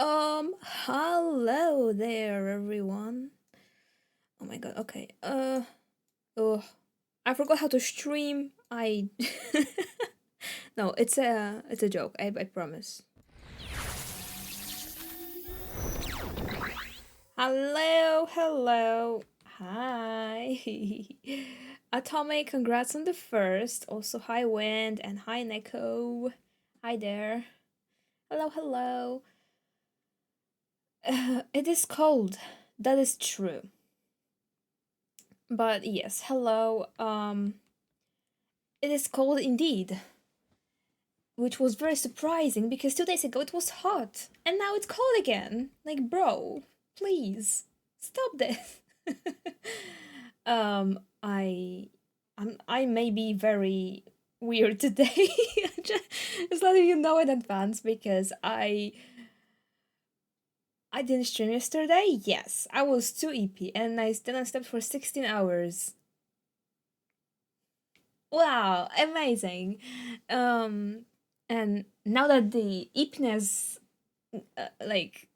Hello there, everyone. Oh my god, okay. Oh, I forgot how to stream. No, it's a joke. I promise. Hello, hello. Hi. Atomic, congrats on the first. Also, hi, Wind, and hi, Neko. Hi there. Hello, hello. It is cold. That is true. But yes, hello. It is cold indeed, which was very surprising because 2 days ago it was hot and now it's cold again. Like, bro, please stop this. um, I, I may be very weird today. Just letting you know in advance because I didn't stream yesterday. Yes, I was too EP and I still slept for 16 hours. Wow, amazing. Um, and now that the ipness like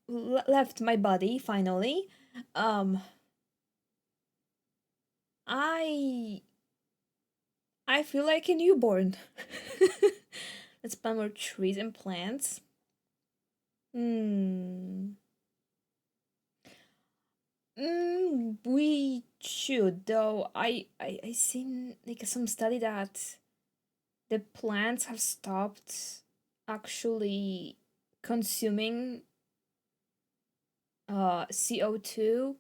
left my body finally, um, I I feel like a newborn. Let's plant more trees and plants. Hmm. We should though. I seen like some study that the plants have stopped actually consuming CO2,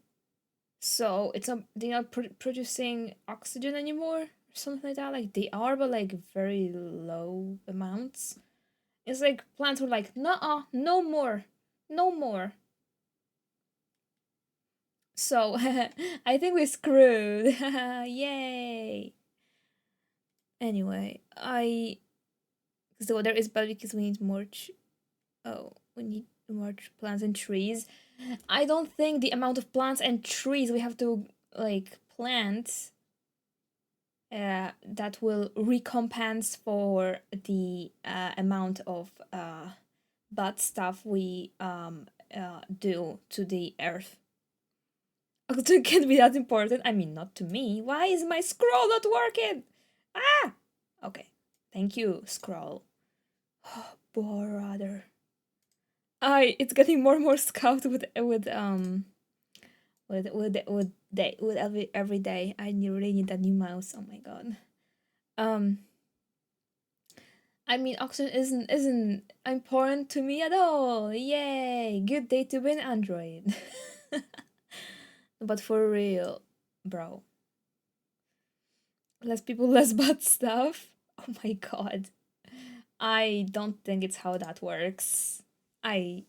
so it's not they're not producing oxygen anymore or something like that. Like they are, but like very low amounts. It's like plants were like, nah, no more, no more. So I think we're screwed. Yay. Anyway, I because the weather is bad because we need more. Oh, we need more plants and trees. I don't think the amount of plants and trees we have to like plant that will recompense for the amount of bad stuff we do to the earth. It can be that important. I mean, not to me. Why is my scroll not working? Ah! Okay. Thank you, scroll. Oh, brother. It's getting more and more scout with every day. Really need a new mouse. Oh my god. Um, I mean, oxygen isn't important to me at all. Yay! Good day to be an android. But for real, bro, less people, less bad stuff. Oh my god. I don't think it's how that works. I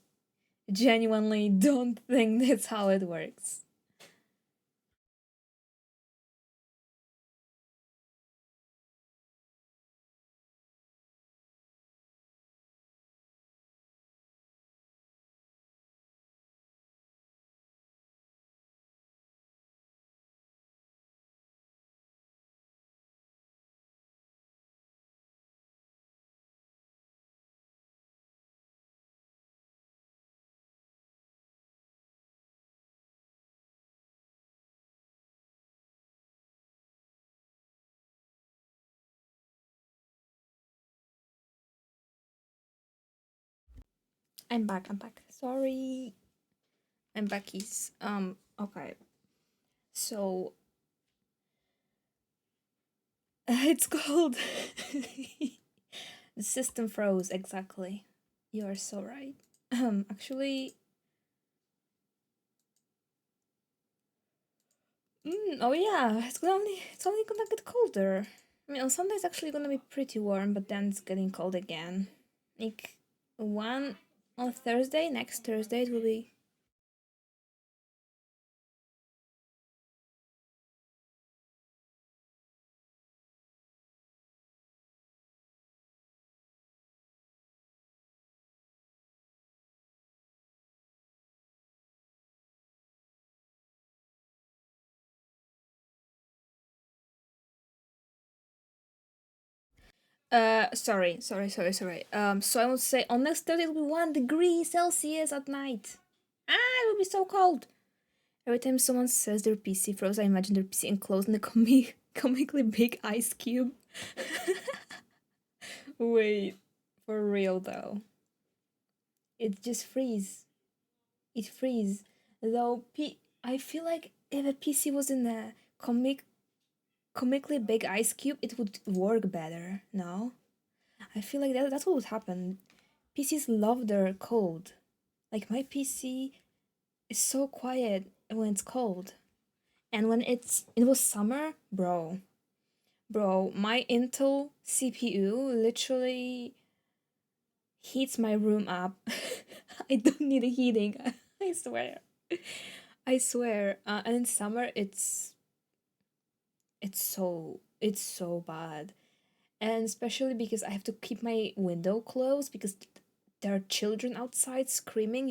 genuinely don't think that's how it works. I'm back. I'm back. Sorry. I'm backies. Okay. So it's called the system froze exactly. You are so right. Actually, oh yeah, it's only gonna get colder. I mean, on Sunday it's actually gonna be pretty warm, but then it's getting cold again. Like one on Thursday, next Thursday it will be. Sorry. So I would say on next Thursday it'll be 1 degree Celsius at night. It will be so cold. Every time someone says their PC froze, I imagine their PC enclosed in a comically big ice cube. Wait, for real though. It just freeze. It freeze. Though I feel like if a PC was in a comically big ice cube, it would work better. No, I feel like that's what would happen. PCs love their cold. Like my PC is so quiet when it's cold, and when it was summer, bro, my Intel CPU literally heats my room up. I don't need a heating. I swear. I swear. And in summer, it's so bad, and especially because I have to keep my window closed because there are children outside screaming.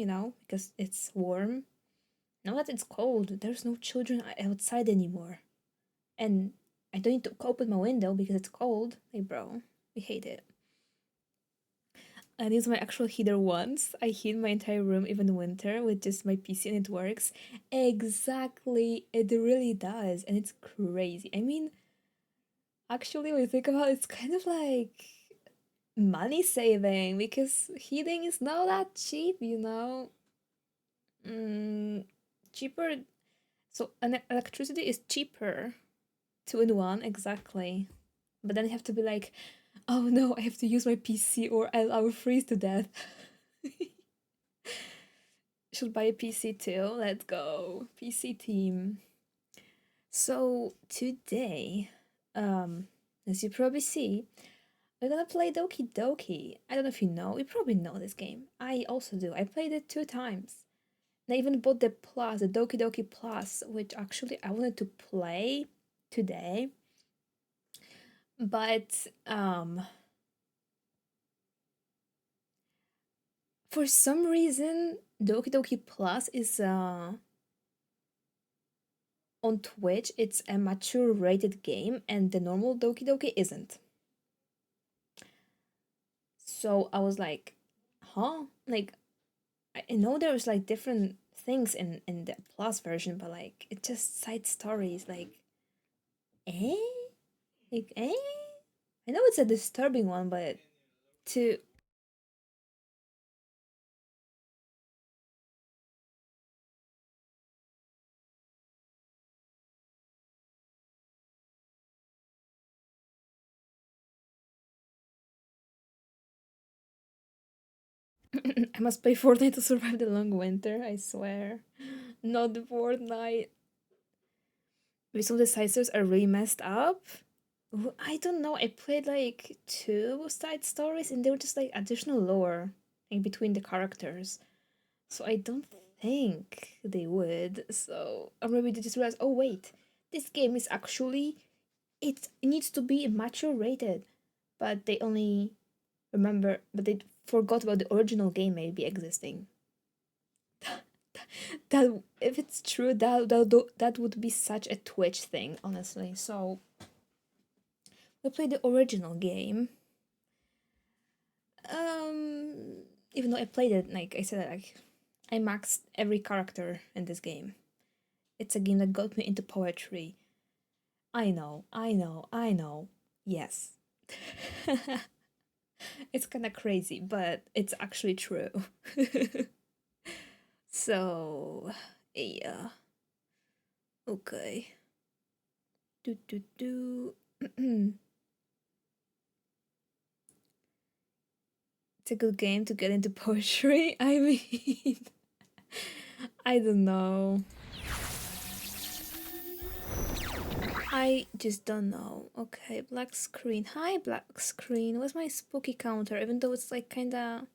Because it's warm. Now that it's cold, there's no children outside anymore, and I don't need to open my window because it's cold. Hey, bro, we hate it. I use my actual heater once. I heat my entire room even in winter with just my PC and it works. Exactly, it really does, and it's crazy. I mean, actually, when you think about it, it's kind of like money saving because heating is not that cheap. Mm, cheaper. So, electricity is cheaper. 2 in 1, exactly. But then you have to be like, oh no, I have to use my PC or I will freeze to death. Should buy a PC too. Let's go. PC team. So today, as you probably see, we're gonna play Doki Doki. I don't know if you know. You probably know this game. I also do. I played it 2 times. And I even bought the Plus, the Doki Doki Plus, which actually I wanted to play today. But for some reason, Doki Doki Plus is on Twitch. It's a mature rated game, and the normal Doki Doki isn't. So I was like, huh? Like, I know there's like different things in the Plus version, but like it's just side stories. Like, eh? Like, eh? I know it's a disturbing one, but to I must play Fortnite to survive the long winter, I swear. Not the Fortnite. Some of the side stories are really messed up. I don't know. I played like 2 side stories and they were just like additional lore in between the characters. So I don't think they would. So or maybe they just realized, oh wait, this game is actually it needs to be mature rated. But they only but they forgot about the original game maybe existing. That if it's true, that would be such a Twitch thing, honestly. So we played the original game. Um, Even though I played it, like I said, like I maxed every character in this game. It's a game that got me into poetry. I know. Yes. It's kind of crazy, but it's actually true. So, yeah. Okay. Do do do. It's a good game to get into poetry. I mean, I don't know. I just don't know. Okay, black screen. Hi, black screen. Where's my spooky counter? Even though it's like kinda.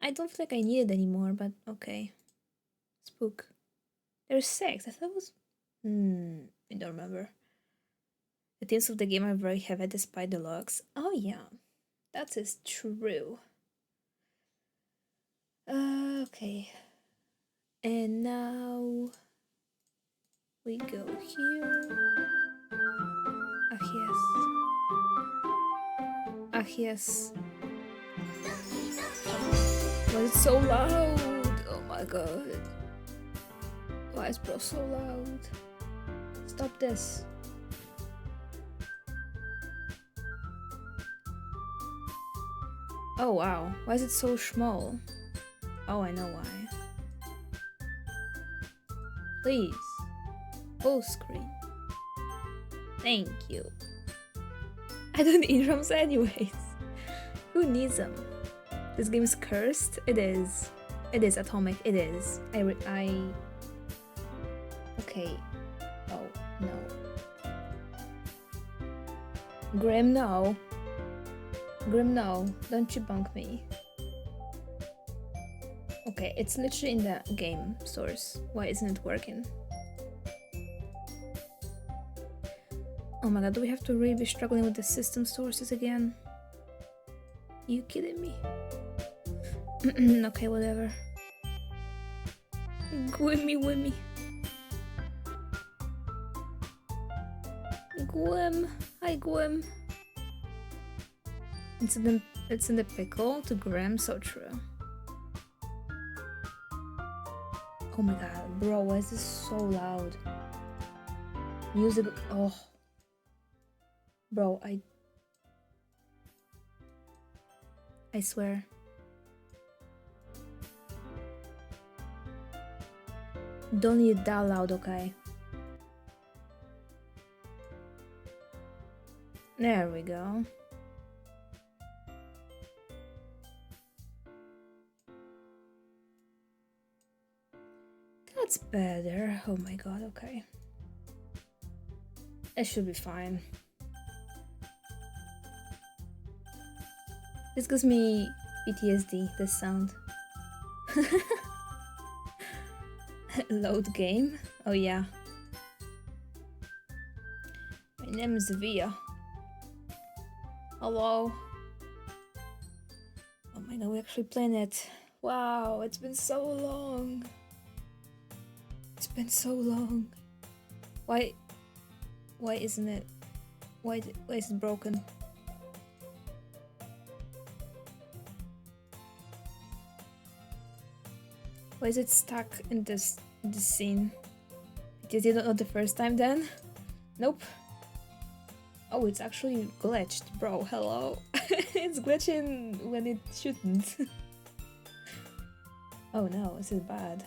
I don't feel like I need it anymore, but okay. Spook. There's 6. I thought it was. I don't remember. The themes of the game are very heavy despite the looks. Oh, yeah. That is true. Okay. And now. We go here. Ah, yes. Ah, yes. Why is it so loud? Oh my god. Why is bro so loud? Stop this. Oh wow, why is it so small? Oh, I know why. Please. Full screen. Thank you. I don't need drums anyways. Who needs them? This game is cursed? It is. It is Atomic, it is. Okay. Oh, no. Grim, no. Grim, no. Don't you bunk me. Okay, it's literally in the game source. Why isn't it working? Oh my god, do we have to really be struggling with the system sources again? You kidding me? Okay, whatever. Gwimmy wimmy. Gwim. Hi, Gwim. It's in the pickle to Graham, so true. Oh my god, bro, why is this so loud? Music. Oh. Bro, I swear. Don't need it that loud, okay? There we go. That's better. Oh my god, okay. It should be fine. This gives me PTSD, this sound. Load game? Oh yeah. My name is Via. Hello. Oh my god, we're actually playing it. Wow, it's been so long. It's been so long. Why isn't it? Why is it broken? Why is it stuck in this scene? Did you not the first time then? Nope. Oh, it's actually glitched, bro. Hello. It's glitching when it shouldn't. Oh no, this is bad.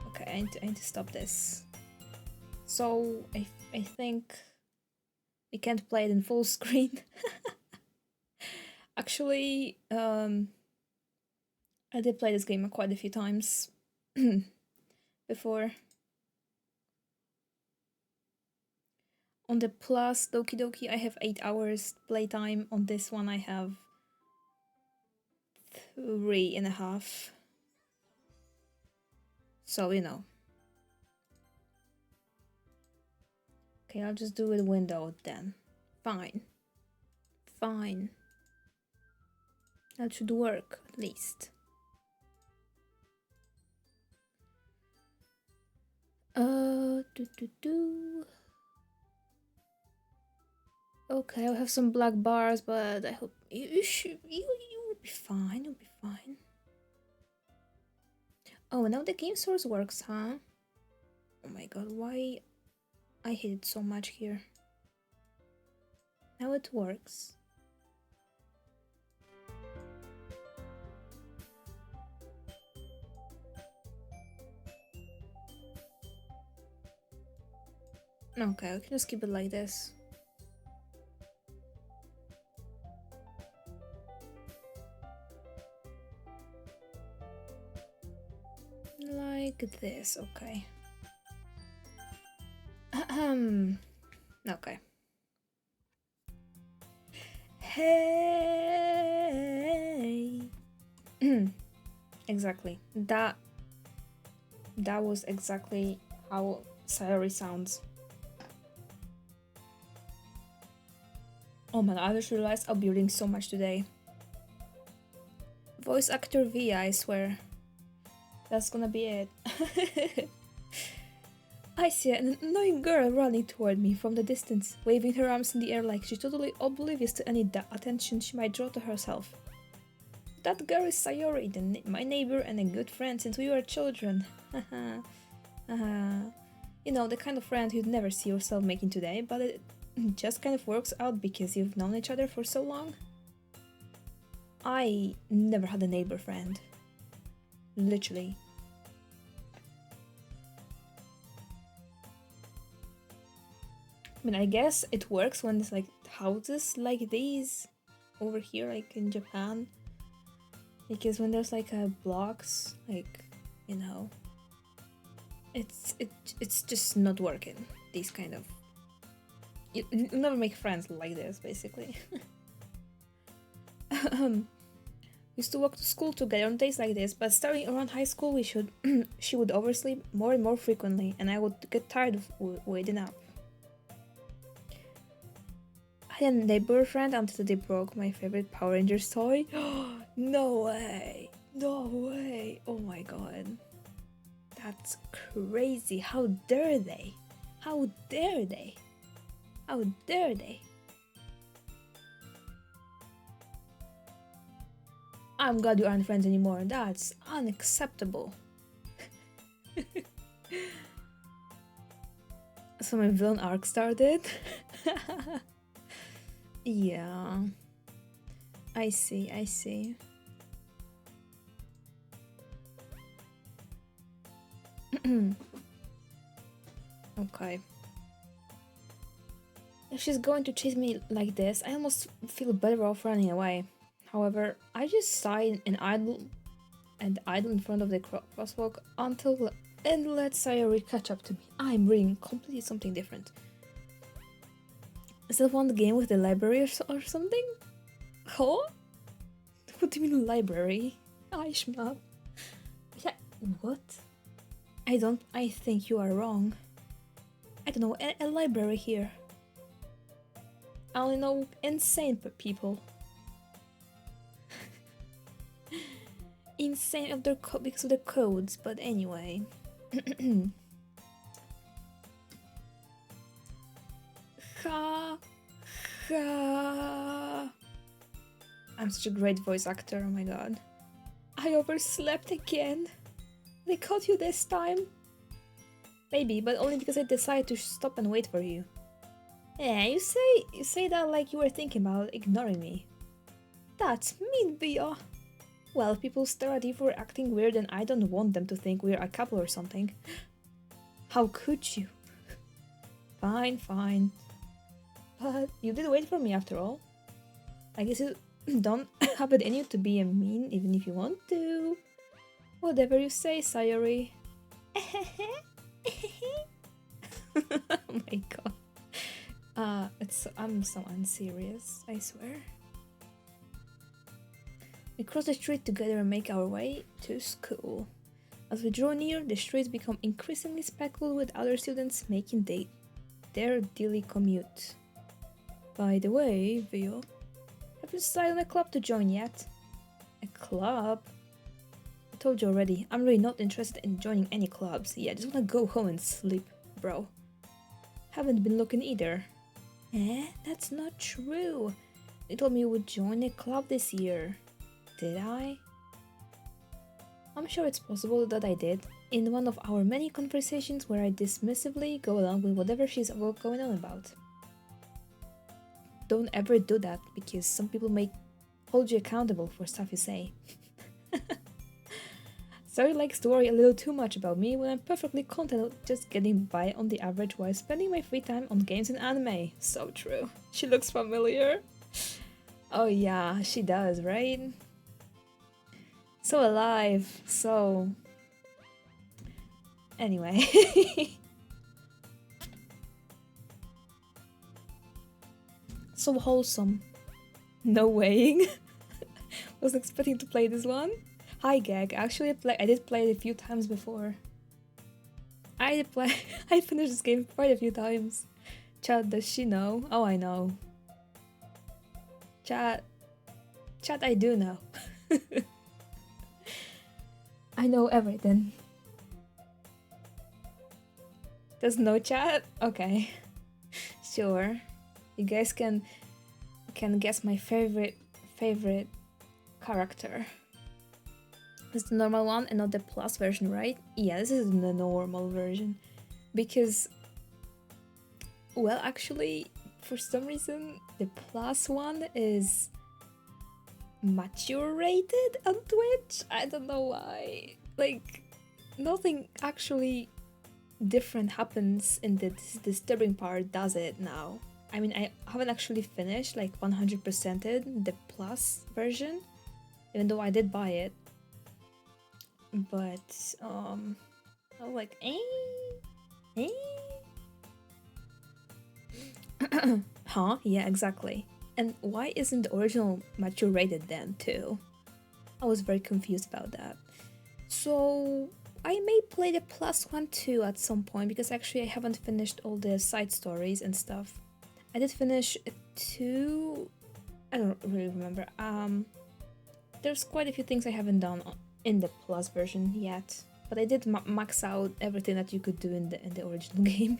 Okay, I need to stop this. So I think we can't play it in full screen. Actually, I did play this game quite a few times before. On the Plus Doki Doki, I have 8 hours playtime. On this one, I have 3.5. So, you know. Okay, I'll just do it windowed then. Fine. Fine. That should work, at least. Okay, I'll have some black bars, but I hope you will be fine. You'll be fine. Oh, now the game source works, huh? Oh my god, why I hate it so much here. Now it works. Okay, we can just keep it like this. Like this, okay. Okay. Hey. Exactly. That was exactly how Sayori sounds. Oh man, I just realized I'll be reading so much today. Voice actor V, I swear. That's gonna be it. I see an annoying girl running toward me from the distance, waving her arms in the air like she's totally oblivious to any attention she might draw to herself. That girl is Sayori, my neighbor and a good friend since we were children. Haha. You know, the kind of friend you'd never see yourself making today, but it just kind of works out because you've known each other for so long. I never had a neighbor friend. Literally. I mean, I guess it works when it's like houses like these over here, like in Japan. Because when there's like blocks, like, you know, it's just not working. These kind of you never make friends like this, basically. Used to walk to school together on days like this, but starting around high school, she would oversleep more and more frequently, and I would get tired of waiting up. I had a neighbor friend until they broke my favorite Power Rangers toy. No way! No way! Oh my god. That's crazy. How dare they? How dare they? How dare they? I'm glad you aren't friends anymore. That's unacceptable. So my villain arc started? Yeah. I see, I see. Okay. If she's going to chase me like this, I almost feel better off running away. However, I just sigh and idle in front of the crosswalk and let Sayori catch up to me. I'm reading completely something different. Is that one game with the library or something? Huh? What do you mean library? Aishma. Yeah, what? I think you are wrong. I don't know, a library here. I only know insane people. Insane of because of their codes, but anyway. Ha ha. I'm such a great voice actor, oh my god. I overslept again. They caught you this time? Maybe, but only because I decided to stop and wait for you. Yeah, you say that like you were thinking about ignoring me. That's mean, Bia. Well, people stare at you for acting weird and I don't want them to think we're a couple or something. How could you? Fine, fine. But you did wait for me after all. I guess you don't have it in you to be a mean even if you want to. Whatever you say, Sayori. Oh my god. I'm so unserious, I swear. We cross the street together and make our way to school. As we draw near, the streets become increasingly speckled with other students making their daily commute. By the way, Vio, have you decided on a club to join yet? A club? I told you already, I'm really not interested in joining any clubs. Yeah, I just wanna go home and sleep, bro. Haven't been looking either. That's not true. You told me you would join a club this year. Did I? I'm sure it's possible that I did, in one of our many conversations where I dismissively go along with whatever she's going on about. Don't ever do that, because some people may hold you accountable for stuff you say. Sari likes to worry a little too much about me when I'm perfectly content just getting by on the average while spending my free time on games and anime. So true. She looks familiar. Oh yeah, she does, right? So alive, so... Anyway. So wholesome. No way. Wasn't expecting to play this one. Hi Gag, actually I did play it a few times before. I finished this game quite a few times. Chat, does she know? Oh, I know. Chat, I do know. I know everything. There's no chat? Okay. Sure. You guys can guess my favorite character. This is the normal one and not the plus version, right? Yeah, this is the normal version. Because, well, actually, for some reason, the plus one is mature rated on Twitch. I don't know why. Like, nothing actually different happens in this disturbing part, does it now? I mean, I haven't actually finished, like, 100%ed the plus version, even though I did buy it. But, I was like, Huh? Yeah, exactly. And why isn't the original mature rated then, too? I was very confused about that. So, I may play the plus one too at some point, because actually I haven't finished all the side stories and stuff. I did finish 2... I don't really remember. There's quite a few things I haven't done in the plus version yet, but I did max out everything that you could do in the original game.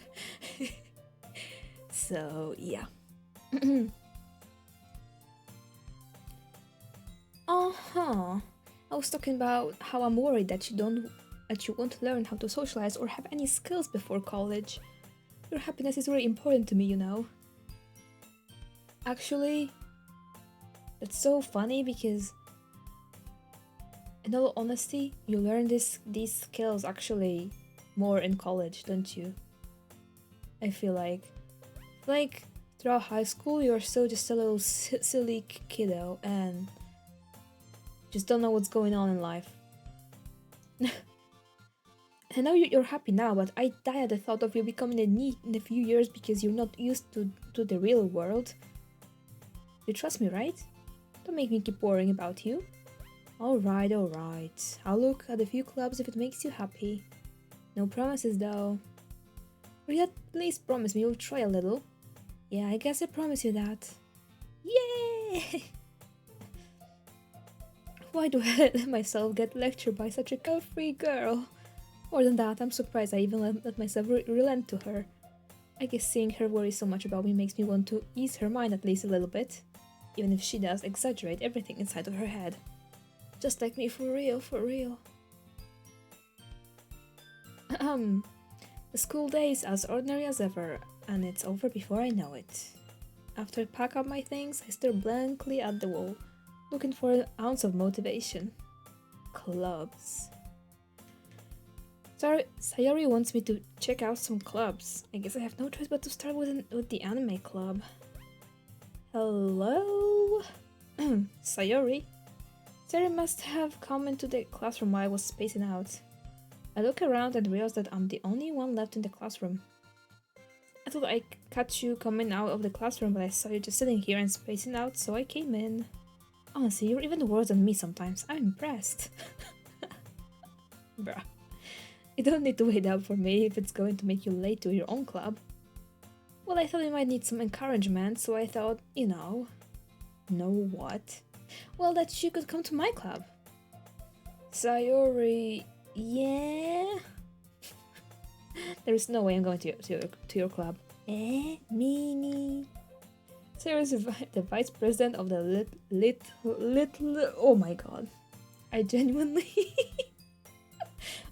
So yeah. Uh-huh. I was talking about how I'm worried that you won't learn how to socialize or have any skills before college. Your happiness is very important to me, you know. Actually, it's so funny because, in all honesty, you learn these skills actually more in college, don't you? I feel like throughout high school you're still just a little silly kiddo and just don't know what's going on in life. I know you're happy now, but I die at the thought of you becoming a NEET in a few years because you're not used to the real world. You trust me, right? Don't make me keep worrying about you. Alright. I'll look at a few clubs if it makes you happy. No promises though. Or yet, please promise me you'll try a little. Yeah, I guess I promise you that. Yay! Why do I let myself get lectured by such a carefree girl? More than that, I'm surprised I even let myself relent to her. I guess seeing her worry so much about me makes me want to ease her mind at least a little bit. Even if she does exaggerate everything inside of her head. Just like me, for real. The school day is as ordinary as ever, and it's over before I know it. After I pack up my things, I stare blankly at the wall, looking for an ounce of motivation. Clubs. Sayori wants me to check out some clubs. I guess I have no choice but to start with the anime club. Hello? Sayori? Sayori must have come into the classroom while I was spacing out. I look around and realize that I'm the only one left in the classroom. I thought I'd catch you coming out of the classroom, but I saw you just sitting here and spacing out, so I came in. Honestly, you're even worse than me sometimes. I'm impressed. Bruh. You don't need to wait up for me if it's going to make you late to your own club. Well, I thought you might need some encouragement, so I thought, you know... Know what? Well, that you could come to my club. Sayori... Yeah? There's no way I'm going to your club. Mini... Sayori's the vice president of the little... Oh my god. I genuinely...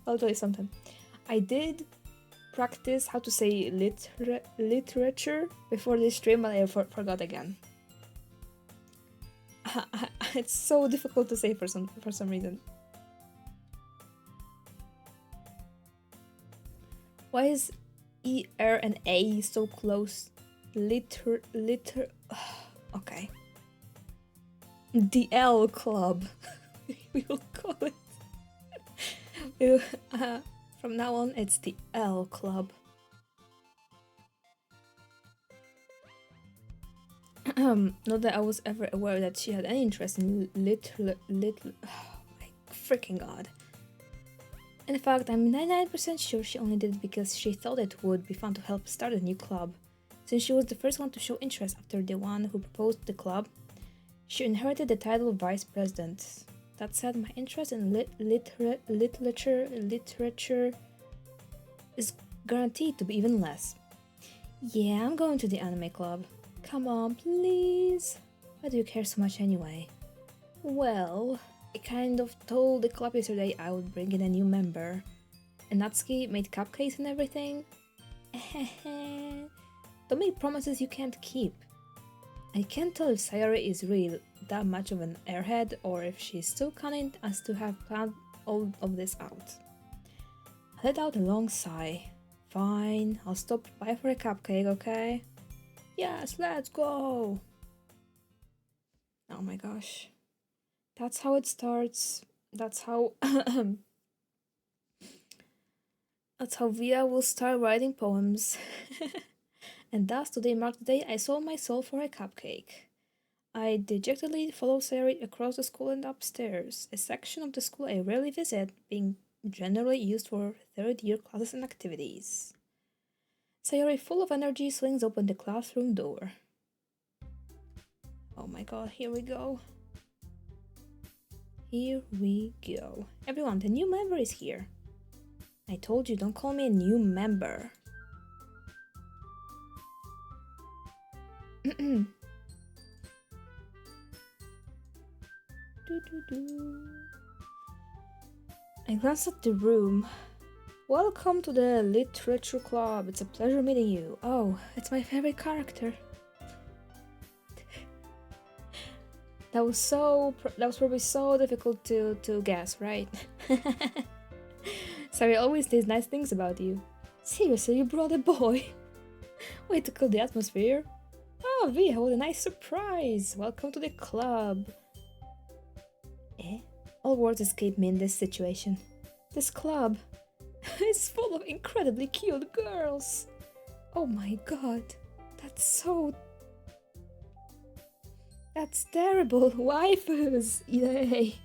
I'll tell you something. I did practice how to say literature before this stream, but I forgot again. It's so difficult to say for some reason. Why is E, R, and A so close? Okay. The L Club. We will call it. From now on, it's the L Club. Not that I was ever aware that she had any interest in little. Oh my freaking god. In fact, I'm 99% sure she only did it because she thought it would be fun to help start a new club. Since she was the first one to show interest after the one who proposed the club, she inherited the title of vice president. That said, my interest in literature is Guaranteed to be even less. Yeah, I'm going to the anime club. Come on, please. Why do you care so much anyway? Well, I kind of told the club yesterday I would bring in a new member. And Natsuki made cupcakes and everything. Don't make promises you can't keep. I can't tell if Sayori is really that much of an airhead or if she's so cunning as to have planned all of this out. I let out a long sigh. Fine, I'll stop by for a cupcake, okay? Yes, let's go! Oh my gosh. That's how it starts. That's how That's how Via will start writing poems. And thus today marked the day I sold my soul for a cupcake. I dejectedly followed Sayori across the school and upstairs, a section of the school I rarely visit, being generally used for third-year classes and activities. Sayori, full of energy, swings open the classroom door. Oh my god, here we go. Here we go. Everyone, the new member is here. I told you, don't call me a new member. I glanced at the room. Welcome to the Literature Club. It's a pleasure meeting you. Oh, it's my favorite character. That was probably so difficult to guess, right? Sorry, always says nice things about you. Seriously, you brought a boy? Way to cool the atmosphere. Oh, Via, what a nice surprise! Welcome to the club. All words escape me in this situation. This club is full of incredibly cute girls. Oh my god, that's terrible. Waifus! Yay!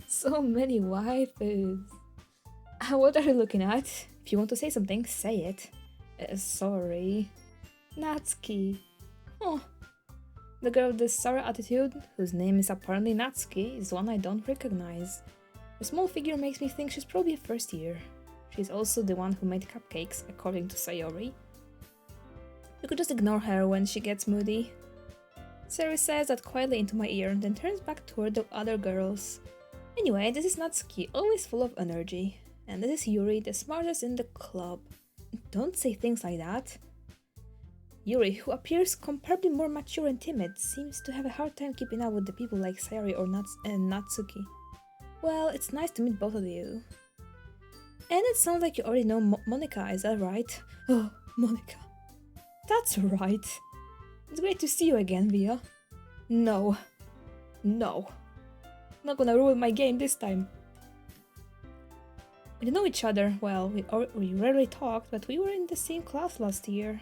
So many waifus. What are you looking at? If you want to say something, say it. Sorry. Natsuki. Oh. The girl with the sour attitude, whose name is apparently Natsuki, is one I don't recognize. Her small figure makes me think she's probably a first year. She's also the one who made cupcakes, according to Sayori. You could just ignore her when she gets moody. Sayori says that quietly into my ear, then turns back toward the other girls. Anyway, this is Natsuki, always full of energy. And this is Yuri, the smartest in the club. Don't say things like that. Yuri, who appears comparably more mature and timid, seems to have a hard time keeping up with the people like Sayori or Natsuki. Well, it's nice to meet both of you. And it sounds like you already know Monika, is that right? Oh, Monika. That's right. It's great to see you again, Via. No. No. Not gonna ruin my game this time. We don't know each other well, we rarely talked, but we were in the same class last year.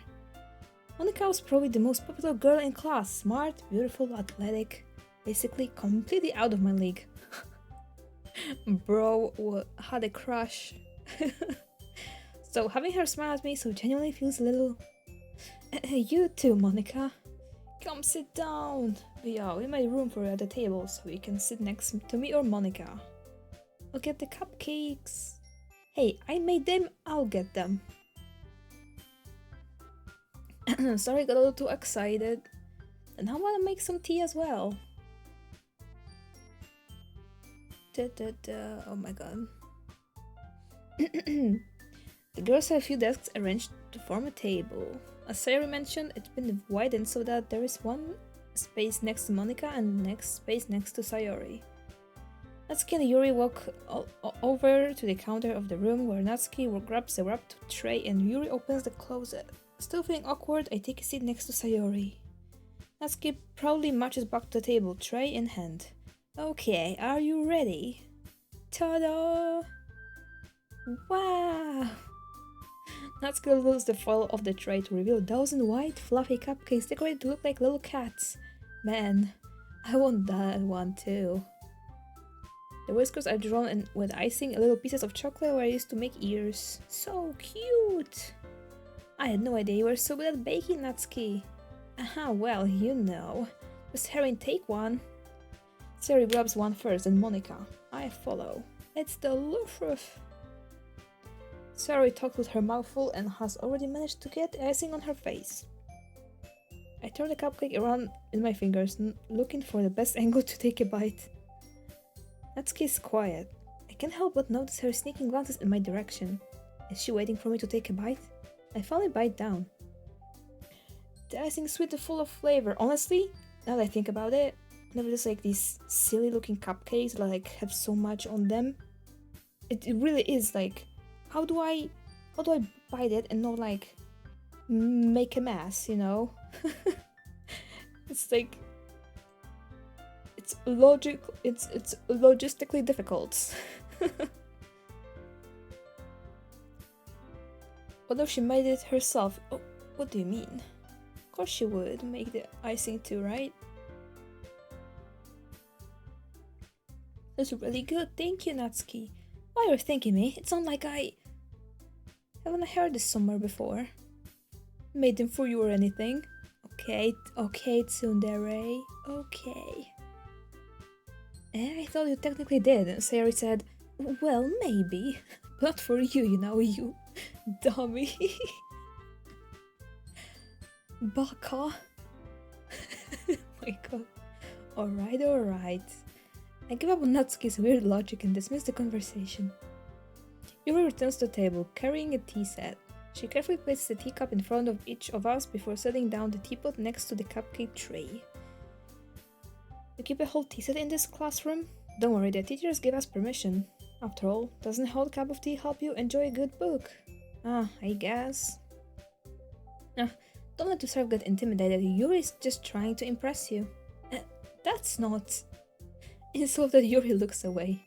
Monika was probably the most popular girl in class, smart, beautiful, athletic, basically completely out of my league. Bro had a crush. So having her smile at me so genuinely feels a little... You too, Monika. Come sit down. Yeah, we made room for you at the table so you can sit next to me or Monika. I'll get the cupcakes. Hey, I made them, I'll get them. Sorry, got a little too excited. And how about I make some tea as well? Oh my god. The girls have a few desks arranged to form a table. As Sayori mentioned, it's been widened so that there is one space next to Monika and the next space next to Sayori. Natsuki and Yuri walk over to the counter of the room where Natsuki grabs the wrapped tray and Yuri opens the closet. Still feeling awkward, I take a seat next to Sayori. Natsuki proudly marches back to the table, tray in hand. Okay, are you ready? Ta-da! Wow! Natsuki lifts the foil of the tray to reveal a dozen white, fluffy cupcakes decorated to look like little cats. Man, I want that one too. The whiskers are drawn in with icing and little pieces of chocolate where I used to make ears. So cute! I had no idea you were so good at baking, Natsuki. Aha, well, you know. Just hurry and take one. Sayori grabs one first, and Monika. I follow. It's delicious. Sayori talked with her mouth full and has already managed to get icing on her face. I turn the cupcake around in my fingers, looking for the best angle to take a bite. Natsuki is quiet. I can't help but notice her sneaking glances in my direction. Is she waiting for me to take a bite? I finally bite down. The icing is sweet and full of flavor. Honestly, now that I think about it, whenever there's like these silly looking cupcakes that like have so much on them, it really is like, how do I bite it and not like make a mess, you know? It's like it's logistically difficult. What if she made it herself? Oh, what do you mean? Of course she would make the icing too, right? That's really good, thank you, Natsuki. Why you're thanking me? It's not like I haven't heard this somewhere before. Made them for you or anything. Okay, tsundere. Okay. I thought you technically did, and Sayori said, well, maybe. But for you, you know, you dummy. Baka. My god. Alright. I give up on Natsuki's weird logic and dismiss the conversation. Yuri returns to the table, carrying a tea set. She carefully places the teacup in front of each of us before setting down the teapot next to the cupcake tray. You keep a whole tea set in this classroom? Don't worry, the teachers give us permission. After all, doesn't a whole cup of tea help you enjoy a good book? I guess. Don't let yourself get intimidated. Yuri's just trying to impress you. That's not... Insulted, Yuri looks away.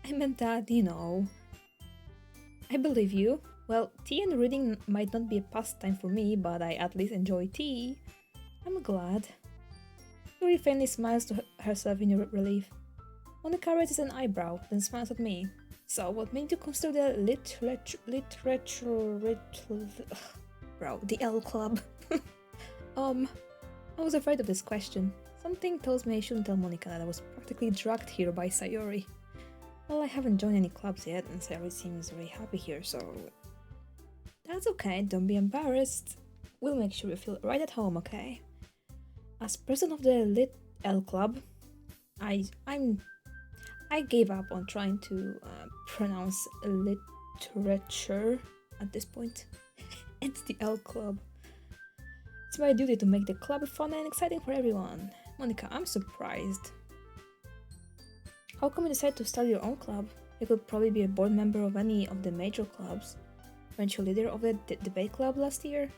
I meant that, you know. I believe you. Well, tea and reading might not be a pastime for me, but I at least enjoy tea. I'm glad. Yuri faintly smiles to herself in relief. Monika raises an eyebrow, then smiles at me. So, what made you consider the the L Club? I was afraid of this question. Something tells me I shouldn't tell Monika that I was practically dragged here by Sayori. Well, I haven't joined any clubs yet, and Sayori seems very happy here, so... That's okay, don't be embarrassed. We'll make sure you feel right at home, okay? As president of the Lit L Club, I gave up on trying to pronounce literature at this point. It's the L Club. It's my duty to make the club fun and exciting for everyone. Monika, I'm surprised. How come you decided to start your own club? You could probably be a board member of any of the major clubs. Weren't you leader of the debate club last year?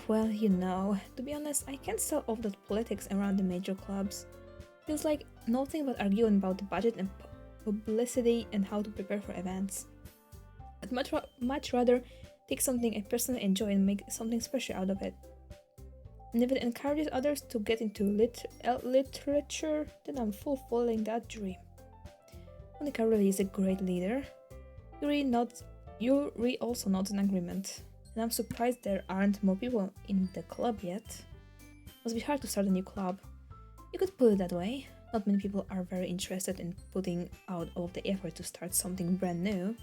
Well, you know, to be honest, I can't sell off that politics around the major clubs. Feels like nothing but arguing about the budget and publicity and how to prepare for events. I'd much rather take something I personally enjoy and make something special out of it. And if it encourages others to get into literature, then I'm fulfilling that dream. Monika really is a great leader. Yuri also nods in agreement, and I'm surprised there aren't more people in the club yet. Must be hard to start a new club. You could put it that way. Not many people are very interested in putting out all of the effort to start something brand new,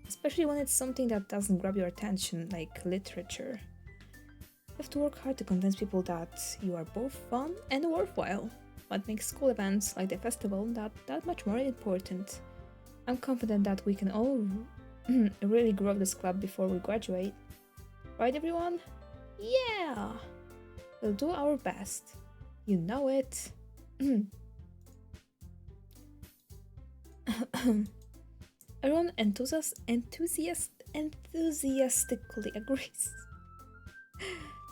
especially when it's something that doesn't grab your attention, like literature. You have to work hard to convince people that you are both fun and worthwhile. What makes school events like the festival that much more important. I'm confident that we can all really grow this club before we graduate. Right, everyone? Yeah! We'll do our best. You know it. Everyone enthusiastically agrees.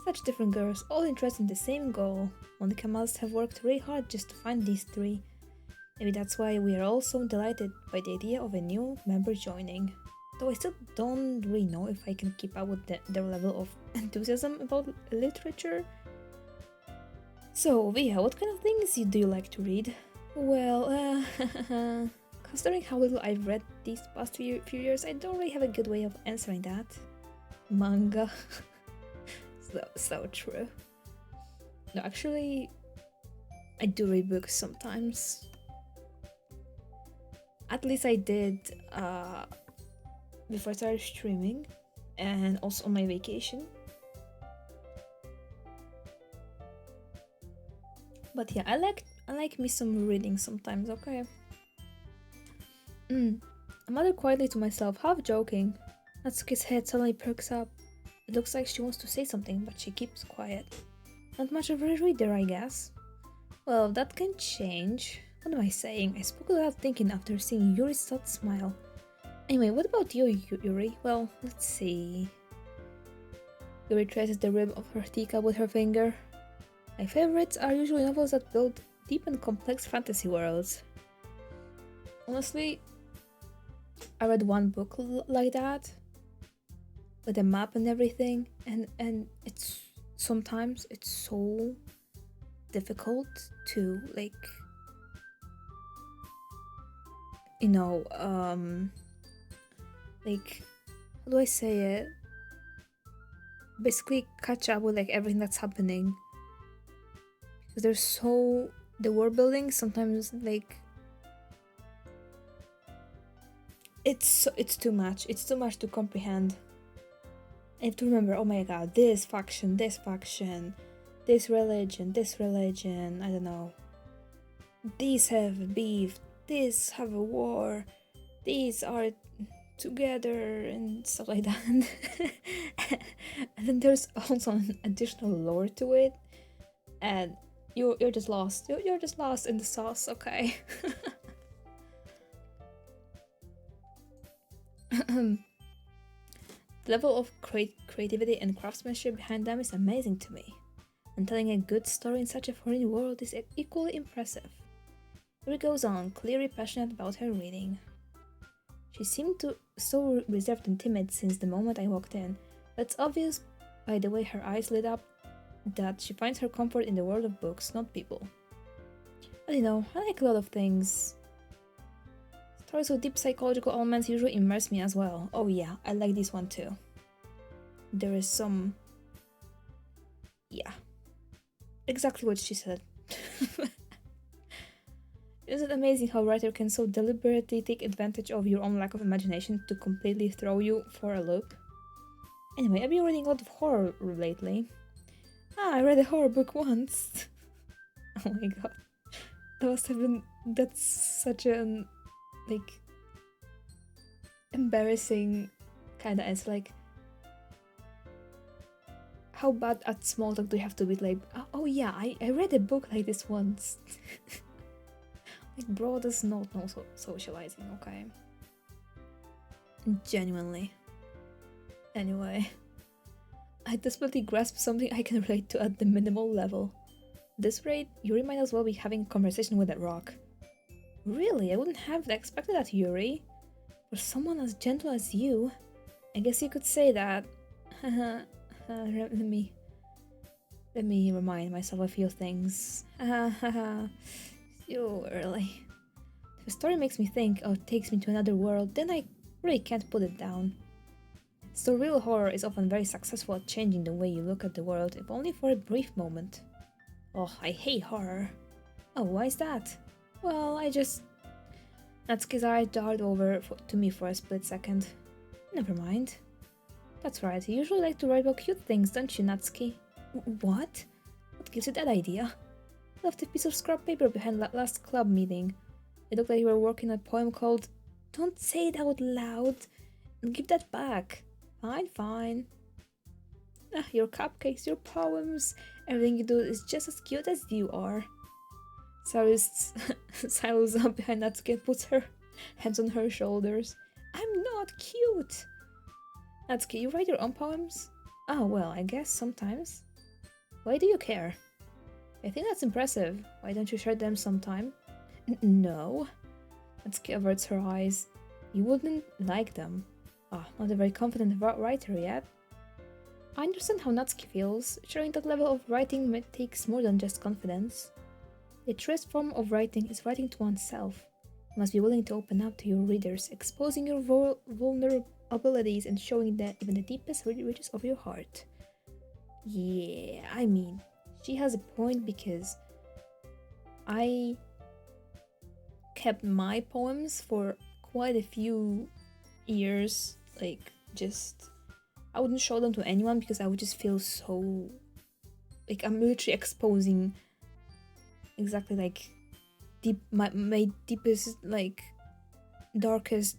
Such different girls, all interested in the same goal. Monika must have worked really hard just to find these three. Maybe that's why we are all so delighted by the idea of a new member joining. Though I still don't really know if I can keep up with their level of enthusiasm about literature. So, Via, what kind of things do you like to read? Well, considering how little I've read these past few years, I don't really have a good way of answering that. Manga. So true. No, actually, I do read books sometimes. At least I did before I started streaming, and also on my vacation. But yeah, I like me some reading sometimes, okay? I muttered quietly to myself, half joking. Natsuki's head suddenly perks up. It looks like she wants to say something, but she keeps quiet. Not much of a reader, I guess. Well, that can change. What am I saying? I spoke without thinking after seeing Yuri's sad smile. Anyway, what about you, Yuri? Well, let's see. Yuri traces the rim of her teacup with her finger. My favorites are usually novels that build deep and complex fantasy worlds. Honestly, I read one book like that, with a map and everything, and it's sometimes it's so difficult to like, you know, like, how do I say it? Basically catch up with like everything that's happening. Because there's so the world building sometimes like it's too much. It's too much to comprehend. I have to remember, oh my god, this faction, this religion, I don't know. These have beef, these have a war, these are together and stuff like that. And then there's also an additional lore to it, and you're just lost. You're just lost in the sauce, okay? The level of creativity and craftsmanship behind them is amazing to me, and telling a good story in such a foreign world is equally impressive. Yuri goes on, clearly passionate about her reading. She seemed so reserved and timid since the moment I walked in, but it's obvious by the way her eyes lit up that she finds her comfort in the world of books, not people. But you know, I like a lot of things. Stories with deep psychological elements usually immerse me as well. Oh yeah, I like this one too. There is some... yeah. Exactly what she said. Isn't it amazing how a writer can so deliberately take advantage of your own lack of imagination to completely throw you for a loop? Anyway, I've been reading a lot of horror lately. I read a horror book once. Oh my god. That must have been... that's such an... like... embarrassing kinda answer, like... how bad at small talk do you have to be, like, oh yeah, I read a book like this once. Like, bro does not know socializing, okay? Genuinely. Anyway. I desperately grasp something I can relate to at the minimal level. At this rate, Yuri might as well be having a conversation with that rock. Really? I wouldn't have expected that, Yuri. For someone as gentle as you, I guess you could say that. Let me remind myself a few things. So early. If a story makes me think or takes me to another world, then I really can't put it down. So real horror is often very successful at changing the way you look at the world, if only for a brief moment. Oh, I hate horror. Oh, why is that? Well, I just... Natsuki's eyes darted over to me for a split second. Never mind. That's right, you usually like to write about cute things, don't you, Natsuki? What? What gives you that idea? I left a piece of scrap paper behind last club meeting. It looked like you were working on a poem called Don't Say It Out Loud and Give That Back. Fine. Your cupcakes, your poems, everything you do is just as cute as you are. Cyrus sidles up behind Natsuki and puts her hands on her shoulders. I'm not cute! Natsuki, you write your own poems? Oh, well, I guess sometimes. Why do you care? I think that's impressive. Why don't you share them sometime? No. Natsuki averts her eyes. You wouldn't like them. Not a very confident writer yet. I understand how Natsuki feels. Sharing that level of writing takes more than just confidence. The truest form of writing is writing to oneself. You must be willing to open up to your readers, exposing your vulnerabilities and showing even the deepest reaches of your heart. Yeah, I mean, she has a point because I kept my poems for quite a few years like I wouldn't show them to anyone because I would just feel so like I'm literally exposing exactly like my deepest like darkest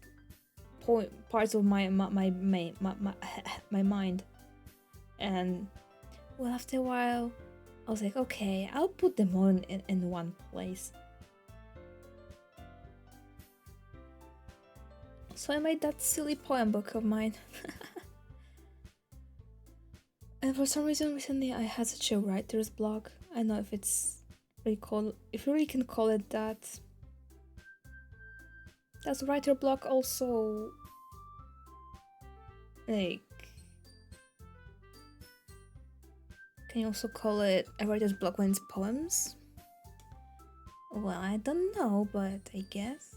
parts of my mind. And well, after a while I was like, okay, I'll put them all in one place. So I made that silly poem book of mine. And for some reason recently I had such a writer's block. I don't know if it's if you really can call it that. Does writer block also like, can you also call it a writer's block when it's poems? Well, I don't know, but I guess.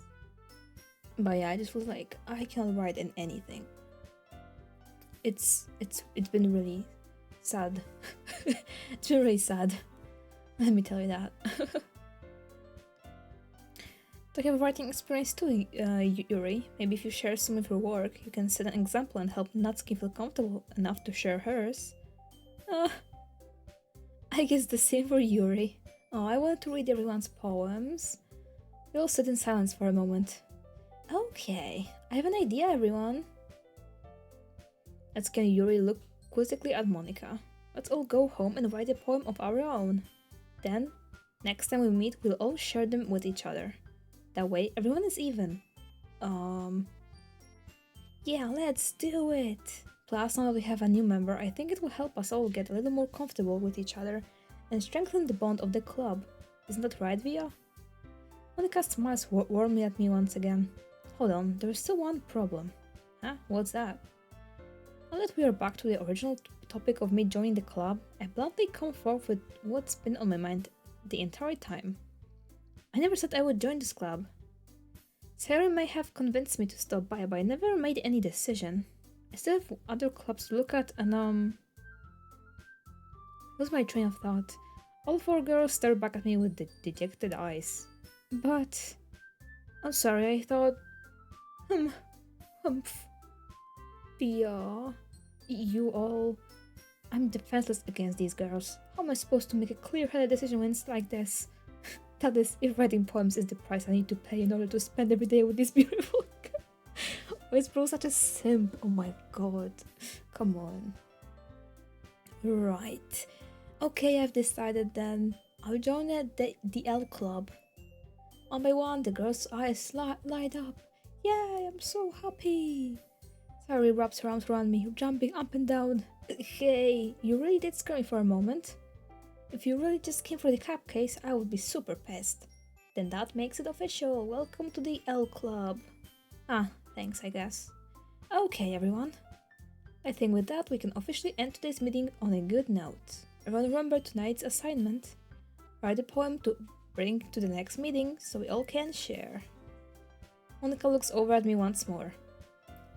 But yeah, I just was like, I cannot write in anything. It's been really sad. It's been really sad. Let me tell you that. Do you have a writing experience too, Yuri? Maybe if you share some of your work, you can set an example and help Natsuki feel comfortable enough to share hers. I guess the same for Yuri. Oh, I wanted to read everyone's poems. We all sit in silence for a moment. Okay, I have an idea, everyone. Natsuki and Yuri look quizzically at Monika. Let's all go home and write a poem of our own. Then, next time we meet, we'll all share them with each other. That way, everyone is even. Yeah, let's do it! Plus, now that we have a new member, I think it will help us all get a little more comfortable with each other and strengthen the bond of the club. Isn't that right, Via? Monika smiles warmly at me once again. Hold on, there's still one problem. Huh? What's that? Now that we are back to the original topic of me joining the club, I bluntly come forth with what's been on my mind the entire time. I never said I would join this club. Sarah may have convinced me to stop by, but I never made any decision. I still have other clubs to look at, and was my train of thought. All four girls stared back at me with dejected eyes. But I'm sorry, I thought Pia, you all. I'm defenseless against these girls. How am I supposed to make a clear-headed decision when it's like this? That is, if writing poems is the price I need to pay in order to spend every day with this beautiful girl. Why is bro such a simp? Oh my god. Come on. Right. Okay, I've decided then. I'll join the L club. One by one, the girls' eyes light up. Yay, I'm so happy. Sari wraps her arms around me, jumping up and down. Hey, you really did scare me for a moment. If you really just came for the cupcakes, I would be super pissed. Then that makes it official. Welcome to the L Club. Ah, thanks, I guess. Okay, everyone. I think with that we can officially end today's meeting on a good note. Everyone remember tonight's assignment. Write a poem to bring to the next meeting so we all can share. Monika looks over at me once more.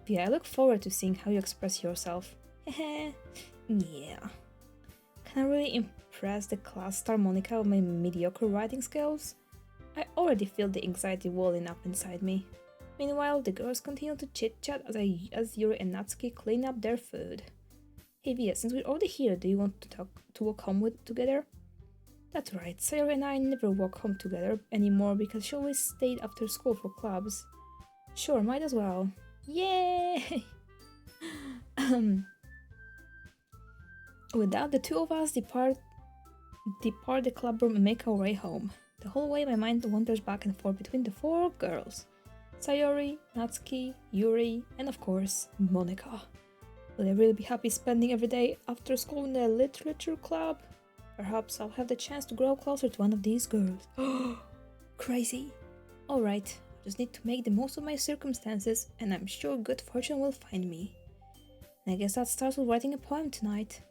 Pia, I look forward to seeing how you express yourself. Hehe. Yeah. Can I really impress the class star Monika with my mediocre writing skills? I already feel the anxiety welling up inside me. Meanwhile, the girls continue to chit-chat as Yuri and Natsuki clean up their food. Hey Via, since we're already here, do you want to walk home together? That's right, Sayori and I never walk home together anymore because she always stayed after school for clubs. Sure, might as well. Yay! With that, the two of us depart the clubroom and make our way home. The whole way my mind wanders back and forth between the four girls. Sayori, Natsuki, Yuri, and of course, Monika. Will I really be happy spending every day after school in the literature club? Perhaps I'll have the chance to grow closer to one of these girls. Crazy. Alright, I just need to make the most of my circumstances, and I'm sure good fortune will find me. And I guess that starts with writing a poem tonight.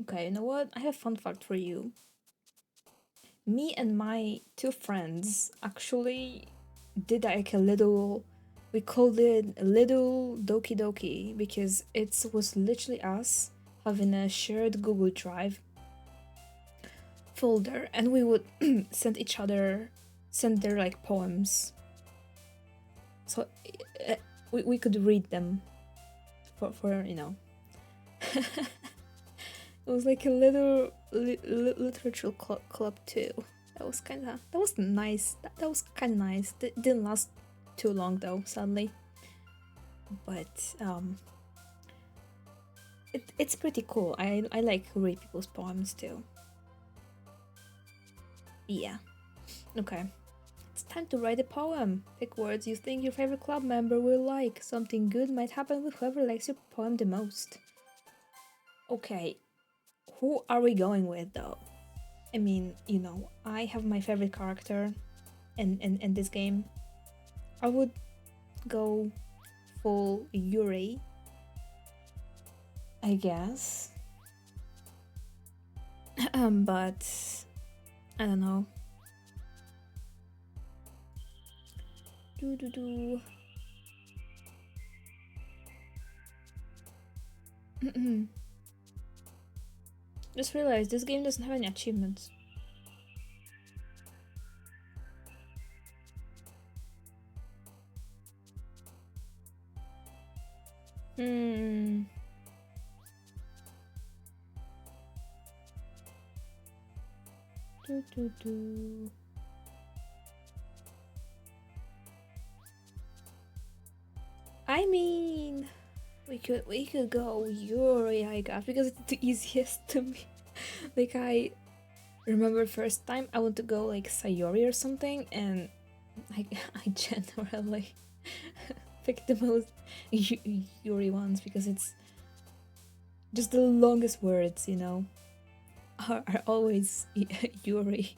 Okay, you know what? I have a fun fact for you. Me and my two friends actually did like a little, we called it a little Doki because it was literally us having a shared Google Drive folder, and we would send their like poems. So we could read them for you know. It was like a little literature club too. That was nice. That was kind of nice. Didn't last too long though, sadly. But it's pretty cool. I like read people's poems too. Yeah. Okay. It's time to write a poem. Pick words you think your favorite club member will like. Something good might happen with whoever likes your poem the most. Okay. Who are we going with though? I mean, you know, I have my favorite character in this game. I would go full Yuri, I guess. But I don't know. Just realized this game doesn't have any achievements. I mean, we could go Yuri, I guess, because it's the easiest to me. Like, I remember first time I want to go like Sayori or something, and I generally pick the most Yuri ones because it's just the longest words, you know, are always Yuri.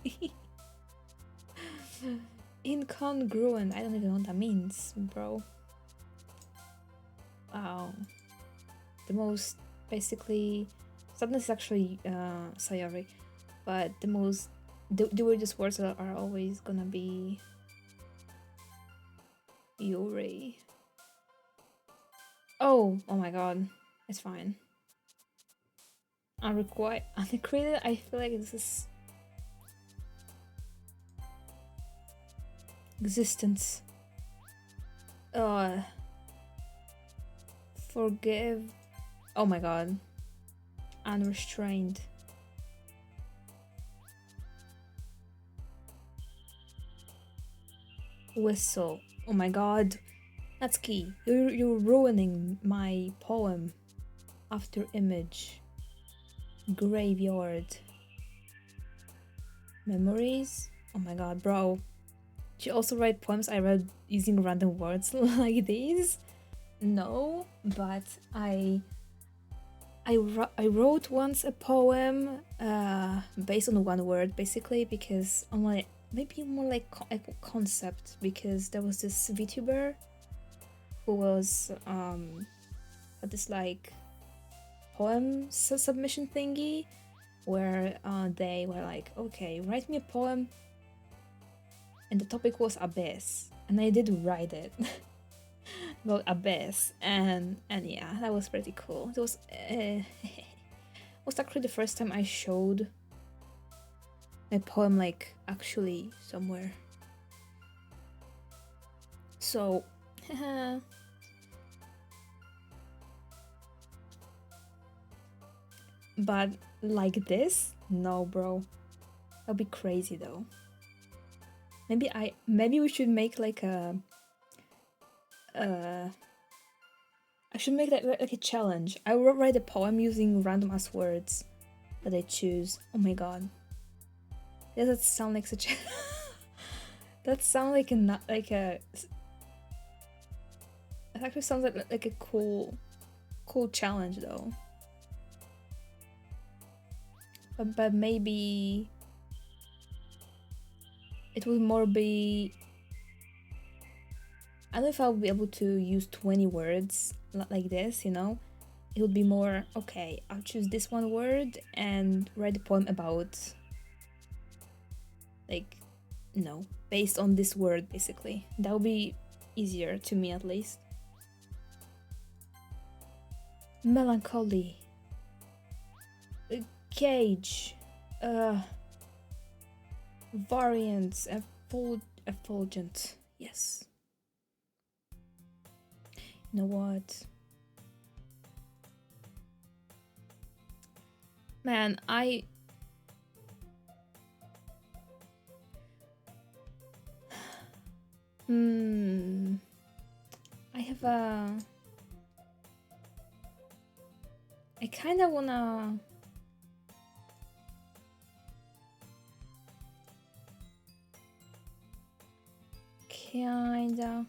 Incongruent, I don't even know what that means, bro. Wow. The most, basically, sometimes it's actually Sayori, but the weirdest words are always gonna be Yuri. Oh my god, it's fine. Uncreated, I feel like this is existence. Forgive. Oh my god. Unrestrained. Whistle. Oh my god. That's key. You're ruining my poem. After image. Graveyard. Memories. Oh my god, bro. Do you also write poems I read using random words like these? No, but I wrote once a poem based on one word, basically, because on my maybe more like a concept, because there was this VTuber who was this like poem submission thingy where they were like, okay, write me a poem, and the topic was abyss, and I did write it. About abyss, and yeah, that was pretty cool. It was was actually the first time I showed my poem like actually somewhere. So but like this, no, bro, that'd be crazy though. Maybe we should make like a I should make that like a challenge. I will write a poem using random ass words that I choose. Oh my god. Does that sound like such a that sounds like a it actually sounds like a cool challenge though. But maybe it would more be, I don't know if I'll be able to use 20 words like this, you know? It would be more, okay, I'll choose this one word and write a poem about, like, no, based on this word, basically. That would be easier to me, at least. Melancholy. Cage. Variants. Effulgent. Yes. You know what? Man, I have a... I kinda wanna... Kinda...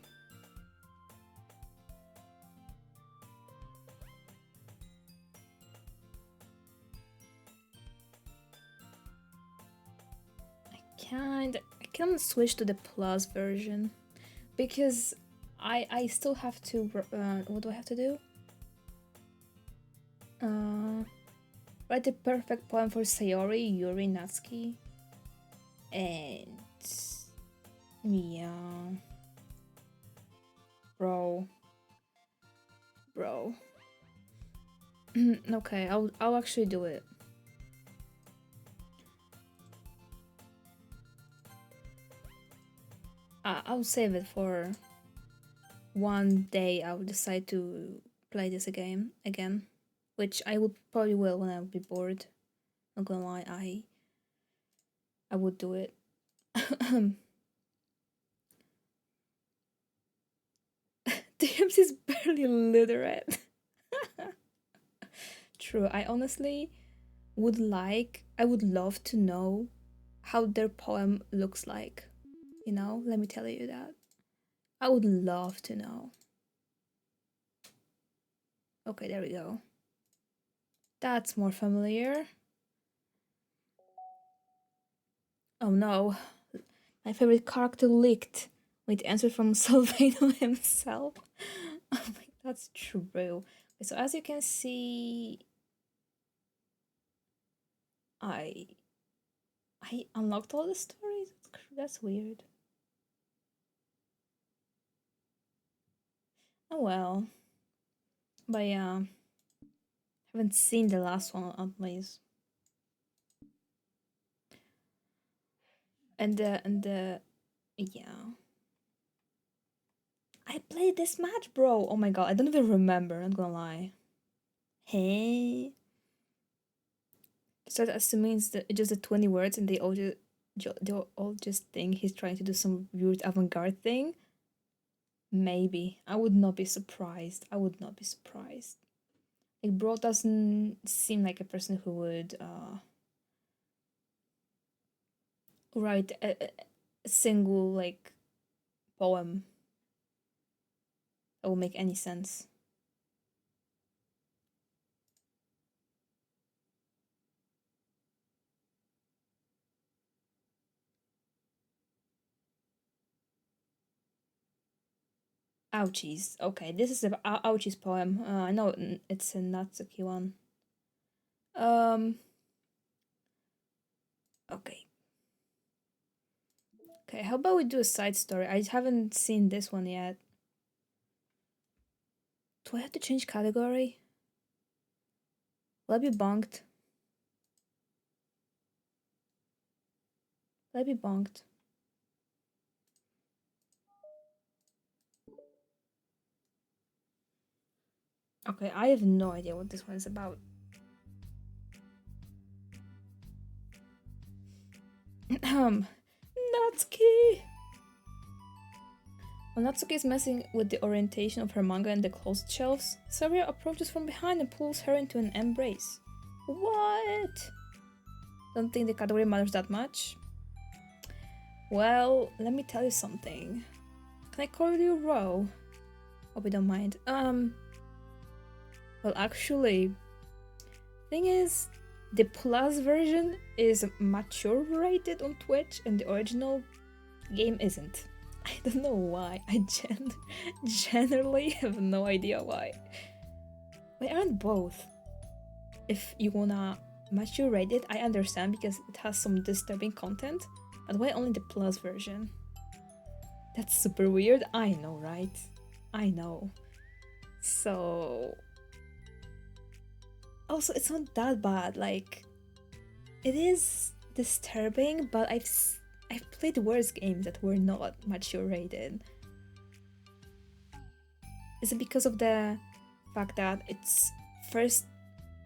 I can switch to the plus version because I still have to what do I have to do? Write the perfect poem for Sayori, Yuri, Natsuki, and yeah, bro. Okay, I'll actually do it. I'll save it for one day. I'll decide to play this again, which I would probably will when I'll be bored. Not gonna lie, I would do it. DMs is barely literate. True. I honestly I would love to know how their poem looks like. You know, let me tell you that. I would love to know. Okay, there we go. That's more familiar. Oh no, my favorite character leaked with answer from Salvino himself. Oh my, that's true. Okay, so as you can see, I unlocked all the stories. That's weird. Oh well. But yeah, haven't seen the last one at least. And yeah. I played this match, bro. Oh my god, I don't even remember, I'm not gonna lie. Hey. So that assuming it's just the 20 words and they all just think he's trying to do some weird avant-garde thing. Maybe. I would not be surprised. Like, bro doesn't seem like a person who would write a single like poem that will make any sense. Ouchies. Okay, this is a Ouchies poem. I know it's a Natsuki one. Okay. Okay, how about we do a side story? I haven't seen this one yet. Do I have to change category? Will I be bonked? Will I be bonked? Okay, I have no idea what this one is about. Natsuki! When Natsuki is messing with the orientation of her manga in the closed shelves, Saria approaches from behind and pulls her into an embrace. What? Don't think the category matters that much? Well, let me tell you something. Can I call you Ro? Hope you don't mind. Well, actually, thing is, the plus version is mature rated on Twitch and the original game isn't. I don't know why. I generally have no idea why. Why aren't both? If you wanna mature rated, I understand because it has some disturbing content, but why only the plus version? That's super weird. I know, right? I know. So also, it's not that bad. Like, it is disturbing, but I've played worse games that were not mature rated. Is it because of the fact that it's first,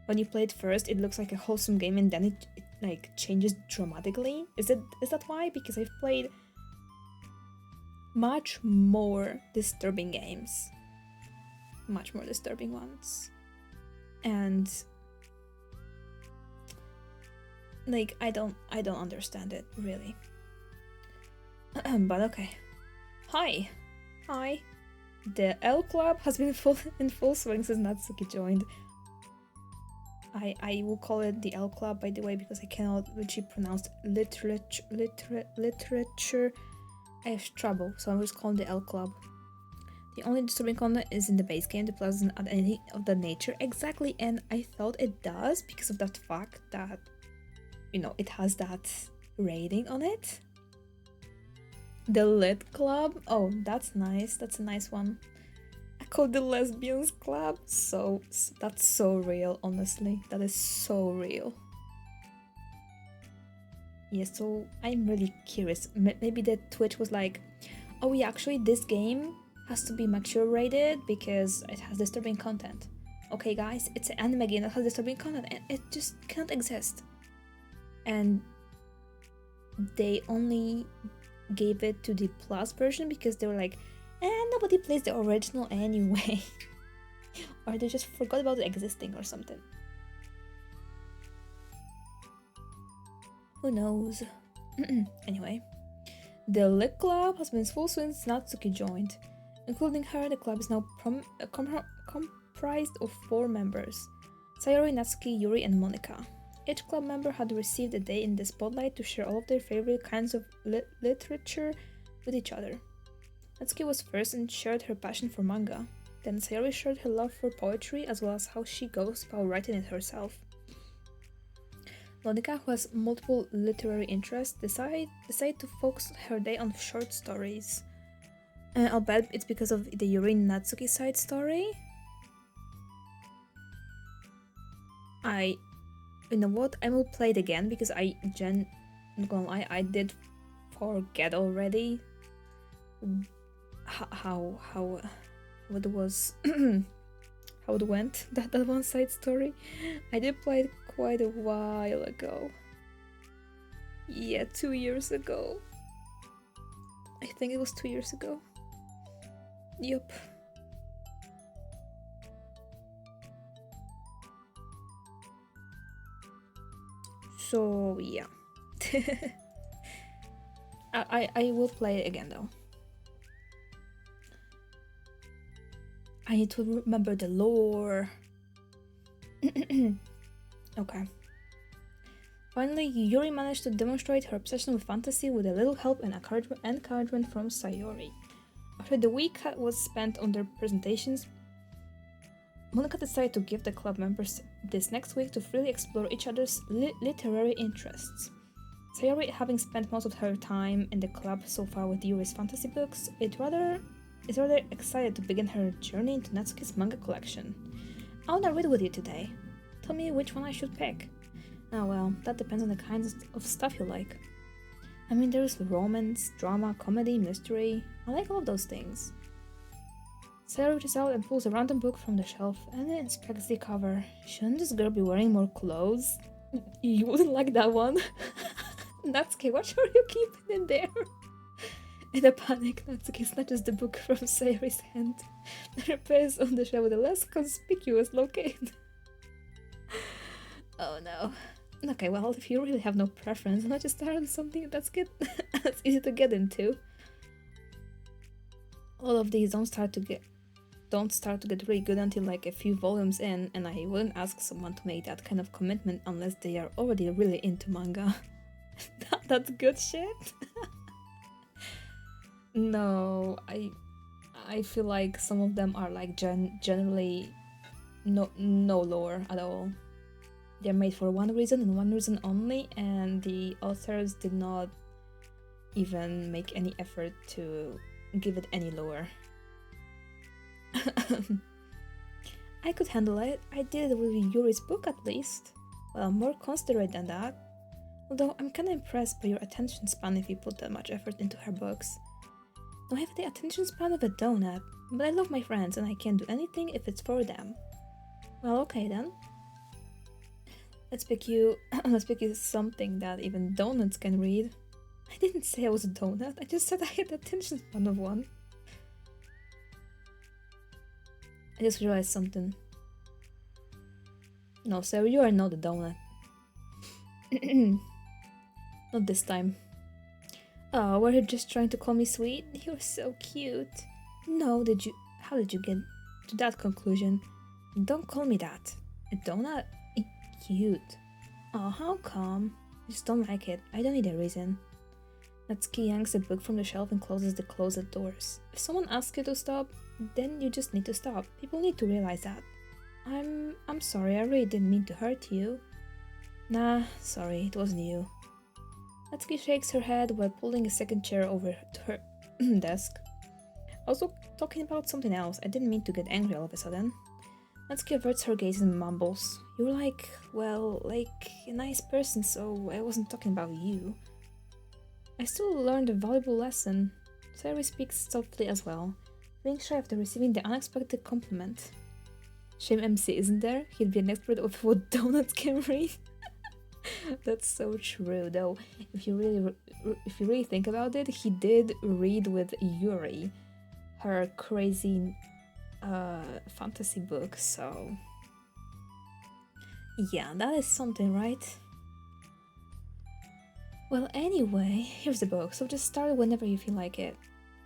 when you play it first, it looks like a wholesome game and then it like changes dramatically? Is that why? Because I've played much more disturbing games. Much more disturbing ones. And like I don't understand it really. But okay. Hi. The L Club has been in full swing since Natsuki joined. I will call it the L Club, by the way, because I cannot literally pronounce literature. I have trouble, so I will just call it the L Club. The only disturbing content is in the base game. The plus doesn't add anything of that nature. Exactly, and I thought it does because of that fact that, you know, it has that rating on it. The Lit Club? Oh, that's nice. That's a nice one. I call the Lesbians Club. So that's so real, honestly. That is so real. Yeah, so I'm really curious. Maybe the Twitch was like, oh yeah, actually this game has to be mature rated because it has disturbing content. Okay guys, it's an anime game that has disturbing content and it just can't exist. And they only gave it to the plus version because they were like, nobody plays the original anyway. Or they just forgot about it existing or something. Who knows? Anyway, the Lit Club has been full since Natsuki joined. Including her, the club is now comprised of 4 members: Sayori, Natsuki, Yuri, and Monika. Each club member had received a day in the spotlight to share all of their favorite kinds of literature with each other. Natsuki was first and shared her passion for manga. Then Sayori shared her love for poetry as well as how she goes about writing it herself. Monika, who has multiple literary interests, decided to focus her day on short stories. I'll bet it's because of the Yuri Natsuki side story. You know what? I will play it again because I'm not gonna lie, I did forget already how it was how it went, that one side story. I did play it quite a while ago. Yeah, 2 years ago. I think it was 2 years ago. Yup. So yeah. I will play it again though. I need to remember the lore. Okay. Finally, Yuri managed to demonstrate her obsession with fantasy with a little help and encouragement from Sayori. After the week was spent on their presentations, Monika decided to give the club members this next week to freely explore each other's literary interests. Sayori, having spent most of her time in the club so far with Yuri's fantasy books, is rather excited to begin her journey into Natsuki's manga collection. I wanna read with you today. Tell me which one I should pick. Oh well, that depends on the kinds of stuff you like. I mean, there's romance, drama, comedy, mystery. I like all of those things. Sarah reaches out and pulls a random book from the shelf and inspects the cover. Shouldn't this girl be wearing more clothes? You wouldn't like that one. Natsuki, what are you keeping in there? In a panic, Natsuki snatches the book from Sayori's hand and repairs on the shelf with a less conspicuous location. Oh no. Okay, well, if you really have no preference, why not just start with something that's easy to get into? All of these don't start to get really good until like a few volumes in, and I wouldn't ask someone to make that kind of commitment unless they are already really into manga. That's good shit. No, I feel like some of them are like generally no lore at all. They're made for one reason and one reason only, and the authors did not even make any effort to give it any lore. I could handle it. I did it with Yuri's book at least. Well, more considerate than that. Although I'm kinda impressed by your attention span if you put that much effort into her books. I have the attention span of a donut, but I love my friends and I can't do anything if it's for them. Well, okay then. Let's pick you let's pick you something that even donuts can read. I didn't say I was a donut, I just said I had the attention span of one. I just realized something. No, sir, you are not a donut. Not this time. Oh, were you just trying to call me sweet? You're so cute. No, how did you get to that conclusion? Don't call me that. A donut? Cute. Oh, how come? I just don't like it. I don't need a reason. Natsuki yanks a book from the shelf and closes the closet doors. If someone asks you to stop, then you just need to stop. People need to realize that. I'm sorry, I really didn't mean to hurt you. Nah, sorry, it wasn't you. Natsuki shakes her head while pulling a second chair over to her desk. I was talking about something else. I didn't mean to get angry all of a sudden. Natsuki averts her gaze and mumbles. You're like a nice person, so I wasn't talking about you. I still learned a valuable lesson. Sayori speaks softly as well, feeling shy after receiving the unexpected compliment. Shame MC, isn't there? He'd be an expert of what donuts can read. That's so true, though. If you really think about it, he did read with Yuri, her crazy fantasy book. So yeah, that is something, right? Well, anyway, here's the book. So just start whenever you feel like it.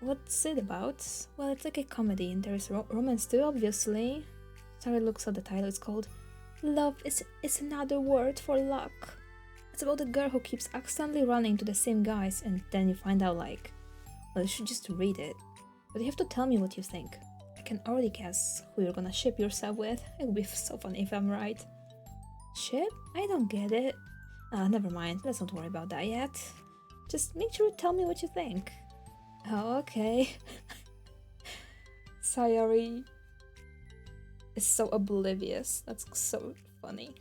What's it about? Well, it's like a comedy, and there's romance too, obviously. Sarah looks at the title. It's called Love is Another Word for Luck. It's about a girl who keeps accidentally running to the same guys, and then you find out well, you should just read it. But you have to tell me what you think. I can already guess who you're gonna ship yourself with. It would be so funny if I'm right. Ship? I don't get it. Never mind. Let's not worry about that yet. Just make sure to tell me what you think. Oh, okay. Sayori is so oblivious. That's so funny.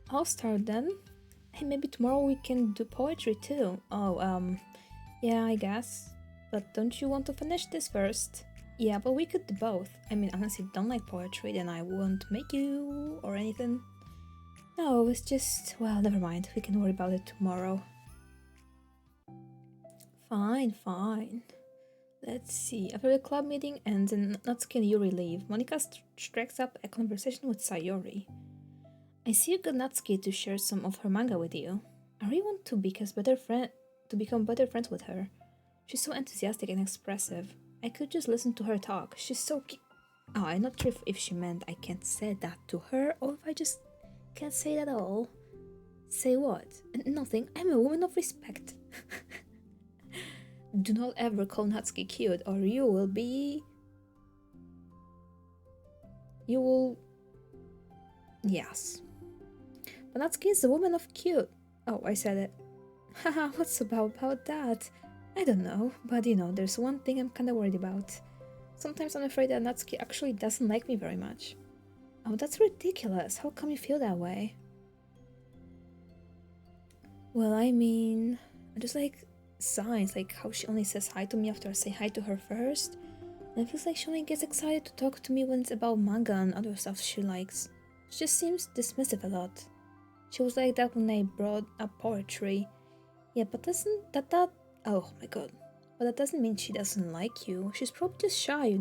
I'll start then. Hey, maybe tomorrow we can do poetry too. Oh, yeah, I guess. But don't you want to finish this first? Yeah, but we could do both. I mean, unless you don't like poetry, then I won't make you or anything. No, it's just, well, never mind. We can worry about it tomorrow. Fine. Let's see. After the club meeting ends and Natsuki and Yuri leave, Monika strikes up a conversation with Sayori. I see you got Natsuki to share some of her manga with you. I really want to become better friends with her. She's so enthusiastic and expressive. I could just listen to her talk. She's so Oh, I'm not sure if she meant I can't say that to her or if I just can't say it at all. Say what? Nothing. I'm a woman of respect. Do not ever call Natsuki cute or you will... Yes. But Natsuki is a woman of cute. Oh, I said it. Haha, what's about that? I don't know, but there's one thing I'm kinda worried about. Sometimes I'm afraid that Natsuki actually doesn't like me very much. Oh, that's ridiculous. How come you feel that way? Well, I mean, just like signs, like how she only says hi to me after I say hi to her first. And it feels like she only gets excited to talk to me when it's about manga and other stuff she likes. She just seems dismissive a lot. She was like that when I brought up poetry. Yeah, but doesn't that oh my god. But that doesn't mean she doesn't like you. She's probably just shy,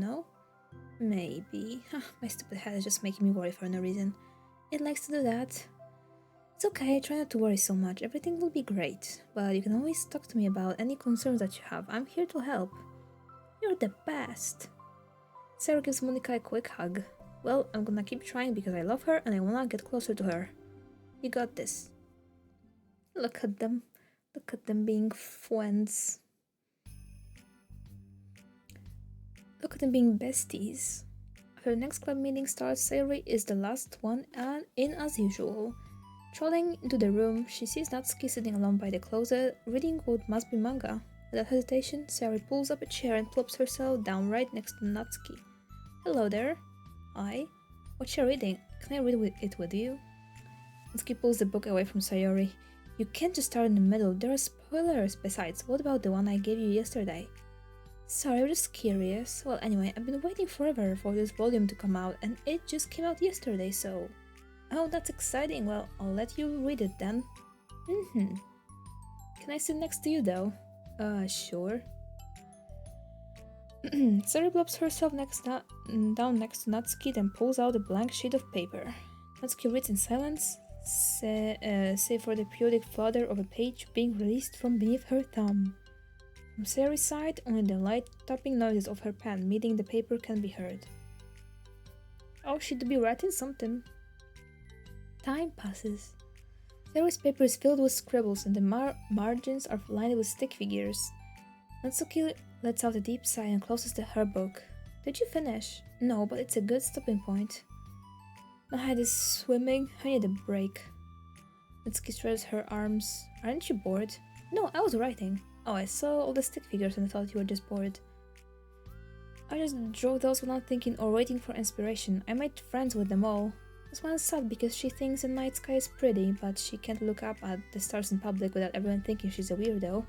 Maybe. My stupid head is just making me worry for no reason. It likes to do that. It's okay, try not to worry so much. Everything will be great. But you can always talk to me about any concerns that you have. I'm here to help. You're the best. Sarah gives Monika a quick hug. Well, I'm gonna keep trying because I love her and I wanna get closer to her. You got this. Look at them. Look at them being friends. Look at them being besties. After the next club meeting starts, Sayori is the last one and in as usual. Trotting into the room, she sees Natsuki sitting alone by the closet, reading what must be manga. Without hesitation, Sayori pulls up a chair and plops herself down right next to Natsuki. Hello there. Hi. What you reading? Can I read it with you? Natsuki pulls the book away from Sayori. You can't just start in the middle, there are spoilers. Besides, what about the one I gave you yesterday? Sorry, I'm just curious. Well, anyway, I've been waiting forever for this volume to come out, and it just came out yesterday, so... Oh, that's exciting. Well, I'll let you read it then. Mm-hmm. Can I sit next to you, though? Sure. Sayori plops herself down next to Natsuki, then pulls out a blank sheet of paper. Natsuki reads in silence, save for the periodic flutter of a page being released from beneath her thumb. From Sayori's side, only the light tapping noises of her pen meeting the paper can be heard. Oh, she'd be writing something. Time passes. Sayori's paper is filled with scribbles and the margins are lined with stick figures. Natsuki lets out a deep sigh and closes her book. Did you finish? No, but it's a good stopping point. My head is swimming. I need a break. Natsuki stretches her arms. Aren't you bored? No, I was writing. Oh, I saw all the stick figures and I thought you were just bored. I just drew those without thinking or waiting for inspiration. I made friends with them all. This one is sad because she thinks the night sky is pretty, but she can't look up at the stars in public without everyone thinking she's a weirdo.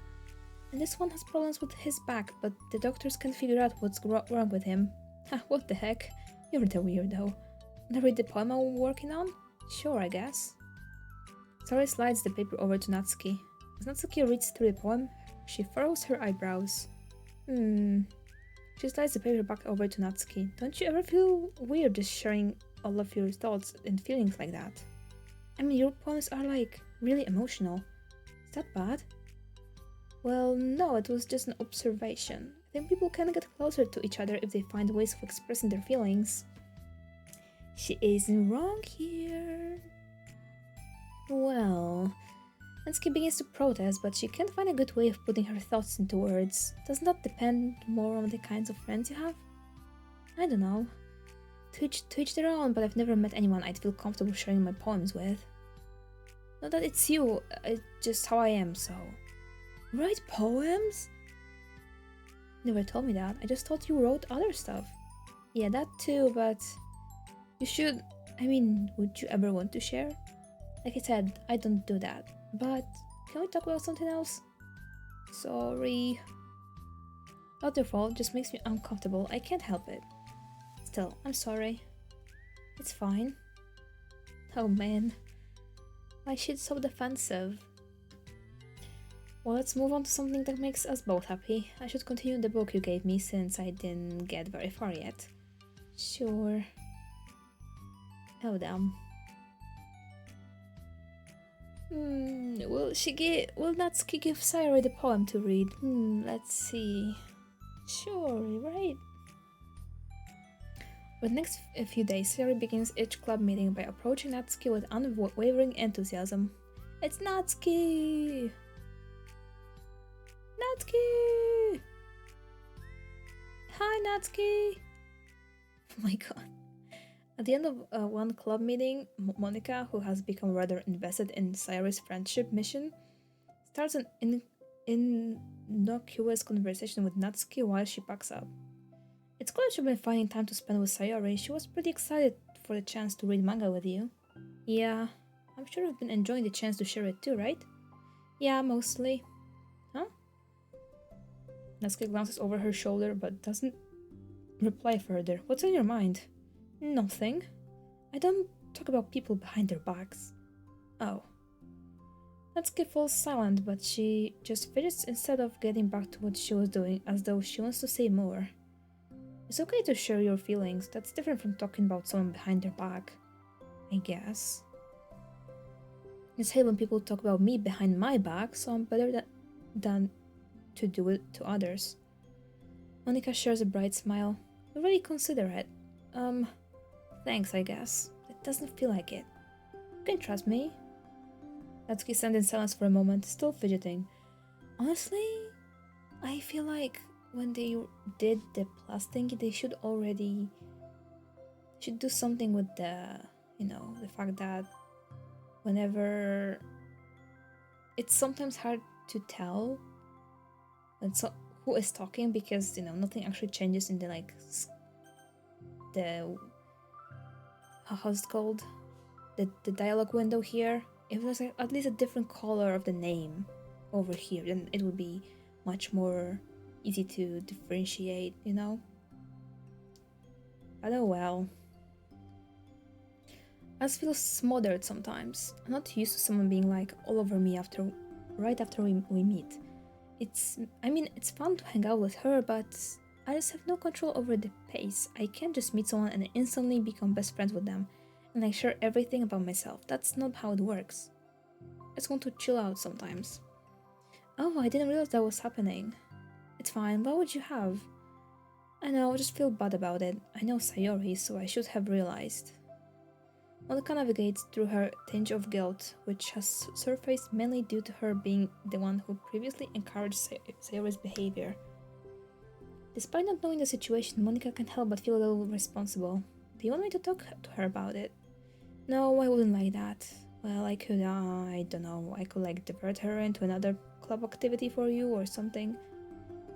And this one has problems with his back, but the doctors can't figure out what's wrong with him. Ha, what the heck? You're the weirdo. Wanna read the poem I'm working on? Sure, I guess. Sayori slides the paper over to Natsuki. As Natsuki reads through the poem, she furrows her eyebrows. She slides the paper back over to Natsuki. Don't you ever feel weird just sharing all of your thoughts and feelings like that? I mean, your poems are like really emotional. Is that bad? Well, no, it was just an observation. I think people can get closer to each other if they find ways of expressing their feelings. She isn't wrong here. Well, Natsuki begins to protest, but she can't find a good way of putting her thoughts into words. Doesn't that depend more on the kinds of friends you have? I don't know. To each their own, but I've never met anyone I'd feel comfortable sharing my poems with. Not that it's you, it's just how I am, so... Write poems? Never told me that. I just thought you wrote other stuff. Yeah, that too, but... You should... I mean, would you ever want to share? Like I said, I don't do that. But, can we talk about something else? Sorry. Not your fault, just makes me uncomfortable. I can't help it. Still, I'm sorry. It's fine. Oh man. Why she's so defensive? Well, let's move on to something that makes us both happy. I should continue the book you gave me since I didn't get very far yet. Sure. Oh damn. Will Natsuki give Sayori the poem to read? Let's see. Sure, right? For the next few days, Sayori begins each club meeting by approaching Natsuki with unwavering enthusiasm. It's Natsuki! Natsuki! Hi, Natsuki! Oh my god. At the end of one club meeting, Monika, who has become rather invested in Sayori's friendship mission, starts an innocuous conversation with Natsuki while she packs up. It's glad you've been finding time to spend with Sayori. She was pretty excited for the chance to read manga with you. Yeah, I'm sure you've been enjoying the chance to share it too, right? Yeah, mostly. Huh? Natsuki glances over her shoulder but doesn't reply further. What's on your mind? Nothing. I don't talk about people behind their backs. Oh. Natsuki falls silent, but she just fidgets instead of getting back to what she was doing, as though she wants to say more. It's okay to share your feelings. That's different from talking about someone behind their back, I guess. It's hate when people talk about me behind my back, so I'm better than to do it to others. Monika shares a bright smile. You're really considerate. Thanks, I guess. It doesn't feel like it. You can trust me. Natsuki stands in silence for a moment, still fidgeting. Honestly, I feel like when they did the plus thing, they should do something with the fact that whenever it's sometimes hard to tell when who is talking, because nothing actually changes in the how's it called, the dialogue window here, if there's at least a different color of the name over here, then it would be much more easy to differentiate, you know? But oh well. I just feel smothered sometimes. I'm not used to someone being like all over me right after we meet. It's fun to hang out with her, but I just have no control over the pace. I can't just meet someone and instantly become best friends with them, and I share everything about myself. That's not how it works. I just want to chill out sometimes. Oh, I didn't realize that was happening. It's fine, what would you have? I know, I just feel bad about it. I know Sayori, so I should have realized. Monika navigates through her tinge of guilt, which has surfaced mainly due to her being the one who previously encouraged Sayori's behavior. Despite not knowing the situation, Monika can't help but feel a little responsible. Do you want me to talk to her about it? No, I wouldn't like that. Well, I don't know, I could like divert her into another club activity for you or something.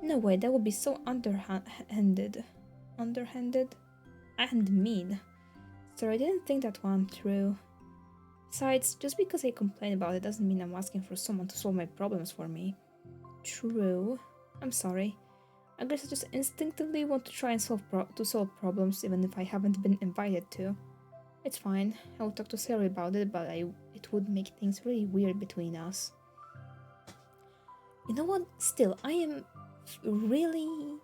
No way, that would be so underhanded. Underhanded? And mean. Sorry, I didn't think that one through. Besides, just because I complain about it doesn't mean I'm asking for someone to solve my problems for me. True. I'm sorry. I guess I just instinctively want to try and solve problems even if I haven't been invited to. It's fine. I will talk to Sarah about it, but it would make things really weird between us. You know what? Still, I am really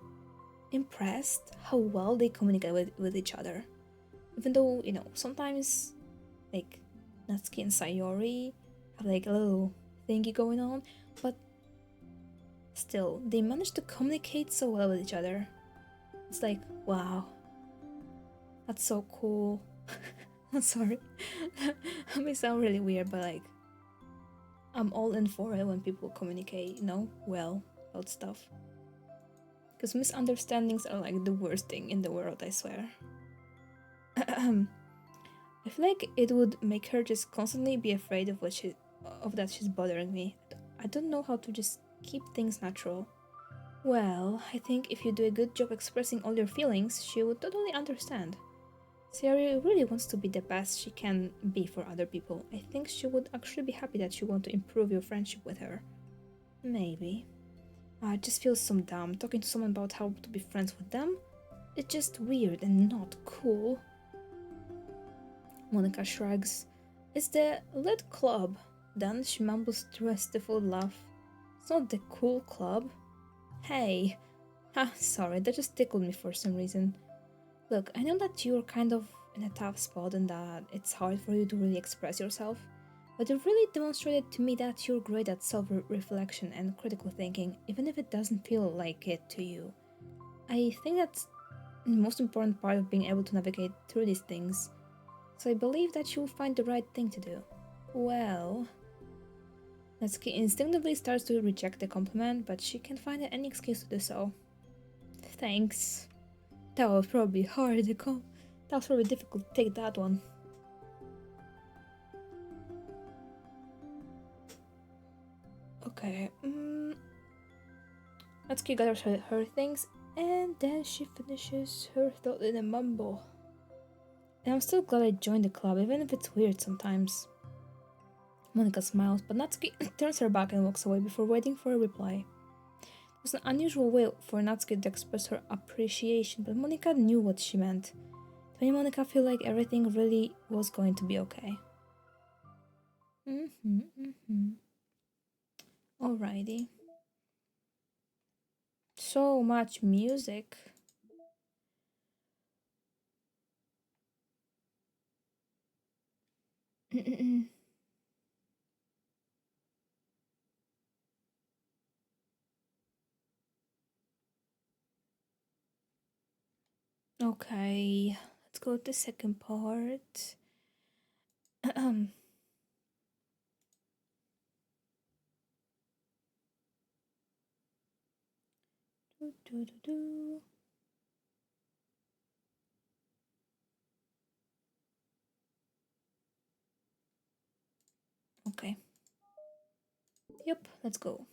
impressed how well they communicate with each other. Even though, sometimes, like, Natsuki and Sayori have, like, a little thingy going on, but still, they manage to communicate so well with each other. It's like, wow. That's so cool. I'm sorry. That may sound really weird, but, like, I'm all in for it when people communicate, well about stuff. Because misunderstandings are, like, the worst thing in the world, I swear. I feel like it would make her just constantly be afraid of that she's bothering me. I don't know how to just keep things natural. Well, I think if you do a good job expressing all your feelings, she would totally understand. Sayori really wants to be the best she can be for other people. I think she would actually be happy that you want to improve your friendship with her. Maybe. I just feel so dumb talking to someone about how to be friends with them. It's just weird and not cool. Monika shrugs. It's the lit club. Then she mumbles through a stifled laugh. It's not the cool club. Hey. Sorry, that just tickled me for some reason. Look, I know that you're kind of in a tough spot and that it's hard for you to really express yourself, but you really demonstrated to me that you're great at self-reflection and critical thinking, even if it doesn't feel like it to you. I think that's the most important part of being able to navigate through these things. So I believe that you'll find the right thing to do. Well... Natsuki instinctively starts to reject the compliment, but she can't find any excuse to do so. Thanks. That was probably hard to come. That was probably difficult to take that one. Okay. Natsuki gathers her things, and then she finishes her thought in a mumble. And I'm still glad I joined the club, even if it's weird sometimes. Monika smiles, but Natsuki turns her back and walks away before waiting for a reply. It was an unusual way for Natsuki to express her appreciation, but Monika knew what she meant. It made Monika feel like everything really was going to be okay. Alrighty. So much music. Okay, let's go to the second part. Okay. Yep, let's go.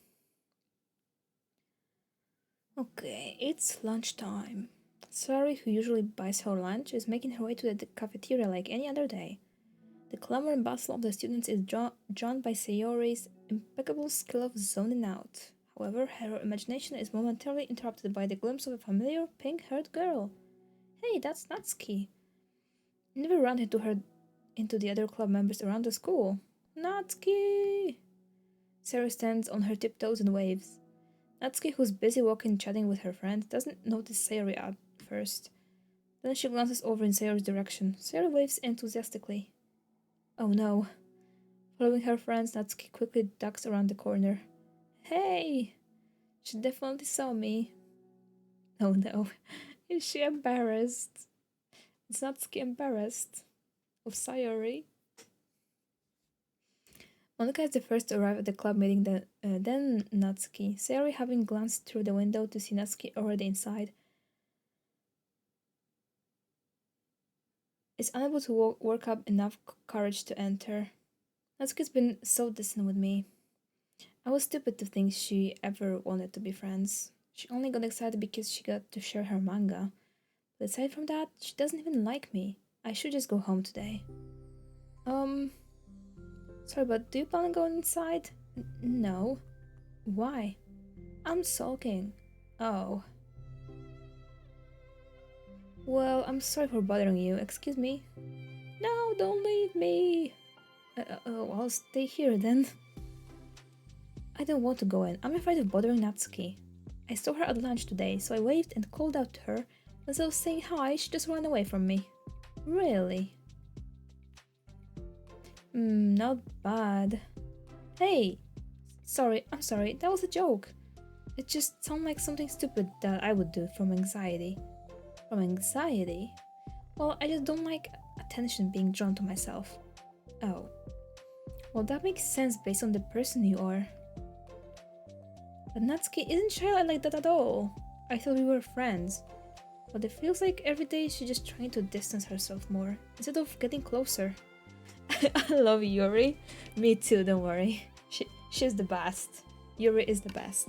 Okay, it's lunchtime. Sari, who usually buys her lunch, is making her way to the cafeteria like any other day. The clamor and bustle of the students is drawn by Sayori's impeccable skill of zoning out. However, her imagination is momentarily interrupted by the glimpse of a familiar pink-haired girl. Hey, that's Natsuki. I never ran into the other club members around the school. Natsuki! Sarah stands on her tiptoes and waves. Natsuki, who's busy walking and chatting with her friend, doesn't notice Sayori at first. Then she glances over in Sayori's direction. Sayori waves enthusiastically. Oh no. Following her friends, Natsuki quickly ducks around the corner. Hey! She definitely saw me. Oh no. Is she embarrassed? Is Natsuki embarrassed of Sayori? Monika is the first to arrive at the club meeting, then Natsuki. Sayori, having glanced through the window to see Natsuki already inside, is unable to work up enough courage to enter. Natsuki's been so distant with me. I was stupid to think she ever wanted to be friends. She only got excited because she got to share her manga. But aside from that, she doesn't even like me. I should just go home today. Sorry, but do you plan on going inside? No. Why? I'm sulking. Oh. Well, I'm sorry for bothering you. Excuse me. No, don't leave me. I'll stay here then. I don't want to go in. I'm afraid of bothering Natsuki. I saw her at lunch today, so I waved and called out to her. As I was saying hi, she just ran away from me. Really? Not bad. Hey! I'm sorry, that was a joke. It just sounded like something stupid that I would do from anxiety. From anxiety? Well, I just don't like attention being drawn to myself. Oh. Well, that makes sense based on the person you are. But Natsuki isn't shy like that at all. I thought we were friends. But it feels like every day she's just trying to distance herself more, instead of getting closer. I love Yuri. Me too, don't worry. She's the best. Yuri is the best.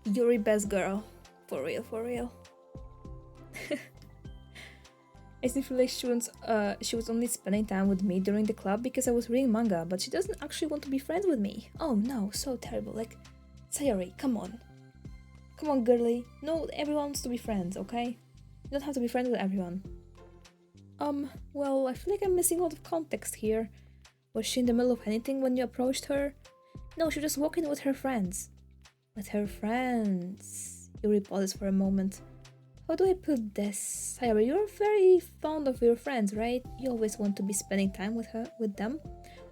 Yuri best girl. For real, for real. I still feel like she was only spending time with me during the club because I was reading manga, but she doesn't actually want to be friends with me. Oh no, so terrible. Like, Sayori, come on. Come on, girly. No, everyone wants to be friends, okay? You don't have to be friends with everyone. Well, I feel like I'm missing a lot of context here. Was she in the middle of anything when you approached her? No, she was just walking with her friends. With her friends. Yuri pauses for a moment. How do I put this? Sayori, you're very fond of your friends, right? You always want to be spending time with them.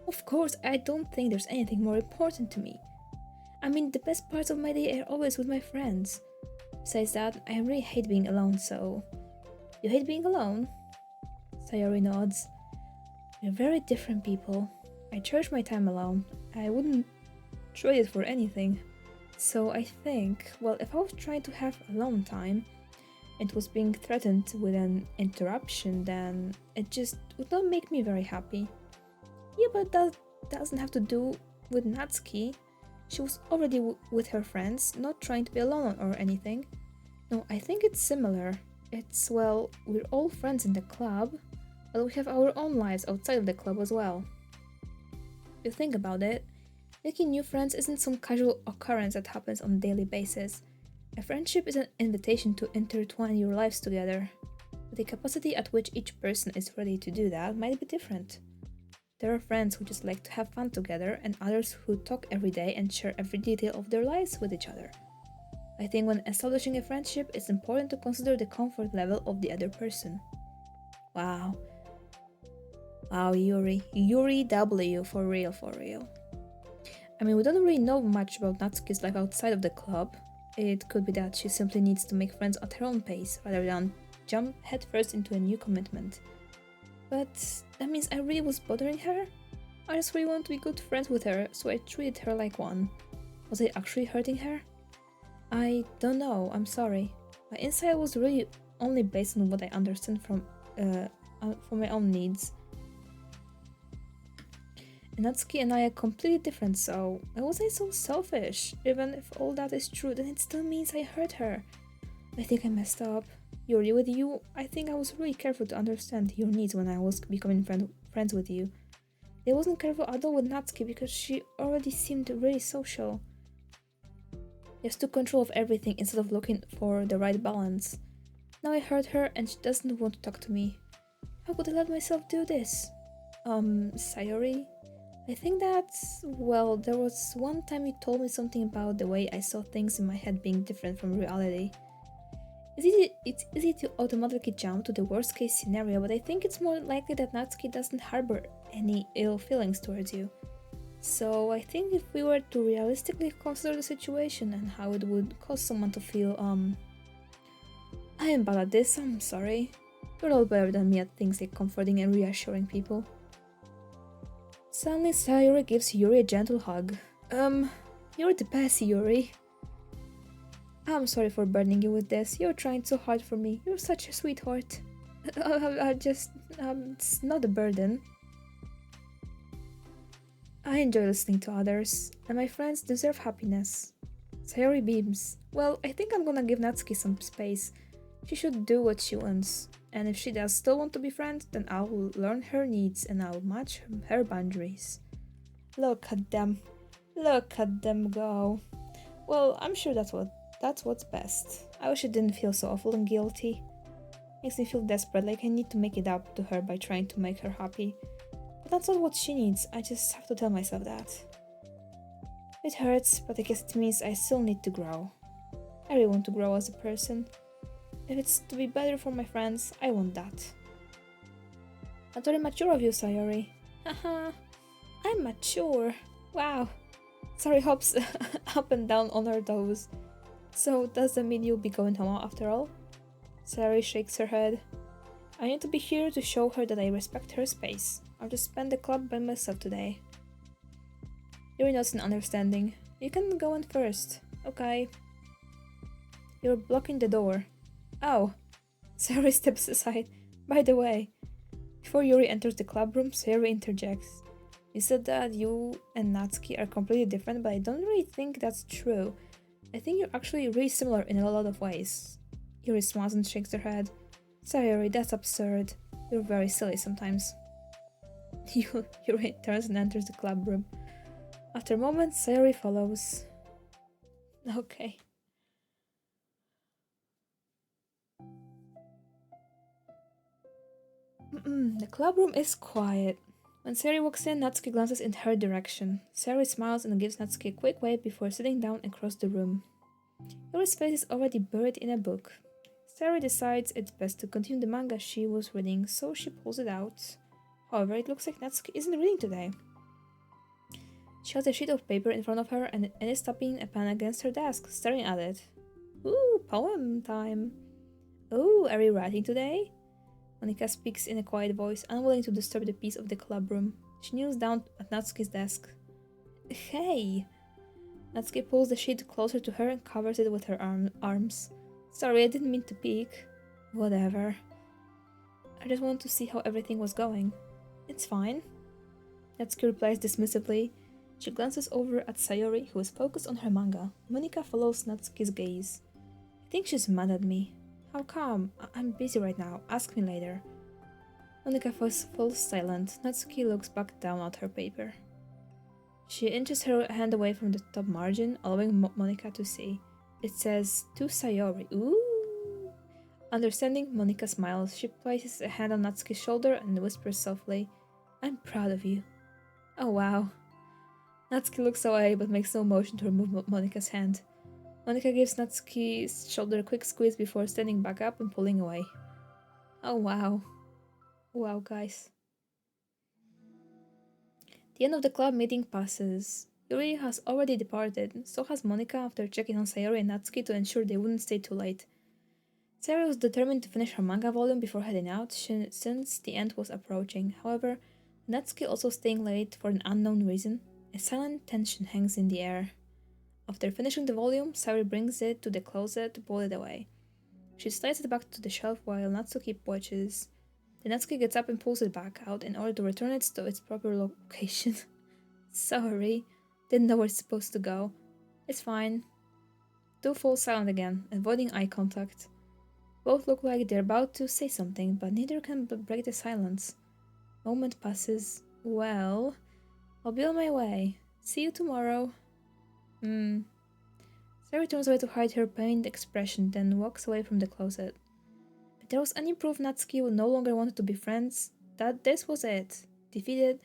Of course, I don't think there's anything more important to me. I mean, the best parts of my day are always with my friends. Besides that, I really hate being alone, so... You hate being alone? Sayori nods. We're very different people. I cherish my time alone. I wouldn't trade it for anything. So I think, well, if I was trying to have alone time, it was being threatened with an interruption, then it just would not make me very happy. Yeah, but that doesn't have to do with Natsuki. She was already with her friends, not trying to be alone or anything. No, I think it's similar. It's, well, we're all friends in the club, but we have our own lives outside of the club as well. If you think about it, making new friends isn't some casual occurrence that happens on a daily basis. A friendship is an invitation to intertwine your lives together, but the capacity at which each person is ready to do that might be different. There are friends who just like to have fun together, and others who talk every day and share every detail of their lives with each other. I think when establishing a friendship, it's important to consider the comfort level of the other person. Wow. Wow, Yuri. Yuri W, for real, for real. I mean, we don't really know much about Natsuki's life outside of the club. It could be that she simply needs to make friends at her own pace, rather than jump headfirst into a new commitment. But that means I really was bothering her? I just really want to be good friends with her, so I treated her like one. Was I actually hurting her? I don't know, I'm sorry. My insight was really only based on what I understand from my own needs. And Natsuki and I are completely different, so why was I so selfish? Even if all that is true, then it still means I hurt her. I think I messed up. Yuri, with you, I think I was really careful to understand your needs when I was becoming friends with you. I wasn't careful at all with Natsuki because she already seemed really social. Just took control of everything instead of looking for the right balance. Now I hurt her and she doesn't want to talk to me. How could I let myself do this? Sayori? I think that's... well, there was one time you told me something about the way I saw things in my head being different from reality. It's easy to automatically jump to the worst case scenario, but I think it's more likely that Natsuki doesn't harbor any ill feelings towards you. So I think if we were to realistically consider the situation and how it would cause someone to feel, I am bad at this, I'm sorry. You're all better than me at things like comforting and reassuring people. Suddenly Sayori gives Yuri a gentle hug. You're the best, Yuri. I'm sorry for burdening you with this. You're trying so hard for me. You're such a sweetheart. It's not a burden. I enjoy listening to others, and my friends deserve happiness. Sayori beams. Well, I think I'm gonna give Natsuki some space. She should do what she wants, and if she does still want to be friends, then I'll learn her needs and I'll match her boundaries. Look at them. Look at them go. Well, I'm sure that's what's best. I wish I didn't feel so awful and guilty. Makes me feel desperate, like I need to make it up to her by trying to make her happy. But that's not what she needs, I just have to tell myself that. It hurts, but I guess it means I still need to grow. I really want to grow as a person. If it's to be better for my friends, I want that. That's very mature of you, Sayori. Haha, I'm mature. Wow. Sayori hops up and down on her toes. So, does that mean you'll be going home after all? Sayori shakes her head. I need to be here to show her that I respect her space. I'll just spend the club by myself today. Yuri nods in understanding. You can go in first. Okay. You're blocking the door. Oh. Sayori steps aside. By the way, before Yuri enters the club room, Sayori interjects. You said that you and Natsuki are completely different, but I don't really think that's true. I think you're actually really similar in a lot of ways. Yuri smiles and shakes her head. Sayori, that's absurd. You're very silly sometimes. Yuri turns and enters the club room. After a moment, Sayori follows. Okay. The club room is quiet. When Sayori walks in, Natsuki glances in her direction. Sayori smiles and gives Natsuki a quick wave before sitting down across the room. Yuri's face is already buried in a book. Sayori decides it's best to continue the manga she was reading, so she pulls it out. However, it looks like Natsuki isn't reading today. She has a sheet of paper in front of her and is tapping a pen against her desk, staring at it. Ooh, poem time. Oh, are you writing today? Monika speaks in a quiet voice, unwilling to disturb the peace of the club room. She kneels down at Natsuki's desk. Hey! Natsuki pulls the sheet closer to her and covers it with her arms. Sorry, I didn't mean to peek. Whatever. I just wanted to see how everything was going. It's fine. Natsuki replies dismissively. She glances over at Sayori, who is focused on her manga. Monika follows Natsuki's gaze. I think she's mad at me. How come? I'm busy right now. Ask me later. Monika falls silent. Natsuki looks back down at her paper. She inches her hand away from the top margin, allowing Monika to see. It says, to Sayori. Ooh! Understanding, Monika smiles. She places a hand on Natsuki's shoulder and whispers softly, I'm proud of you. Oh wow. Natsuki looks away but makes no motion to remove Monika's hand. Monika gives Natsuki's shoulder a quick squeeze before standing back up and pulling away. Oh wow. Wow, guys. The end of the club meeting passes. Yuri has already departed, so has Monika after checking on Sayori and Natsuki to ensure they wouldn't stay too late. Sayori was determined to finish her manga volume before heading out, since the end was approaching. However, Natsuki also staying late for an unknown reason. A silent tension hangs in the air. After finishing the volume, Sayori brings it to the closet to pull it away. She slides it back to the shelf while Natsuki watches. Then Natsuki gets up and pulls it back out in order to return it to its proper location. Sorry, didn't know where it's supposed to go. It's fine. Two fall silent again, avoiding eye contact. Both look like they're about to say something, but neither can break the silence. Moment passes. Well, I'll be on my way. See you tomorrow. Sarah turns away to hide her pained expression, then walks away from the closet. If there was any proof Natsuki would no longer want to be friends, that this was it. Defeated,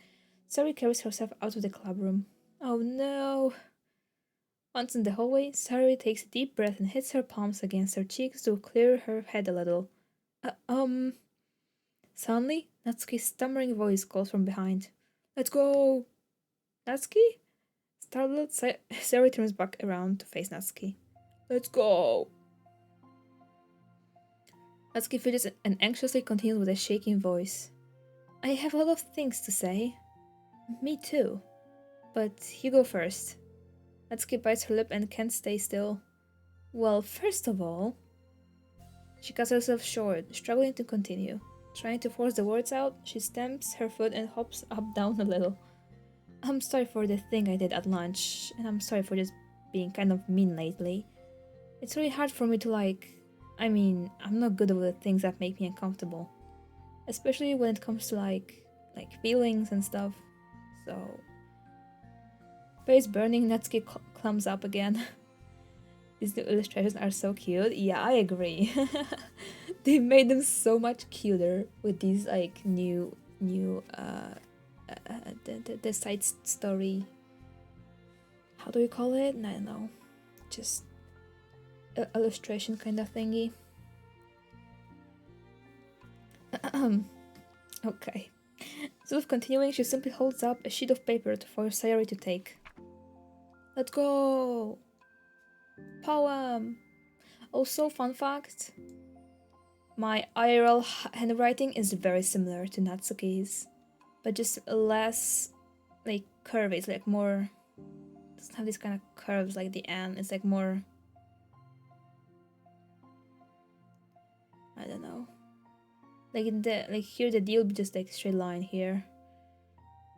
Sari carries herself out of the club room. Oh no! Once in the hallway, Sari takes a deep breath and hits her palms against her cheeks to clear her head a little. Uh. Suddenly, Natsuki's stammering voice calls from behind. Let's go! Natsuki? Startled, Sari turns back around to face Natsuki. Let's go! Natsuki fidgets and anxiously continues with a shaking voice. I have a lot of things to say. Me too. But you go first. Natsuki bites her lip and can't stay still. Well, first of all... She cuts herself short, struggling to continue. Trying to force the words out, she stamps her foot and hops up down a little. I'm sorry for the thing I did at lunch, and I'm sorry for just being kind of mean lately. It's really hard for me to I'm not good with the things that make me uncomfortable. Especially when it comes to like feelings and stuff. So... Face burning, Natsuki climbs up again. These new illustrations are so cute. Yeah, I agree. They made them so much cuter with these new the side story. How do we call it? I don't know. Just illustration kind of thingy. Okay. Instead of continuing, she simply holds up a sheet of paper for Sayori to take. Let's go! Poem! Also, fun fact, my IRL handwriting is very similar to Natsuki's, but just less curvy. It's more, doesn't have these kind of curves like the N. It's more, I don't know. Here the D will be just straight line here.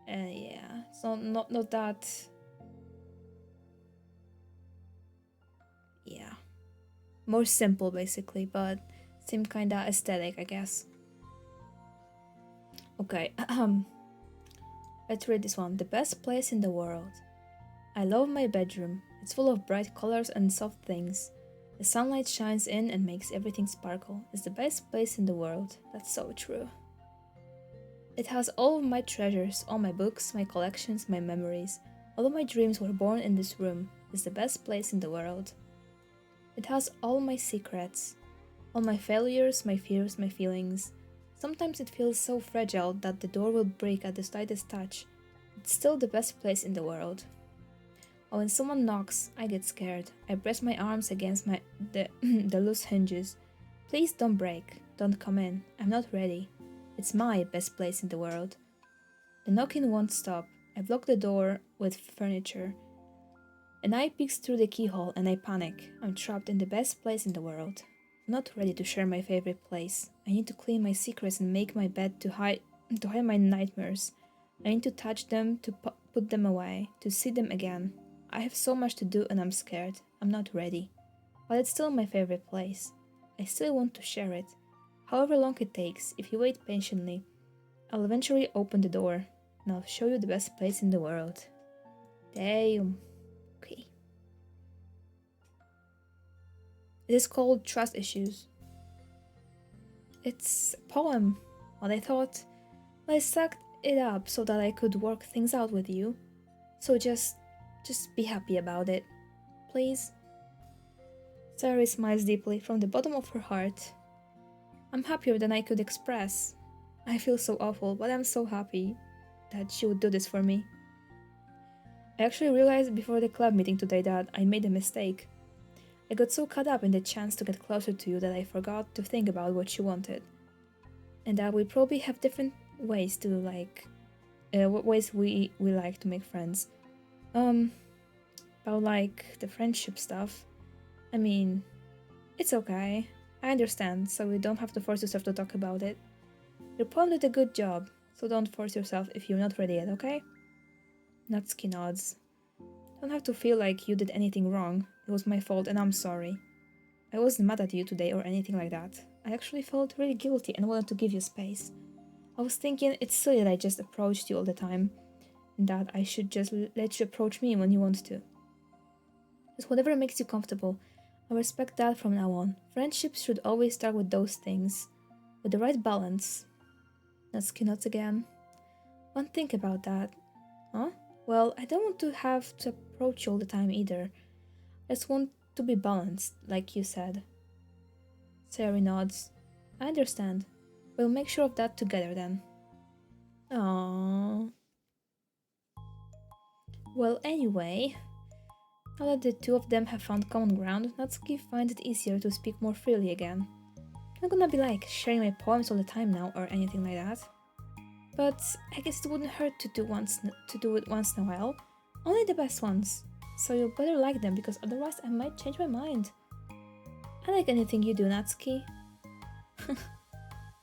Yeah, so not that. Yeah, more simple basically, but same kinda aesthetic, I guess. Okay, let's read this one. The best place in the world. I love my bedroom. It's full of bright colors and soft things. The sunlight shines in and makes everything sparkle. It's the best place in the world. That's so true. It has all of my treasures, all my books, my collections, my memories. All of my dreams were born in this room. It's the best place in the world. It has all my secrets, all my failures, my fears, my feelings. Sometimes it feels so fragile that the door will break at the slightest touch. It's still the best place in the world. Or when someone knocks, I get scared. I press my arms against the loose hinges. Please don't break. Don't come in. I'm not ready. It's my best place in the world. The knocking won't stop. I block the door with furniture. An eye peeks through the keyhole and I panic. I'm trapped in the best place in the world. I'm not ready to share my favorite place. I need to clean my secrets and make my bed to hide my nightmares. I need to touch them, to put them away, to see them again. I have so much to do and I'm scared. I'm not ready. But it's still my favorite place. I still want to share it. However long it takes, if you wait patiently, I'll eventually open the door and I'll show you the best place in the world. Damn. Okay. It is called Trust Issues. It's a poem. What I thought, I sucked it up so that I could work things out with you. So just be happy about it. Please? Sari smiles deeply from the bottom of her heart. I'm happier than I could express. I feel so awful, but I'm so happy that she would do this for me. I actually realized before the club meeting today that I made a mistake. I got so caught up in the chance to get closer to you that I forgot to think about what you wanted. And that we probably have different ways to what ways we like to make friends. About the friendship stuff. I mean, it's okay. I understand, so you don't have to force yourself to talk about it. Your poem did a good job, so don't force yourself if you're not ready yet, okay? Natsuki nods. Don't have to feel like you did anything wrong. It was my fault and I'm sorry. I wasn't mad at you today or anything like that. I actually felt really guilty and wanted to give you space. I was thinking it's silly that I just approached you all the time, and that I should just let you approach me when you want to. Just whatever makes you comfortable. I respect that from now on. Friendships should always start with those things, with the right balance. Natsuki nods again. One thing about that. Huh? Well, I don't want to have to approach you all the time either. I just want to be balanced, like you said. Sayori nods. I understand. We'll make sure of that together then. Aww. Well, anyway, now that the two of them have found common ground, Natsuki finds it easier to speak more freely again. I'm not gonna be like sharing my poems all the time now or anything like that. But I guess it wouldn't hurt to do it once in a while. Only the best ones. So you better like them because otherwise I might change my mind. I like anything you do, Natsuki.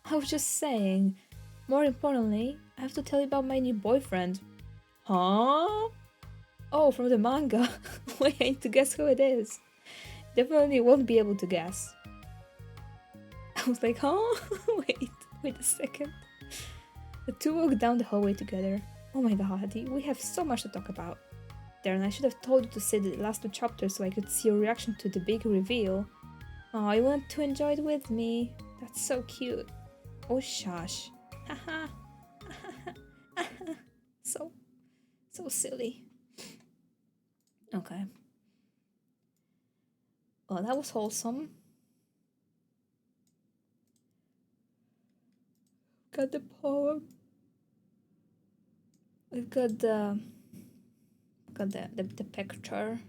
I was just saying. More importantly, I have to tell you about my new boyfriend. Huh? Oh, from the manga. Wait, to guess who it is. Definitely won't be able to guess. I was like, huh? wait a second. The two walk down the hallway together. Oh my god, we have so much to talk about. Darren, I should have told you to say the last two chapters so I could see your reaction to the big reveal. Oh, you want to enjoy it with me? That's so cute. Oh, shush. Haha. so silly. Okay. Well, that was wholesome. Got the poem. We've got the picture.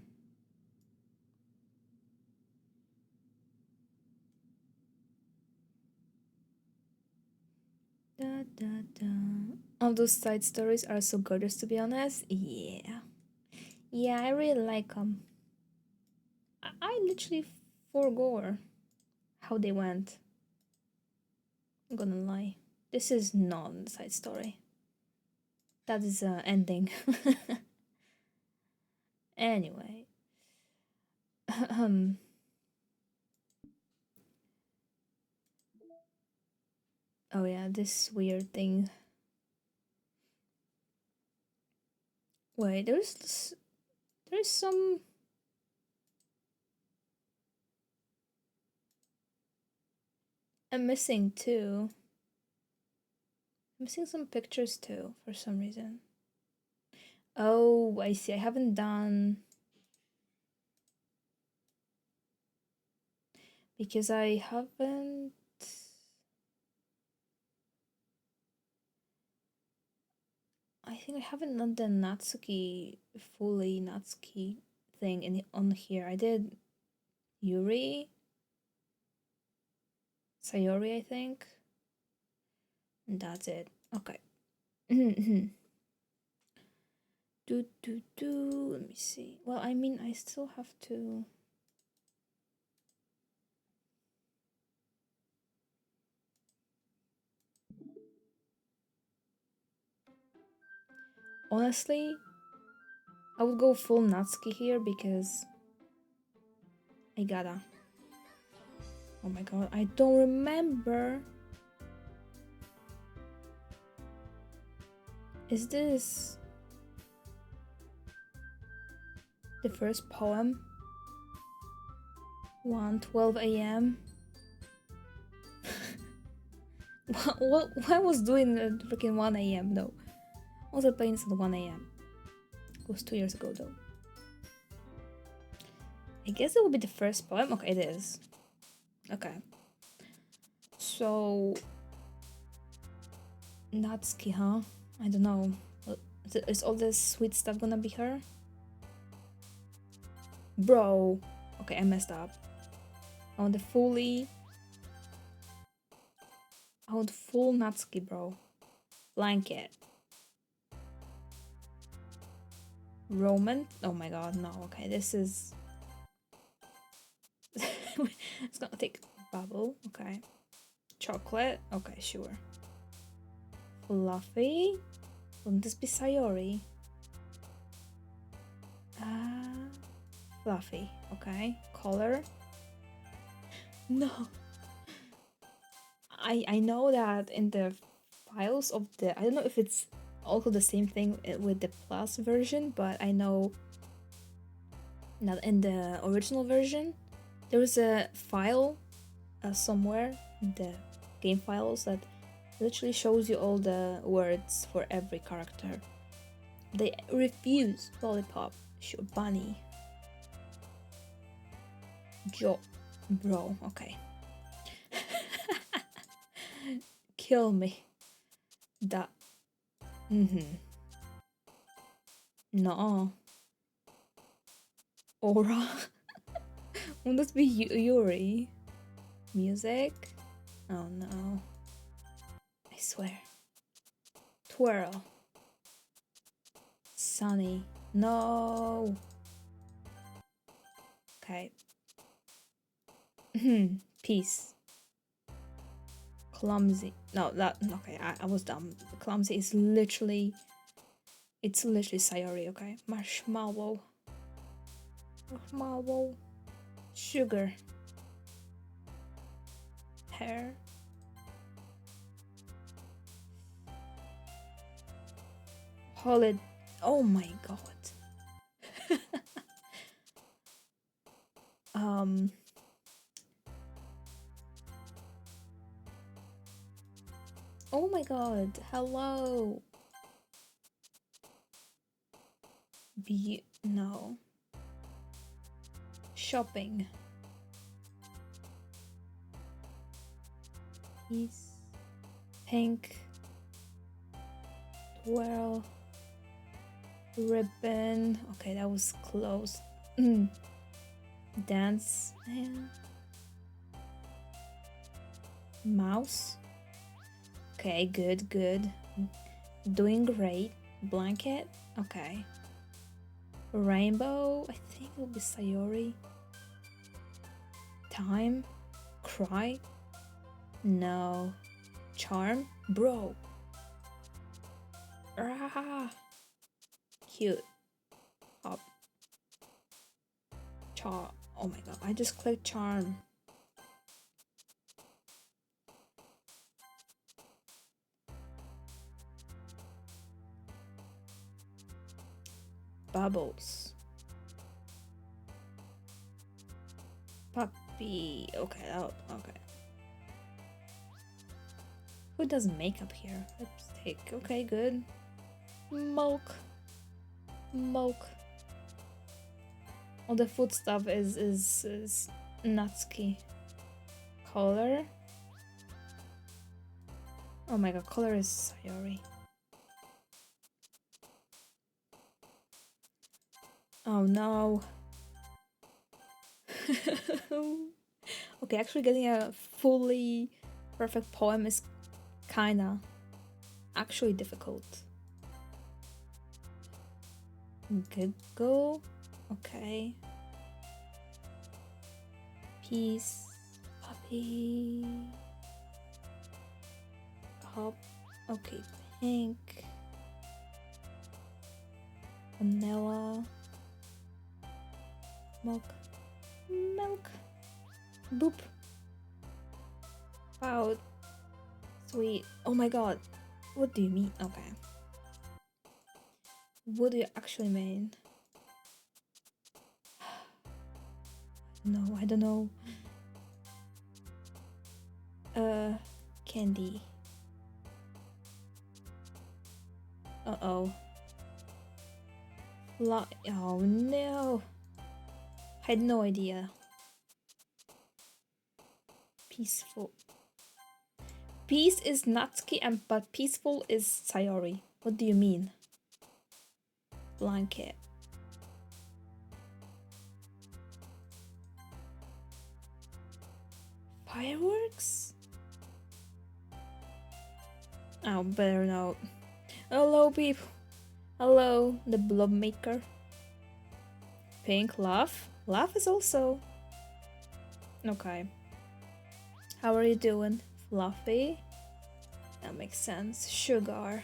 Da, da, da. All those side stories are so gorgeous, to be honest. Yeah, I really like them. I literally forgot how they went. I'm gonna lie. This is not a side story. That is ending. Anyway. Oh yeah, this weird thing. Wait, there's some. I'm missing too. I'm missing some pictures too for some reason. Oh, I see. I haven't done because I haven't. I think I haven't done the fully Natsuki thing on here. I did Yuri, Sayori, I think. And that's it. Okay. Let me see. Well, I mean, I still have to. Honestly, I would go full Natsuki here because I gotta. Oh my god, I don't remember. Is this the first poem? 1:12 a.m. what I was doing at freaking 1 a.m. though? I was playing this at 1 a.m. It was 2 years ago though. I guess it will be the first poem. Okay, it is. Okay. So Natsuki, huh? I don't know. Is all this sweet stuff gonna be her? Bro. Okay, I messed up. I want full Natsuki, bro. Blanket. Roman? Oh my god, no. Okay, this is... it's gonna take bubble. Okay. Chocolate? Okay, sure. Fluffy? Wouldn't this be Sayori? Fluffy. Okay. Color? No. I know that in the files of the, I don't know if it's also the same thing with the plus version, but I know that in the original version there was a file somewhere in the game files that literally shows you all the words for every character. They refuse lollipop, sure, bunny, bro, okay. Kill me. That. No. Aura. Won't that be Yuri? Music? Oh no. I swear. Twirl. Sunny. No. Okay. Peace. Clumsy. No, that. Okay, I was dumb. Clumsy is literally. It's literally Sayori, okay? Marshmallow. Marshmallow. Sugar. Hair. Holiday. Oh my god. Oh my god. Hello. No. Shopping. Peace. Pink. Twirl. Ribbon. Okay, that was close. Dance. Mouse. Okay, good. Doing great. Blanket. Okay. Rainbow. I think it'll be Sayori. Time. Cry. No. Charm. Bro. Ah. Cute. Up. Oh my god, I just clicked charm. Bubbles. Puppy. Okay, okay. Who does makeup here? Lipstick. Okay, good. Milk. All the food stuff is Natsuki. Color. Oh my god, color is Sayori. Oh no. Okay, actually getting a fully perfect poem is kinda actually difficult. Giggle. Okay. Peace. Puppy. Hop. Okay, pink. Vanilla. Milk. Boop. Wow. Sweet. Oh my god. What do you mean? Okay. What do you actually mean? No, I don't know. Candy. Uh-oh. Oh no. I had no idea. Peaceful. Peace is Natsuki but peaceful is Sayori. What do you mean? Blanket. Fireworks? Oh, better not. Hello, people. Hello, the blob maker. Pink, laugh. Laugh is also. Okay. How are you doing? Fluffy? That makes sense. Sugar.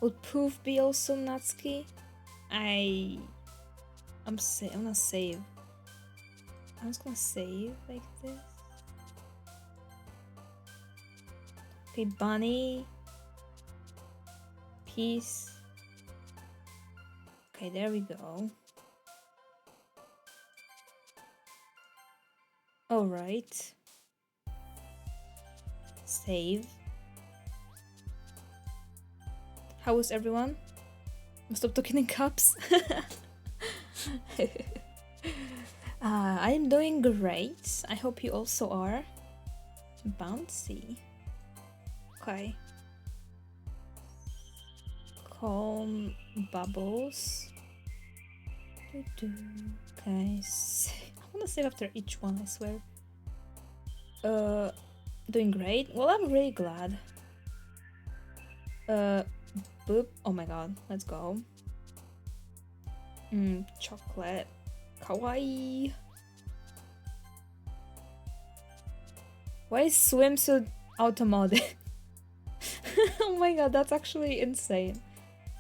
Would Poof be also Natsuki? I'm gonna save. I'm just gonna save like this. Okay, bunny. Peace. Okay, there we go. Alright. Save. How is everyone? Stop talking in cups. I'm doing great. I hope you also are. Bouncy. Okay. Calm bubbles. Okay. I want to save after each one, I swear. Doing great. Well, I'm really glad. Boop. Oh my god. Let's go. Chocolate. Kawaii. Why is swimsuit automatic? Oh my god, that's actually insane.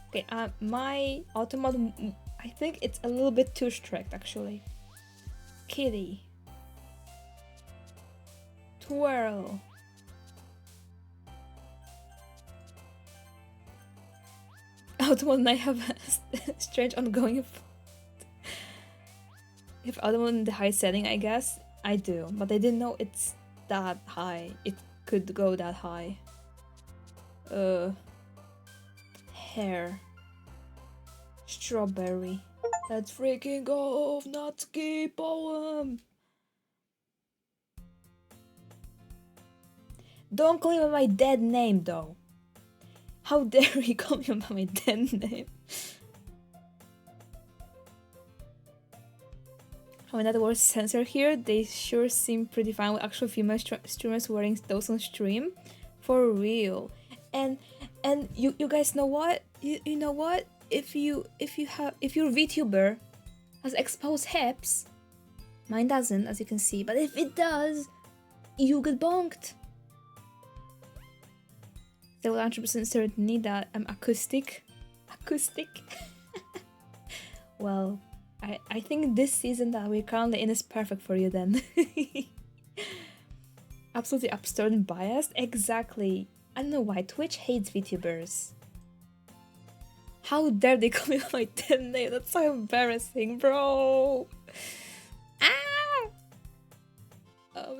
Okay, my automatic, I think it's a little bit too strict actually. Kitty. Twirl. Automatic might have a strange ongoing. If Automatic in the high setting, I guess I do, but I didn't know it's that high. It could go that high. Hair. Strawberry. Let's freaking go, Natsuki poem. Don't call me by my dead name, though. How dare you call me by my dead name? When that word censored here, they sure seem pretty fine with actual female streamers wearing those on stream. For real. And you guys know what? You know what? If your VTuber has exposed hips, mine doesn't, as you can see, but if it does, you get bonked. Still 100% certainty that I'm acoustic. Acoustic? Well, I think this season that we're currently in is perfect for you then. Absolutely absurd and biased? Exactly. I don't know why Twitch hates VTubers. How dare they call me by my dead name? That's so embarrassing, bro. Ah!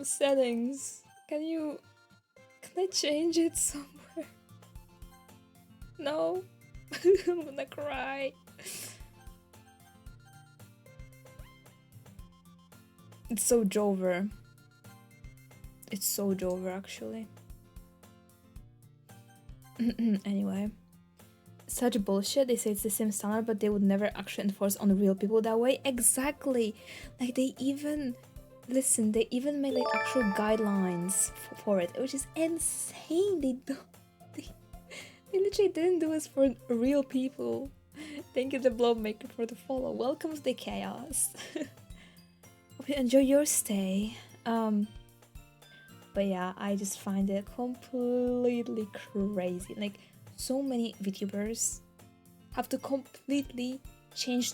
Settings. Can I change it somewhere? No. I'm gonna cry. It's so Jover. It's so Jover, actually. Anyway. Such bullshit. They say it's the same standard, but they would never actually enforce on real people that way. Exactly. Like, they even... Listen, they even made, like, actual guidelines for it, which is insane. They literally didn't do this for real people. Thank you, the Blob Maker, for the follow. Welcome to the chaos. Hope you enjoy your stay. But yeah, I just find it completely crazy. Like, so many VTubers have to completely change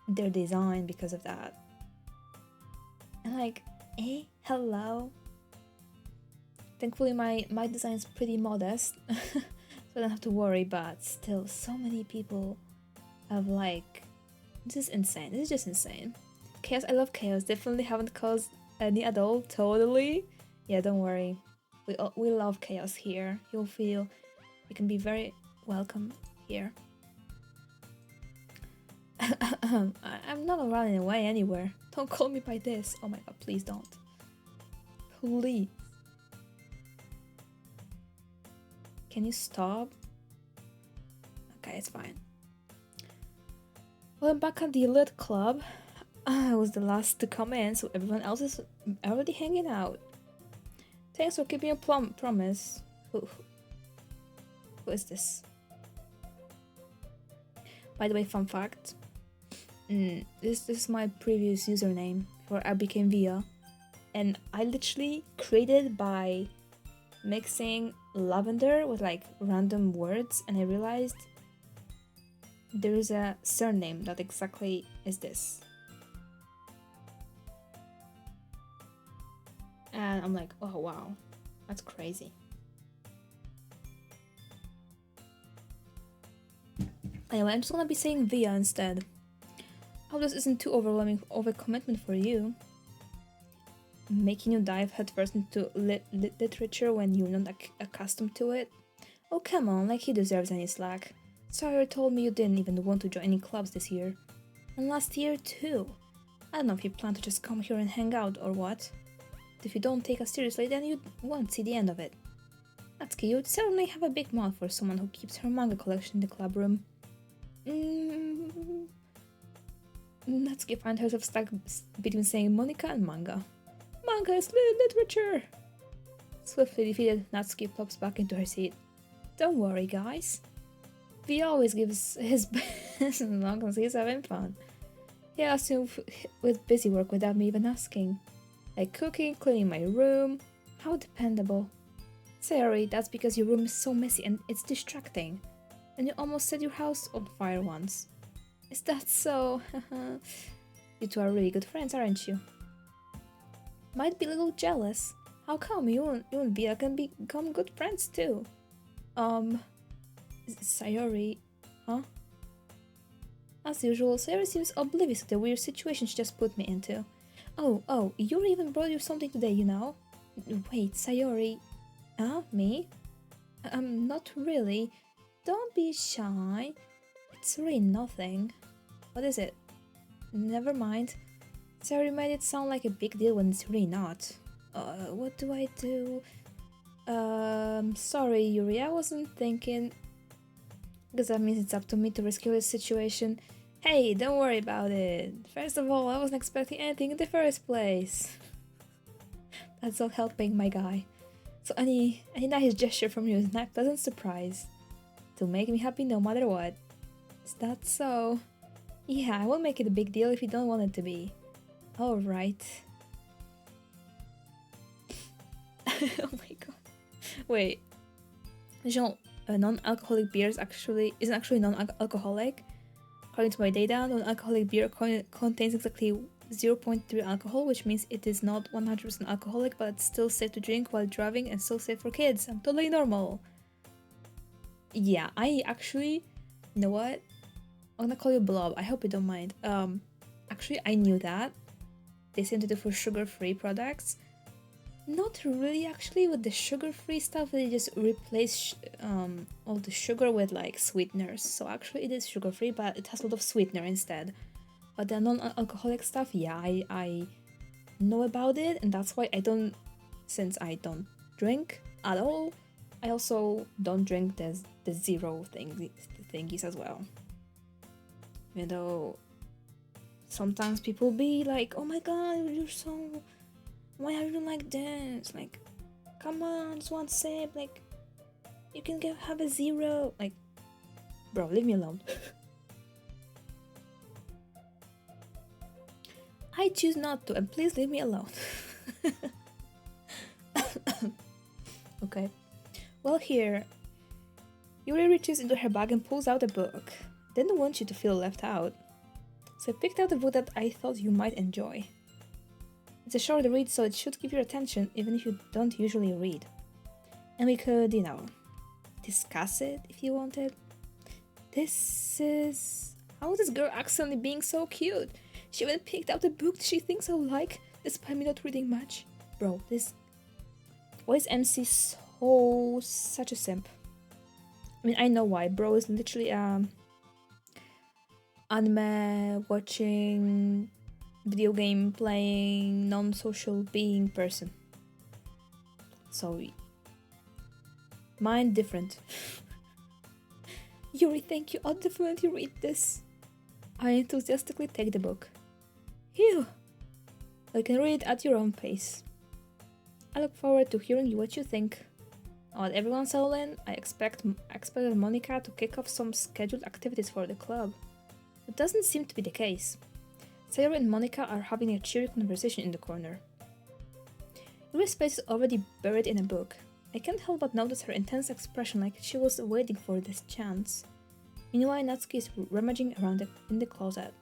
their design because of that. And like, hello. Thankfully my design is pretty modest, so I don't have to worry, but still, so many people have like... This is insane. This is just insane. Chaos, I love chaos. Definitely haven't caused any at all. Totally. Yeah, don't worry. We love chaos here. You'll feel you can be very welcome here. I'm not running away anywhere. Don't call me by this. Oh my god, please don't. Please. Can you stop? Okay, it's fine. Well, I'm back at the Lit Club. I was the last to come in, so everyone else is already hanging out. Thanks for keeping your promise. Who is this? By the way, fun fact. This is my previous username before I became Via. And I literally created by mixing lavender with like random words, and I realized there is a surname that exactly is this. And I'm like, oh wow, that's crazy. Anyway, I'm just gonna be saying via instead. I hope this isn't too overwhelming of a commitment for you. Making you dive headfirst into literature when you're not accustomed to it? Oh, come on, like he deserves any slack. Sawyer told me you didn't even want to join any clubs this year. And last year, too. I don't know if you plan to just come here and hang out or what. If you don't take us seriously, then you won't see the end of it. Natsuki, you'd certainly have a big mouth for someone who keeps her manga collection in the club room. Natsuki finds herself stuck between saying Monica and manga. Manga is literature! Swiftly defeated, Natsuki plops back into her seat. Don't worry, guys. V always gives his best as long as he's having fun. He asked me with busy work without me even asking. Like cooking, cleaning my room. How dependable. Sorry, that's because your room is so messy and it's distracting. And you almost set your house on fire once. Is that so? You two are really good friends, aren't you? Might be a little jealous. How come you and Via can become good friends too? Sayori, huh? As usual, Sayori seems oblivious to the weird situation she just put me into. Oh, Yuri even brought you something today, you know? Wait, Sayori... Huh? Me? Not really. Don't be shy. It's really nothing. What is it? Never mind. Sayori made it sound like a big deal when it's really not. What do I do? Sorry, Yuri, I wasn't thinking... Because that means it's up to me to rescue this situation. Hey, don't worry about it. First of all, I wasn't expecting anything in the first place. That's not helping, my guy. So any nice gesture from you is not a pleasant surprise. To make me happy no matter what. Is that so? Yeah, I won't make it a big deal if you don't want it to be. Alright. Oh my god. Wait. Jean, non-alcoholic beer isn't actually non-alcoholic. According to my data, non-alcoholic beer contains exactly 0.3 alcohol, which means it is not 100% alcoholic, but it's still safe to drink while driving and still safe for kids. I'm totally normal. Yeah, I actually... You know what? I'm gonna call you Blob. I hope you don't mind. Actually, I knew that. They seem to do for sugar-free products. Not really, actually. With the sugar-free stuff, they just replace all the sugar with like sweeteners. So actually, it is sugar-free, but it has a lot of sweetener instead. But the non-alcoholic stuff, yeah, I know about it, and that's why I don't. Since I don't drink at all, I also don't drink the zero thingies as well. Even though sometimes people be like, "Oh my god, you're so." Why are you like this? Like, come on, just one sip. Like, you can have a zero. Like, bro, leave me alone. I choose not to, and please leave me alone. Okay. Well, here. Yuri reaches into her bag and pulls out a book. Didn't want you to feel left out. So I picked out a book that I thought you might enjoy. It's a short read, so it should keep your attention even if you don't usually read. And we could, you know, discuss it if you wanted. This is... How is this girl accidentally being so cute? She even picked out a book she thinks I'll like, despite me not reading much. Bro, this... Why is MC such a simp? I mean, I know why. Bro is literally anime watching... video game playing, non-social being person. So, mine different. Yuri, thank you. I'll definitely read this. I enthusiastically take the book. Phew! You can read it at your own pace. I look forward to hearing what you think. While everyone's settled in, I expected Monica to kick off some scheduled activities for the club. It doesn't seem to be the case. Sayori and Monica are having a cheery conversation in the corner. Yuri's face is already buried in a book. I can't help but notice her intense expression, like she was waiting for this chance. Meanwhile, Natsuki is rummaging around in the closet.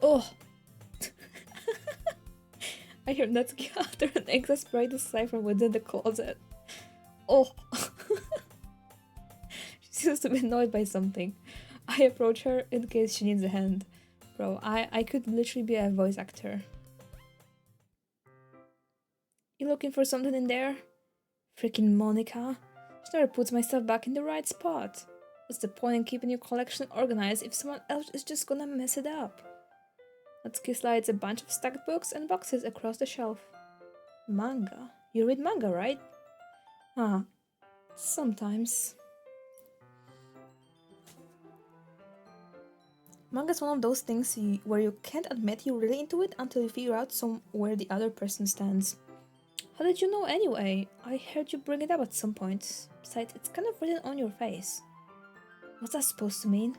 Oh! I hear Natsuki utter an exasperated sigh from within the closet. Oh! She Seems to be annoyed by something. I approach her in case she needs a hand. Bro, I could literally be a voice actor. You looking for something in there? Freaking Monica. She never puts my stuff back in the right spot. What's the point in keeping your collection organized if someone else is just gonna mess it up? Natsuki slides a bunch of stacked books and boxes across the shelf. Manga? You read manga, right? Ah, sometimes. Manga is one of those things where you can't admit you're really into it until you figure out where the other person stands. How did you know anyway? I heard you bring it up at some point. Besides, it's kind of written on your face. What's that supposed to mean?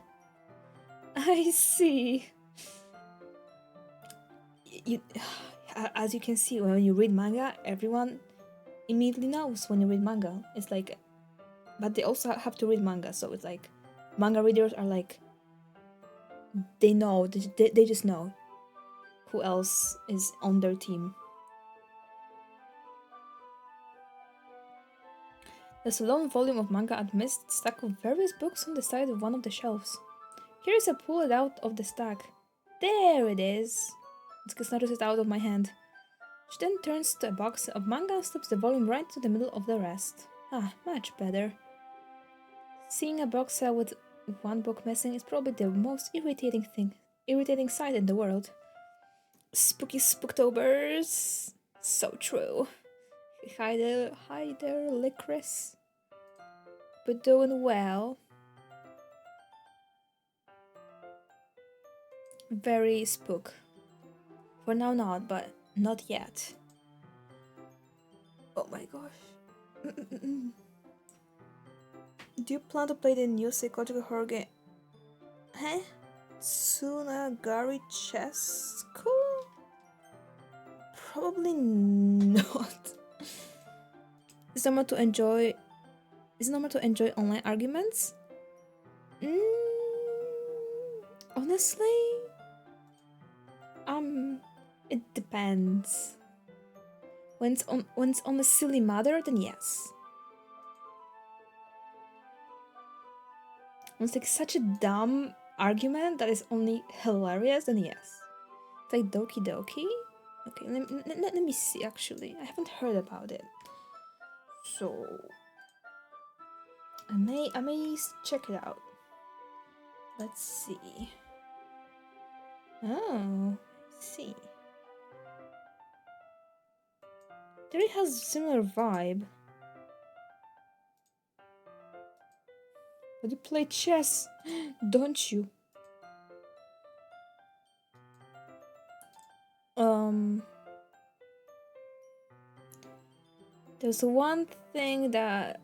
I see. As you can see, when you read manga, everyone immediately knows when you read manga. It's like, but they also have to read manga, so it's like, manga readers are like, they know, they just know who else is on their team. There's a long volume of manga at mist stacked with various books on the side of one of the shelves. Here is a pull it out of the stack. There it is. Itsuki snatches it out of my hand. She then turns to a box of manga and slips the volume right to the middle of the rest. Ah, much better. Seeing a box set with one book missing is probably the most irritating sight in the world. Spooky Spooktobers. So true. Hi there, Licorice. But doing well. Very spook. For now not, but not yet. Oh my gosh. Do you plan to play the new psychological horror game? Huh? Tsunagari Chess School? Probably not. Is it normal to enjoy online arguments? Honestly, it depends. When it's on a silly matter, then yes. When it's like such a dumb argument that is only hilarious, then yes. It's like Doki Doki. Okay, let me see. Actually, I haven't heard about it, so I may check it out. Let's see. Oh, I see. It has a similar vibe. But you play chess, don't you? There's one thing that...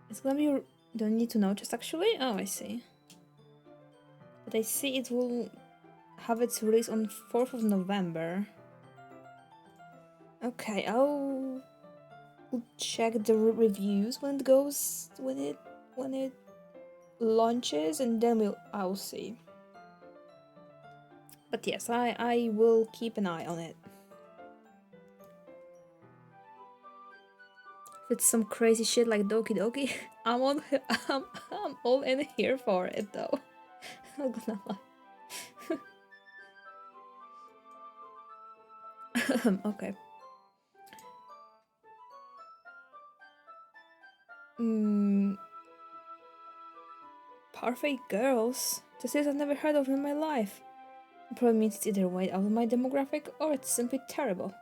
It's gonna be... Don't need to know chess actually? Oh, I see. But I see it will have its release on 4th of November. Okay, I'll check the reviews when it launches, and then I'll see. But yes, I will keep an eye on it. If it's some crazy shit like Doki Doki, I'm all in here for it though. I'm not gonna lie. Okay. Perfect girls. This is I've never heard of in my life. It probably means it's either way out of my demographic or it's simply terrible.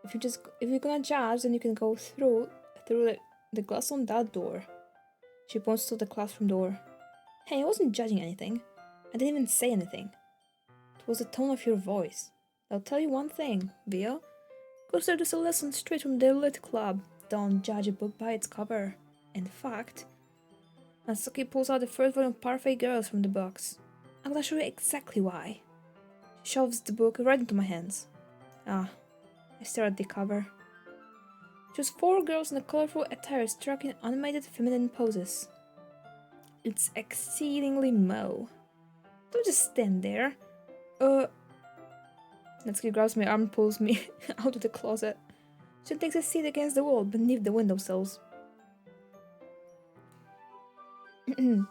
If you're gonna judge, then you can go through the glass on that door. She points to the classroom door. Hey, I wasn't judging anything. I didn't even say anything. It was the tone of your voice. I'll tell you one thing, Vio. Consider this a lesson straight from the Lit Club. Don't judge a book by its cover. In fact, Natsuki pulls out the first volume of Parfait Girls from the box. I'm gonna show you exactly why. She shoves the book right into my hands. I stare at the cover. Just 4 girls in a colorful attire struck in animated feminine poses. It's exceedingly Mo. Don't just stand there. Natsuki grabs my arm and pulls me out of the closet. She takes a seat against the wall beneath the windowsills. I'm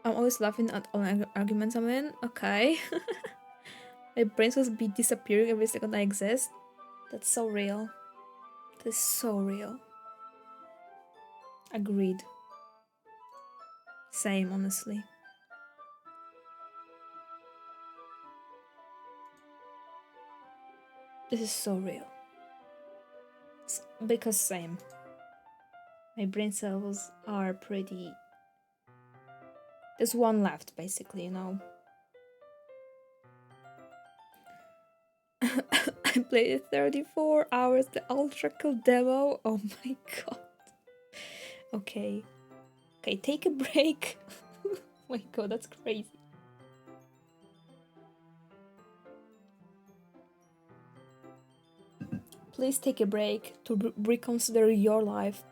always laughing at all arguments I'm in. Okay. My brain will be disappearing every second I exist. That's so real. That is so real. Agreed. Same, honestly. This is so real. It's because same. My brain cells are pretty... There's one left, basically, you know. I played 34 hours the ultra cool demo. Oh my god. Okay. Okay, take a break. Oh my god, that's crazy. Please take a break to reconsider your life.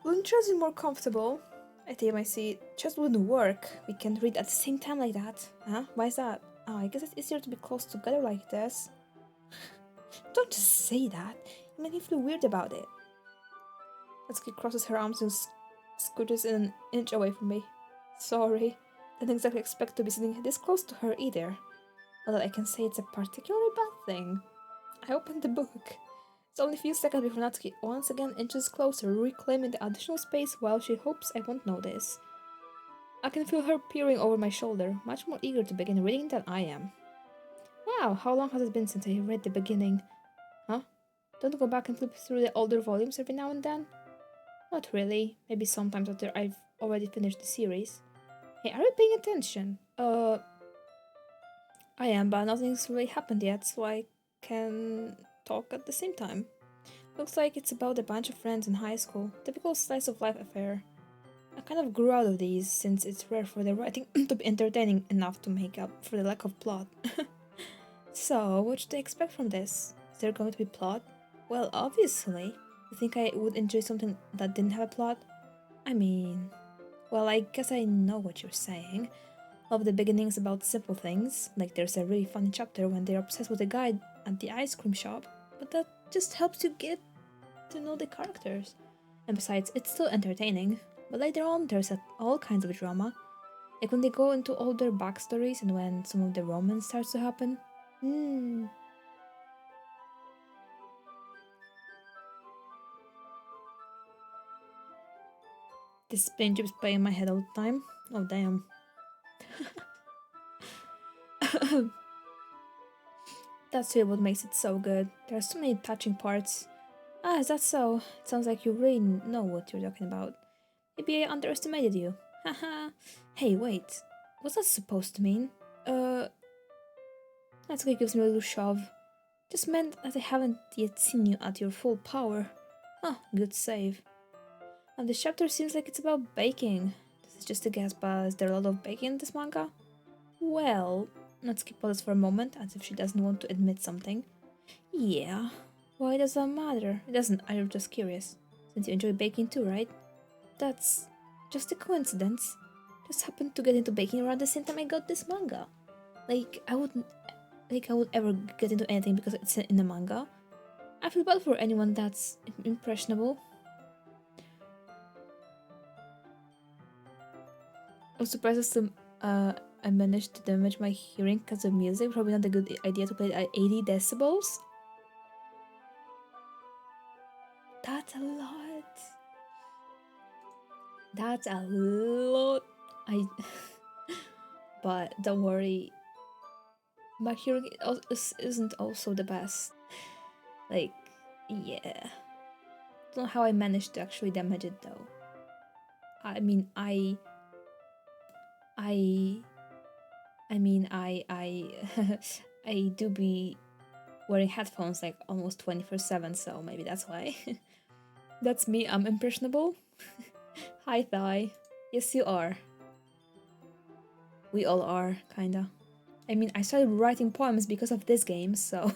Wouldn't chess be more comfortable? I take my seat. Chess wouldn't work. We can't read at the same time like that. Huh? Why is that? Oh, I guess it's easier to be close together like this. Don't just say that. You make me feel weird about it. Natsuki crosses her arms and scooches an inch away from me. Sorry. Didn't exactly expect to be sitting this close to her either. Not that I can say it's a particularly bad thing. I opened the book. It's only a few seconds before Natsuki once again inches closer, reclaiming the additional space while she hopes I won't notice. I can feel her peering over my shoulder, much more eager to begin reading than I am. Wow, how long has it been since I read the beginning? Huh? Don't go back and flip through the older volumes every now and then? Not really. Maybe sometimes after I've already finished the series. Hey, are you paying attention? I am, but nothing's really happened yet, so I can talk at the same time. Looks like it's about a bunch of friends in high school. Typical slice of life affair. I kind of grew out of these since it's rare for the writing to be entertaining enough to make up for the lack of plot. So, what should I expect from this? Is there going to be plot? Well, obviously. You think I would enjoy something that didn't have a plot? I mean... Well, I guess I know what you're saying. Love the beginnings about simple things, like there's a really funny chapter when they're obsessed with a guy at the ice cream shop, but that just helps you get to know the characters. And besides, it's still entertaining. But later on, there's all kinds of drama. Like when they go into all their backstories and when some of the romance starts to happen. This pain keeps playing in my head all the time. Oh, damn. That's really what makes it so good. There are so many touching parts. Ah, is that so? It sounds like you really know what you're talking about. Maybe I underestimated you. Haha. Hey, wait. What's that supposed to mean? Natsuki gives me a little shove. Just meant that I haven't yet seen you at your full power. Oh, good save. And this chapter seems like it's about baking. This is just a guess, but is there a lot of baking in this manga? Well, Natsuki pauses for a moment as if she doesn't want to admit something. Yeah. Why does that matter? It doesn't, I'm just curious. Since you enjoy baking too, right? That's just a coincidence. Just happened to get into baking around the same time I got this manga. I wouldn't I would ever get into anything because it's in a manga. I feel bad for anyone that's impressionable. I'm surprised I managed to damage my hearing because of music. Probably not a good idea to play it at 80 decibels. That's a lot. That's a lot. But don't worry. My hearing isn't also the best. Like, yeah. Don't know how I managed to actually damage it though. I mean, I I do be wearing headphones like almost 24/7, so maybe that's why. That's me, I'm impressionable. Hi, Thai. Yes, you are. We all are, kinda. I mean, I started writing poems because of this game, so...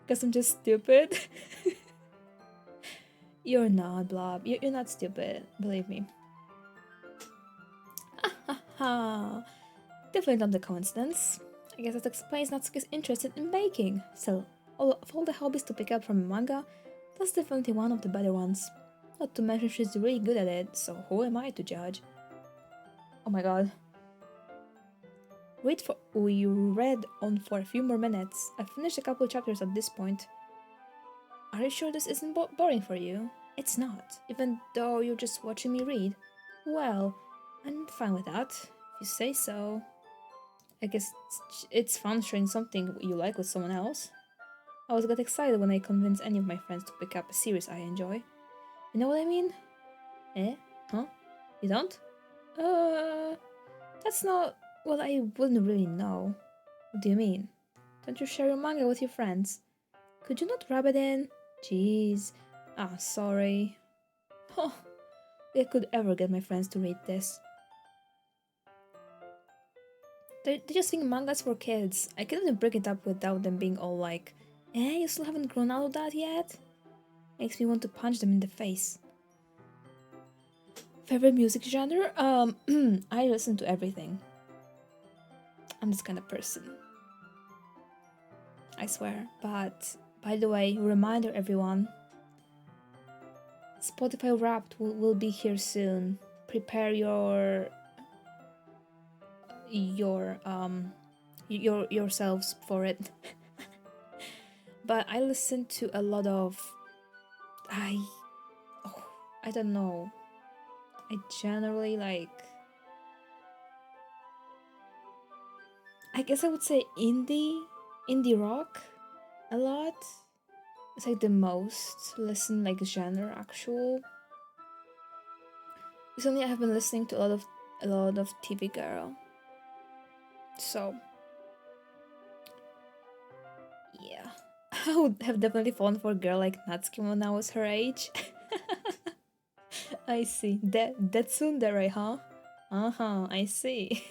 Because I'm just stupid. You're not, Blob. You're not stupid, believe me. Haha. Definitely not a coincidence. I guess that explains Natsuki's interest in baking. So, of all the hobbies to pick up from manga, that's definitely one of the better ones. Not to mention she's really good at it, so who am I to judge? Oh my god. We read on for a few more minutes. I've finished a couple chapters at this point. Are you sure this isn't boring for you? It's not, even though you're just watching me read. Well, I'm fine with that, if you say so. I guess it's fun sharing something you like with someone else. I always get excited when I convince any of my friends to pick up a series I enjoy. You know what I mean? Eh? Huh? You don't? That's not what I wouldn't really know. What do you mean? Don't you share your manga with your friends? Could you not rub it in? Jeez. Ah, sorry. Huh. I could ever get my friends to read this. They just think manga's for kids. I couldn't even bring it up without them being all like, you still haven't grown out of that yet? Makes me want to punch them in the face. Favorite music genre? I listen to everything. I'm this kind of person. I swear. But, by the way, reminder everyone. Spotify Wrapped will be here soon. Prepare yourselves for it. But I listen to a lot of I don't know. I generally like, I guess I would say indie rock a lot. It's like the most listen like genre actual. Recently I have been listening to a lot of TV Girl. So yeah. I would have definitely fallen for a girl like Natsuki when I was her age. I see. That tsundere, huh? Uh-huh, I see.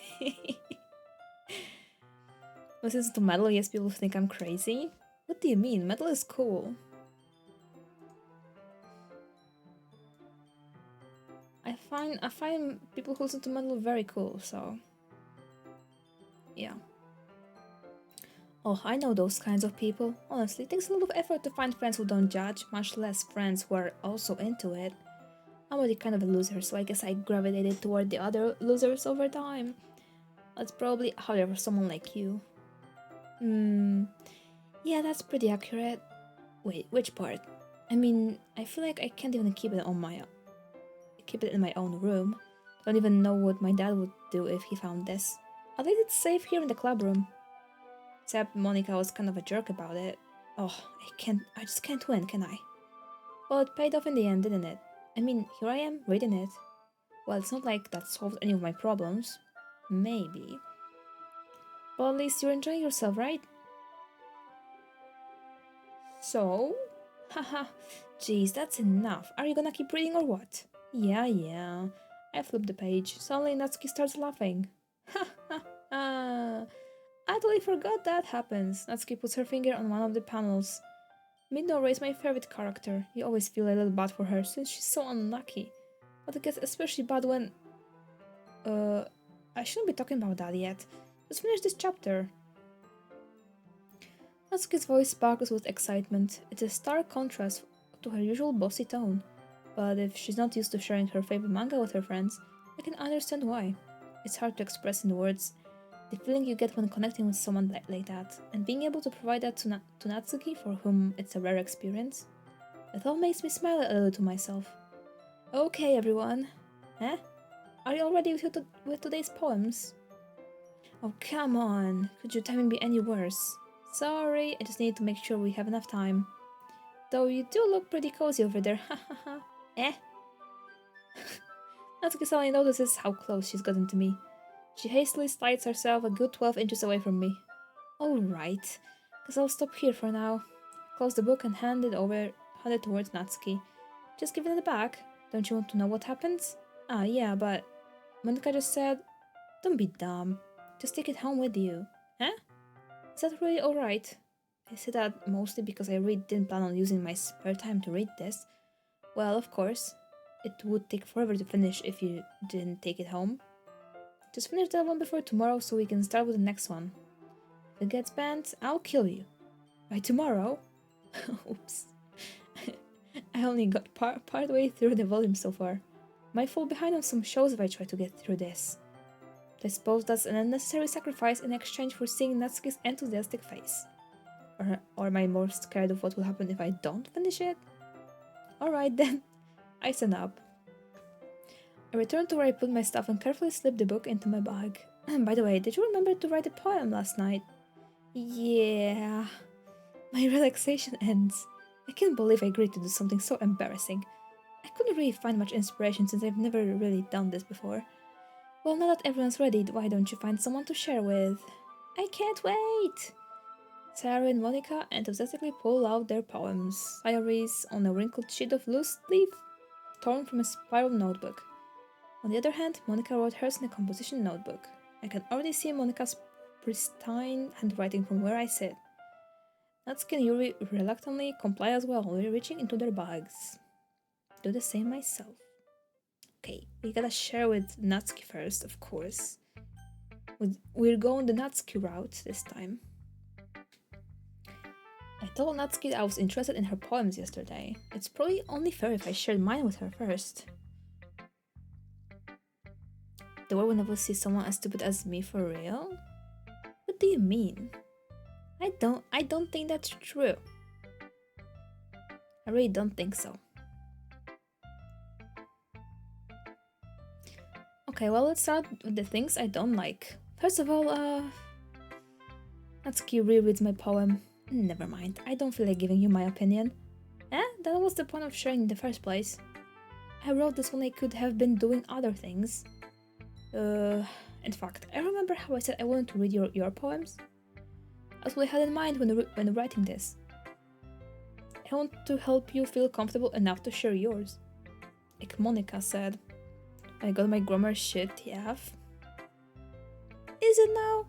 Listen to metal, yes, people think I'm crazy. What do you mean? Metal is cool. I find people who listen to metal very cool, so yeah. Oh, I know those kinds of people. Honestly, it takes a lot of effort to find friends who don't judge, much less friends who are also into it. I'm already kind of a loser, so I guess I gravitated toward the other losers over time. That's probably harder for someone like you. Yeah, that's pretty accurate. Wait, which part? I mean, I feel like I can't even keep it in my own room. Don't even know what my dad would do if he found this. At least it's safe here in the club room. Except Monica was kind of a jerk about it. Oh, I just can't win, can I? Well, it paid off in the end, didn't it? I mean, here I am, reading it. Well, it's not like that solved any of my problems. Maybe. But at least you're enjoying yourself, right? So? Haha, jeez, that's enough. Are you gonna keep reading or what? Yeah. I flip the page. Suddenly Natsuki starts laughing. Ha ha ha. I totally forgot that happens. Natsuki puts her finger on one of the panels. Midori is my favorite character. You always feel a little bad for her since she's so unlucky. But it gets especially bad when... I shouldn't be talking about that yet. Let's finish this chapter. Natsuki's voice sparkles with excitement. It's a stark contrast to her usual bossy tone. But if she's not used to sharing her favorite manga with her friends, I can understand why. It's hard to express in words the feeling you get when connecting with someone like that, and being able to provide that to Natsuki, for whom it's a rare experience. It all makes me smile a little to myself. Okay, everyone. Eh? Are you all ready with today's poems? Oh, come on. Could your timing be any worse? Sorry, I just need to make sure we have enough time. Though you do look pretty cozy over there, hahaha. Eh? Natsuki suddenly notices how close she's gotten to me. She hastily slides herself a good 12 inches away from me. Alright, guess I'll stop here for now. Close the book and hand it towards Natsuki. Just give it back. Don't you want to know what happens? Ah, yeah, but Monika just said, don't be dumb. Just take it home with you. Huh? Is that really alright? I say that mostly because I really didn't plan on using my spare time to read this. Well, of course, it would take forever to finish if you didn't take it home. Just finish that one before tomorrow so we can start with the next one. If it gets banned, I'll kill you. By tomorrow? Oops. I only got part way through the volume so far. Might fall behind on some shows if I try to get through this. I suppose that's an unnecessary sacrifice in exchange for seeing Natsuki's enthusiastic face. Or am I more scared of what will happen if I don't finish it? Alright then, I stand up. I return to where I put my stuff and carefully slip the book into my bag. By the way, did you remember to write a poem last night? Yeah. My relaxation ends. I can't believe I agreed to do something so embarrassing. I couldn't really find much inspiration since I've never really done this before. Well, now that everyone's ready, why don't you find someone to share with? I can't wait! Sarah and Monica enthusiastically pull out their poems, diaries on a wrinkled sheet of loose leaf torn from a spiral notebook. On the other hand, Monica wrote hers in a composition notebook. I can already see Monica's pristine handwriting from where I sit. Natsuki and Yuri reluctantly comply as well, reaching into their bags. Do the same myself. Okay, we gotta share with Natsuki first, of course. We're going the Natsuki route this time. I told Natsuki I was interested in her poems yesterday. It's probably only fair if I shared mine with her first. The world will never see someone as stupid as me for real? What do you mean? I don't think that's true. I really don't think so. Okay, well, let's start with the things I don't like. First of all, Natsuki rereads my poem. Never mind, I don't feel like giving you my opinion. That was the point of sharing in the first place. I wrote this when I could have been doing other things. In fact, I remember how I said I wanted to read your poems? That's what I had in mind when writing this. I want to help you feel comfortable enough to share yours. Like Monica said. I got my grammar shit, yeah. Is it now?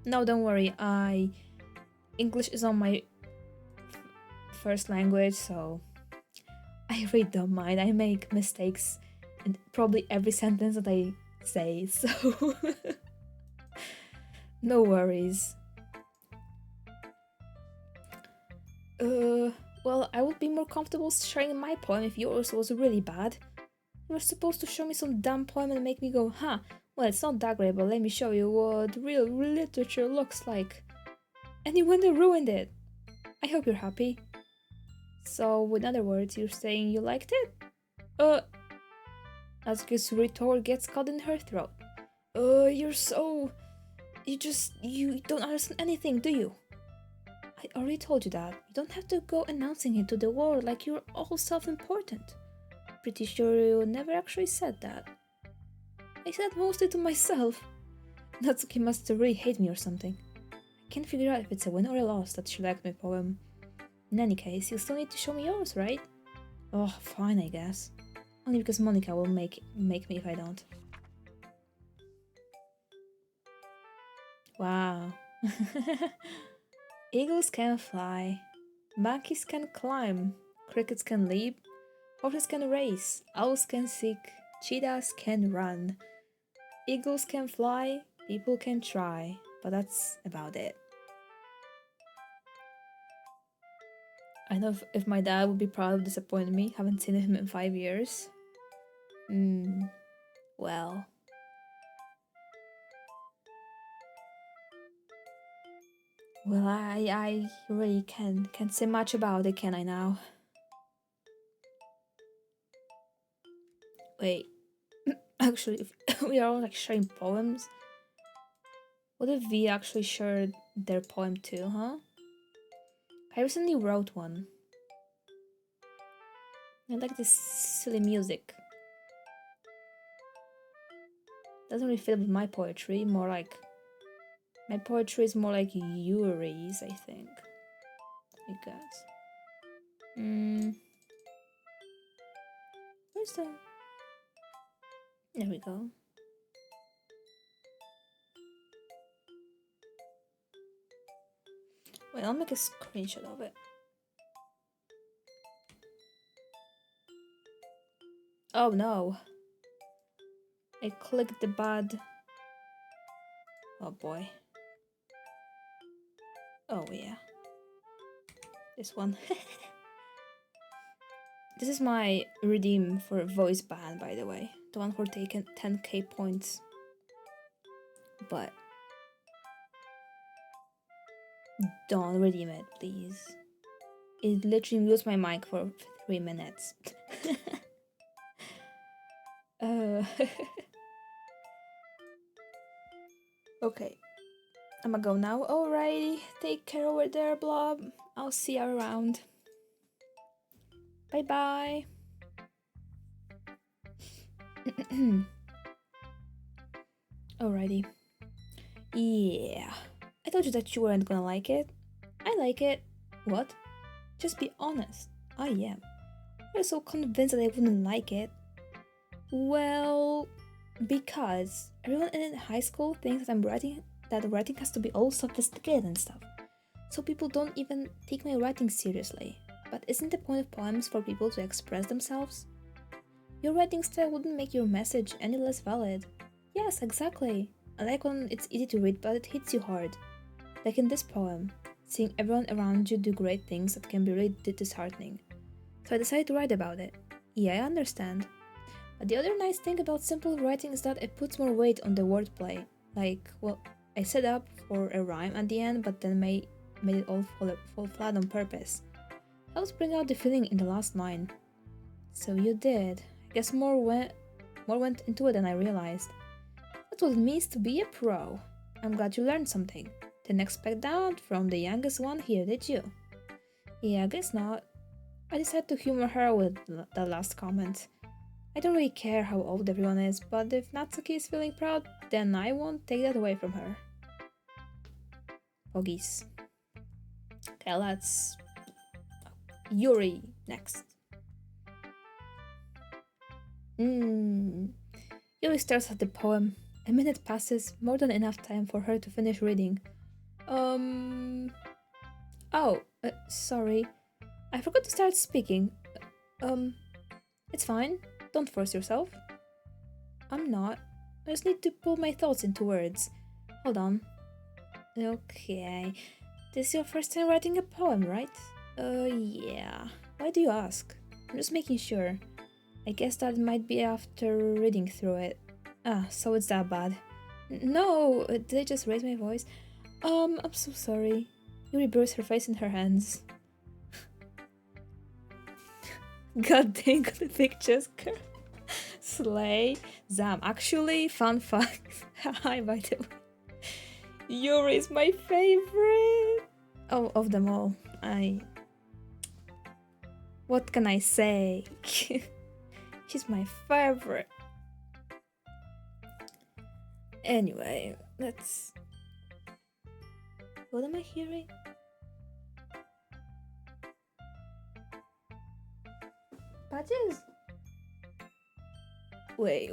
No, don't worry, English is on my first language, so I really don't mind. I make mistakes in probably every sentence that I say, so no worries. Well, I would be more comfortable sharing my poem if yours was really bad. You were supposed to show me some dumb poem and make me go, huh, well, it's not that great, but let me show you what real literature looks like. And you went and ruined it. I hope you're happy. So, in other words, you're saying you liked it? Natsuki's retort gets caught in her throat. You don't understand anything, do you? I already told you that. You don't have to go announcing it to the world like you're all self-important. Pretty sure you never actually said that. I said mostly to myself. Natsuki must really hate me or something. I can't figure out if it's a win or a loss that she liked my poem. In any case, you still need to show me yours, right? Oh, fine, I guess. Only because Monica will make me if I don't. Wow. Eagles can fly. Monkeys can climb. Crickets can leap. Horses can race. Owls can seek. Cheetahs can run. Eagles can fly. People can try. But that's about it. I know if my dad would be proud of disappointing me. Haven't seen him in 5 years. Well. Well, I really can't say much about it, can I now? Wait. Actually, if we are all like sharing poems, what if we actually shared their poem too, huh? I recently wrote one. I like this silly music. Doesn't really fit with my poetry, more like... My poetry is more like Yuri's, I think. I guess. Where's the... There we go. Wait, I'll make a screenshot of it. Oh no. I clicked the bad Oh boy. Oh yeah. This one. This is my redeem for voice ban, by the way. The one for taking 10k points. But don't redeem it, please. It literally mutes my mic for 3 minutes. Okay. I'ma go now. Alrighty. Take care over there, Blob. I'll see you around. Bye bye. Alrighty. Yeah. I told you that you weren't gonna like it. I like it. What? Just be honest. I am. You're so convinced that I wouldn't like it. Well, because everyone in high school thinks that writing has to be all sophisticated and stuff. So people don't even take my writing seriously. But isn't the point of poems for people to express themselves? Your writing style wouldn't make your message any less valid. Yes, exactly. I like when it's easy to read but it hits you hard. Like in this poem, seeing everyone around you do great things that can be really disheartening. So I decided to write about it. Yeah, I understand. But the other nice thing about simple writing is that it puts more weight on the wordplay. Like, well, I set up for a rhyme at the end, but then made it all fall flat on purpose. Helps bring out the feeling in the last line. So you did. I guess more went into it than I realized. That's what it means to be a pro. I'm glad you learned something. Didn't expect that from the youngest one here, did you? Yeah, I guess not. I decided to humor her with the last comment. I don't really care how old everyone is, but if Natsuki is feeling proud, then I won't take that away from her. Poggies. Okay, let's... Yuri next. Yuri starts at the poem. A minute passes, more than enough time for her to finish reading. Sorry. I forgot to start speaking. It's fine. Don't force yourself. I'm not. I just need to pull my thoughts into words. Hold on. Okay. This is your first time writing a poem, right? Yeah. Why do you ask? I'm just making sure. I guess that might be after reading through it. Ah, so it's that bad. No, did I just raise my voice? I'm so sorry. Yuri buries her face in her hands. God dang the pictures, girl. Slay. Zam. Actually, fun fact. Hi, by the way. Yuri is my favorite. Oh, of them all. What can I say? She's my favorite. Anyway, let's... What am I hearing? Patches? Wait.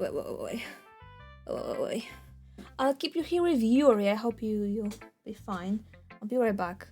I'll keep you here with Yuri. I hope you'll be fine. I'll be right back.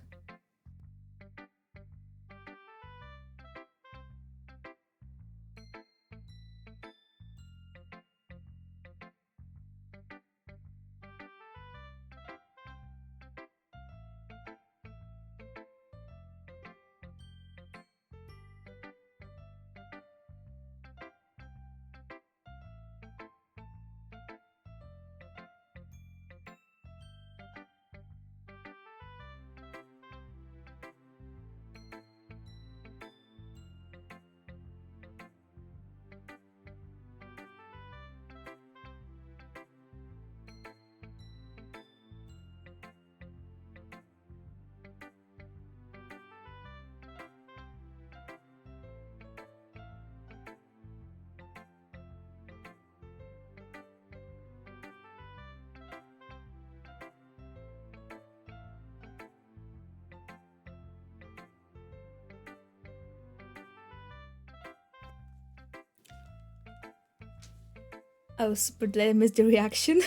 I was super glad I missed the reaction.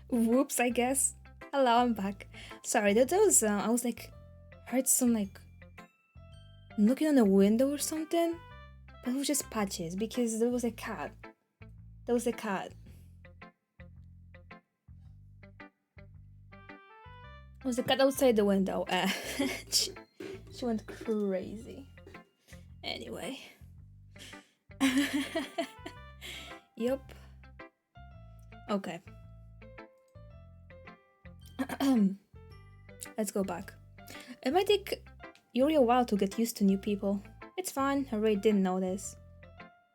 Whoops, I guess. Hello, I'm back. Sorry, that was, I was like, heard some like, looking on a window or something. But it was just Patches, because there was a cat. Was the cat outside the window? She, she went crazy. Anyway. Yup. Okay. Let's go back. It might take Yuri a while to get used to new people. It's fine, I really didn't notice.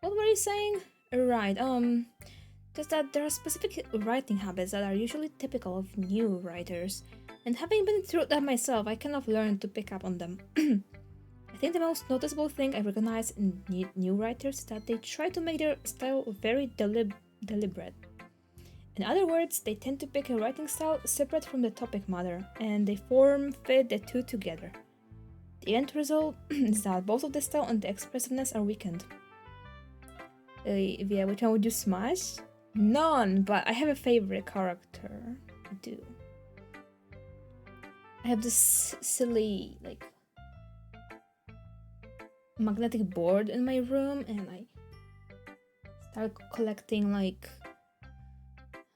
What were you saying? Right, just that there are specific writing habits that are usually typical of new writers, and having been through that myself, I kind of learned to pick up on them. I think the most noticeable thing I recognize in new writers is that they try to make their style very deliberate. In other words, they tend to pick a writing style separate from the topic matter, and they fit the two together. The end result is that both of the style and the expressiveness are weakened. Yeah, which one would you smash? None, but I have a favorite character. I do. I have this silly, like, magnetic board in my room, and I start collecting, like,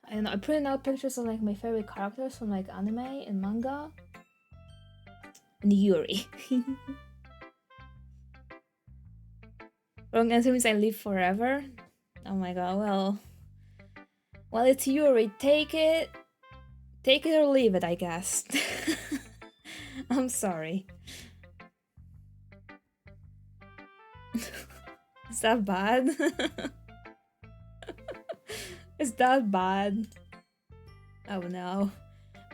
I don't know, I printed out pictures of, like, my favorite characters from, like, anime and manga. And Yuri. Wrong answer means I live forever. Oh my god, well, it's Yuri. Take it or leave it, I guess. I'm sorry. Is that bad? Is that bad? Oh no,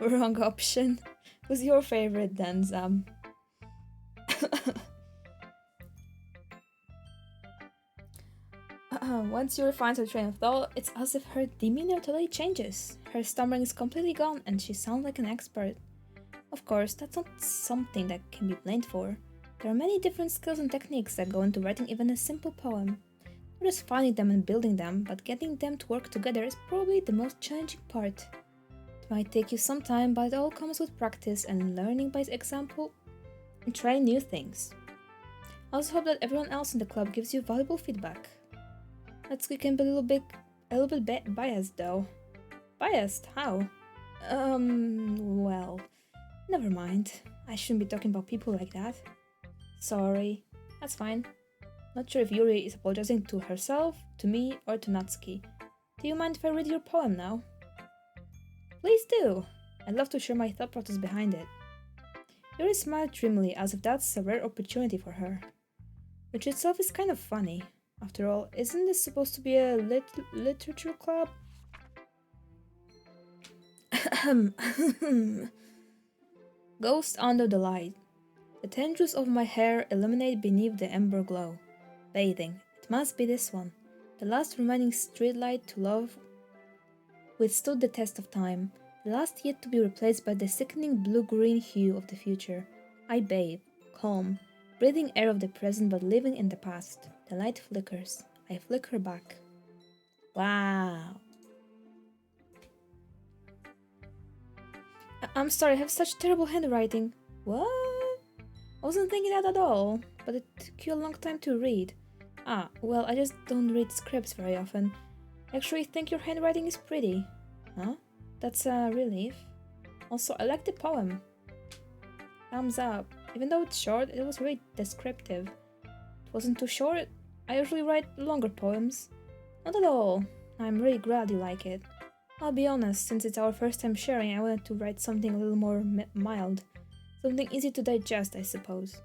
wrong option. Who's your favorite then, Zam? Once Yuri finds her train of thought, it's as if her demeanor totally changes. Her stammering is completely gone and she sounds like an expert. Of course, that's not something that can be blamed for. There are many different skills and techniques that go into writing even a simple poem. Not just finding them and building them, but getting them to work together is probably the most challenging part. It might take you some time, but it all comes with practice and learning by example and trying new things. I also hope that everyone else in the club gives you valuable feedback. Natsuki can be a little bit biased though. Biased? How? Well, never mind. I shouldn't be talking about people like that. Sorry. That's fine. Not sure if Yuri is apologizing to herself, to me, or to Natsuki. Do you mind if I read your poem now? Please do! I'd love to share my thought process behind it. Yuri smiled dreamily as if that's a rare opportunity for her. Which itself is kind of funny. After all, isn't this supposed to be a literature club? Ghost under the light. The tendrils of my hair illuminate beneath the ember glow. Bathing. It must be this one. The last remaining streetlight to love withstood the test of time. The last yet to be replaced by the sickening blue-green hue of the future. I bathe. Calm. Breathing air of the present but living in the past. The light flickers. I flicker back. Wow. I'm sorry, I have such terrible handwriting. What? I wasn't thinking that at all, but it took you a long time to read. Ah, well, I just don't read scripts very often. I actually think your handwriting is pretty. Huh? That's a relief. Also, I like the poem. Thumbs up. Even though it's short, it was really descriptive. It wasn't too short. I usually write longer poems. Not at all. I'm really glad you like it. I'll be honest, since it's our first time sharing, I wanted to write something a little more mild. Something easy to digest, I suppose.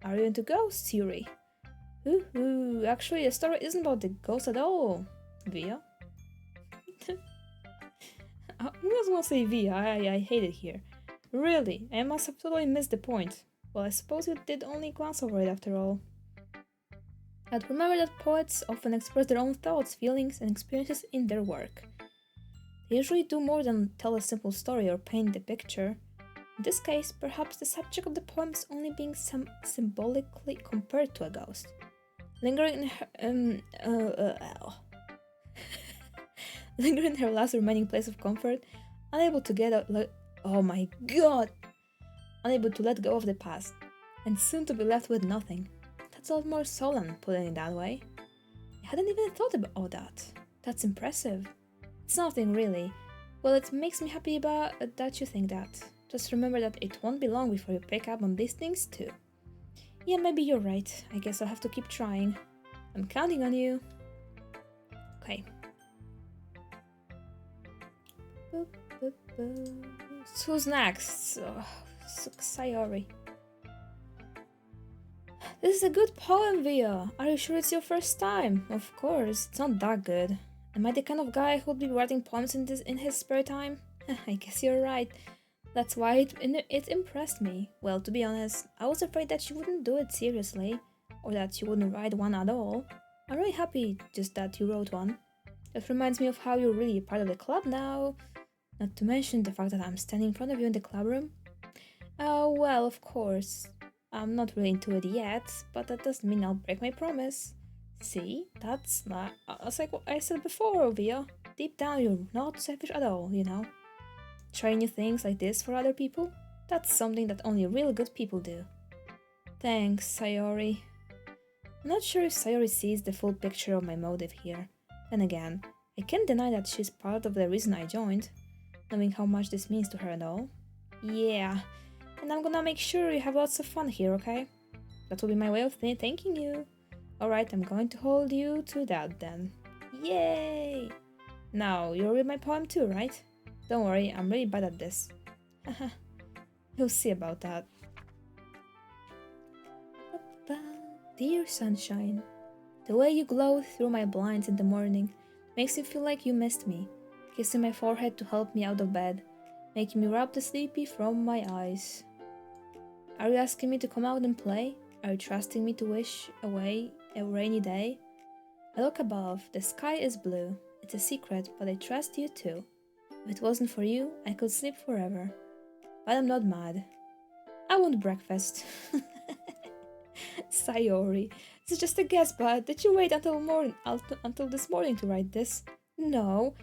Are you into ghosts, Yuri? Ooh, actually, the story isn't about the ghost at all. Via? I was gonna say Via, I hate it here. Really, I must have totally missed the point. Well, I suppose you did only glance over it after all. I'd remember that poets often express their own thoughts, feelings, and experiences in their work. They usually do more than tell a simple story or paint a picture. In this case, perhaps the subject of the poem is only being symbolically compared to a ghost. Lingering in her, lingering in her last remaining place of comfort, unable to get out, oh my god! Unable to let go of the past, and soon to be left with nothing. That's a lot more solemn, putting it that way. I hadn't even thought about all that. That's impressive. It's nothing really. Well, it makes me happy that you think that. It Just remember that it won't be long before you pick up on these things too. Yeah, maybe you're right. I guess I'll have to keep trying. I'm counting on you. Okay. Boop, boop, boop. So who's next? Oh, Sayori. This is a good poem, Via. Are you sure it's your first time? Of course, it's not that good. Am I the kind of guy who'd be writing poems in his spare time? I guess you're right. That's why it impressed me. Well, to be honest, I was afraid that you wouldn't do it seriously, or that you wouldn't write one at all. I'm really happy just that you wrote one. That reminds me of how you're really part of the club now. Not to mention the fact that I'm standing in front of you in the club room. Well, of course. I'm not really into it yet, but that doesn't mean I'll break my promise. See, that's not. It's like what I said before, Via. Deep down, you're not selfish at all, you know? Trying new things like this for other people? That's something that only real good people do. Thanks, Sayori. I'm not sure if Sayori sees the full picture of my motive here. Then again, I can't deny that she's part of the reason I joined, knowing how much this means to her and all. Yeah, and I'm gonna make sure you have lots of fun here, okay? That will be my way of thanking you. Alright, I'm going to hold you to that then. Yay! Now, you'll read my poem too, right? Don't worry, I'm really bad at this. Haha, you'll see about that. Dear sunshine, the way you glow through my blinds in the morning makes me feel like you missed me, kissing my forehead to help me out of bed, making me rub the sleepy from my eyes. Are you asking me to come out and play? Are you trusting me to wish away a rainy day? I look above, the sky is blue. It's a secret, but I trust you too. If it wasn't for you, I could sleep forever. But I'm not mad. I want breakfast. Sayori, it's just a guess, but did you wait until this morning to write this? No,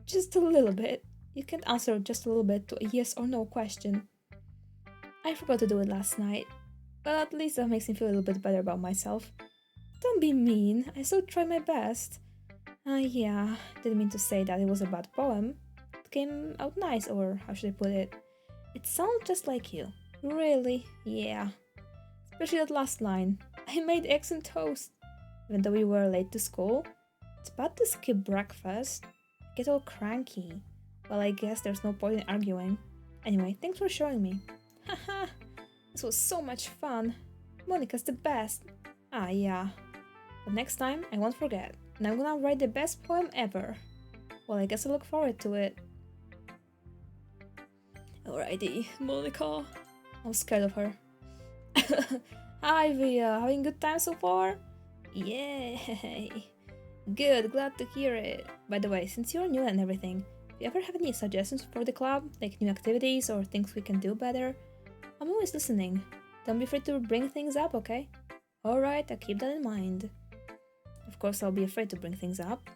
just a little bit. You can't answer just a little bit to a yes or no question. I forgot to do it last night, but at least that makes me feel a little bit better about myself. Don't be mean, I still tried my best. Yeah, didn't mean to say that it was a bad poem. It came out nice, or how should I put it? It sounds just like you. Really? Yeah. Especially that last line. I made eggs and toast. Even though we were late to school. It's bad to skip breakfast. I get all cranky. Well, I guess there's no point in arguing. Anyway, thanks for showing me. Haha, this was so much fun. Monica's the best. Yeah. But next time, I won't forget. And I'm gonna write the best poem ever. Well, I guess I look forward to it. Alrighty, Monica. I'm scared of her. Hi, Via. Having good time so far? Yay. Good, glad to hear it. By the way, since you're new and everything, if you ever have any suggestions for the club, like new activities or things we can do better, I'm always listening. Don't be afraid to bring things up, okay? Alright, I'll keep that in mind. Of course, I'll be afraid to bring things up.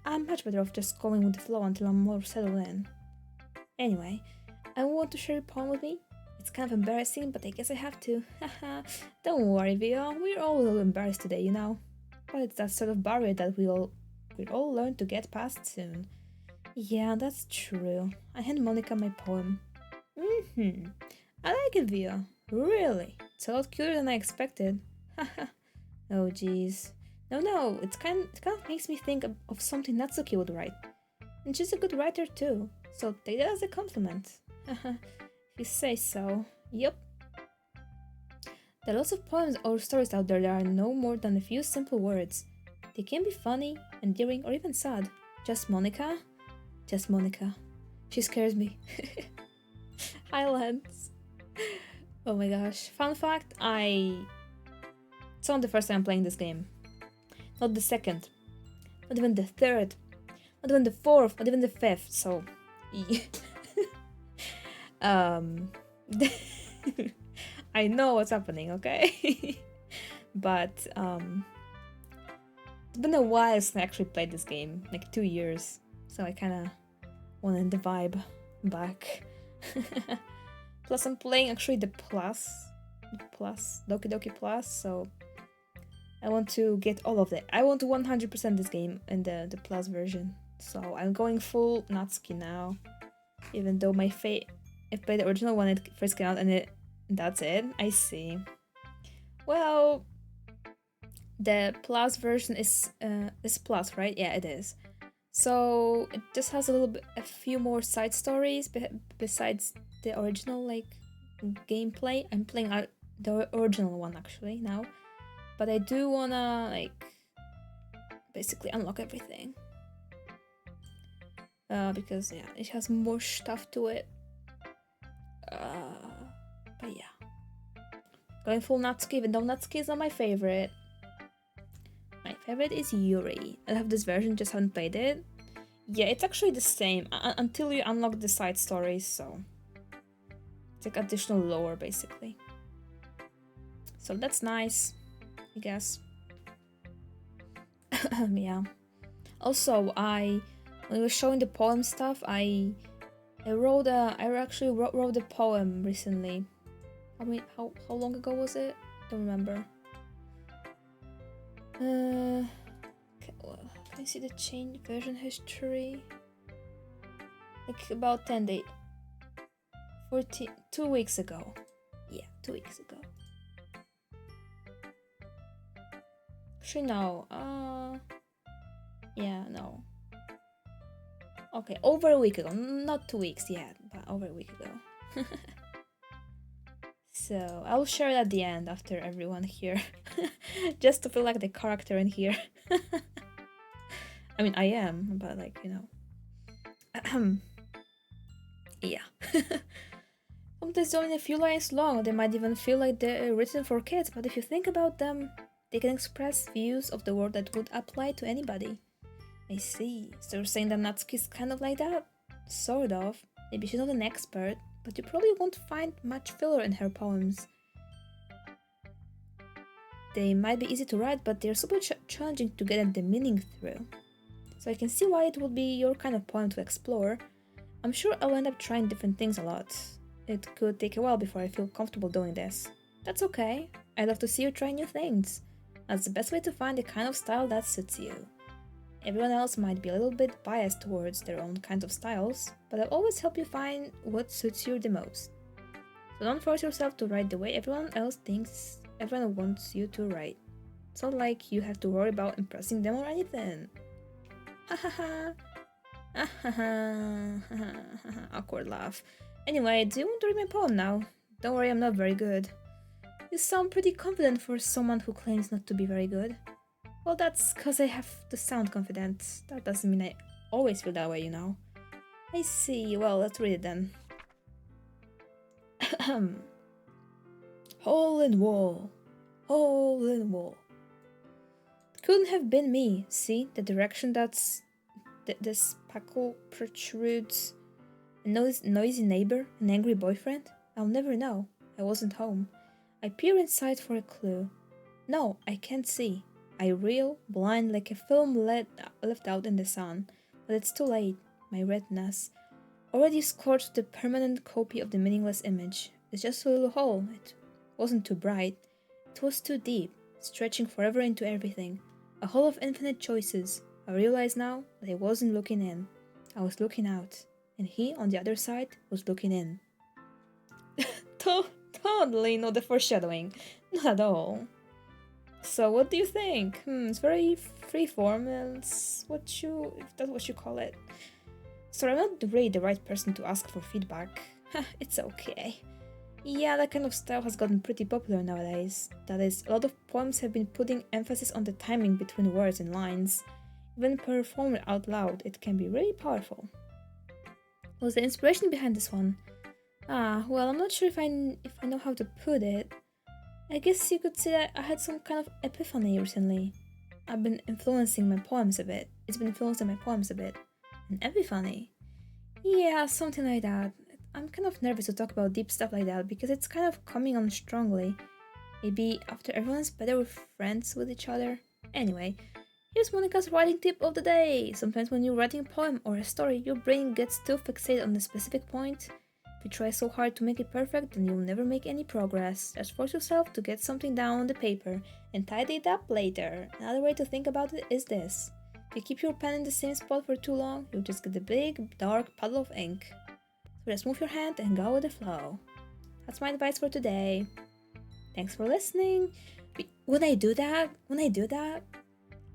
I'm much better off just going with the flow until I'm more settled in. Anyway, I want to share a poem with me. It's kind of embarrassing, but I guess I have to. Haha, don't worry, Via. We're all a little embarrassed today, you know. But it's that sort of barrier that we'll all learn to get past soon. Yeah, that's true. I hand Monica my poem. I like it, Via. Really. It's a lot cuter than I expected. Haha. Oh, jeez. No, it kind of makes me think of something Natsuki would write. And she's a good writer too, so take that as a compliment. Haha. If you say so. Yup. There are lots of poems or stories out there that are no more than a few simple words. They can be funny, endearing, or even sad. Just Monica? Just Monica. She scares me. Highlands. Oh my gosh. Fun fact, it's not the first time I'm playing this game. Not the second. Not even the third. Not even the fourth. Not even the fifth. So... I know what's happening, okay? But, it's been a while since I actually played this game. Like 2 years. So I kinda wanted the vibe back. Plus I'm playing actually the Plus, Doki Plus, so I want to get all of it. I want to 100% this game in the Plus version. So I'm going full Natsuki now. Even though my I played the original when it first came out, and that's it. I see. Well, the plus version is plus, right? Yeah, it is. So it just has a few more side stories besides the original like gameplay. I'm playing the original one actually now, but I do wanna like basically unlock everything because yeah, it has more stuff to it. But yeah, going full Natsuki, even though Natsuki is not my favorite. My favorite is Yuri. I have this version, just haven't played it. Yeah, it's actually the same until you unlock the side stories, so it's like additional lore basically. So that's nice, I guess. Yeah. Also, when we were showing the poem stuff, I actually wrote a poem recently. How long ago was it? Don't remember. Can you see the change version history? Like about 10 days. 2 weeks ago. Yeah, 2 weeks ago. Actually, no. Yeah, no. Okay, over a week ago. Not 2 weeks yet, but over a week ago. So, I'll share it at the end after everyone here. Just to feel like the character in here. I mean, I am, but like, you know. Yeah. Sometimes they're only a few lines long. They might even feel like they're written for kids, but if you think about them, they can express views of the world that would apply to anybody. I see. So you're saying that Natsuki's kind of like that? Sort of. Maybe she's not an expert, but you probably won't find much filler in her poems. They might be easy to write, but they're super challenging to get at the meaning through. So I can see why it would be your kind of poem to explore. I'm sure I'll end up trying different things a lot. It could take a while before I feel comfortable doing this. That's okay. I love to see you try new things. That's the best way to find the kind of style that suits you. Everyone else might be a little bit biased towards their own kinds of styles, but I'll always help you find what suits you the most. So don't force yourself to write the way everyone else thinks everyone wants you to write. It's not like you have to worry about impressing them or anything. Ha ha ha. Ah ha ha. Awkward laugh. Anyway, do you want to read my poem now? Don't worry, I'm not very good. You sound pretty confident for someone who claims not to be very good. Well, that's because I have to sound confident. That doesn't mean I always feel that way, you know. I see. Well, let's read it then. Hole in wall. Hole in wall. Couldn't have been me. See, the direction that's... the spackle protrudes. A noisy neighbor? An angry boyfriend? I'll never know. I wasn't home. I peer inside for a clue. No, I can't see. I reel, blind like a film left out in the sun. But it's too late. My retinas already scorched the permanent copy of the meaningless image. It's just a little hole. It wasn't too bright. It was too deep, stretching forever into everything. A hole of infinite choices. I realize now that I wasn't looking in. I was looking out. And he, on the other side, was looking in. Totally not the foreshadowing. Not at all. So what do you think? It's very freeform, and if that's what you call it. Sorry, I'm not really the right person to ask for feedback. It's okay. Yeah, that kind of style has gotten pretty popular nowadays. That is, a lot of poems have been putting emphasis on the timing between words and lines. When performed out loud, it can be really powerful. What's the inspiration behind this one? Well, I'm not sure if I know how to put it. I guess you could say that I had some kind of epiphany recently. I've been influencing my poems a bit. It's been influencing my poems a bit. An epiphany? Yeah, something like that. I'm kind of nervous to talk about deep stuff like that because it's kind of coming on strongly. Maybe after everyone's better with friends with each other. Anyway, here's Monica's writing tip of the day. Sometimes when you're writing a poem or a story, your brain gets too fixated on a specific point. If you try so hard to make it perfect, then you'll never make any progress. Just force yourself to get something down on the paper and tidy it up later. Another way to think about it is this. If you keep your pen in the same spot for too long, you'll just get a big, dark puddle of ink. So Just move your hand and go with the flow. That's my advice for today. Thanks for listening. When I do that,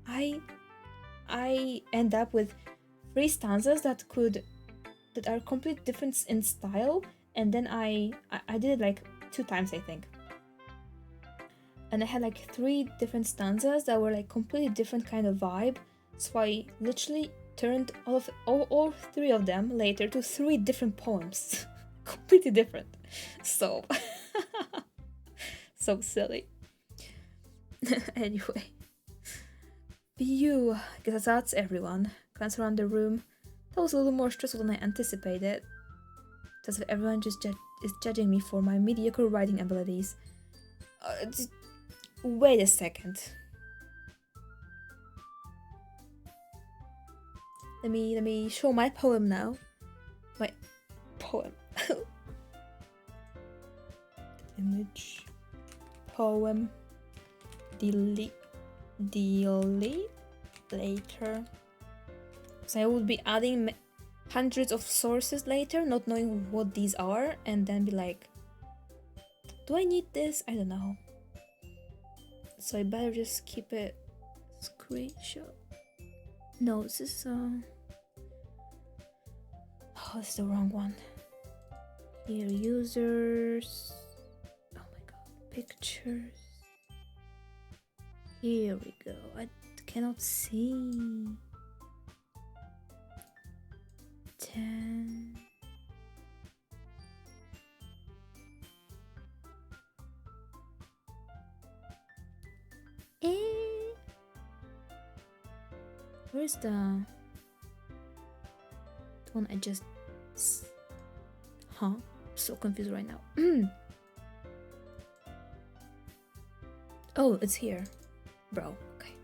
I end up with 3 stanzas that are completely different in style, and then I did it like 2 times, I think. And I had like 3 different stanzas that were like completely different kind of vibe. So I literally turned all 3 of them later to 3 different poems. Completely different. So so silly. Anyway. Phew, guess that's everyone. Glance around the room. That was a little more stressful than I anticipated. As if everyone just is judging me for my mediocre writing abilities. Wait a second. Let me show my poem now. My poem. Image. Poem. Delete later. So I would be adding hundreds of sources later, not knowing what these are, and then be like, do I need this? I don't know. So I better just keep it screenshot. No, this is oh, this is the wrong one. Here, users. Oh my god, pictures. Here we go. I cannot see. 10. Where's the one I just... Huh? I'm so confused right now. Oh, it's here. Bro, okay.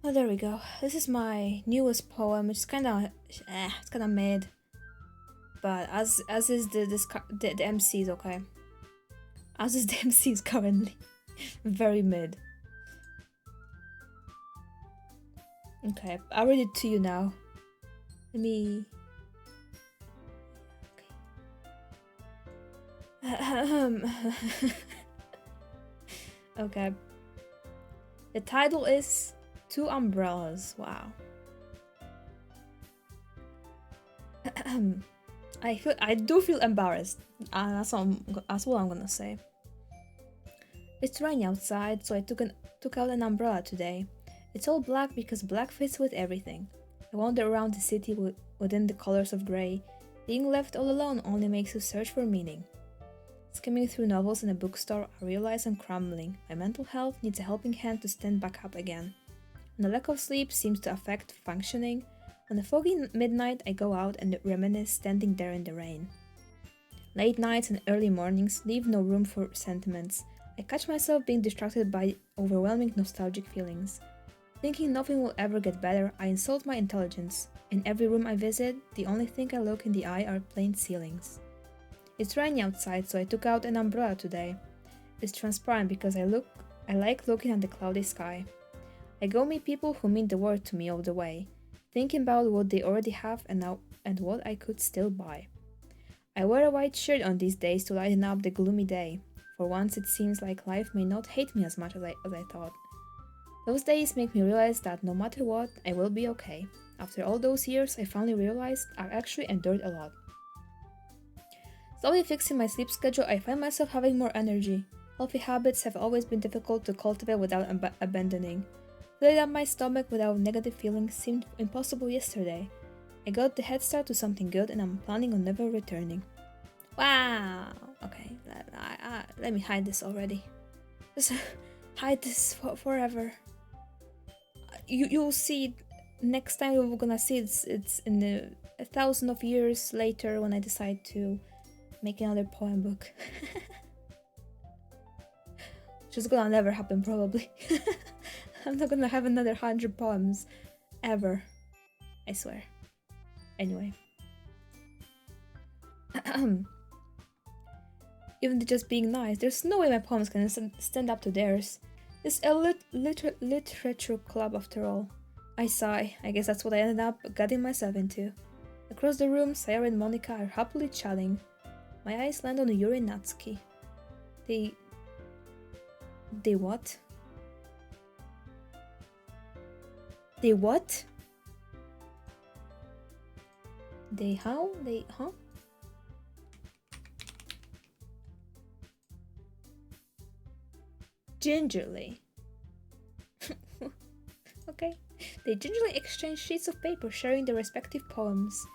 Oh, there we go. This is my newest poem. It's kind of mid, but as is the MCs, okay. As is the MCs currently, very mid. Okay, I'll read it to you now. Let me. Okay. The title is 2 Umbrellas. Wow. I do feel embarrassed. That's what I'm gonna say. It's raining outside, so I took out an umbrella today. It's all black because black fits with everything. I wander around the city within the colors of grey. Being left all alone only makes you search for meaning. Skimming through novels in a bookstore, I realize I'm crumbling. My mental health needs a helping hand to stand back up again. When the lack of sleep seems to affect functioning, on a foggy midnight I go out and reminisce standing there in the rain. Late nights and early mornings leave no room for sentiments. I catch myself being distracted by overwhelming nostalgic feelings. Thinking nothing will ever get better, I insult my intelligence. In every room I visit, the only thing I look in the eye are plain ceilings. It's raining outside, so I took out an umbrella today. It's transparent because I like looking at the cloudy sky. I go meet people who mean the world to me all the way, thinking about what they already have and what I could still buy. I wear a white shirt on these days to lighten up the gloomy day. For once it seems like life may not hate me as much as I thought. Those days make me realize that no matter what, I will be okay. After all those years, I finally realized I actually endured a lot. Slowly fixing my sleep schedule, I find myself having more energy. Healthy habits have always been difficult to cultivate without abandoning. Filling up my stomach without negative feelings seemed impossible yesterday. I got the head start to something good and I'm planning on never returning. Wow! Okay, let me hide this already. Just hide this forever. You'll see next time we're gonna see it's in 1,000 of years later when I decide to make another poem book. Which is gonna never happen probably. I'm not gonna have another 100 poems ever. I swear. Anyway. Even just being nice, there's no way my poems can stand up to theirs. It's a literature club after all. I sigh. I guess that's what I ended up getting myself into. Across the room, Sayori and Monica are happily chatting. My eyes land on Yuri and Natsuki. They what? They what? They how? They huh? Gingerly. Okay. They gingerly exchange sheets of paper, sharing their respective poems.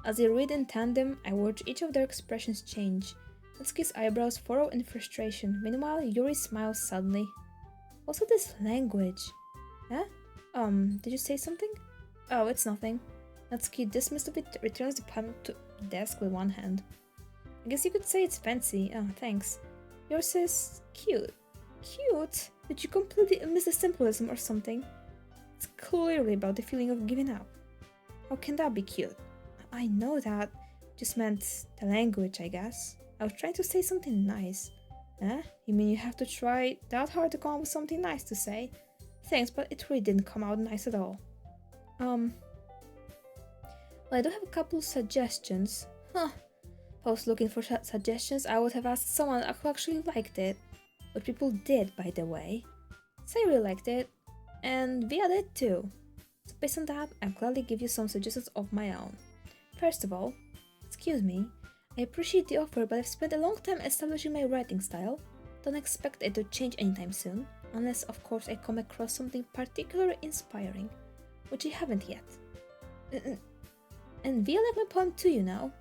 As they read in tandem, I watch each of their expressions change. Natsuki's eyebrows furrow in frustration. Meanwhile, Yuri smiles suddenly. What's with this language? Huh? Did you say something? Oh, it's nothing. Natsuki, dismissed of it, returns the pen to the desk with one hand. I guess you could say it's fancy. Oh, thanks. Yours is cute. Cute? Did you completely miss the symbolism or something? It's clearly about the feeling of giving up. How can that be cute? I know that. Just meant the language, I guess. I was trying to say something nice. Eh? You mean you have to try that hard to come up with something nice to say? Thanks, but it really didn't come out nice at all. Well, I do have a couple suggestions. Huh. If I was looking for suggestions, I would have asked someone who actually liked it. But people did, by the way. Sayori liked it, and Via did too. So based on that, I'll gladly give you some suggestions of my own. First of all, excuse me, I appreciate the offer, but I've spent a long time establishing my writing style. Don't expect it to change anytime soon, unless of course I come across something particularly inspiring, which I haven't yet. And Via liked my poem too, you know.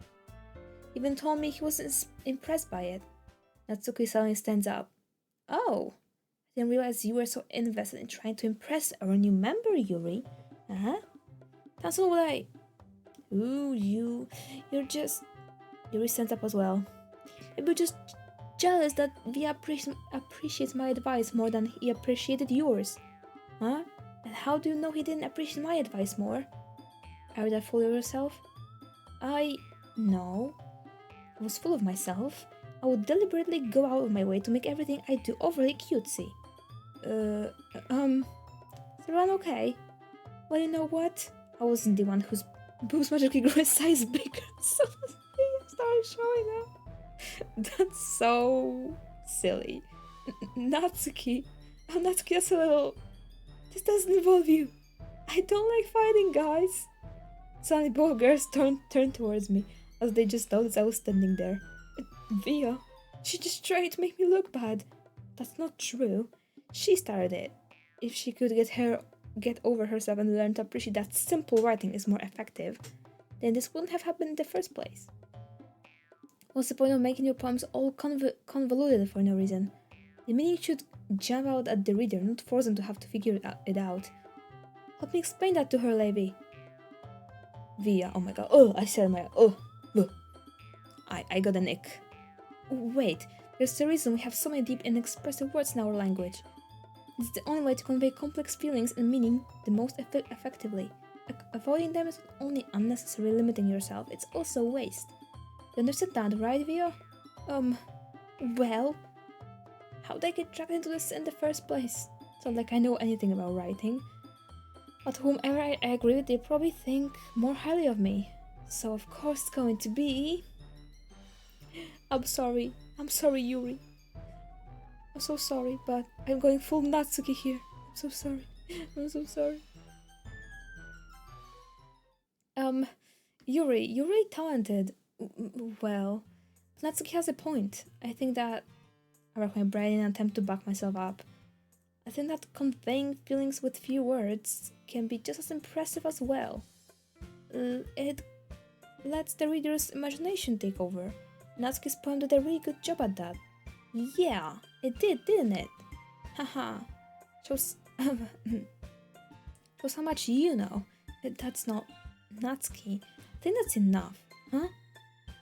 Even told me he was impressed by it. Natsuki suddenly stands up. Oh, I didn't realize you were so invested in trying to impress our new member, Yuri. Uh-huh. That's not what I... Ooh, you're just... Yuri stands up as well. Maybe just jealous that Via appreciates my advice more than he appreciated yours. Huh? And how do you know he didn't appreciate my advice more? Are you full of yourself? No. I was full of myself. I would deliberately go out of my way to make everything I do overly cutesy. Is everyone okay? Well, you know what? I wasn't the one whose boobs magically grew a size bigger, so they started showing up. That's so silly. Natsuki. Oh, Natsuki, that's a little... This doesn't involve you. I don't like fighting, guys. Suddenly both girls turned towards me, as they just noticed I was standing there. Via, she just tried to make me look bad. That's not true. She started it. If she could get over herself and learn to appreciate that simple writing is more effective, then this wouldn't have happened in the first place. What's the point of making your poems all convoluted for no reason? The meaning should jump out at the reader, not force them to have to figure it out. Help me explain that to her, Levi. Via, oh my god, I said my, I got an ick. Wait, there's a reason we have so many deep and expressive words in our language. It's the only way to convey complex feelings and meaning the most effectively. Avoiding them is not only unnecessary limiting yourself, it's also waste. You understand that, right, Vio? Well, how'd I get dragged into this in the first place? It's not like I know anything about writing. But whomever I agree with, they probably think more highly of me. So of course it's going to be... I'm sorry, Yuri. I'm so sorry, but I'm going full Natsuki here. I'm so sorry. Yuri, you're really talented. Well, Natsuki has a point. I think that... I rack my brain in an attempt to back myself up. I think that conveying feelings with few words can be just as impressive as well. It lets the reader's imagination take over. Natsuki's poem did a really good job at that. Yeah, it did, didn't it? Haha. Shows how much you know. That's not Natsuki. I think that's enough. Huh?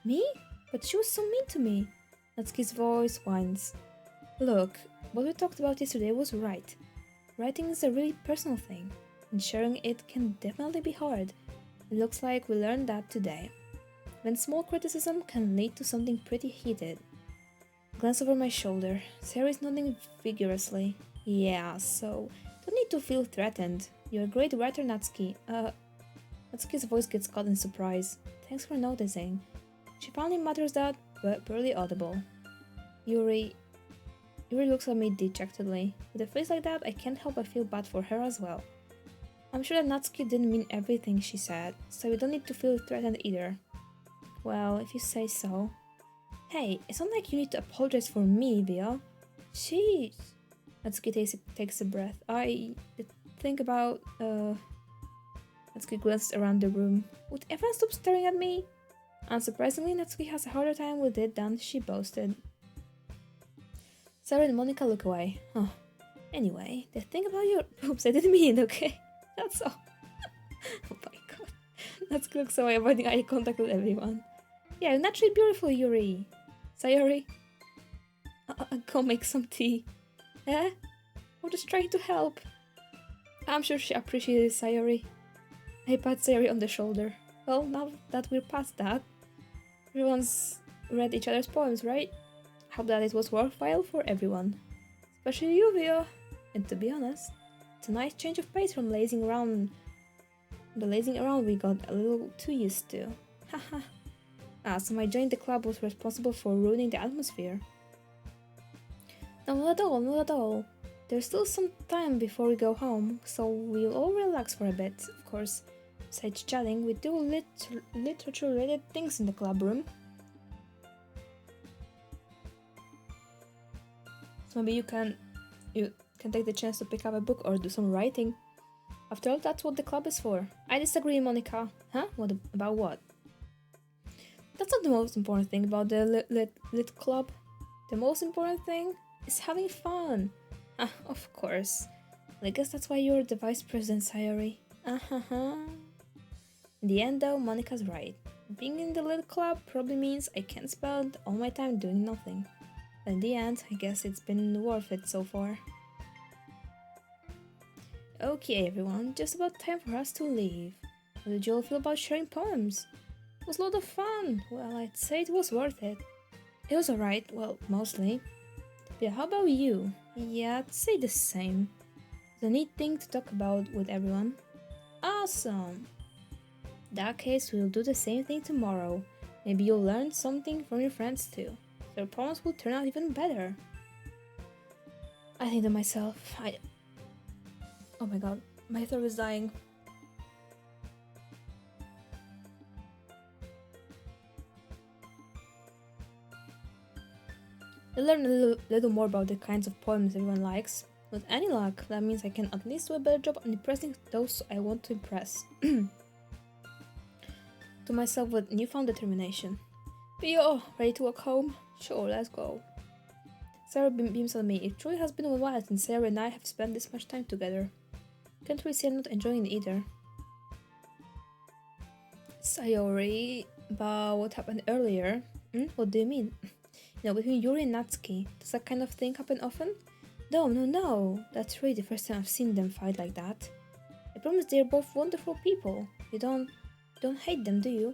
Me? But she was so mean to me. Natsuki's voice whines. Look, what we talked about yesterday was right. Writing is a really personal thing, and sharing it can definitely be hard. It looks like we learned that today. When small criticism can lead to something pretty heated. Glance over my shoulder. Sarah is nodding vigorously. Yeah, so don't need to feel threatened. You're a great writer, Natsuki. Natsuki's voice gets caught in surprise. Thanks for noticing. She finally mutters that, but barely audible. Yuri looks at me dejectedly. With a face like that, I can't help but feel bad for her as well. I'm sure that Natsuki didn't mean everything she said, so we don't need to feel threatened either. Well, if you say so. Hey, it's not like you need to apologize for me, Via. Jeez. Natsuki takes a breath. I think about, Natsuki glances around the room. Would everyone stop staring at me? Unsurprisingly, Natsuki has a harder time with it than she boasted. Sarah and Monica look away. Huh. Anyway, the thing about your... Oops, I didn't mean it, okay? That's all. Oh my god. Natsuki looks away, avoiding eye contact with everyone. Yeah, you're naturally beautiful, Yuri. Sayori? Go make some tea. Eh? We're just trying to help. I'm sure she appreciated Sayori. I pat Sayori on the shoulder. Well, now that we're past that, everyone's read each other's poems, right? Hope that it was worthwhile for everyone. Especially you, Vio. And to be honest, it's a nice change of pace from lazing around. The lazing around we got a little too used to. Haha. So my joining the club was responsible for ruining the atmosphere. No, not at all, not at all. There's still some time before we go home, so we'll all relax for a bit, of course. Besides chatting, we do literature-related things in the club room. So maybe you can take the chance to pick up a book or do some writing. After all, that's what the club is for. I disagree, Monica. Huh? About what? That's not the most important thing about the lit club. The most important thing is having fun. Of course. I guess that's why you're the vice president, Sayori. In the end, though, Monica's right. Being in the lit club probably means I can't spend all my time doing nothing. But in the end, I guess it's been worth it so far. Okay, everyone, just about time for us to leave. How did you all feel about sharing poems? It was a lot of fun. Well, I'd say it was worth it. It was alright, well, mostly. Yeah, how about you? Yeah, I'd say the same. It's a neat thing to talk about with everyone. Awesome! In that case, we'll do the same thing tomorrow. Maybe you'll learn something from your friends too. Their poems will turn out even better. I think to myself, oh my god, my throat is dying. I learned a little more about the kinds of poems everyone likes. With any luck, that means I can at least do a better job on impressing those I want to impress. To myself with newfound determination. Yo, ready to walk home? Sure, let's go. Sarah beams on me. It truly has been a while since Sarah and I have spent this much time together. Can't really say I'm not enjoying it either. Sayori, but what happened earlier? What do you mean? Between Yuri and Natsuki, does that kind of thing happen often? No. That's really the first time I've seen them fight like that. I promise they're both wonderful people. You don't hate them, do you?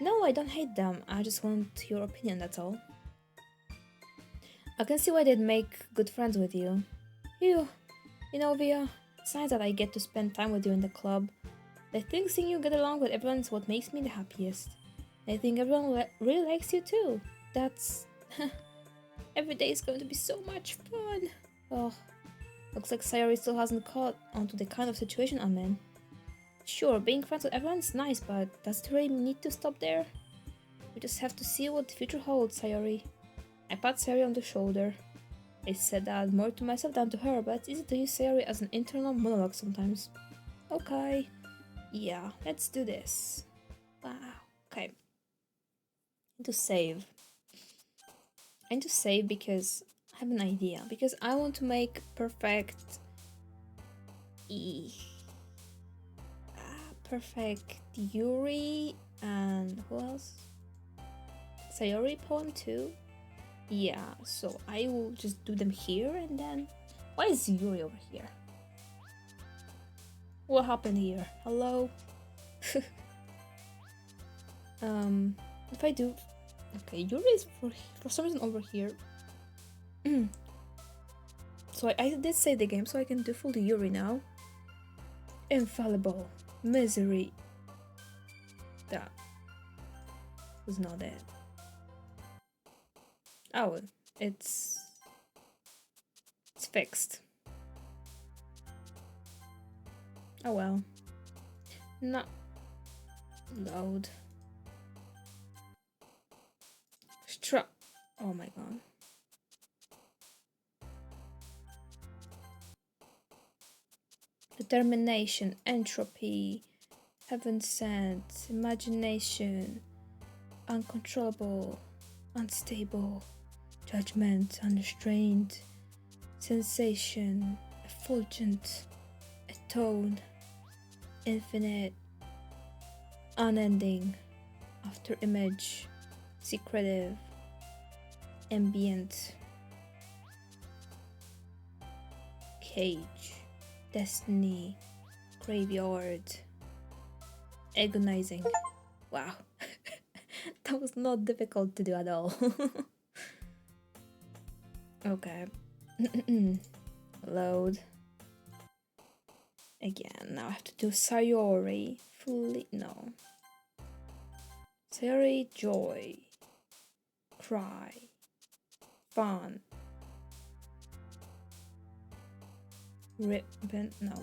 No, I don't hate them. I just want your opinion, that's all. I can see why they'd make good friends with you. You know, Via, it's nice that I get to spend time with you in the club. I think seeing you get along with everyone is what makes me the happiest. I think everyone really likes you too. That's... Every day is going to be so much fun. Oh, looks like Sayori still hasn't caught onto the kind of situation I'm in. Sure, being friends with everyone is nice, but does it really need to stop there? We just have to see what the future holds, Sayori. I pat Sayori on the shoulder. I said that more to myself than to her, but it's easy to use Sayori as an internal monologue sometimes. Okay. Yeah, let's do this. Wow. Okay. I need to save. Because I have an idea. Because I want to make perfect... perfect Yuri and who else? Sayori poem too? Yeah, so I will just do them here and then... Why is Yuri over here? What happened here? Hello? If I do... Okay, Yuri is for some reason over here. So I did say the game, so I can do full Yuri now. Infallible. Misery. That was not it. Oh, it's fixed. Oh well. Not load. Oh my god. Determination, entropy, heaven sent, imagination, uncontrollable, unstable, judgment, unrestrained, sensation, effulgent, atone, infinite, unending, after image, secretive, ambient, cage, destiny, graveyard, agonizing. Wow. That was not difficult to do at all. Okay. Load. Again, now I have to do Sayori. Fully. No. Sayori, joy. Cry. Fun. Ribbon. No.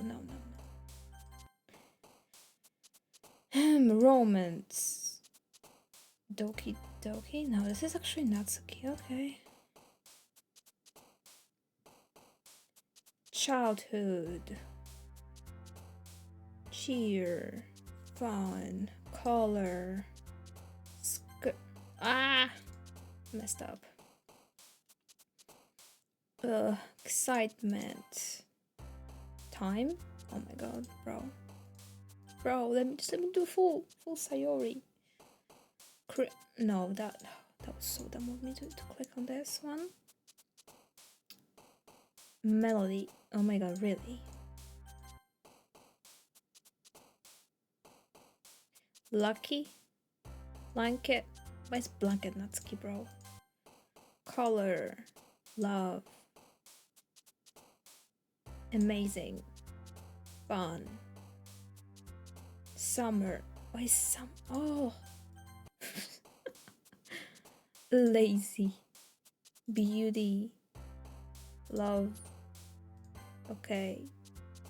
Romance. Doki. No, this is actually Natsuki. Okay. Childhood. Cheer. Fun. Color. Messed up. Excitement. Time. Oh my god, bro, let me do full Sayori. No, that was so dumb of me to click on this one. Melody. Oh my god, really? Lucky. Blanket. Why is blanket Natsuki, bro? Color. Love. Amazing. Fun. Summer. Why is some? Oh. Lazy. Beauty. Love. Okay.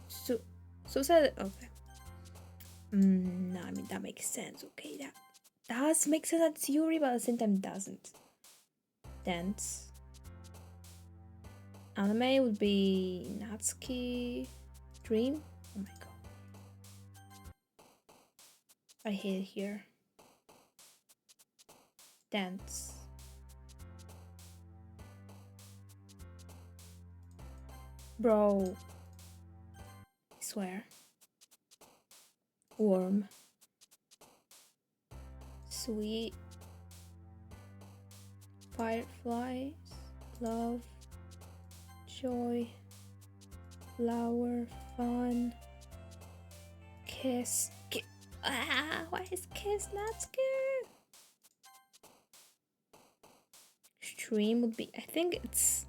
So sad. Okay. No, I mean that makes sense. Okay, that does make sense at Yuri, but at the same time doesn't. Dance. Anime would be Natsuki Dream. Oh my god. I hate it here. Dance. Bro. I swear. Warm. Sweet. Fireflies. Love. Joy. Flower. Fun. Kiss. Why is kiss Natsuki? Stream would be, I think it's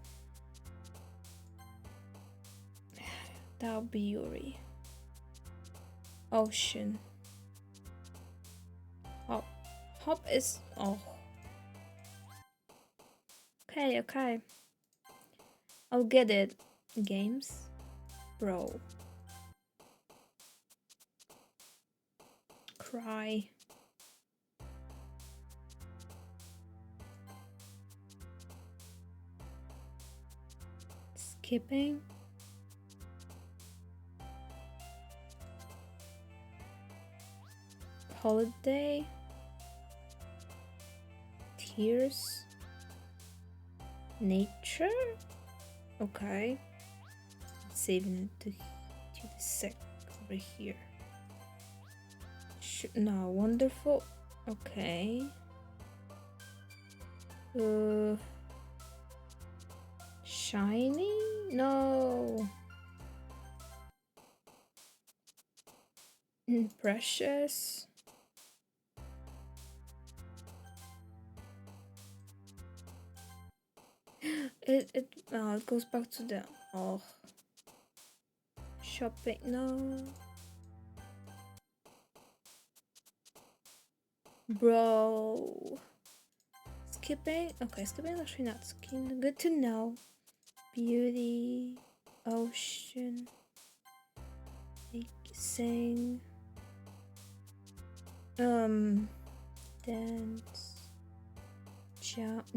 that would be Yuri. Ocean. Hop is okay. I'll get it. Games, bro. Cry. Skipping. Holiday. Tears. Nature. Okay. Saving it to the sec over here. No, wonderful. Okay. Shiny? No. Precious. It goes back to the Oh. Shopping, no. Bro. Skipping? Okay, skipping is actually not skipping. Good to know. Beauty. Ocean. Sing. Dance.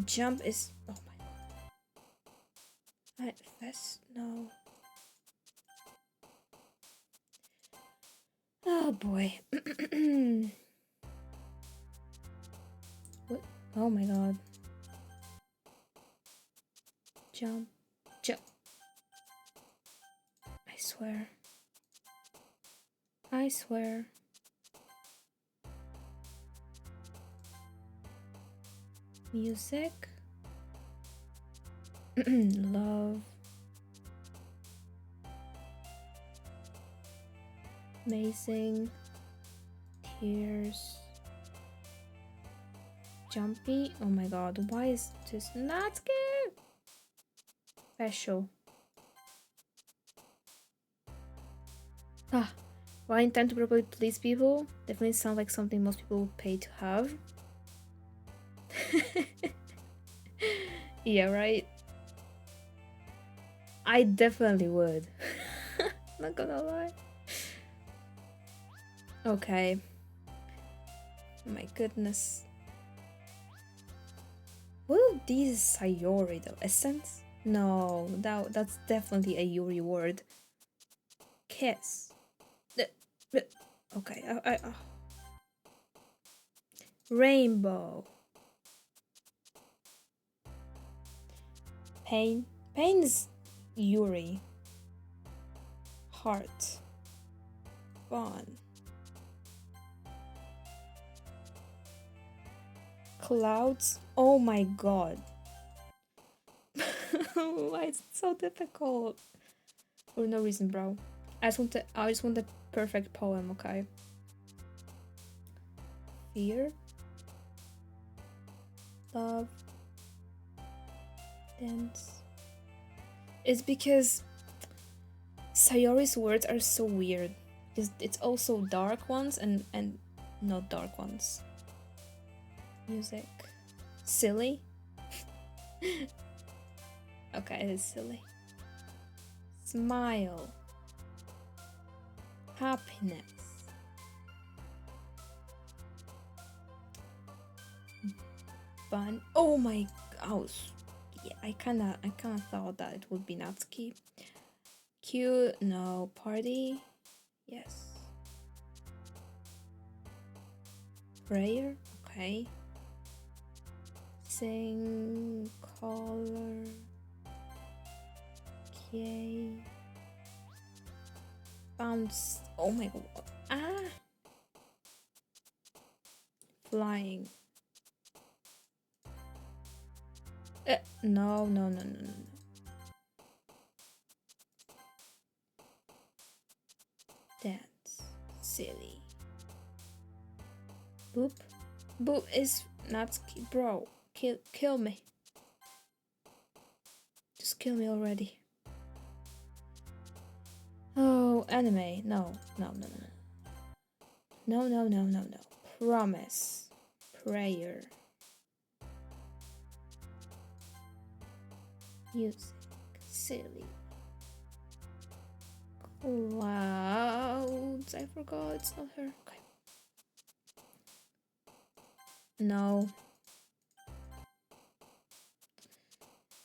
Jump is. Oh my god. Fast? No. Oh boy. What? Oh my god. Jump. I swear. I swear. Music. Love. Amazing. Tears. Jumpy. Oh my god, why is this not good? Special. Ah, why in time to properly please people? Definitely sounds like something most people would pay to have. Yeah, right? I definitely would. Not gonna lie. Okay. Oh my goodness. What are these Sayori though? Essence? No, that's definitely a Yuri word. Kiss. Okay, Rainbow. Pain. Pain is Yuri. Heart. Fun. Clouds. Oh my god. Why is it so difficult? For no reason, bro. I just want the perfect poem, okay? Fear. Love. Dance. It's because Sayori's words are so weird. Because it's also dark ones and not dark ones. Music. Silly. Okay, it is silly. Smile. Happiness. Fun. Oh my god. Yeah, I kinda thought that it would be Natsuki. Cute. No. Party. Yes. Prayer. Okay. Sing. Color. Okay. Bounce. Oh my god. Ah. Flying. No. Dance. Silly. Boop. Boop is Natsuki. Bro. Kill me. Just kill me already. Oh, anime. No. No. Promise. Prayer. Music. Silly. Clouds. I forgot. It's not her. Okay. No.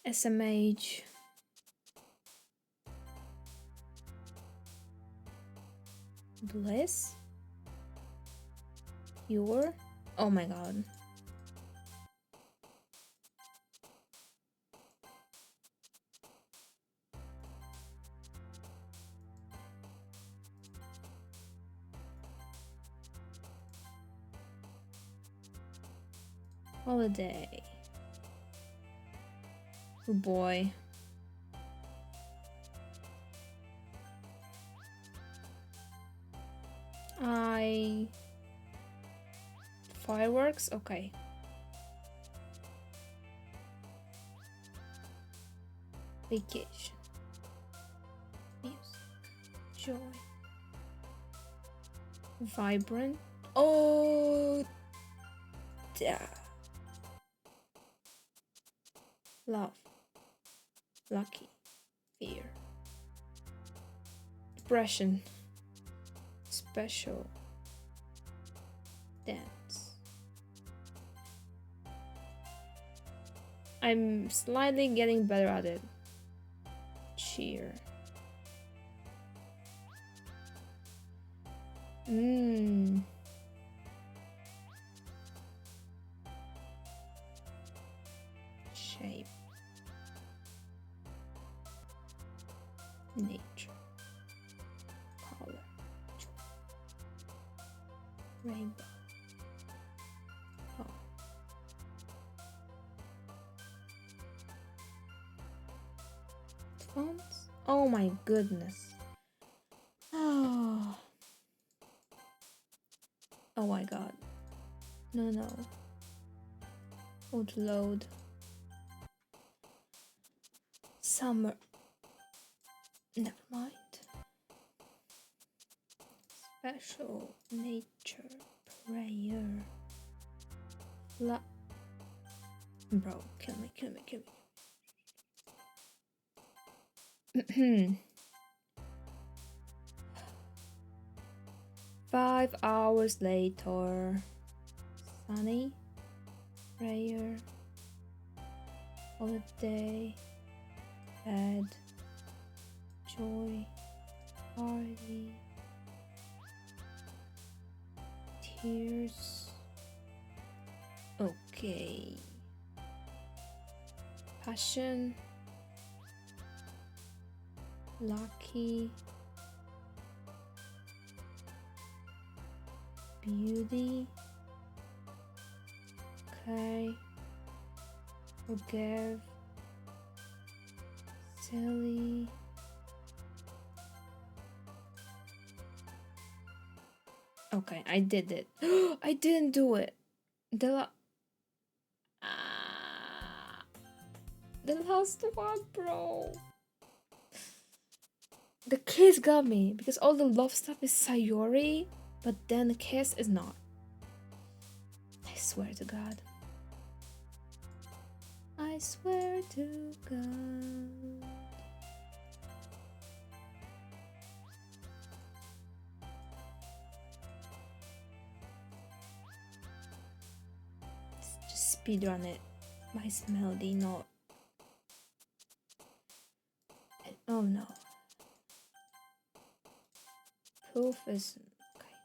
SMH. Bliss. Your. Oh my god. Holiday. Oh boy. Fireworks? Okay. Vacation. Joy. Vibrant. Oh, yeah. Love. Lucky. Fear. Depression. Special. Dance. I'm slightly getting better at it. Cheer. Shape. Nature. Color. Rainbow. Oh. Fonts? Oh my goodness. Oh. Oh my god. No. Would load. Summer. Never mind. Special nature prayer. Bro, kill me. 5 hours later. Sunny. Prayer. Holiday. Bed. Joy. Party. Tears. Okay. Passion. Lucky. Beauty. Okay. Forgive. Silly. Okay, I did it. I didn't do it. The last one, bro. The kiss got me because all the love stuff is Sayori, but then the kiss is not. I swear to God. I swear to God. Just speedrun it. My melody not. Oh no. Proof is okay.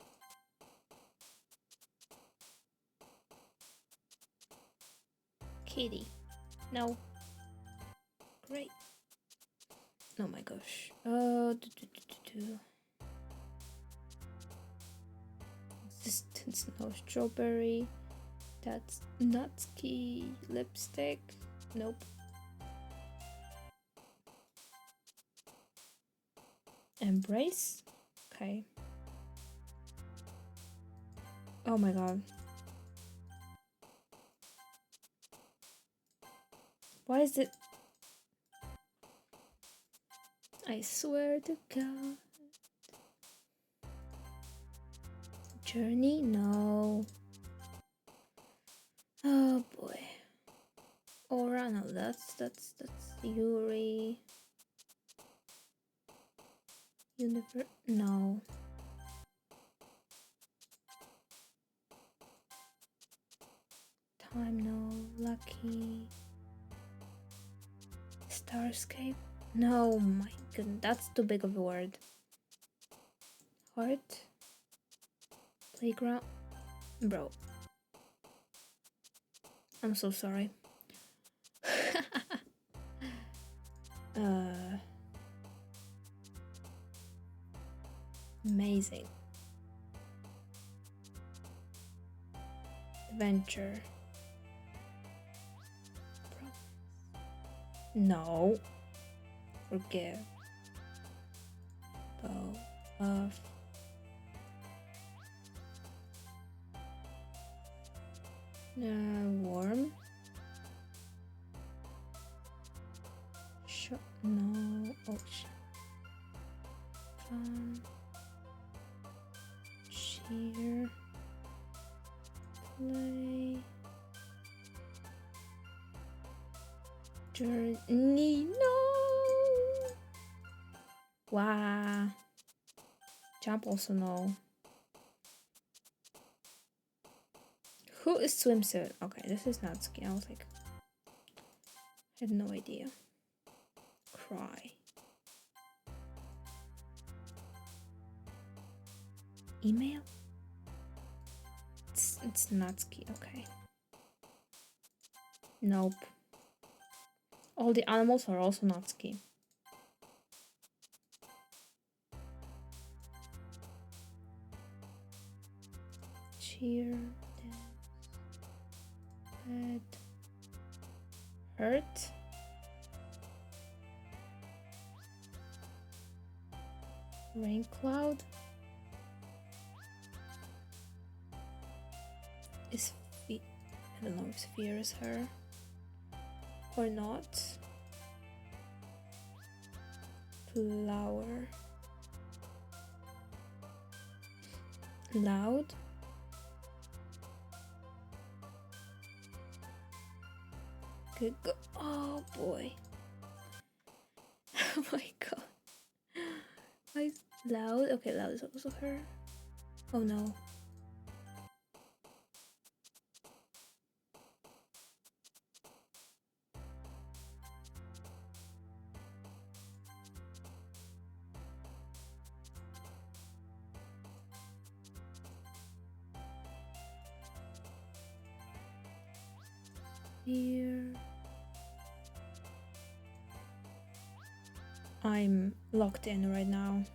Kitty. No. Great. Oh my gosh. Existence no strawberry. That's Nutski lipstick. Nope. Embrace. Okay. Oh my god. Why is it? I swear to God. Journey? No. Oh boy. Aura? No, that's Yuri. Universe? No. Time? No. Lucky. Starscape? No, my goodness, that's too big of a word. Heart? Playground? Bro. I'm so sorry. Amazing. Adventure. No. Forgive. Bow. Of. Warm. No. Ocean. Cheer. Play. Journey. No. Wow. Jump also no. Who is swimsuit? Okay, this is not ski. I was like, I had no idea. Cry. Email? It's Natsuki, okay. Nope. All the animals are also Natsuki. Cheer, dance, bed, hurt. Rain cloud. Is I don't know if fear is her or not. Flower. Loud. Good go. Oh boy. Oh my god. Why loud? Okay, loud is also her. Oh no. Here. I'm locked in right now.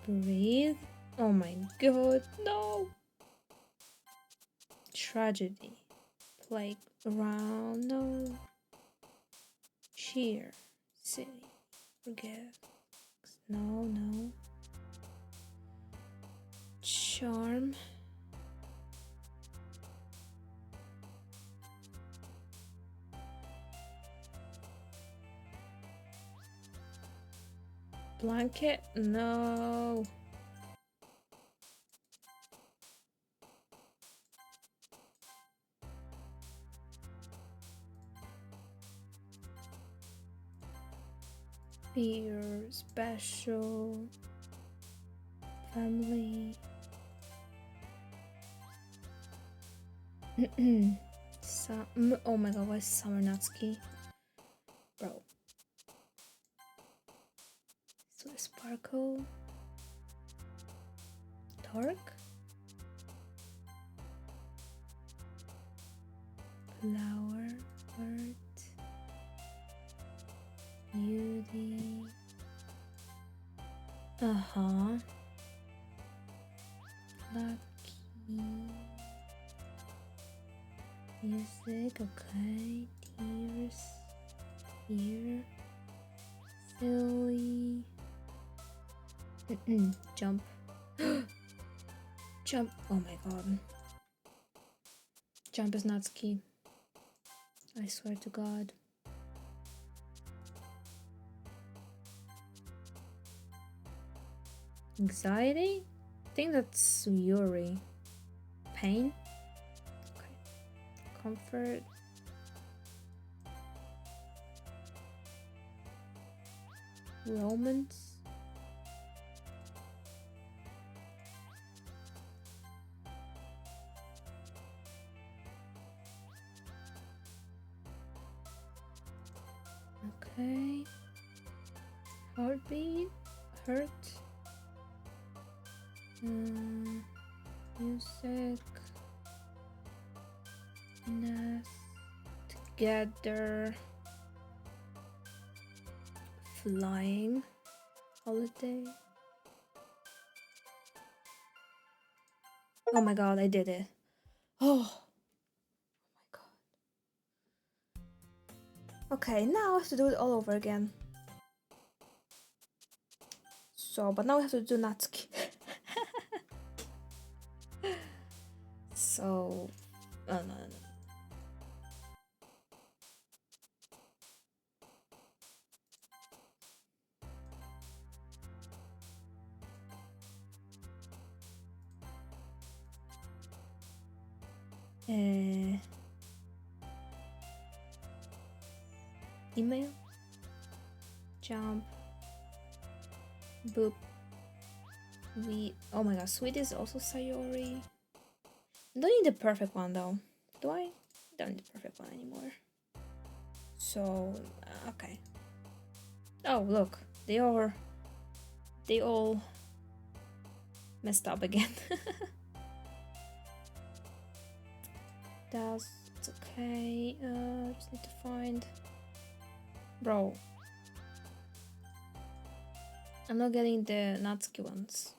Breathe. Oh my god, no. Tragedy. Playground, no. Cheer. City. Forgive. No, no. Charm. Blanket? No. Fear, special, family. Oh my god, why is Summer Natsuki? Bro. So sparkle. Dark. Flower. Heart. Beauty. Uh-huh. Lucky. Music, okay. Tears. Here. Silly. Jump. Jump. Oh my god. Jump is not ski. I swear to god. Anxiety? I think that's Yuri. Pain? Okay. Comfort. Romance? Okay. Heartbeat? Hurt? Music. Nest. Together. Flying. Holiday. Oh my god, I did it. Oh my god. Okay, now I have to do it all over again. So, but now we have to do Natsuki. So, no. Email. Jump. Boop. Oh my god, sweet is also Sayori. I don't need the perfect one though. Do I? Don't need the perfect one anymore. So, okay. Oh, look. They all messed up again. It's okay. Just need to find... Bro. I'm not getting the Natsuki ones.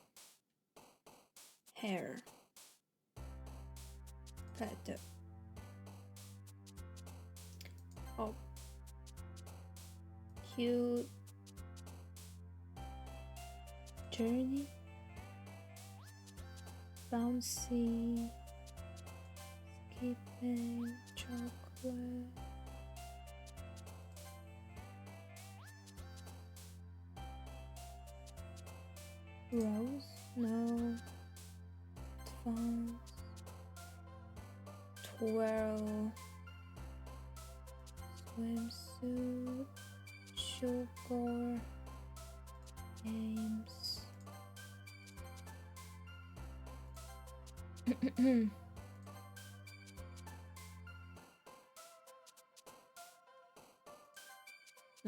Hair. Oh. Cute. Journey. Bouncy. Skipping. Chocolate. Rose? No. Advance. Twirl. Swimsuit. Sugar. Games.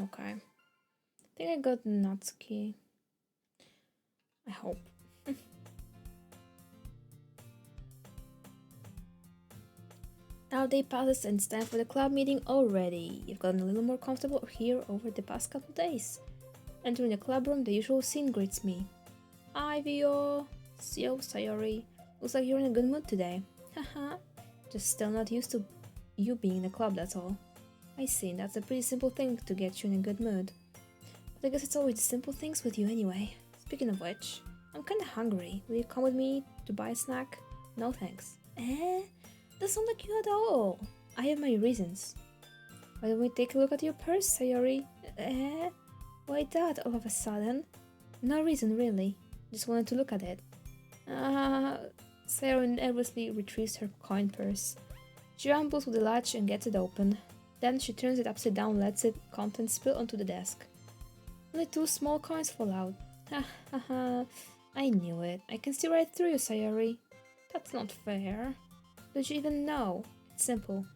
Okay. I think I got Natsuki. I hope. Now day passes and it's time for the club meeting already. You've gotten a little more comfortable here over the past couple days. Entering the club room, the usual scene greets me. Hi, Vio. Yo, Sayori. Looks like you're in a good mood today. Haha. Just still not used to you being in the club, that's all. I see, that's a pretty simple thing to get you in a good mood. But I guess it's always the simple things with you anyway. Speaking of which, I'm kinda hungry. Will you come with me to buy a snack? No thanks. Doesn't sound like you at all. I have my reasons. Why don't we take a look at your purse, Sayori? Why that all of a sudden? No reason really. Just wanted to look at it. Sayori nervously retrieves her coin purse. She rumbles with the latch and gets it open. Then she turns it upside down and lets its contents spill onto the desk. Only 2 small coins fall out. Ha. I knew it. I can see right through you, Sayori. That's not fair. Did you even know? It's simple.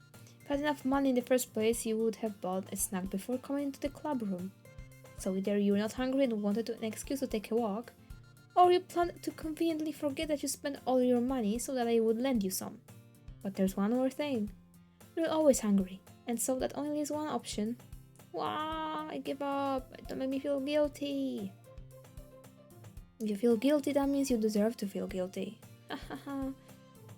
If you had enough money in the first place, you would have bought a snack before coming into the club room. So either you were not hungry and wanted an excuse to take a walk, or you planned to conveniently forget that you spent all your money so that I would lend you some. But there's one more thing. You're always hungry, and so that only leaves one option. Wah, I give up. Don't make me feel guilty. If you feel guilty, that means you deserve to feel guilty. Hahaha.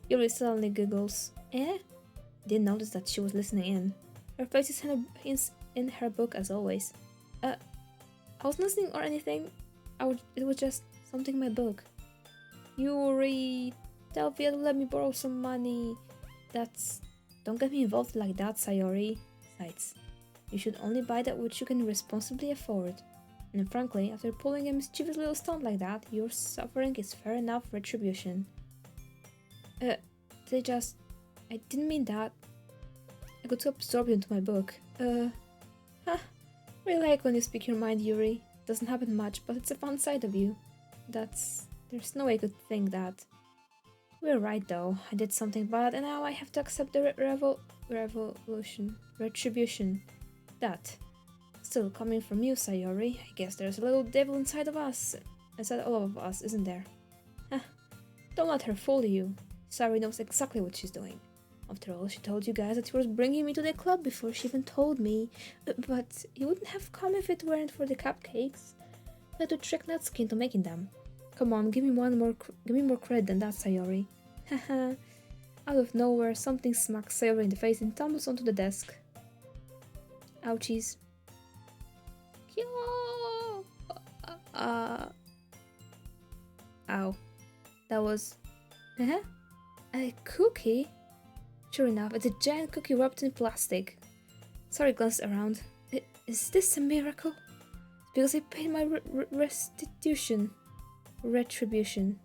Yuri suddenly giggles. Didn't notice that she was listening in. Her face is in her book as always. I wasn't listening or anything. It was just something in my book. Yuri, tell Via to let me borrow some money. Don't get me involved like that, Sayori. Besides, you should only buy that which you can responsibly afford. And frankly, after pulling a mischievous little stunt like that, your suffering is fair enough retribution. I didn't mean that. I got too absorbed into my book. Really like when you speak your mind, Yuri. Doesn't happen much, but it's a fun side of you. There's no way I could think that. We're right though, I did something bad and now I have to accept the retribution. That. Still coming from you, Sayori. I guess there's a little devil inside all of us, isn't there? Don't let her fool you. Sayori knows exactly what she's doing. After all, she told you guys that she was bringing me to the club before she even told me. But you wouldn't have come if it weren't for the cupcakes. You had to trick Natsuki into making them. Come on, give me more credit than that, Sayori. Haha. Out of nowhere, something smacks Sayori in the face and tumbles onto the desk. Ouchies. Ow. That was... A cookie? Sure enough, it's a giant cookie wrapped in plastic. Sayori glanced around. Is this a miracle? It's because I paid my retribution.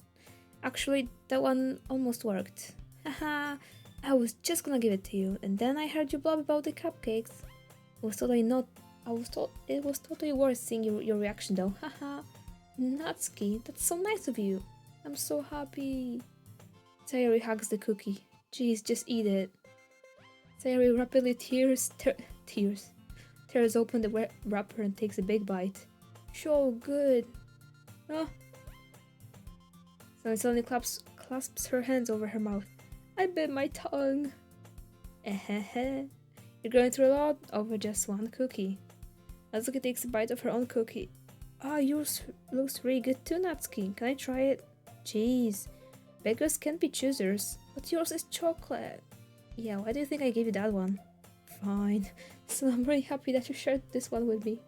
Actually, that one almost worked. Haha, I was just gonna give it to you, and then I heard you blab about the cupcakes. I was totally not. I was told it was totally worth seeing your reaction though. Haha. Natsuki, that's so nice of you. I'm so happy. Sayori hugs the cookie. Jeez, just eat it. Sayori rapidly tears open the wrapper and takes a big bite. So good. Oh. So suddenly clasps her hands over her mouth. I bit my tongue. You're going through a lot over just one cookie. Natsuki takes a bite of her own cookie. Ah, yours looks really good too, Natsuki. Can I try it? Jeez. Beggars can't be choosers. But yours is chocolate. Yeah, why do you think I gave you that one? Fine. So I'm really happy that you shared this one with me.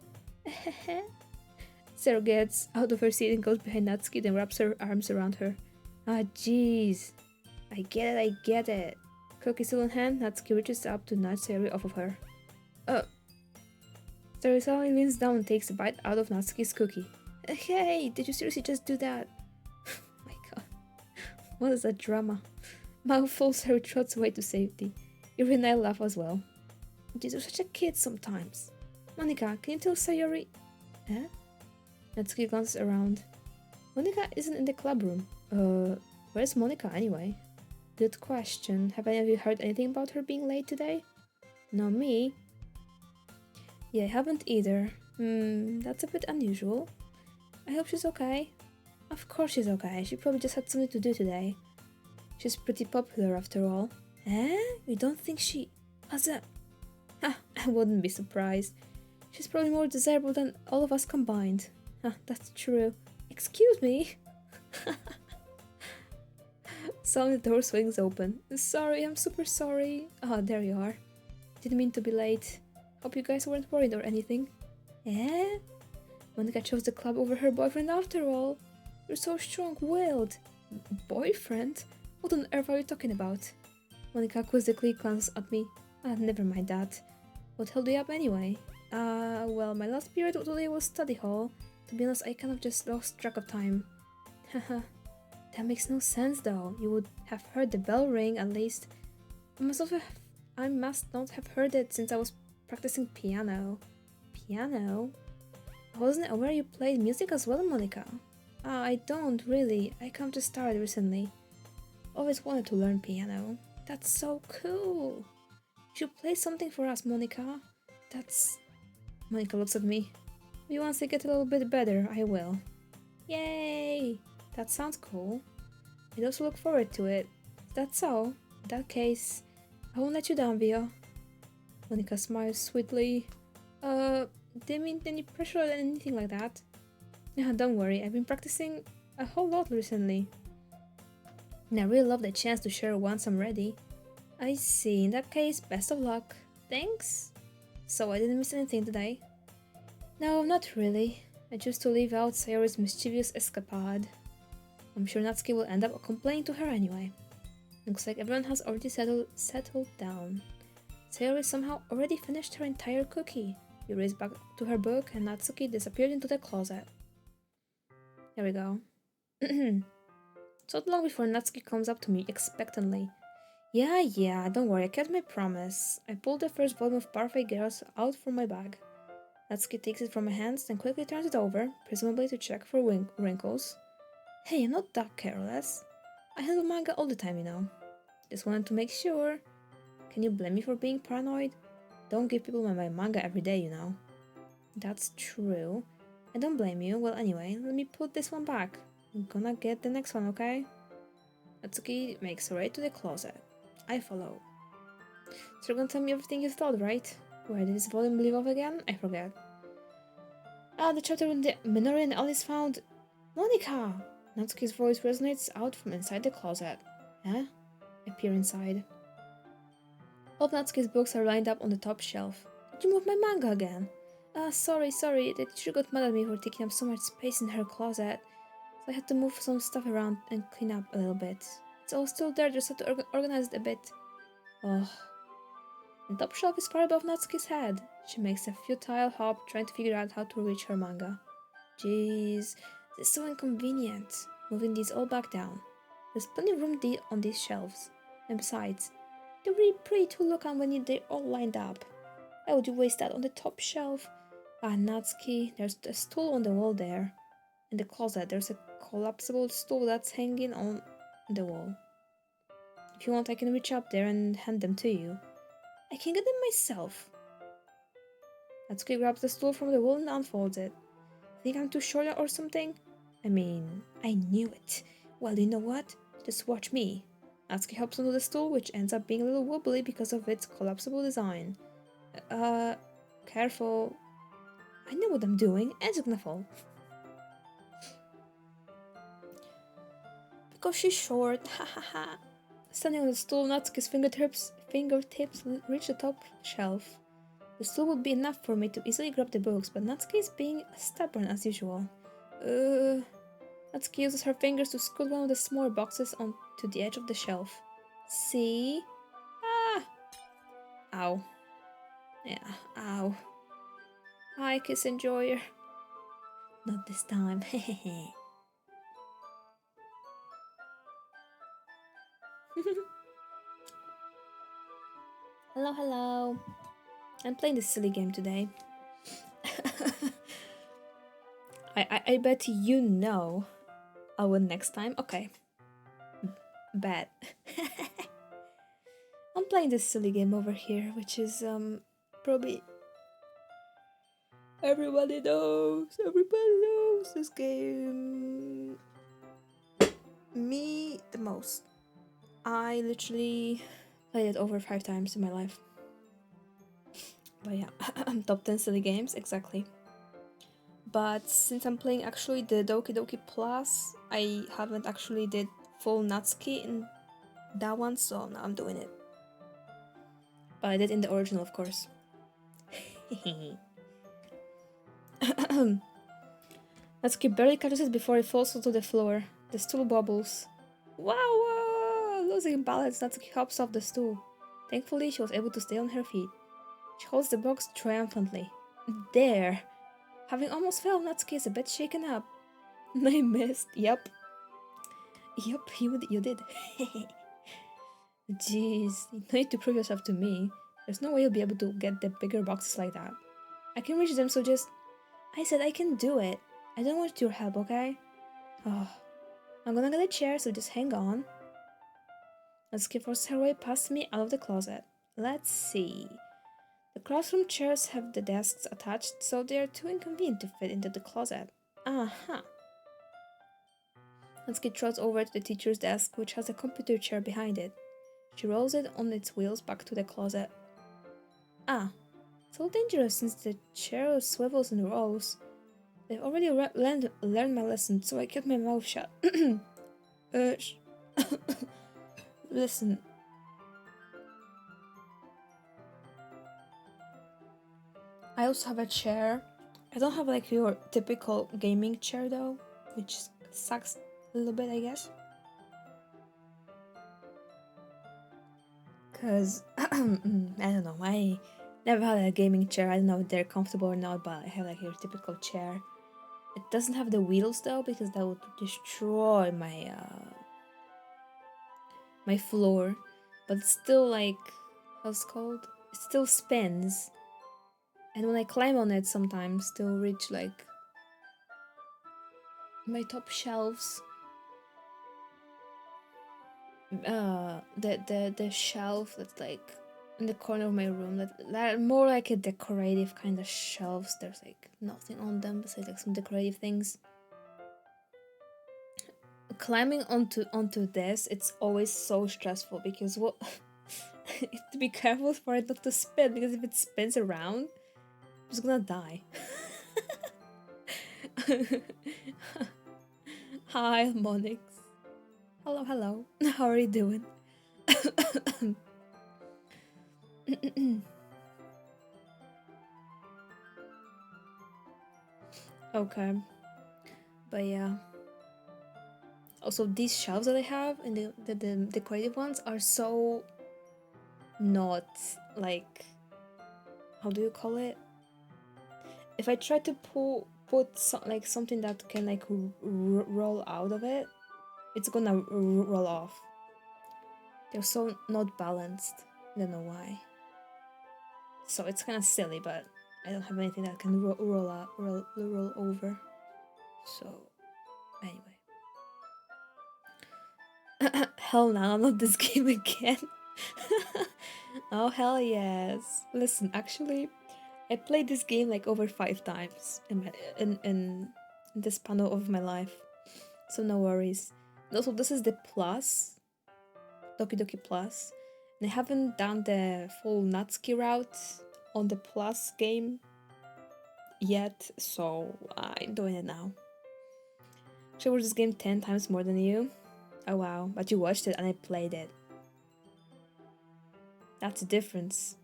Sarah gets out of her seat and goes behind Natsuki, then wraps her arms around her. Ah, jeez. I get it. Cookie still in hand, Natsuki reaches up to nudge Sayori off of her. Sayori suddenly leans down and takes a bite out of Natsuki's cookie. Hey, did you seriously just do that? My god. What is that drama? Mouthful, Sayori trots away to safety. Yuri and I laugh as well. Jeez, you're such a kid sometimes. Monika, can you tell Sayori? Huh? Natsuki glances around. Monika isn't in the club room. Where's Monika anyway? Good question. Have any of you heard anything about her being late today? No, me? Yeah, I haven't either. That's a bit unusual. I hope she's okay. Of course she's okay. She probably just had something to do today. She's pretty popular after all. Eh? You don't think she... Asa... Ha, I wouldn't be surprised. She's probably more desirable than all of us combined. That's true. Excuse me? Suddenly the door swings open. Sorry, I'm super sorry. Oh, there you are. Didn't mean to be late. Hope you guys weren't worried or anything. Eh? Monika chose the club over her boyfriend after all. You're so strong-willed. Boyfriend? What on earth are you talking about? Monika quizzically glances at me. Never mind that. What held you up anyway? Well, my last period today was study hall. To be honest, I kind of just lost track of time. Haha. That makes no sense though. You would have heard the bell ring at least. I must not have heard it since I was practicing piano. Piano? I wasn't aware you played music as well, Monika. I don't really. I kind of just started recently. Always wanted to learn piano. That's so cool. You should play something for us, Monika. Monika looks at me. Once I get a little bit better, I will. Yay! That sounds cool. I'd also look forward to it. That's all. In that case, I won't let you down, Vio. Monika smiles sweetly. Didn't mean any pressure or anything like that. Don't worry, I've been practicing a whole lot recently. And I really love the chance to share once I'm ready. I see. In that case, best of luck. Thanks. So I didn't miss anything today? No, not really. I chose to leave out Sayori's mischievous escapade. I'm sure Natsuki will end up complaining to her anyway. Looks like everyone has already settled down. Sayori somehow already finished her entire cookie. You raced back to her book and Natsuki disappeared into the closet. There we go. So long before Natsuki comes up to me expectantly. Yeah, don't worry, I kept my promise. I pulled the first volume of Parfait Girls out from my bag. Natsuki takes it from my hands, then quickly turns it over, presumably to check for wrinkles. Hey, I'm not that careless. I handle manga all the time, you know. Just wanted to make sure. Can you blame me for being paranoid? Don't give people my manga every day, you know. That's true. I don't blame you. Well, anyway, let me put this one back. I'm gonna get the next one, okay? Natsuki makes her way to the closet. I follow. So you're gonna tell me everything you thought, right? Where did this volume leave off again? I forget. The chapter when the Minori and Alice found... Monika! Natsuki's voice resonates out from inside the closet. Huh? I peer inside. All of Natsuki's books are lined up on the top shelf. Did you move my manga again? Sorry. The teacher got mad at me for taking up so much space in her closet. So I had to move some stuff around and clean up a little bit. It's all still there, just have to organize it a bit. Oh. The top shelf is far above Natsuki's head. She makes a futile hop trying to figure out how to reach her manga. Jeez, this is so inconvenient. Moving these all back down. There's plenty of room on these shelves. And besides, They're really pretty to look on when they're all lined up. Why would you waste that on the top shelf? Ah, Natsuki, there's a stool on the wall there. In the closet, there's a collapsible stool that's hanging on the wall. If you want, I can reach up there and hand them to you. I can get them myself. Natsuki grabs the stool from the wall and unfolds it. Think I'm too short or something? I mean, I knew it. Well, you know what? Just watch me. Natsuki hops onto the stool, which ends up being a little wobbly because of its collapsible design. Careful. I know what I'm doing, and it's gonna fall. Because she's short, ha ha ha. Standing on the stool, Natsuki's fingertips reach the top shelf. The stool would be enough for me to easily grab the books, but Natsuki is being stubborn as usual. Natsuki uses her fingers to scoot one of the smaller boxes onto the edge of the shelf. See? Ah! Ow. Yeah, ow. Hi, Kiss Enjoyer. Not this time, hehehe. Hello, hello. I'm playing this silly game today. I bet you know I'll win next time. Okay. Bad. I'm playing this silly game over here, which is probably everybody knows this game. Me the most. I literally played it over 5 times in my life. But yeah, top 10 silly games, exactly. But since I'm playing actually the Doki Doki Plus, I haven't actually did full Natsuki in that one, so now I'm doing it. But I did in the original, of course. Natsuki barely catches it before it falls onto the floor. The stool bobbles. Wow! Losing balance, Natsuki hops off the stool. Thankfully, she was able to stay on her feet. She holds the box triumphantly. There! Having almost fell, Natsuki is a bit shaken up. I missed. Yup, you did. Jeez, you need to prove yourself to me. There's no way you'll be able to get the bigger boxes like that. I can reach them, so just... I said I can do it. I don't want your help, okay? Oh, I'm gonna get a chair, so just hang on. Natsuki forces her way past me out of the closet. Let's see. The classroom chairs have the desks attached, so they are too inconvenient to fit into the closet. Uh-huh. Natsuki trots over to the teacher's desk, which has a computer chair behind it. She rolls it on its wheels back to the closet. Ah, it's all dangerous since the chair swivels and rolls. I've already learned my lesson, so I kept my mouth shut. Listen. I also have a chair. I don't have like your typical gaming chair though, which sucks a little bit, I guess. Cause I don't know, I never had a gaming chair. I don't know if they're comfortable or not, but I have like your typical chair. It doesn't have the wheels though, because that would destroy my my floor. But it's still like, how's it called? It still spins. And when I climb on it, sometimes still reach like my top shelves. The shelf that's like in the corner of my room that are more like a decorative kind of shelves. There's like nothing on them besides like some decorative things. Climbing onto this, it's always so stressful because what you have to be careful for it not to spin, because if it spins around, I'm just gonna die. Hi, Monix. Hello. How are you doing? Okay. But yeah. Also, these shelves that I have and the decorative ones are so not like, how do you call it? If I try to put something that can like roll out of it, it's gonna roll off. They're so not balanced. I don't know why. So it's kind of silly, but I don't have anything that can roll over. So, anyway. Hell no, not this game again. Oh, hell yes. Listen, actually, I played this game like over 5 times in the span of my life. So no worries. And also, this is the plus, Doki Plus. And I haven't done the full Natsuki route on the plus game yet, so I'm doing it now. Actually, I watched this game 10 times more than you. Oh wow, but you watched it and I played it. That's a difference.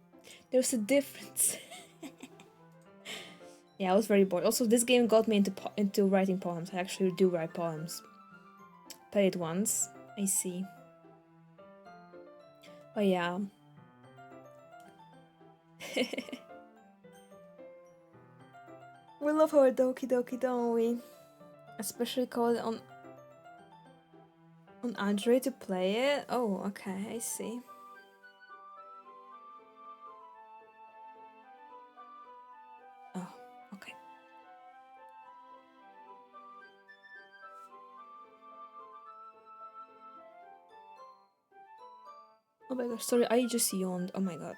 There's a difference. Yeah, I was very bored. Also, this game got me into writing poems. I actually do write poems. Played it once. I see. Oh yeah. We love our Doki, don't we? Especially called on Android to play it. Oh, okay, I see. Oh, okay. Oh my gosh, sorry, I just yawned. Oh my god.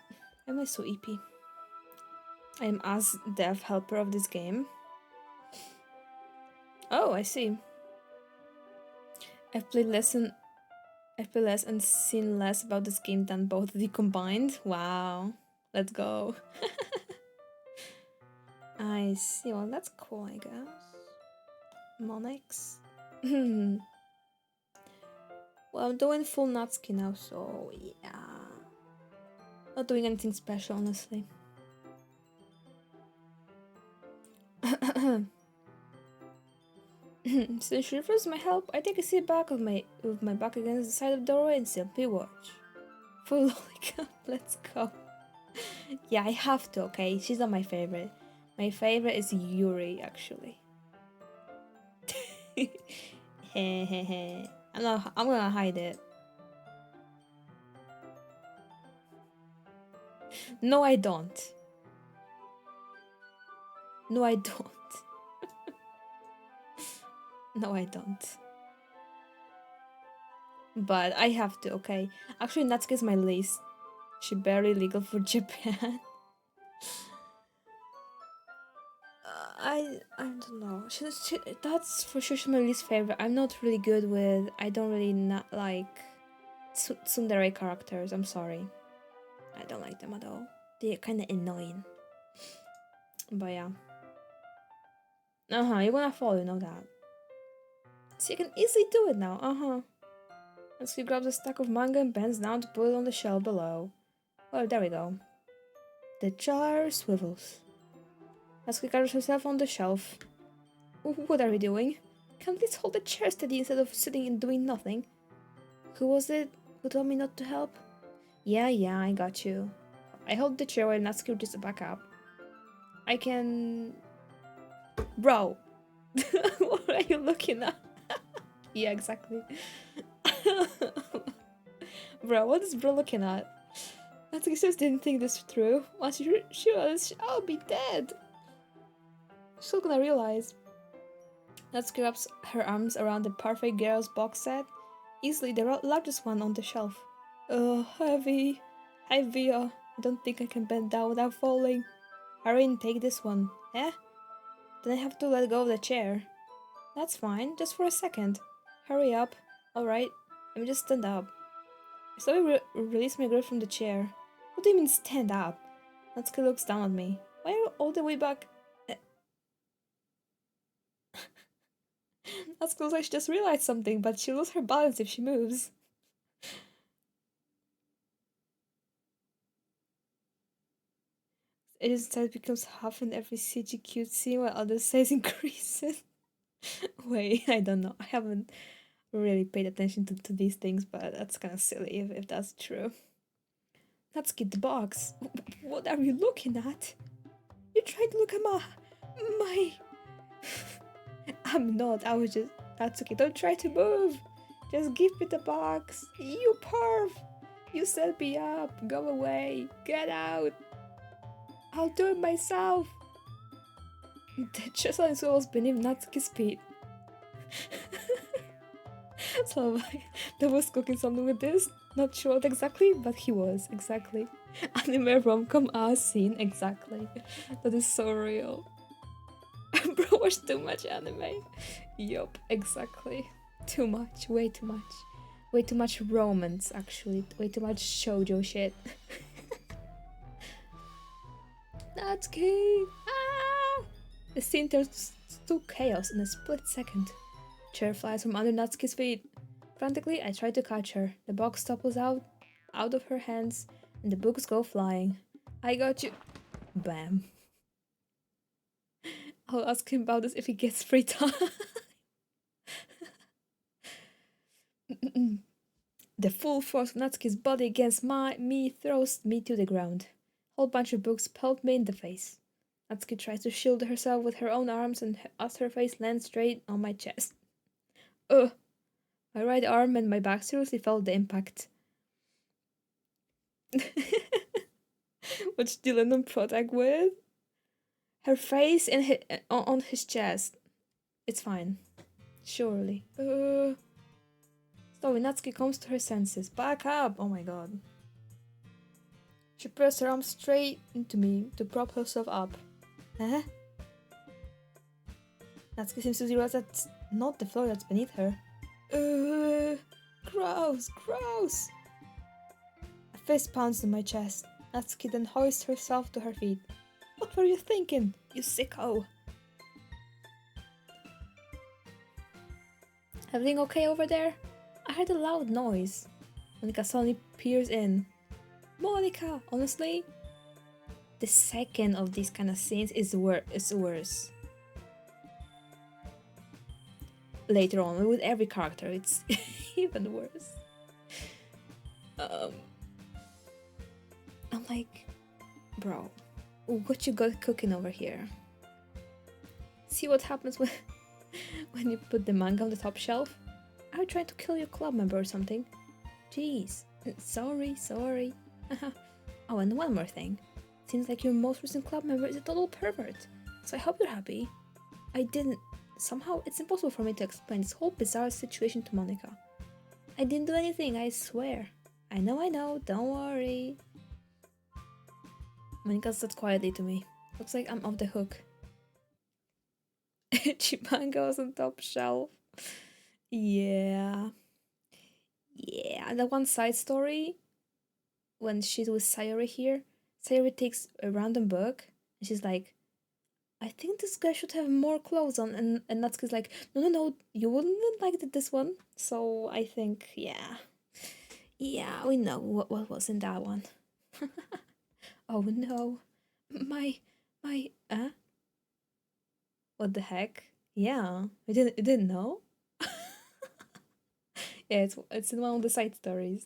Am I so EP? I am as dev helper of this game. Oh, I see. I've played less and seen less about this game than both of you combined. Wow. Let's go. I see. Well, that's cool, I guess. Monix. Well, I'm doing full Natsuki now, so yeah. Not doing anything special, honestly. Since she refused my help, I take a seat back with my back against the side of the doorway and simply watch. Full lollipop, let's go. Yeah, I have to, okay? She's not my favorite. My favorite is Yuri, actually. I'm gonna hide it. No, I don't. No, I don't. No, I don't. But I have to, okay? Actually, Natsuki is my least. She barely legal for Japan. I don't know. That's for sure my least favorite. I'm not really good with. I don't really not like tsundere characters. I'm sorry. I don't like them at all. They're kind of annoying. But yeah. You're gonna fall, you know that. So you can easily do it now. Natsuki grabs a stack of manga and bends down to put it on the shelf below. Oh, there we go. The jar swivels. Natsuki gathers herself on the shelf. What are we doing? Can please hold the chair steady instead of sitting and doing nothing? Who was it who told me not to help? Yeah, I got you. I hold the chair while Natsuki just back up. I can... Bro! What are you looking at? Yeah, exactly. Bro, what is bro looking at? Natsuki just didn't think this through. Once she was, I'll be dead. She's still gonna realize. Natsuki wraps her arms around the Perfect Girls box set, easily the largest one on the shelf. Heavy. I don't think I can bend down without falling. Hurry and take this one. Eh? Then I have to let go of the chair. That's fine, just for a second. Hurry up. Alright, let me just stand up. I slowly release my grip from the chair. What do you mean stand up? Natsuki looks down at me. Why are you all the way back? Natsuki looks like she just realized something, but she'll lose her balance if she moves. Each side becomes half in every CG cute scene while other size increases. Wait, I don't know. I haven't really paid attention to these things, but that's kind of silly if that's true. Let's get the box. What are you looking at? You tried to look at my... I'm not. I was just... That's okay. Don't try to move. Just give me the box. You perv. You set me up! Go away! Get out! I'll do it myself! The chest on his was beneath Natsuki's feet. So that was cooking something with this. Not sure what exactly, but he was, exactly. Anime rom-com scene, exactly. That is so real. Bro, watch too much anime. Yup, exactly. Too much, way too much. Way too much romance, actually. Way too much shoujo shit. Natsuki! Ah! The scene turns to chaos in a split second. Chair flies from under Natsuki's feet. Frantically, I try to catch her. The box topples out of her hands, and the books go flying. I got you. Bam. I'll ask him about this if he gets free time. The full force of Natsuki's body against me throws me to the ground. Whole bunch of books pelt me in the face. Natsuki tries to shield herself with her own arms and as her face lands straight on my chest. Ugh! My right arm and my back seriously felt the impact. What's Dylan on protect with? Her face and on his chest. It's fine. Surely. So Natsuki comes to her senses. Back up! Oh my god. She pressed her arm straight into me to prop herself up. Huh? Natsuki seems to realize that's not the floor that's beneath her. Gross! Gross! A fist pounds on my chest. Natsuki then hoists herself to her feet. What were you thinking, you sicko? Everything okay over there? I heard a loud noise. Monica suddenly peers in. Monica! Honestly, the second of these kind of scenes is worse. Later on, with every character, it's even worse. I'm like, bro, what you got cooking over here? See what happens when you put the manga on the top shelf? Are you trying to kill your club member or something? Jeez, sorry. Oh, and one more thing. Seems like your most recent club member is a total pervert, so I hope you're happy. Somehow, it's impossible for me to explain this whole bizarre situation to Monica. I didn't do anything, I swear. I know, don't worry. Monica said quietly to me. Looks like I'm off the hook. Chimanga was on top shelf. Yeah. And that one side story, when she's with Sayori here, Sayori takes a random book, and she's like, I think this guy should have more clothes on, and Natsuki's like, no, you wouldn't like this one. So I think, yeah, we know what was in that one. Oh no, my, what the heck? Yeah, I didn't know. Yeah, it's in one of the side stories.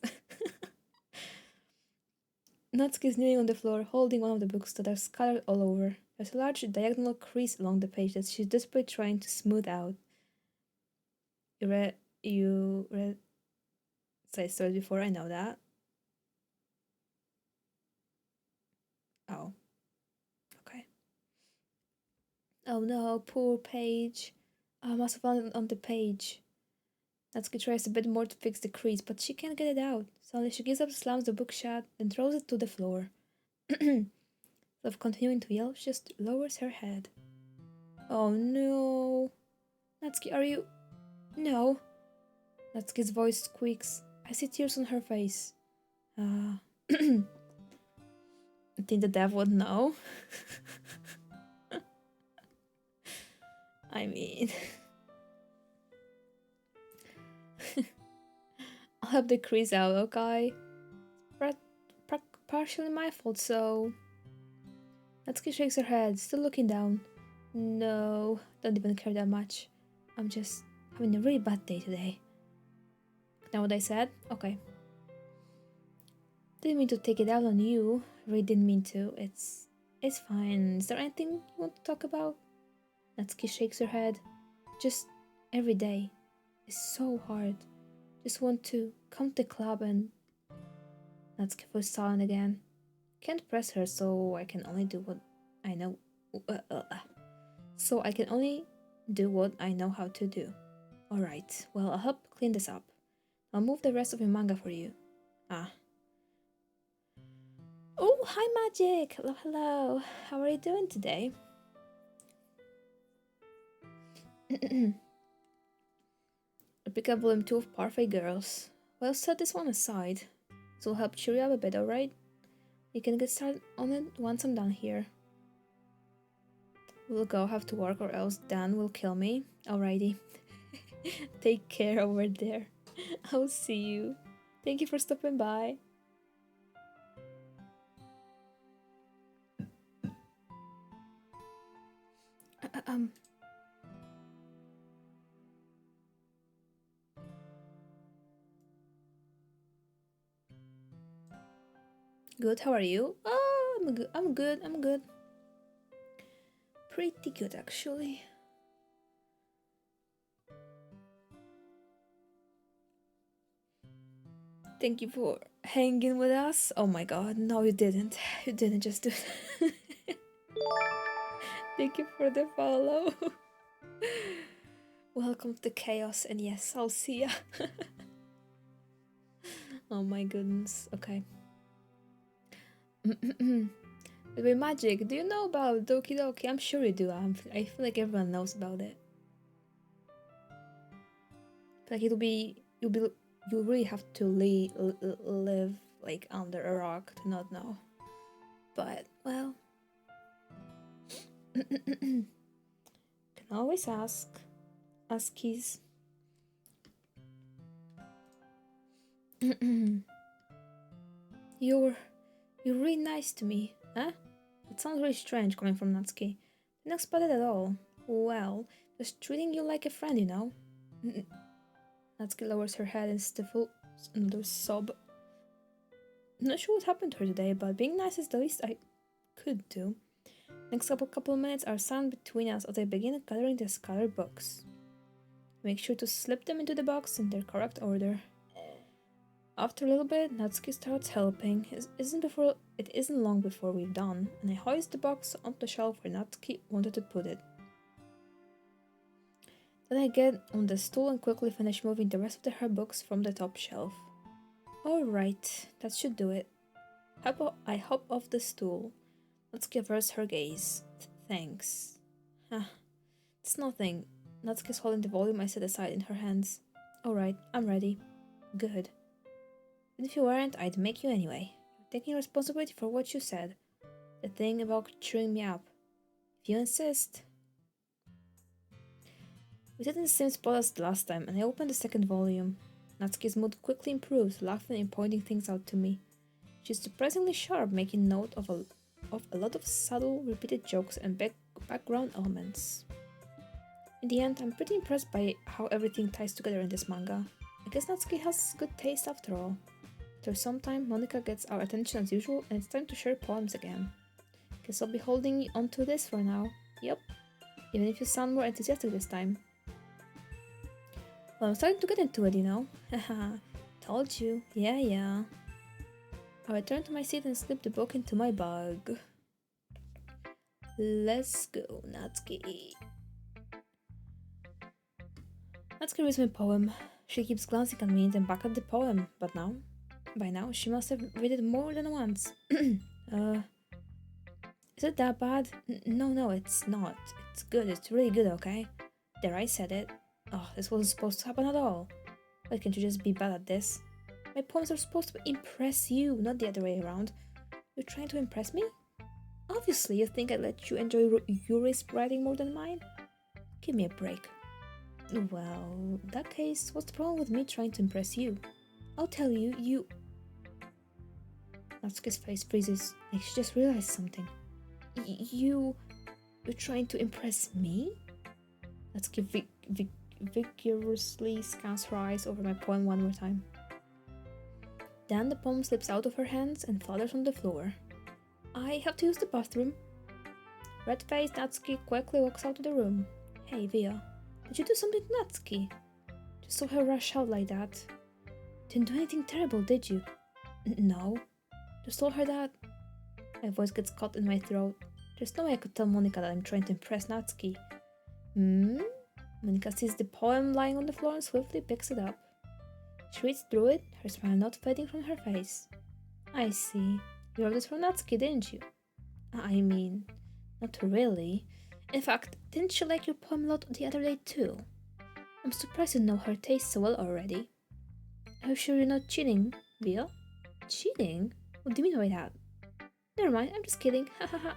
Natsuki is kneeling on the floor, holding one of the books that are scattered all over. There's a large diagonal crease along the page that she's desperately trying to smooth out. You read side stories before, I know that. Oh. Okay. Oh no, poor page. I must have found it on the page. Natsuki tries a bit more to fix the crease, but she can't get it out. Suddenly she gives up, slams the book shut, then throws it to the floor. Instead of continuing to yell, she just lowers her head. Oh no. Natsuki, are you... No. Natsuki's voice squeaks. I see tears on her face. I think the dev would know. I mean... I'll help the crease out, okay? Partially my fault, so... Natsuki shakes her head, still looking down. No, don't even care that much. I'm just having a really bad day today. Know what I said? Okay. Didn't mean to take it out on you. Really didn't mean to. It's fine. Is there anything you want to talk about? Natsuki shakes her head. Just every day. It's so hard. Just want to come to the club and... Natsuki was silent again. Can't press her, so I can only do what I know. So I can only do what I know how to do. Alright, well, I'll help clean this up. I'll move the rest of your manga for you. Ah. Oh, hi Magic! Hello, hello. How are you doing today? I pick up volume 2 of Parfait Girls. Well, set this one aside. This will help cheer you up a bit, alright? You can get started on it once I'm done here. We'll go have to work or else Dan will kill me. Alrighty. Take care over there. I'll see you. Thank you for stopping by. Good, how are you? Oh, I'm good. Pretty good, actually. Thank you for hanging with us. Oh my god, no you didn't. You didn't just do that. Thank you for the follow. Welcome to the chaos, and yes, I'll see ya. Oh my goodness, okay. With Magic, do you know about Doki Doki? I'm sure you do. I feel like everyone knows about it. Like you'll really have to live like under a rock to not know. But well, can always ask. Ask keys. You're really nice to me, huh? It sounds really strange coming from Natsuki. Didn't expect it at all. Well, just treating you like a friend, you know? Natsuki lowers her head and stifles another sob. I'm not sure what happened to her today, but being nice is the least I could do. Next couple of minutes are silent between us as I begin gathering the scattered books. Make sure to slip them into the box in their correct order. After a little bit, Natsuki starts helping. It isn't long before we're done, and I hoist the box onto the shelf where Natsuki wanted to put it. Then I get on the stool and quickly finish moving the rest of her books from the top shelf. Alright, that should do it. I hop off the stool. Natsuki averts her gaze. Thanks. It's nothing. Natsuki's holding the volume I set aside in her hands. Alright, I'm ready. Good. And if you weren't, I'd make you anyway. You're taking responsibility for what you said. The thing about cheering me up. If you insist. We didn't the same spot as the last time, and I opened the second volume. Natsuki's mood quickly improves, laughing and pointing things out to me. She's surprisingly sharp, making note of a lot of subtle, repeated jokes and background elements. In the end, I'm pretty impressed by how everything ties together in this manga. I guess Natsuki has good taste after all. After some time, Monica gets our attention as usual, and it's time to share poems again. Guess I'll be holding onto this for now. Yep. Even if you sound more enthusiastic this time. Well, I'm starting to get into it, you know. Haha. Told you. Yeah. I return to my seat and slip the book into my bag. Let's go, Natsuki. Natsuki reads my poem. She keeps glancing at me and then back at the poem, but by now, she must have read it more than once. Is it that bad? No, it's not. It's good, it's really good, okay? There, I said it. Oh, this wasn't supposed to happen at all. Why can't you just be bad at this? My poems are supposed to impress you, not the other way around. You're trying to impress me? Obviously, you think I'd let you enjoy Yuri's writing more than mine? Give me a break. Well, in that case, what's the problem with me trying to impress you? I'll tell you, Natsuki's face freezes, like she just realized something. You're trying to impress me? Natsuki vigorously scans her eyes over my poem one more time. Then the poem slips out of her hands and flutters on the floor. I have to use the bathroom. Red-faced Natsuki quickly walks out of the room. Hey, Via, did you do something to Natsuki? Just saw her rush out like that. Didn't do anything terrible, did you? No. Just told her that. My voice gets caught in my throat. There's no way I could tell Monica that I'm trying to impress Natsuki. Hmm? Monica sees the poem lying on the floor and swiftly picks it up. She reads through it, her smile not fading from her face. I see. You wrote this for Natsuki, didn't you? I mean, not really. In fact, didn't she like your poem a lot the other day too? I'm surprised you know her taste so well already. Are you sure you're not cheating, Via? Cheating? What do you mean by that? Never mind, I'm just kidding. Ha ha ha.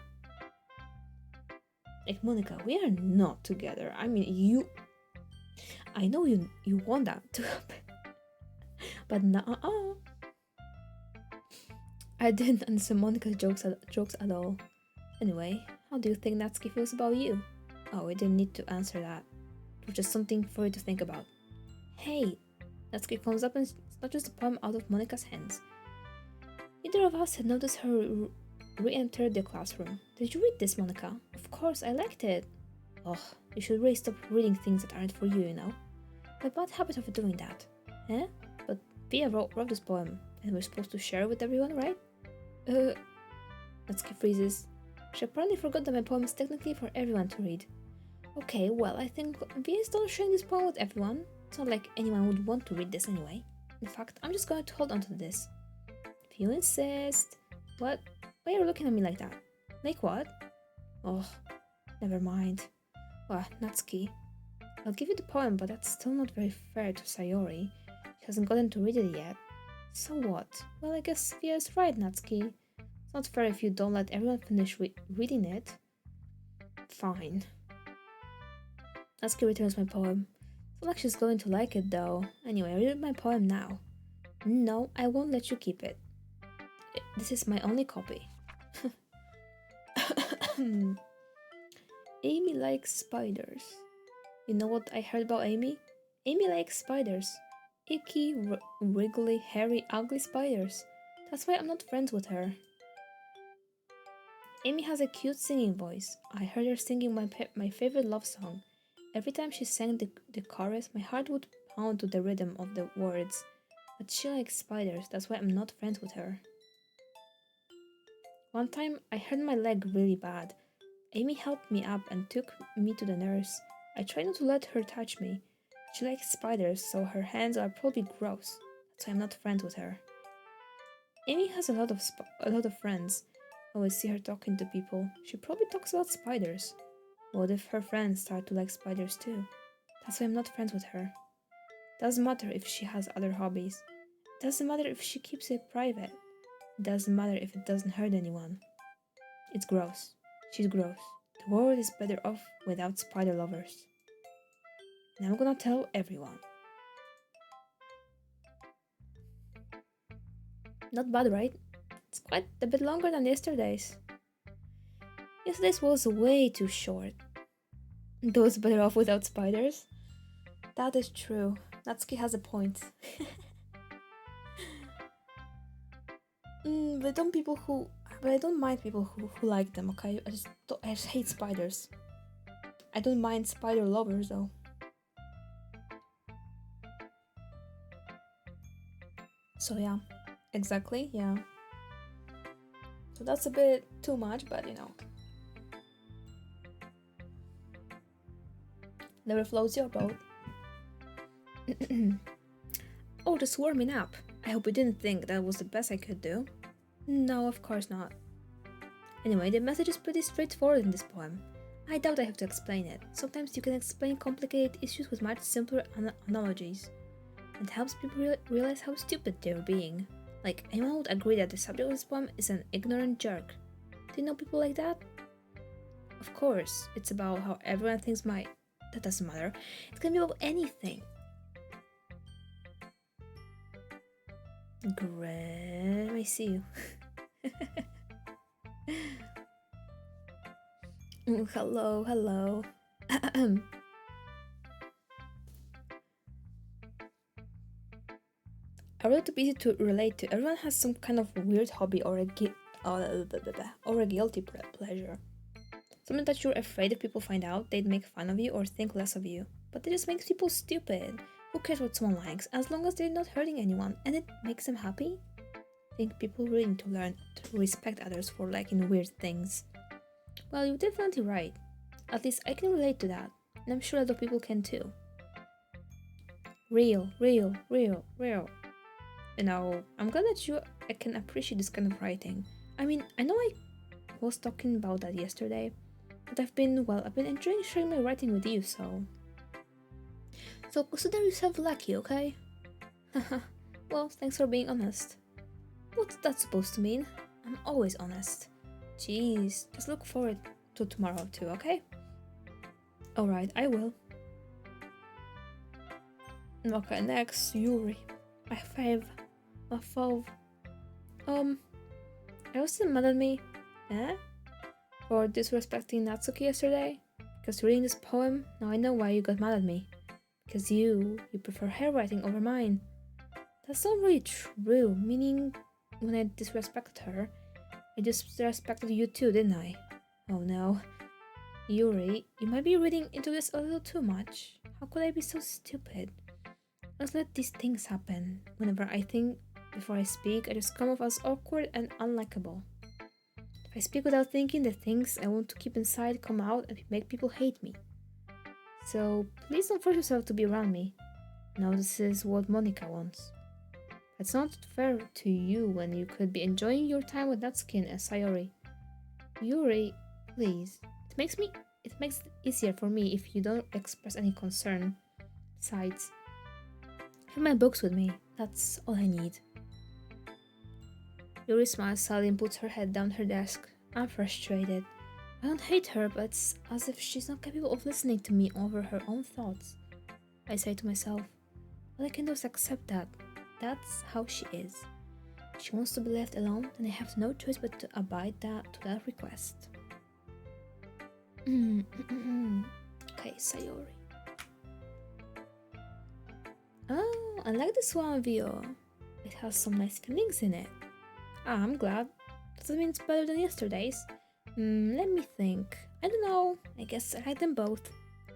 Like, Monica, we are not together. I mean, you. I know you want that to happen. But nah. I didn't understand Monica's jokes at all. Anyway, how do you think Natsuki feels about you? Oh, we didn't need to answer that. It was just something for you to think about. Hey! Natsuki comes up and snatches the poem out of Monica's hands. Neither of us had noticed her re-enter the classroom. Did you read this, Monica? Of course, I liked it. Ugh, you should really stop reading things that aren't for you, you know? The bad habit of doing that. Eh? But Pia wrote this poem, and we're supposed to share it with everyone, right? Natsuki freezes. She apparently forgot that my poem is technically for everyone to read. Okay, well, I think Via is done sharing this poem with everyone. It's not like anyone would want to read this anyway. In fact, I'm just going to hold on to this. If you insist. What? Why are you looking at me like that? Like what? Oh, never mind. Well, Natsuki. I'll give you the poem, but that's still not very fair to Sayori. She hasn't gotten to read it yet. So what? Well, I guess Via is right, Natsuki. It's not fair if you don't let everyone finish reading it. Fine. Natsuki returns my poem. It's not like she's going to like it though. Anyway, read my poem now. No, I won't let you keep it. This is my only copy. Amy likes spiders. You know what I heard about Amy? Amy likes spiders. Icky, wriggly, hairy, ugly spiders. That's why I'm not friends with her. Amy has a cute singing voice. I heard her singing my favorite love song. Every time she sang the chorus, my heart would pound to the rhythm of the words. But she likes spiders, that's why I'm not friends with her. One time, I hurt my leg really bad. Amy helped me up and took me to the nurse. I tried not to let her touch me. She likes spiders, so her hands are probably gross. That's why I'm not friends with her. Amy has a lot of friends. I always see her talking to people. She probably talks about spiders. What if her friends start to like spiders too? That's why I'm not friends with her. Doesn't matter if she has other hobbies. Doesn't matter if she keeps it private. It doesn't matter if it doesn't hurt anyone. It's gross. She's gross. The world is better off without spider lovers. And I'm gonna tell everyone. Not bad, right? It's quite a bit longer than yesterday's. Yesterday's was way too short. Those better off without spiders? That is true. Natsuki has a point. But I don't mind people who like them, okay? I just hate spiders. I don't mind spider lovers though. So yeah, exactly, yeah. So that's a bit too much, but you know. Never floats your boat. Oh, just warming up. I hope you didn't think that was the best I could do. No, of course not. Anyway, the message is pretty straightforward in this poem. I doubt I have to explain it. Sometimes you can explain complicated issues with much simpler analogies. It helps people realize how stupid they're being. Like, anyone would agree that the subject of this poem is an ignorant jerk. Do you know people like that? Of course, it's about how everyone thinks that doesn't matter. It can be about anything. Graham, I see you. Hello. I wrote to be easy to relate to. Everyone has some kind of weird hobby or a guilty pleasure. Something that you're afraid if people find out, they'd make fun of you or think less of you. But it just makes people stupid. Who cares what someone likes, as long as they're not hurting anyone and it makes them happy? think people really need to learn to respect others for liking weird things. Well, you're definitely right. At least I can relate to that, and I'm sure other people can too. Real, real, real, real. I'm glad that I can appreciate this kind of writing. I mean, I know I was talking about that yesterday, but I've been enjoying sharing my writing with you, so consider yourself lucky, okay? Well, thanks for being honest. What's that supposed to mean? I'm always honest. Jeez, just look forward to tomorrow too, okay? Alright, I will. Okay, next, Yuri. My fave. My fave. Are you still mad at me? Eh? For disrespecting Natsuki yesterday? Because reading this poem, now I know why you got mad at me. Because you prefer her writing over mine. That's not really true, meaning when I disrespected her, I disrespected you too, didn't I? Oh no. Yuri, you might be reading into this a little too much. How could I be so stupid? Let's let these things happen. Whenever I think before I speak, I just come off as awkward and unlikable. If I speak without thinking, the things I want to keep inside come out and make people hate me. So please don't force yourself to be around me. Now this is what Monica wants. It's not fair to you when you could be enjoying your time with Natsuki and Sayori. Yuri, please. It makes it easier for me if you don't express any concern. Besides, I have my books with me. That's all I need. Yuri smiles sadly and puts her head down her desk. I'm frustrated. I don't hate her, but it's as if she's not capable of listening to me over her own thoughts. I say to myself, all I can do is accept that. That's how she is. She wants to be left alone, and I have no choice but to abide to that request. Okay, Sayori. Oh, I like this one view. It has some nice feelings in it. Ah, I'm glad. Does that mean it's better than yesterday's? Let me think. I don't know. I guess I like them both.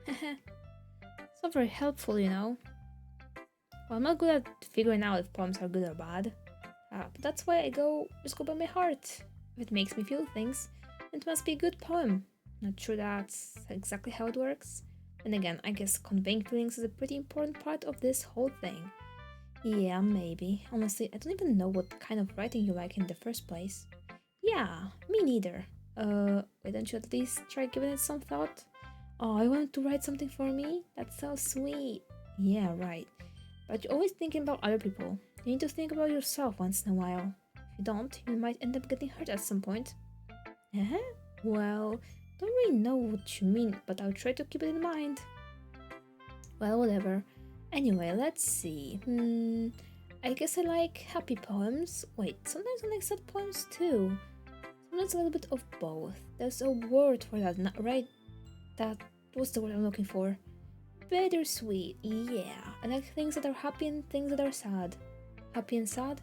It's not very helpful, you know. Well, I'm not good at figuring out if poems are good or bad. But that's why I just go by my heart. If it makes me feel things, it must be a good poem. Not sure that's exactly how it works. And again, I guess conveying feelings is a pretty important part of this whole thing. Yeah, maybe. Honestly, I don't even know what kind of writing you like in the first place. Yeah, me neither. Why don't you at least try giving it some thought? Oh, I wanted to write something for me? That's so sweet. Yeah, right. But you're always thinking about other people. You need to think about yourself once in a while. If you don't, you might end up getting hurt at some point. Well, don't really know what you mean, but I'll try to keep it in mind. Well, whatever. Anyway, let's see. I guess I like happy poems. Wait, sometimes I like sad poems too. Sometimes a little bit of both. There's a word for that, right? That was the word I'm looking for. Bittersweet, yeah. I like things that are happy and things that are sad. Happy and sad?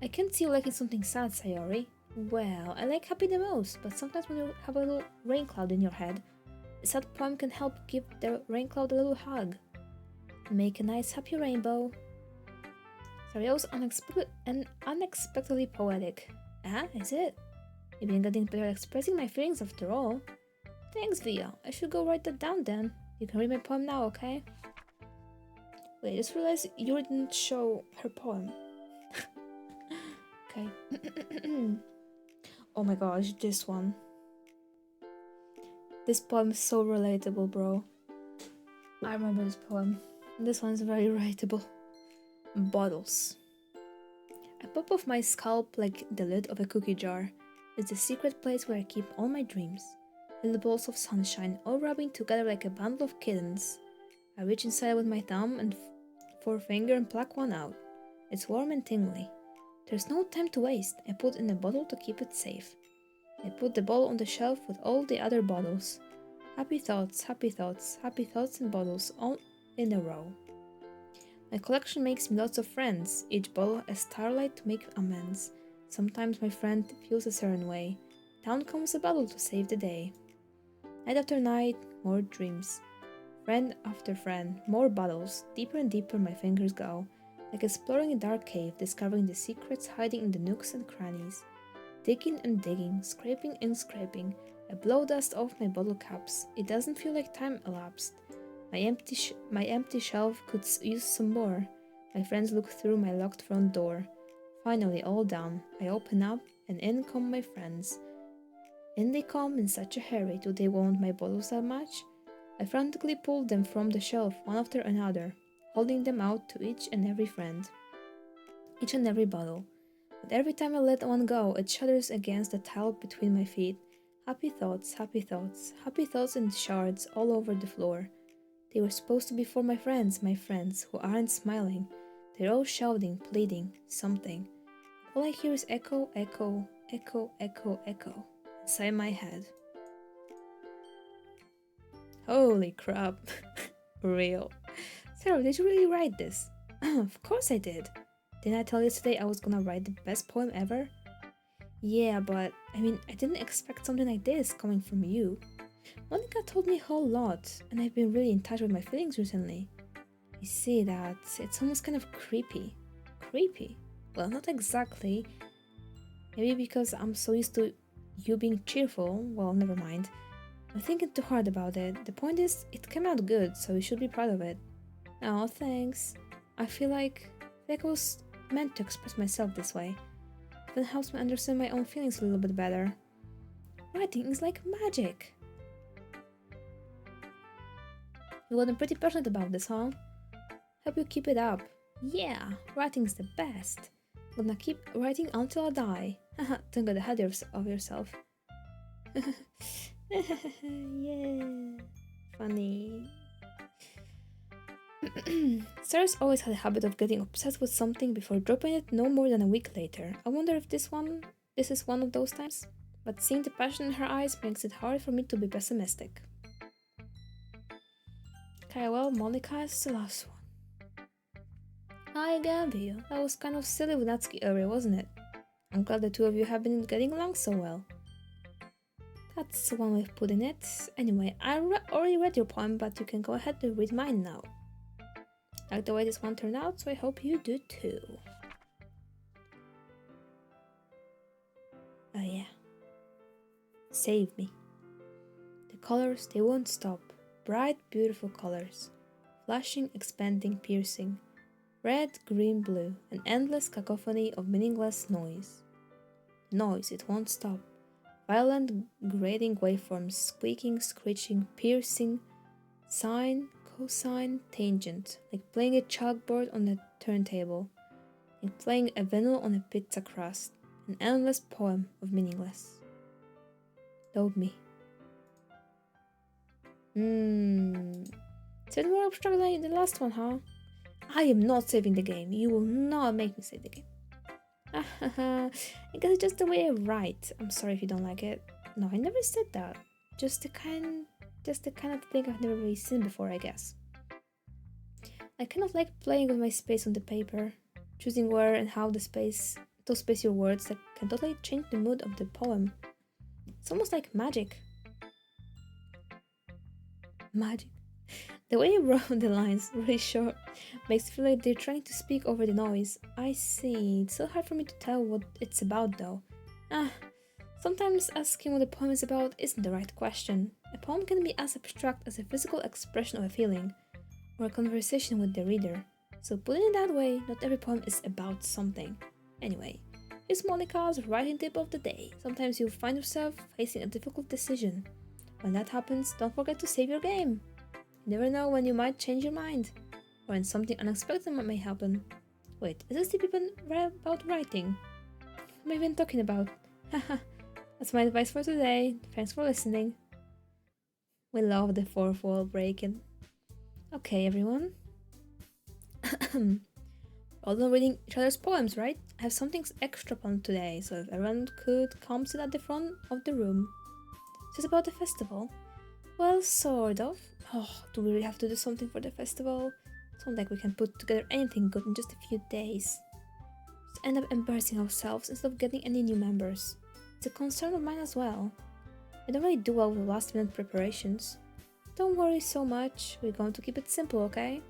I can't see you liking something sad, Sayori. Well, I like happy the most, but sometimes when you have a little rain cloud in your head, a sad poem can help give the rain cloud a little hug. Make a nice happy rainbow. Sorry, that was unexpectedly poetic. Ah, is it? Maybe I'm getting better at expressing my feelings after all. Thanks, Via. I should go write that down then. You can read my poem now, okay? Wait, I just realized you didn't show her poem. Okay. Oh my gosh, this one. This poem is so relatable, bro. I remember this poem. This one's very relatable. Bottles. I pop off my scalp like the lid of a cookie jar. It's the secret place where I keep all my dreams. Little balls of sunshine, all rubbing together like a bundle of kittens. I reach inside with my thumb and forefinger and pluck one out. It's warm and tingly. There's no time to waste. I put it in a bottle to keep it safe. I put the bottle on the shelf with all the other bottles. Happy thoughts, happy thoughts, happy thoughts and bottles, all in a row. My collection makes me lots of friends, each bottle a starlight to make amends. Sometimes my friend feels a certain way. Down comes a bottle to save the day. Night after night, more dreams. Friend after friend, more bottles. Deeper and deeper my fingers go. like exploring a dark cave, discovering the secrets hiding in the nooks and crannies. Digging and digging, scraping and scraping. I blow dust off my bottle caps. It doesn't feel like time elapsed. My empty shelf could use some more. My friends look through my locked front door. Finally, all done. I open up, and in come my friends. In they come in such a hurry. Do they want my bottles that much? I frantically pulled them from the shelf, one after another, holding them out to each and every friend. Each and every bottle. But every time I let one go, it shudders against the tile between my feet. Happy thoughts, happy thoughts, happy thoughts in shards all over the floor. They were supposed to be for my friends, who aren't smiling. They're all shouting, pleading, something. All I hear is echo, echo, echo, echo, echo, inside my head. Holy crap. Real. Sarah, did you really write this? Of course I did. Didn't I tell you yesterday I was gonna write the best poem ever? Yeah, but I didn't expect something like this coming from you. Monica told me a whole lot, and I've been really in touch with my feelings recently. I see that it's almost kind of creepy. Creepy? Well, not exactly. Maybe because I'm so used to you being cheerful. Well, never mind. I'm thinking too hard about it. The point is, it came out good, so you should be proud of it. Oh, thanks. I feel like I was meant to express myself this way. That helps me understand my own feelings a little bit better. Writing is like magic. You gotten pretty passionate about this, huh? Hope you keep it up. Yeah, writing's the best. Gonna keep writing until I die. Haha, don't get ahead of yourself. Yeah, funny. Sarah's always had a habit of getting obsessed with something before dropping it no more than a week later. I wonder if this is one of those times. But seeing the passion in her eyes makes it hard for me to be pessimistic. Okay, well, Monica is the last one. Hi, Gabby. That was kind of silly with Natsuki earlier, wasn't it? I'm glad the two of you have been getting along so well. That's one way of putting it. Anyway, I already read your poem, but you can go ahead and read mine now. I like the way this one turned out, so I hope you do too. Oh yeah. Save me. The colors, they won't stop. Bright, beautiful colors. Flashing, expanding, piercing. Red, green, blue. An endless cacophony of meaningless noise. Noise, it won't stop. Violent, grating waveforms, squeaking, screeching, piercing. Sine, cosine, tangent. Like playing a chalkboard on a turntable. Like playing a vinyl on a pizza crust. An endless poem of meaningless. Load me. It's a bit more abstract than the last one, huh? I am not saving the game. You will not make me save the game. I guess it's just the way I write. I'm sorry if you don't like it. No, I never said that. Just the kind of thing I've never really seen before, I guess. I kind of like playing with my space on the paper, choosing where and how to space your words that can totally change the mood of the poem. It's almost like magic. Magic. The way you wrote the lines really short makes it feel like they're trying to speak over the noise. I see. It's so hard for me to tell what it's about though. Sometimes asking what a poem is about isn't the right question. A poem can be as abstract as a physical expression of a feeling, or a conversation with the reader. So putting it that way, not every poem is about something. Anyway, here's Monica's writing tip of the day. Sometimes you'll find yourself facing a difficult decision. When that happens, don't forget to save your game. You never know when you might change your mind, or when something unexpected may happen. Wait, is this tip even about writing? What am I even talking about? Haha, that's my advice for today. Thanks for listening. We love the fourth wall breaking. Okay, everyone. All done reading each other's poems, right? I have something extra planned today, so if everyone could come sit at the front of the room. Is this about the festival? Well, sort of. Oh, do we really have to do something for the festival? It's not like we can put together anything good in just a few days. Just end up embarrassing ourselves instead of getting any new members. It's a concern of mine as well. I don't really do well with last minute preparations. Don't worry so much, we're going to keep it simple, okay?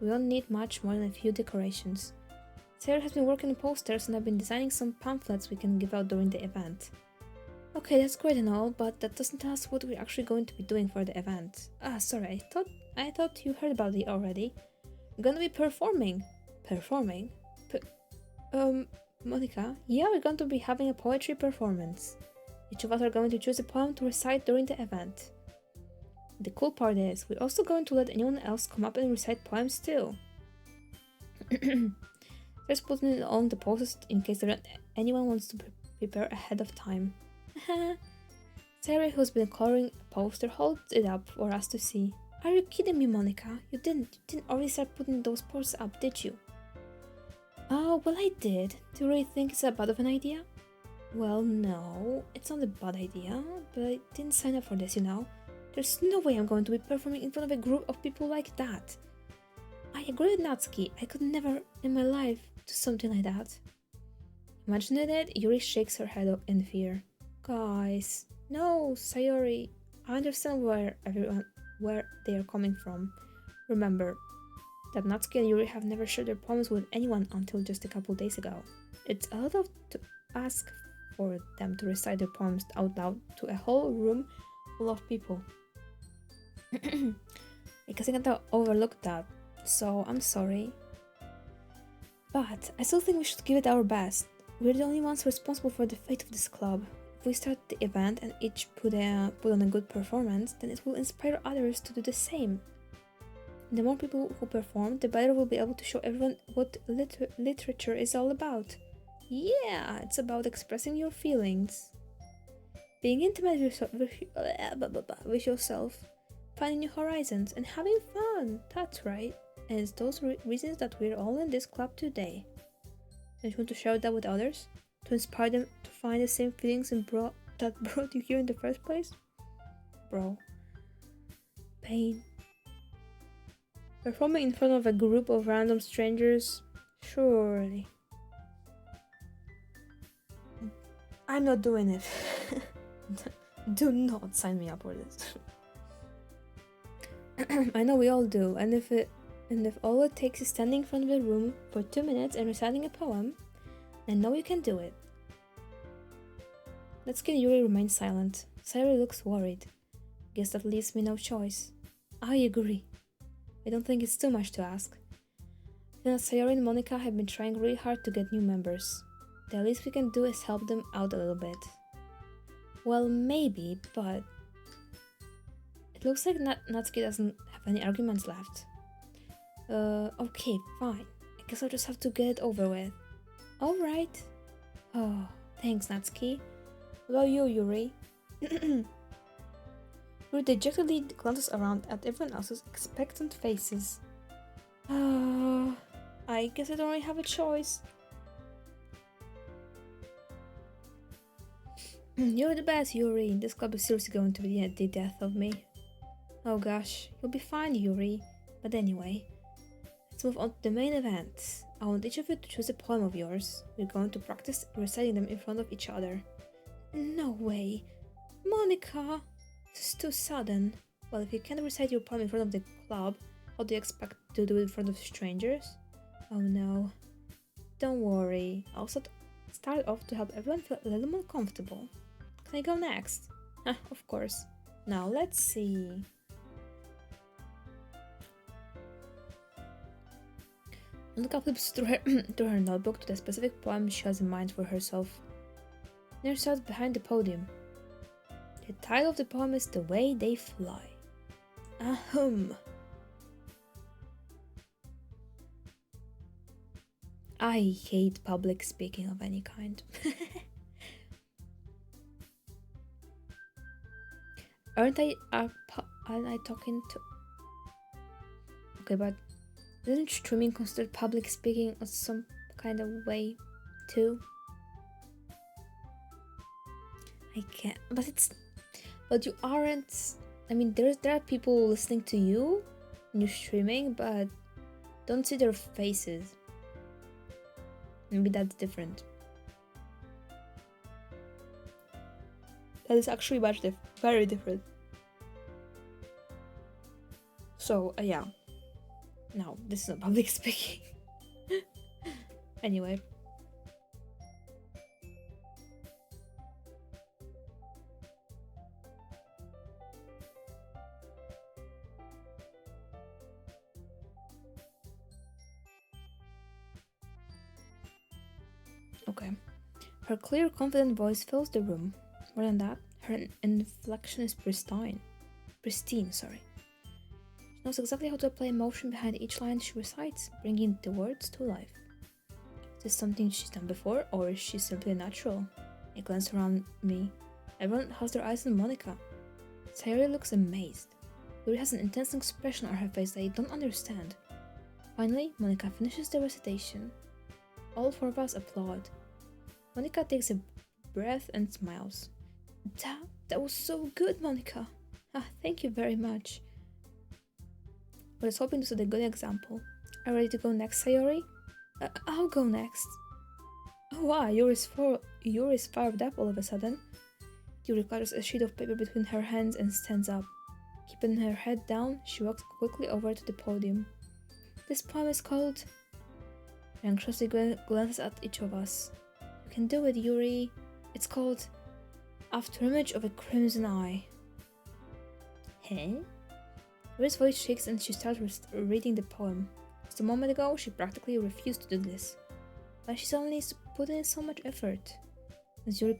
We won't need much more than a few decorations. Sarah has been working on posters and I've been designing some pamphlets we can give out during the event. Okay, that's great and all, but that doesn't tell us what we're actually going to be doing for the event. Sorry, I thought you heard about it already. We're gonna be performing. Performing? Monica? Yeah, we're going to be having a poetry performance. Each of us are going to choose a poem to recite during the event. The cool part is, we're also going to let anyone else come up and recite poems too. Just putting it on the posters in case anyone wants to prepare ahead of time. Sarah, who's been coloring a poster, holds it up for us to see. Are you kidding me, Monica? You didn't already start putting those posters up, did you? Oh, well I did. Do you really think it's a bad of an idea? Well, no, it's not a bad idea, but I didn't sign up for this, you know. There's no way I'm going to be performing in front of a group of people like that. I agree with Natsuki, I could never in my life do something like that. Imagining it, Yuri shakes her head up in fear. Guys, no, Sayori, I understand where they are coming from. Remember that Natsuki and Yuri have never shared their poems with anyone until just a couple days ago. It's a lot to ask for them to recite their poems out loud to a whole room full of people. I guess I can't overlook that, so I'm sorry. But I still think we should give it our best. We're the only ones responsible for the fate of this club. If we start the event and each put on a good performance, then it will inspire others to do the same. The more people who perform, the better we'll be able to show everyone what literature is all about. Yeah, it's about expressing your feelings. Being intimate with yourself, finding new horizons, and having fun. That's right. And it's those reasons that we're all in this club today. Don't you want to share that with others? To inspire them to find the same feelings that brought you here in the first place? Bro. Pain. Performing in front of a group of random strangers? Surely. I'm not doing it. Do not sign me up for this. I know we all do, and if all it takes is standing in front of the room for 2 minutes and reciting a poem, I know you can do it. Natsuki and Yuri remain silent. Sayori looks worried. Guess that leaves me no choice. I agree. I don't think it's too much to ask. Sayori and Monica have been trying really hard to get new members. The least we can do is help them out a little bit. Well, maybe, but it looks like Natsuki doesn't have any arguments left. Okay, fine. I guess I'll just have to get it over with. Alright. Oh, thanks, Natsuki. What about you, Yuri? Yuri dejectedly glances around at everyone else's expectant faces. I guess I don't really have a choice. You're the best, Yuri. This club is seriously going to be the death of me. Oh gosh, you'll be fine, Yuri. But anyway, let's move on to the main event. I want each of you to choose a poem of yours. We're going to practice reciting them in front of each other. No way. Monica! This is too sudden. Well, if you can't recite your poem in front of the club, how do you expect to do it in front of strangers? Oh no. Don't worry. I'll start off to help everyone feel a little more comfortable. Can I go next? Of course. Now let's see. Monica flips through her notebook to the specific poem she has in mind for herself. Near herself behind the podium. The title of the poem is The Way They Fly. Ahem. I hate public speaking of any kind. Aren't I talking to... Okay, but isn't streaming considered public speaking in some kind of way too? I can't, but you aren't... I mean, there are people listening to you when you're streaming, but don't see their faces. Maybe that's different. That is actually very different. So, yeah. No, this is not public speaking. Anyway. Okay. Her clear, confident voice fills the room. More than that, her inflection is pristine. Pristine, sorry. She knows exactly how to apply emotion behind each line she recites, bringing the words to life. Is this something she's done before, or is she simply natural? I glance around me. Everyone has their eyes on Monica. Sayori looks amazed. Yuri has an intense expression on her face that I don't understand. Finally, Monica finishes the recitation. All four of us applaud. Monica takes a breath and smiles. That was so good, Monica. Thank you very much. I was hoping to set a good example. Are you ready to go next, Sayori? I'll go next. Oh wow, Yuri's fired up all of a sudden. Yuri clutches a sheet of paper between her hands and stands up. Keeping her head down, she walks quickly over to the podium. This poem is called... She anxiously glances at each of us. You can do it, Yuri. It's called Afterimage of a Crimson Eye. Huh? Yuri's voice shakes and she starts reading the poem. Just a moment ago, she practically refused to do this. But she suddenly put in so much effort. As Yuri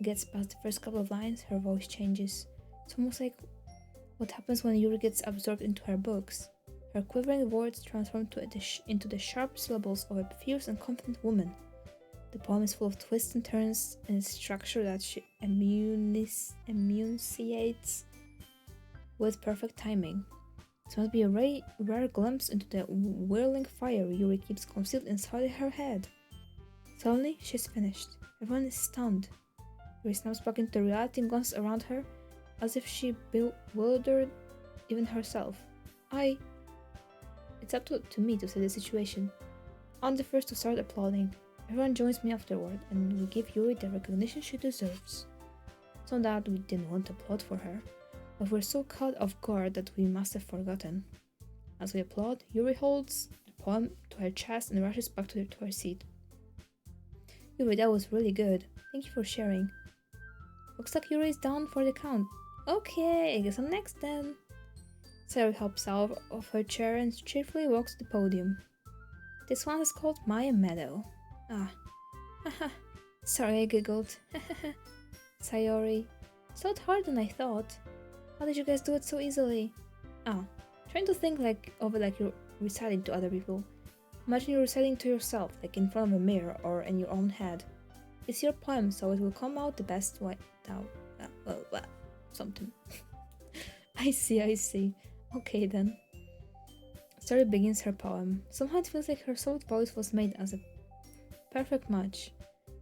gets past the first couple of lines, her voice changes. It's almost like what happens when Yuri gets absorbed into her books. Her quivering words transform into the sharp syllables of a fierce and confident woman. The poem is full of twists and turns in its structure that she enunciates with perfect timing. It must be a rare glimpse into the whirling fire Yuri keeps concealed inside her head. Suddenly, she's finished. Everyone is stunned. Yuri snaps back into reality and glances around her, as if she bewildered even herself. It's up to me to set the situation. I'm the first to start applauding. Everyone joins me afterward, and we give Yuri the recognition she deserves. It's not that we didn't want to applaud for her, but we're so caught off guard that we must have forgotten. As we applaud, Yuri holds the poem to her chest and rushes back to her seat. Yuri, that was really good. Thank you for sharing. Looks like Yuri is down for the count. Okay, I guess I'm next then. Sayori hops out of her chair and cheerfully walks to the podium. This one is called My Meadow. Haha. Sorry, I giggled. Sayori. It's a lot harder than I thought. How did you guys do it so easily? Trying to think of it like you're reciting to other people. Imagine you're reciting to yourself, like in front of a mirror or in your own head. It's your poem, so it will come out the best way. Something. I see. Okay then. Sayori begins her poem. Somehow it feels like her soft voice was made as a perfect match.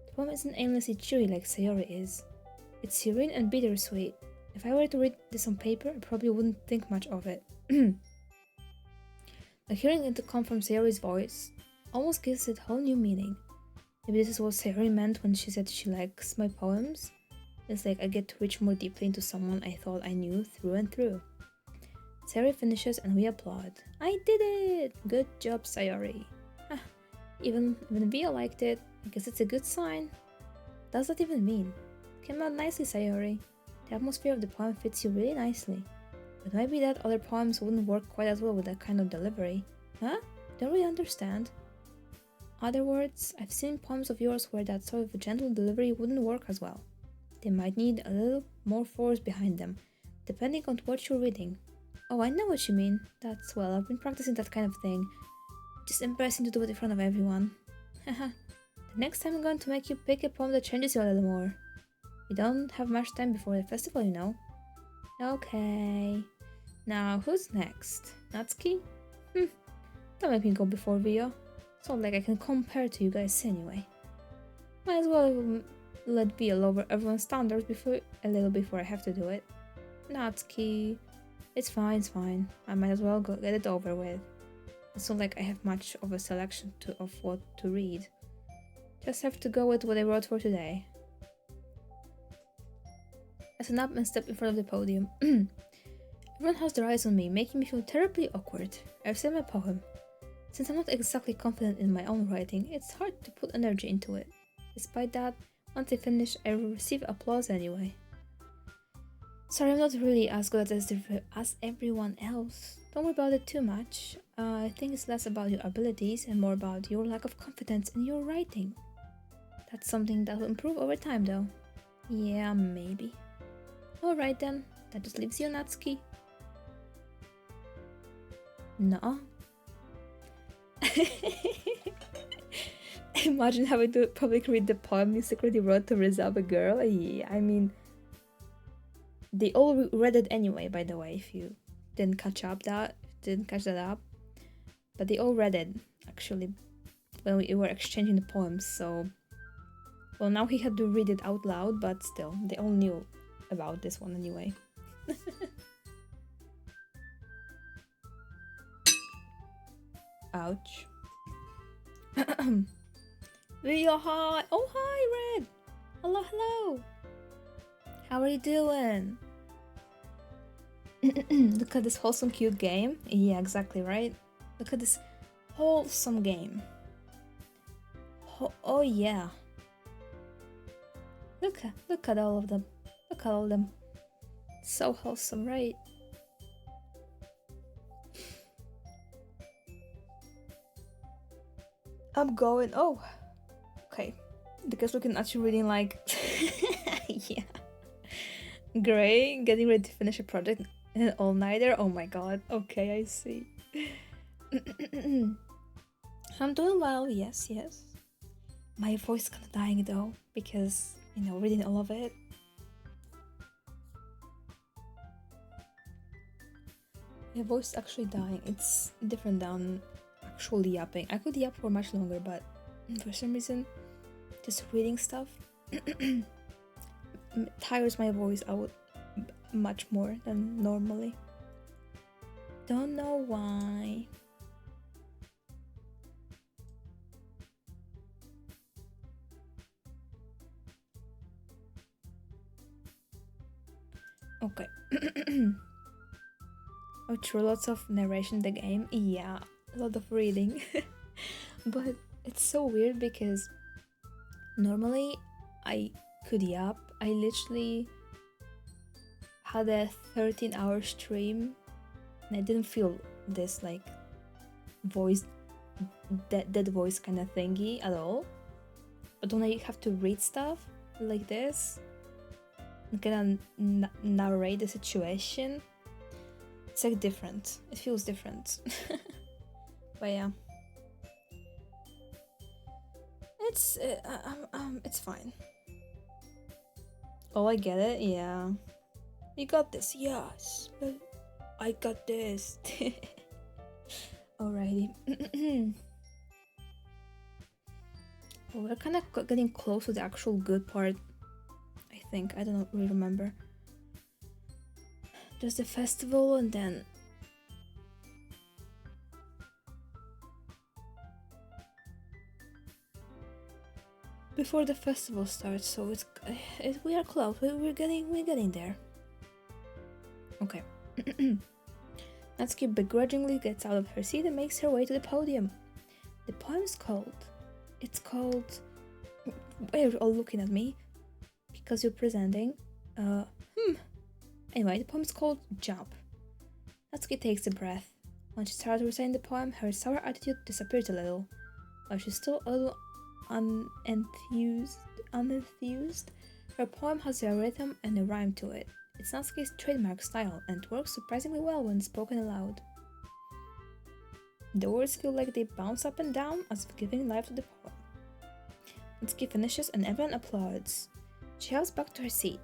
The poem isn't aimlessly cheery like Sayori is. It's serene and bittersweet. If I were to read this on paper, I probably wouldn't think much of it. Like hearing it come from Sayori's voice almost gives it whole new meaning. Maybe this is what Sayori meant when she said she likes my poems. It's like I get to reach more deeply into someone I thought I knew through and through. Sayori finishes and we applaud. I did it! Good job, Sayori. Even Via liked it. I guess it's a good sign. What does that even mean? Came out nicely, Sayori. The atmosphere of the poem fits you really nicely. But maybe that other poems wouldn't work quite as well with that kind of delivery. Huh? Don't really understand. Other words, I've seen poems of yours where that sort of gentle delivery wouldn't work as well. They might need a little more force behind them, depending on what you're reading. Oh, I know what you mean. That's well, I've been practicing that kind of thing. Just embarrassing to do it in front of everyone. Haha. The next time I'm going to make you pick a poem that changes you a little more. We don't have much time before the festival, you know. Okay. Now, who's next? Natsuki? Don't make me go before Vio. It's not like I can compare to you guys anyway. Might as well let Vio lower everyone's standards a little before I have to do it. Natsuki. It's fine. I might as well get it over with. It's not like I have much of a selection of what to read. Just have to go with what I wrote for today. I stand up and step in front of the podium. Everyone Everyone has their eyes on me, making me feel terribly awkward. I've said my poem. Since I'm not exactly confident in my own writing, it's hard to put energy into it. Despite that, once I finish, I will receive applause anyway. Sorry, I'm not really as good as everyone else. Don't worry about it too much. I think it's less about your abilities and more about your lack of confidence in your writing. That's something that will improve over time though. Yeah, maybe. Alright then, that just leaves you, Natsuki. No. Imagine having to public read the poem you secretly wrote to resolve a girl. Yeah, I mean, they all read it anyway, by the way, if you didn't catch that up. But they all read it, actually, when we were exchanging the poems, so... Well, now he had to read it out loud, but still, they all knew about this one anyway. Ouch. Video hi! Oh hi, Red! Hello, hello! How are you doing? Look at this wholesome cute game. Yeah, exactly, right? Look at this wholesome game. Oh yeah. Look at all of them. Look at all of them. So wholesome, right? I'm going. Oh, okay. Because we can actually reading like, yeah. Great, getting ready to finish a project in an all-nighter. Oh my god. Okay, I see. I'm doing well. Yes. My voice is kind of dying though because reading all of it. My voice is actually dying. It's different than actually yapping. I could yap for much longer, but for some reason, just reading stuff tires my voice out much more than normally. Don't know why. Okay. Oh, true, lots of narration in the game. Yeah, a lot of reading. But it's so weird because normally I could yap. I literally had a 13-hour stream and I didn't feel this like voice, dead voice kind of thingy at all. But when I have to read stuff like this and kind of narrate the situation, it's like different. It feels different. But yeah, it's fine. Oh, I get it. Yeah, you got this. Yes, but I got this. Alrighty. Well, we're kind of getting close to the actual good part. I think. I don't really remember. Just the festival and then before the festival starts, so we are close. We're getting there. Okay. Natsuki begrudgingly gets out of her seat and makes her way to the podium. The poem is called. It's called. Why are you all looking at me? Because you're presenting. Anyway, the poem is called Jump. Natsuki takes a breath. When she started reciting the poem, her sour attitude disappeared a little. While she's still a little unenthused, her poem has a rhythm and a rhyme to it. It's Natsuki's trademark style and works surprisingly well when spoken aloud. The words feel like they bounce up and down as if giving life to the poem. Natsuki finishes and everyone applauds. She hops back to her seat.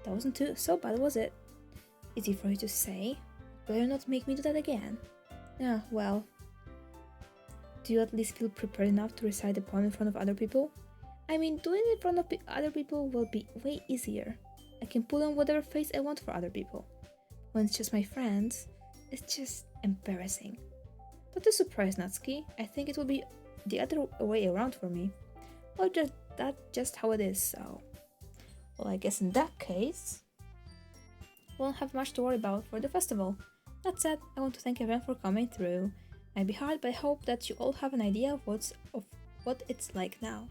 That wasn't so bad, was it? Easy for you to say. Better not make me do that again. Yeah, well. Do you at least feel prepared enough to recite the poem in front of other people? I mean, doing it in front of other people will be way easier. I can put on whatever face I want for other people. When it's just my friends, it's just embarrassing. Not too surprised, Natsuki. I think it will be the other way around for me. Well, that's just how it is, so... Well, I guess in that case... won't have much to worry about for the festival. That said, I want to thank everyone for coming through. Might be hard, but I hope that you all have an idea of what it's like now.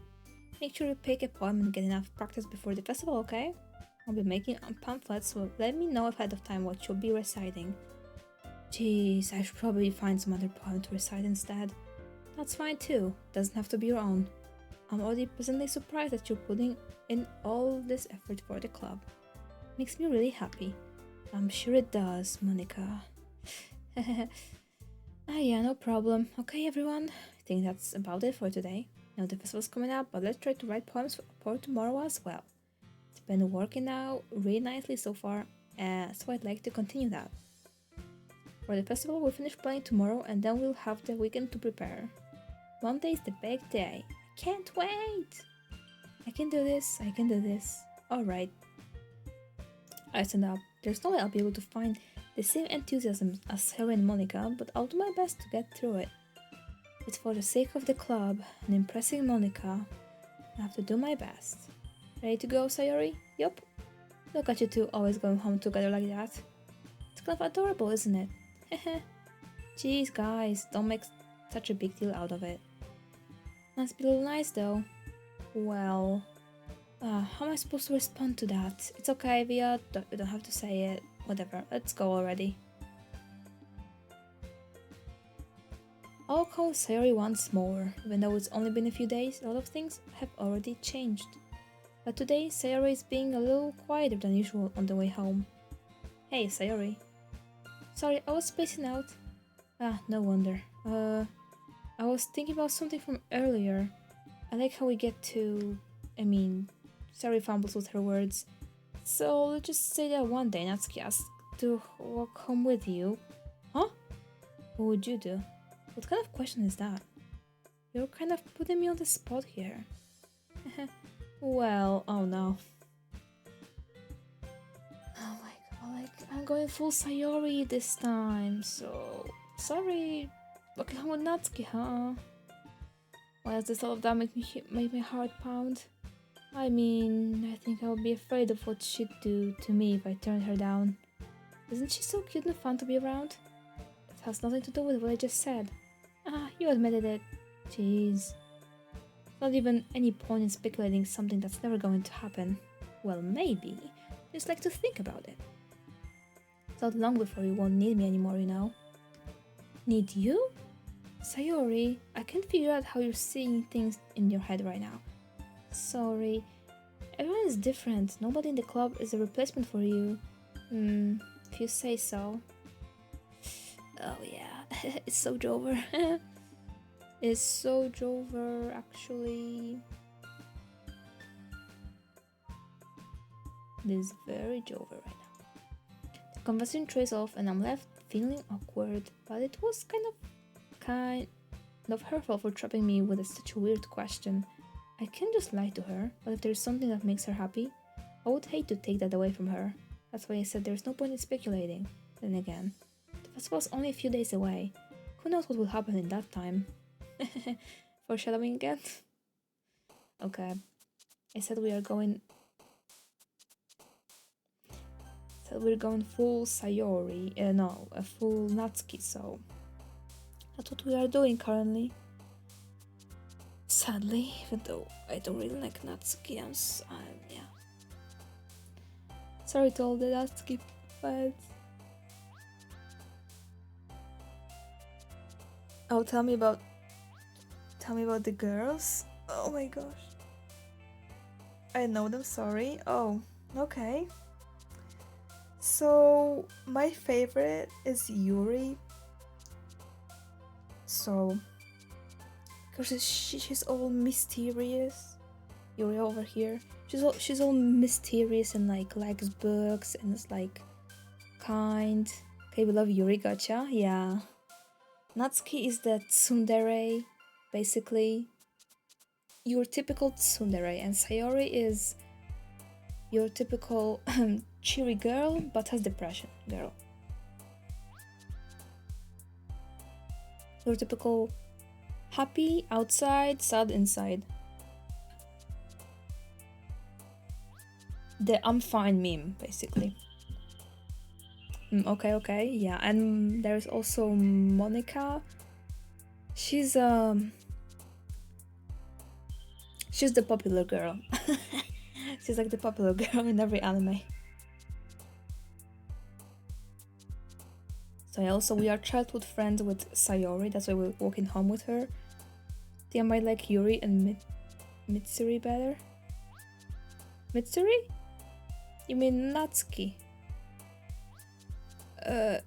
Make sure you pick a poem and get enough practice before the festival, okay? I'll be making pamphlets, so let me know ahead of time what you'll be reciting. Jeez, I should probably find some other poem to recite instead. That's fine too, doesn't have to be your own. I'm already pleasantly surprised that you're putting in all this effort for the club. Makes me really happy. I'm sure it does, Monica. Yeah, no problem. Okay, everyone, I think that's about it for today. Now the festival's coming up, but let's try to write poems for tomorrow as well. It's been working out really nicely so far, so I'd like to continue that. For the festival, we'll finish planning tomorrow and then we'll have the weekend to prepare. Monday is the big day. I can't wait! I can do this, I can do this. Alright. I stand up. There's no way I'll be able to find the same enthusiasm as Harry and Monica, but I'll do my best to get through it. It's for the sake of the club and impressing Monica. I have to do my best. Ready to go, Sayori? Yup. Look at you two always going home together like that. It's kind of adorable, isn't it? Heh. Jeez, guys, don't make such a big deal out of it. Must be a little nice though. Well, how am I supposed to respond to that? It's okay, Via, you don't have to say it. Whatever, let's go already. I'll call Sayori once more. Even though it's only been a few days, a lot of things have already changed. But today, Sayori is being a little quieter than usual on the way home. Hey, Sayori. Sorry, I was spacing out. No wonder. I was thinking about something from earlier. I like how we get to... Sayori fumbles with her words. So, let's just say that one day Natsuki asked to walk home with you. Huh? What would you do? What kind of question is that? You're kind of putting me on the spot here. Well, oh no. Oh my god, I'm going full Sayori this time, so... Sorry. Walking home with Natsuki, huh? Why does this all of that make my heart pound? I think I would be afraid of what she'd do to me if I turned her down. Isn't she so cute and fun to be around? It has nothing to do with what I just said. You admitted it. Jeez. Not even any point in speculating something that's never going to happen. Well, maybe. Just like to think about it. It's not long before you won't need me anymore, you know. Need you? Sayori, I can't figure out how you're seeing things in your head right now. Sorry. Everyone is different. Nobody in the club is a replacement for you. If you say so. Oh yeah, it's so Jover. It's so Jover, actually. It is very Jover right now. The conversation trails off and I'm left feeling awkward, but it was kind of her fault for trapping me with such a weird question. I can't just lie to her, but if there's something that makes her happy, I would hate to take that away from her. That's why I said there's no point in speculating. Then again, the festival's only a few days away. Who knows what will happen in that time? Foreshadowing again? Okay. I said we're going full Sayori. No, a full Natsuki, so that's what we are doing currently. Sadly, even though I don't really like Natsuki, yeah. Sorry to all the Natsuki fans. Oh, tell me about the girls. Oh my gosh. I know them, sorry. Oh, okay. So, my favorite is Yuri. So, because she's all mysterious. Yuri over here. She's all mysterious and likes books and is kind. Okay, we love Yuri, gotcha. Yeah. Natsuki is the tsundere, basically. Your typical tsundere, and Sayori is your typical cheery girl, but has depression girl. Your typical happy outside, sad inside. The I'm fine meme, basically. Okay, yeah. And there's also Monica. She's the popular girl. She's like the popular girl in every anime. So yeah, also we are childhood friends with Sayori, that's why we're walking home with her. I think I might like Yuri and Mitsuri better. Mitsuri? You mean Natsuki? Yeah.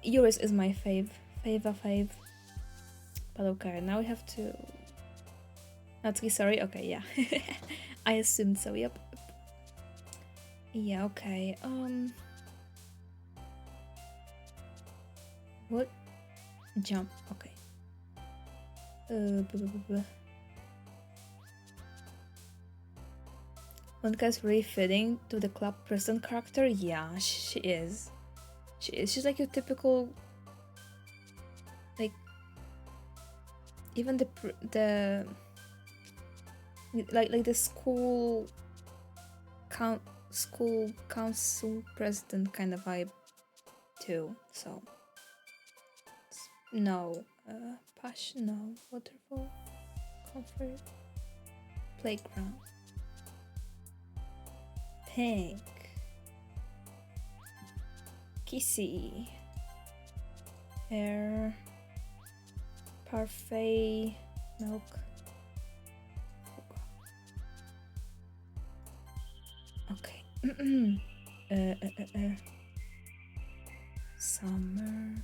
Yuri's is my fave. Fave. But okay, now we have to... Natsuki, sorry? Okay, yeah. I assumed so, yep. Yeah, okay, What? Jump, okay. Monika's really fitting to the club president character? Yeah, she is. She's like your typical... Like... Even the... Like the school council president kind of vibe too, so no passion, no waterfall, comfort, playground, pink, kissy, hair, parfait, milk. Okay. Summer.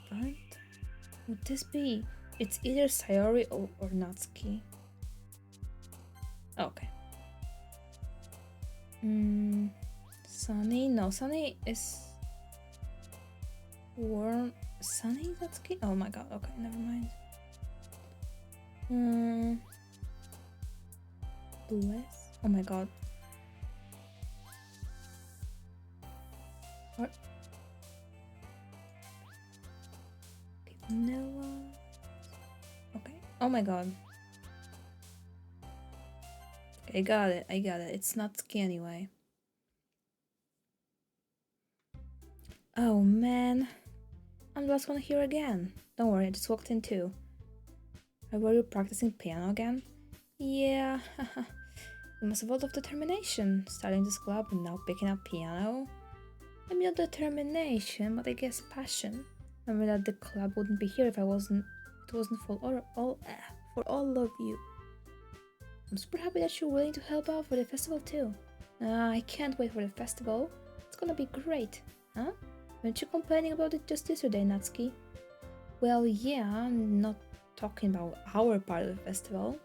What would this be? It's either Sayori or Natsuki. Okay. Sunny? No, Sunny is warm. Sunny Natsuki? Oh my god, okay, never mind. Bless? Oh my god. What? Vanilla. Okay. Oh my god. Okay, I got it. It's not Natsuki anyway. Oh man. I'm the last one here again. Don't worry, I just walked in too. Were you practicing piano again? Yeah, you must have a lot of determination, starting this club and now picking up piano. I mean, not determination, but I guess passion. Remember that the club wouldn't be here if it wasn't for all of you. I'm super happy that you're willing to help out for the festival too. I can't wait for the festival. It's gonna be great, huh? Weren't you complaining about it just yesterday, Natsuki? Well, yeah, I'm not talking about our part of the festival.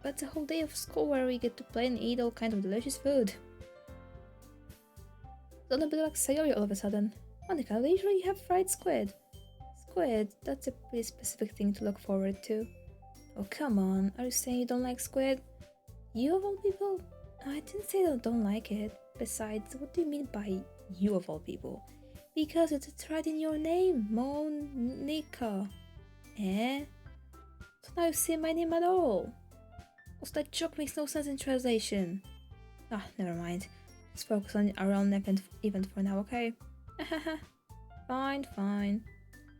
But it's a whole day of school where we get to play and eat all kinds of delicious food. Don't be like Sayori all of a sudden. Monica, they usually have fried squid. Squid? That's a pretty specific thing to look forward to. Oh, come on. Are you saying you don't like squid? You of all people? I didn't say I don't like it. Besides, what do you mean by you of all people? Because it's right in your name, Monica. Eh? So now you say my name at all. Also, that joke makes no sense in translation. Ah, never mind. Let's focus on our own event for now, okay? Fine.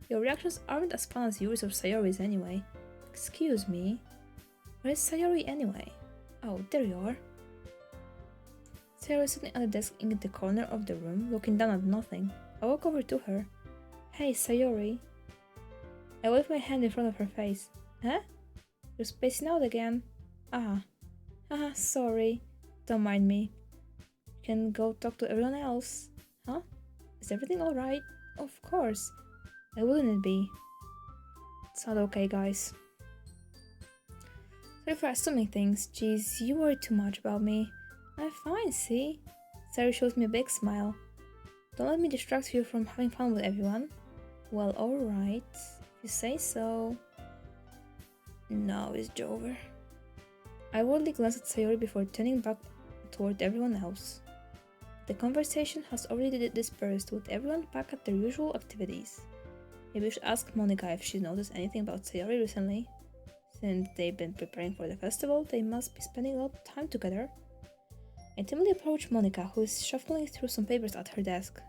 Your reactions aren't as fun as yours or Sayori's anyway. Excuse me. Where is Sayori anyway? Oh, there you are. Sayori is sitting at the desk in the corner of the room, looking down at nothing. I walk over to her. Hey, Sayori. I wave my hand in front of her face. Huh? You're spacing out again. Sorry. Don't mind me. You can go talk to everyone else. Huh? Is everything alright? Of course. Why wouldn't it be? It's not okay, guys. Sorry for assuming things. Jeez, you worry too much about me. I'm fine, see? Sarah shows me a big smile. Don't let me distract you from having fun with everyone. Well, alright. If you say so. Now is over. I worldly glance at Sayori before turning back toward everyone else. The conversation has already dispersed, with everyone back at their usual activities. Maybe we should ask Monica if she's noticed anything about Sayori recently. Since they've been preparing for the festival, they must be spending a lot of time together. I timidly approach Monica, who is shuffling through some papers at her desk.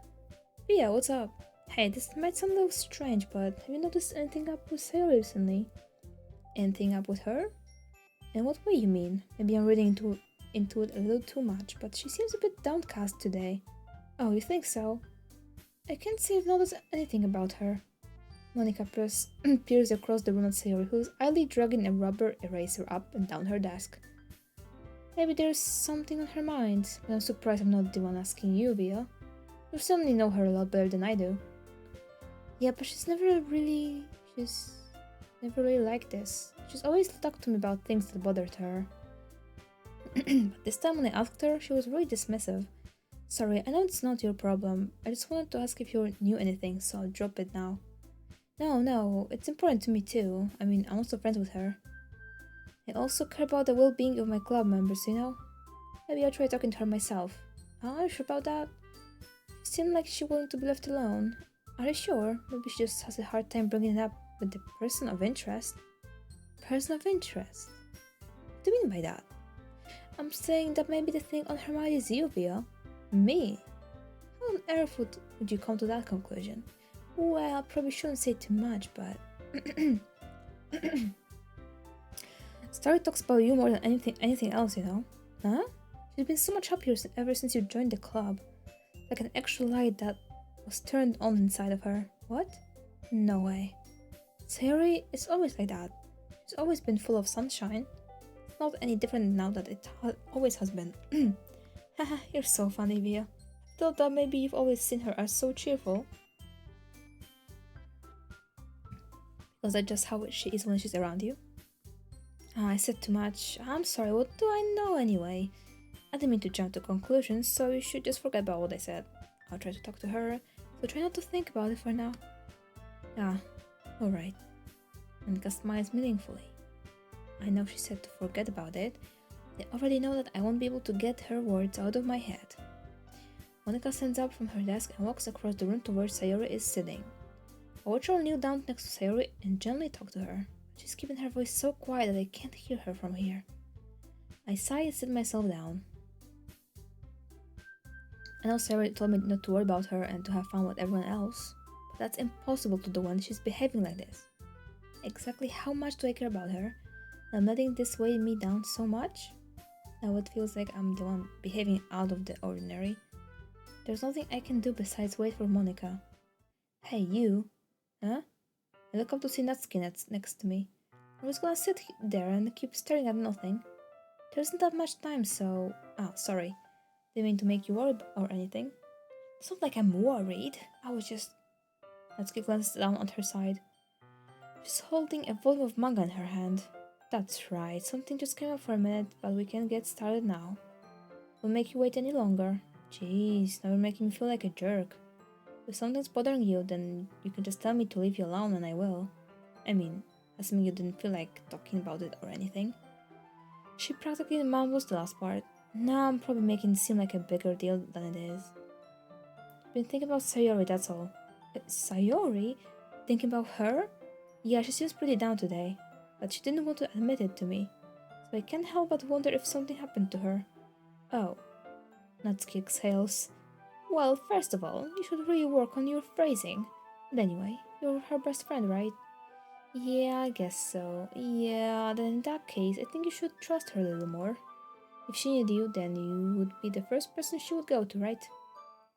Via, what's up? Hey, this might sound a little strange, but have you noticed anything up with Sayori recently? Anything up with her? In what way you mean? Maybe I'm reading into it a little too much, but she seems a bit downcast today. Oh, you think so? I can't say I've noticed anything about her. Monica peers across the room at Sayori, who's idly dragging a rubber eraser up and down her desk. Maybe there's something on her mind, but I'm surprised I'm not the one asking you, Via. You certainly know her a lot better than I do. Yeah, but she's never really like this. She's always talked to me about things that bothered her. But this time when I asked her, she was really dismissive. Sorry, I know it's not your problem. I just wanted to ask if you knew anything, so I'll drop it now. No, it's important to me too. I mean, I'm also friends with her. I also care about the well-being of my club members, you know? Maybe I'll try talking to her myself. Are you sure about that? She seemed like she wanted to be left alone. Are you sure? Maybe she just has a hard time bringing it up with the person of interest. Person of interest? What do you mean by that? I'm saying that maybe the thing on her mind is you, Via. Me? How on earth would you come to that conclusion? Well, I probably shouldn't say too much, but... Starry talks about you more than anything else, you know? Huh? She's been so much happier ever since you joined the club. Like an extra light that was turned on inside of her. What? No way. Sayori is always like that. She's always been full of sunshine. It's not any different now that it always has been. Haha, you're so funny, Via. I thought that maybe you've always seen her as so cheerful. Because that's just how she is when she's around you. I said too much. I'm sorry, what do I know anyway? I didn't mean to jump to conclusions, so you should just forget about what I said. I'll try to talk to her, so try not to think about it for now. Alright. Monica smiles meaningfully. I know she said to forget about it. I already know that I won't be able to get her words out of my head. Monica stands up from her desk and walks across the room to where Sayori is sitting. I watch her kneel down next to Sayori and gently talk to her. She's keeping her voice so quiet that I can't hear her from here. I sigh and sit myself down. I know Sayori told me not to worry about her and to have fun with everyone else, but that's impossible to do when she's behaving like this. Exactly how much do I care about her? I'm letting this weigh me down so much? Now it feels like I'm the one behaving out of the ordinary. There's nothing I can do besides wait for Monica. Hey, you. Huh? I look up to see Natsuki next to me. I'm just gonna sit there and keep staring at nothing. There isn't that much time, so... sorry. Didn't mean to make you worry or anything. It's not like I'm worried. I was just... Natsuki glances down at her side. She's holding a volume of manga in her hand. That's right, something just came up for a minute, but we can get started now. Won't make you wait any longer. Jeez, now you're making me feel like a jerk. If something's bothering you, then you can just tell me to leave you alone and I will. I mean, assuming you didn't feel like talking about it or anything. She practically mumbles the last part. Now I'm probably making it seem like a bigger deal than it is. Been thinking about Sayori, that's all. Sayori? Thinking about her? Yeah, she seems pretty down today, but she didn't want to admit it to me, so I can't help but wonder if something happened to her. Oh. Natsuki exhales. Well, first of all, you should really work on your phrasing. But anyway, you're her best friend, right? Yeah, I guess so. Yeah, then in that case, I think you should trust her a little more. If she needed you, then you would be the first person she would go to, right?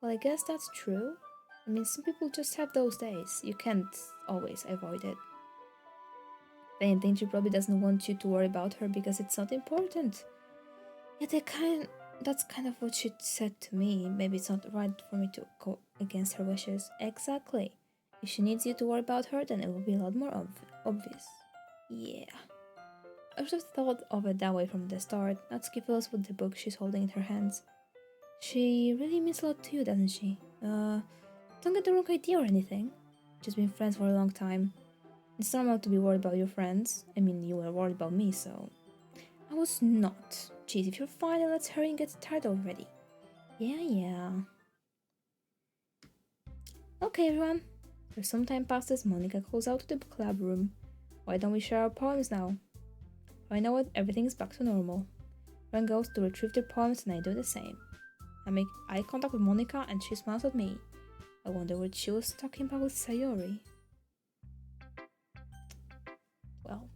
Well, I guess that's true. I mean, some people just have those days. You can't always avoid it. If anything, she probably doesn't want you to worry about her because it's not important. Yet that's kind of what she said to me. Maybe it's not right for me to go against her wishes. Exactly. If she needs you to worry about her, then it will be a lot more obvious. Yeah. I should have thought of it that way from the start. Natsuki fills with the book she's holding in her hands. She really means a lot to you, doesn't she? Don't get the wrong idea or anything. Just been friends for a long time. It's normal to be worried about your friends. I mean, you were worried about me, so... I was not. Jeez, if you're fine, then let's hurry and get started already. Yeah. Okay, everyone. After some time passes, Monica calls out to the club room. Why don't we share our poems now? I know what, everything's back to normal. Ren goes to retrieve their poems and I do the same. I make eye contact with Monica and she smiles at me. I wonder what she was talking about with Sayori. Well,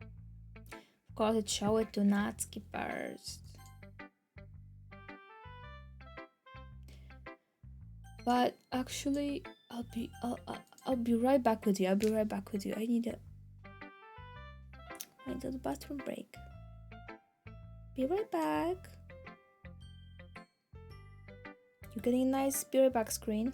of course it show it to Natsuki first. But actually, I'll be right back with you. I need a bathroom break. Be right back. You're getting a nice be right back screen.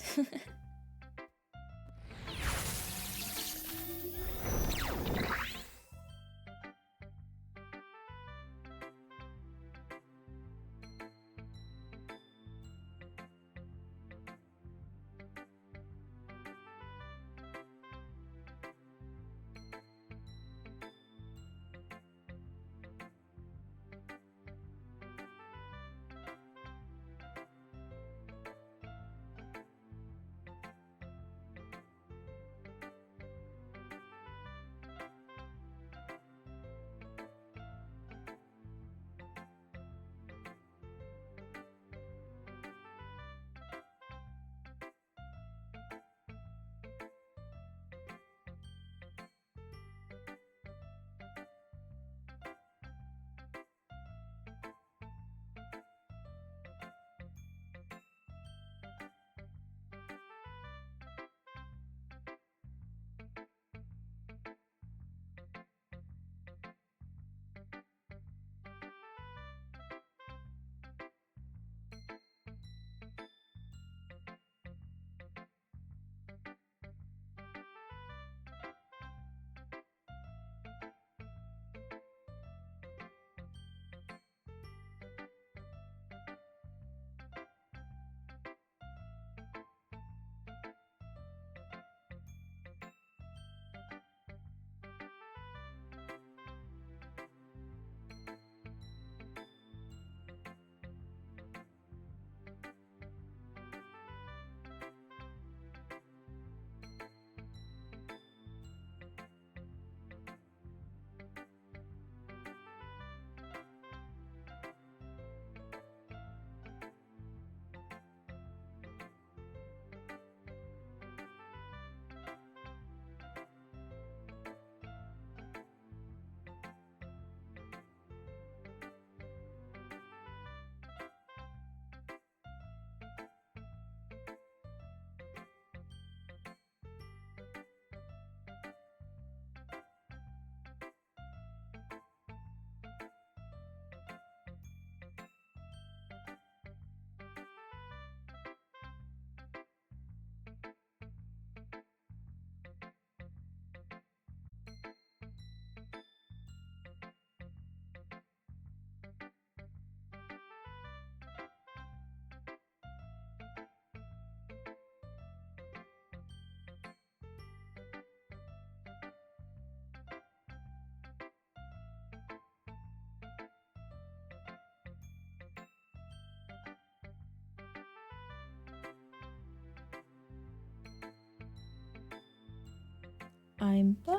I'm back.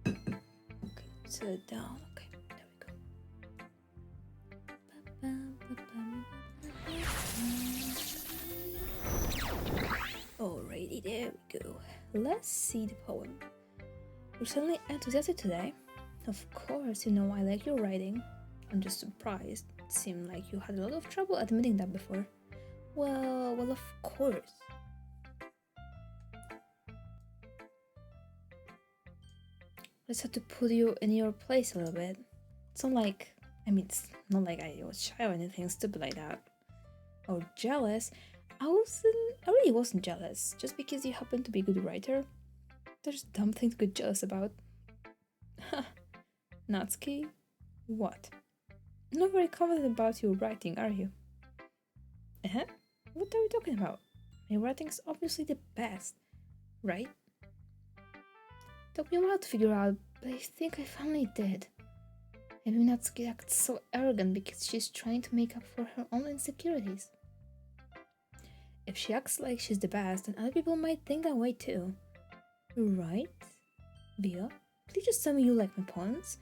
Okay, set it down. Okay, there we go. Alrighty, there we go. Let's see the poem. You're suddenly enthusiastic today? Of course, you know I like your writing. I'm just surprised. It seemed like you had a lot of trouble admitting that before. Well, of course. I just had to put you in your place a little bit. It's not like, it's not like I was shy or anything stupid like that. Or jealous. I really wasn't jealous. Just because you happen to be a good writer. There's dumb things to get jealous about. Natsuki? What? Not very confident about your writing, are you? What are we talking about? My writing's obviously the best, right? Took me a while to figure out, but I think I finally did. Maybe Natsuki acts so arrogant because she's trying to make up for her own insecurities. If she acts like she's the best, then other people might think that way too. Right? Via, please just tell me you like my poems.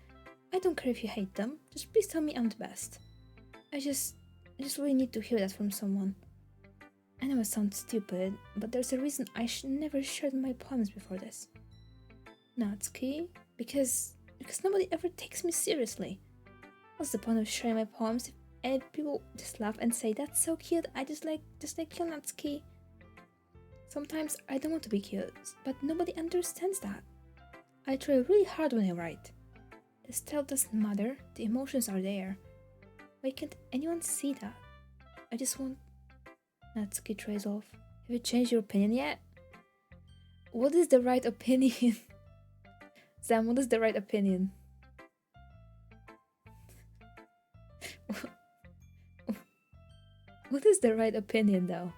I don't care if you hate them, just please tell me I'm the best. I just really need to hear that from someone. I know it sounds stupid, but there's a reason I never shared my poems before this. Natsuki? Because nobody ever takes me seriously. What's the point of sharing my poems if people just laugh and say that's so cute, I just like you, Natsuki. Sometimes I don't want to be cute, but nobody understands that. I try really hard when I write. The style doesn't matter, the emotions are there. Why can't anyone see that? I just want... Natsuki trays off. Have you changed your opinion yet? What is the right opinion? Sam, what is the right opinion? What is the right opinion though?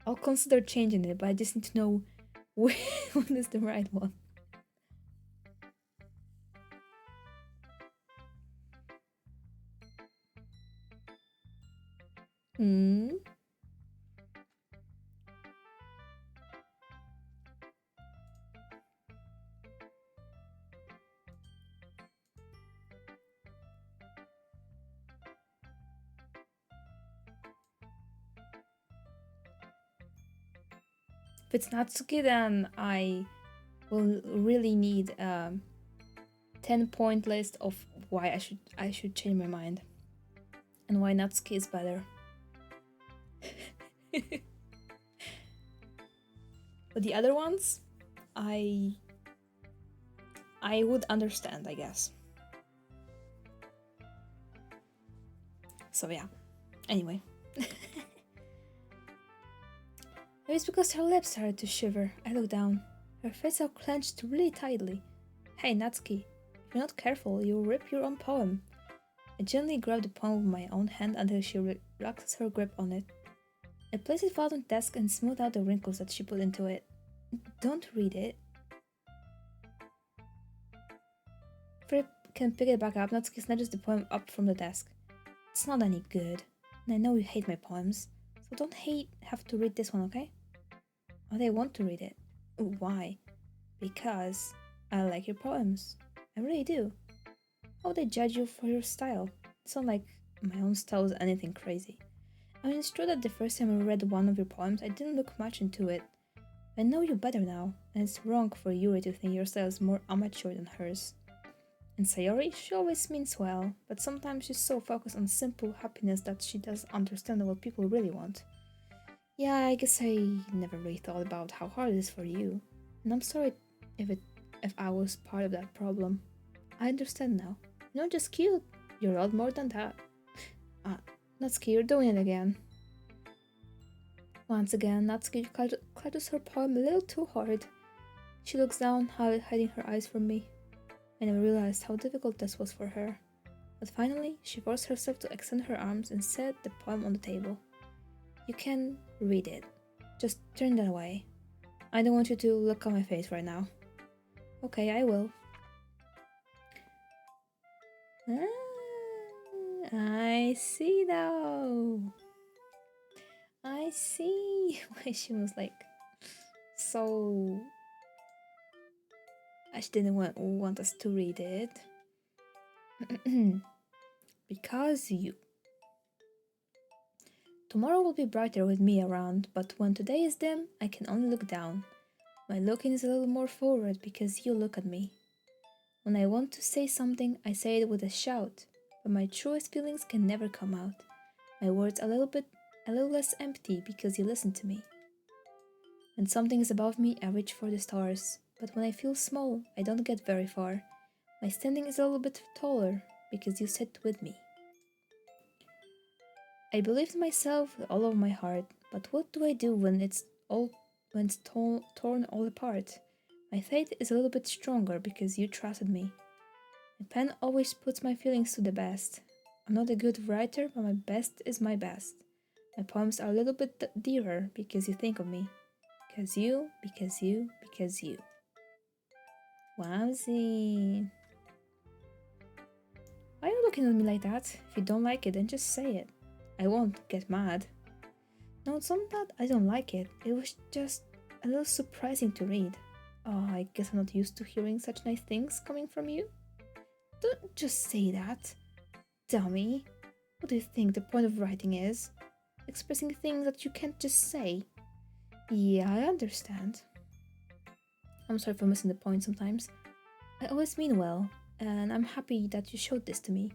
I'll consider changing it, but I just need to know what is the right one. Hmm? If it's Natsuki, then I will really need a 10-point list of why I should change my mind and why Natsuki is better. But the other ones, I would understand, I guess. So yeah. Anyway. Maybe it's because her lips started to shiver. I looked down. Her face all clenched really tightly. Hey, Natsuki. If you're not careful, you'll rip your own poem. I gently grabbed the poem with my own hand until she relaxed her grip on it. I placed it flat on the desk and smoothed out the wrinkles that she put into it. Don't read it. Fripp can pick it back up. Natsuki snatches the poem up from the desk. It's not any good. And I know you hate my poems. So don't have to read this one, okay? But I want to read it. Why? Because I like your poems. I really do. How would I judge you for your style? It's not like my own style is anything crazy. I mean, it's true that the first time I read one of your poems, I didn't look much into it. I know you better now, and it's wrong for Yuri to think your style is more amateur than hers. And Sayori, she always means well, but sometimes she's so focused on simple happiness that she doesn't understand what people really want. Yeah, I guess I never really thought about how hard it is for you, and I'm sorry if I was part of that problem. I understand now. You're not just cute, you're a lot more than that. Natsuki, you're doing it again. Once again, Natsuki clutches her poem a little too hard. She looks down, hiding her eyes from me. I never realized how difficult this was for her. But finally, she forced herself to extend her arms and set the poem on the table. You can read it. Just turn that away. I don't want you to look at my face right now. Okay, I will. I see though. I see why she was like so... She didn't want us to read it. Because you. Tomorrow will be brighter with me around, but when today is dim, I can only look down. My looking is a little more forward because you look at me. When I want to say something, I say it with a shout, but my truest feelings can never come out. My words a little less empty because you listen to me. When something is above me, I reach for the stars, but when I feel small, I don't get very far. My standing is a little bit taller because you sit with me. I believed in myself with all of my heart, but what do I do when it's torn all apart? My faith is a little bit stronger because you trusted me. My pen always puts my feelings to the best. I'm not a good writer, but my best is my best. My poems are a little bit dearer because you think of me. Because you. Wowzy. Why are you looking at me like that? If you don't like it, then just say it. I won't get mad. No, it's not that I don't like it. It was just... a little surprising to read. Oh, I guess I'm not used to hearing such nice things coming from you. Don't just say that. Dummy. What do you think the point of writing is? Expressing things that you can't just say. Yeah, I understand. I'm sorry for missing the point sometimes. I always mean well, and I'm happy that you showed this to me.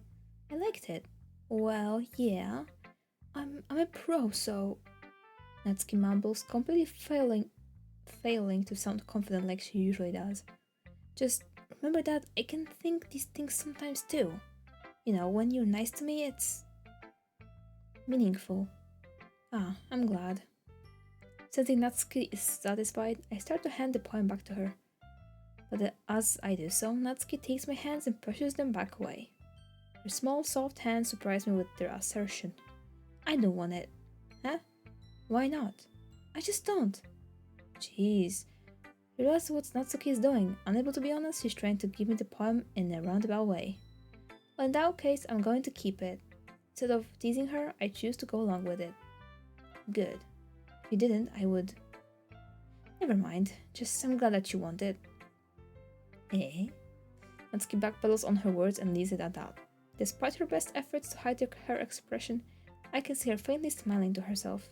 I liked it. Well, yeah. I'm a pro, so Natsuki mumbles, completely failing to sound confident like she usually does. Just remember that I can think these things sometimes too. You know, when you're nice to me, it's meaningful. Ah, I'm glad. Sensing Natsuki is satisfied, I start to hand the poem back to her. But as I do so, Natsuki takes my hands and pushes them back away. Her small, soft hands surprise me with their assertion. I don't want it. Huh? Why not? I just don't. Jeez. Realize what Natsuki is doing. Unable to be honest, she's trying to give me the poem in a roundabout way. Well, in that case, I'm going to keep it. Instead of teasing her, I choose to go along with it. Good. If you didn't, I would... Never mind. Just I'm glad that you want it. Eh? Natsuki backpedals on her words and leaves it at that. Despite her best efforts to hide her expression, I can see her faintly smiling to herself.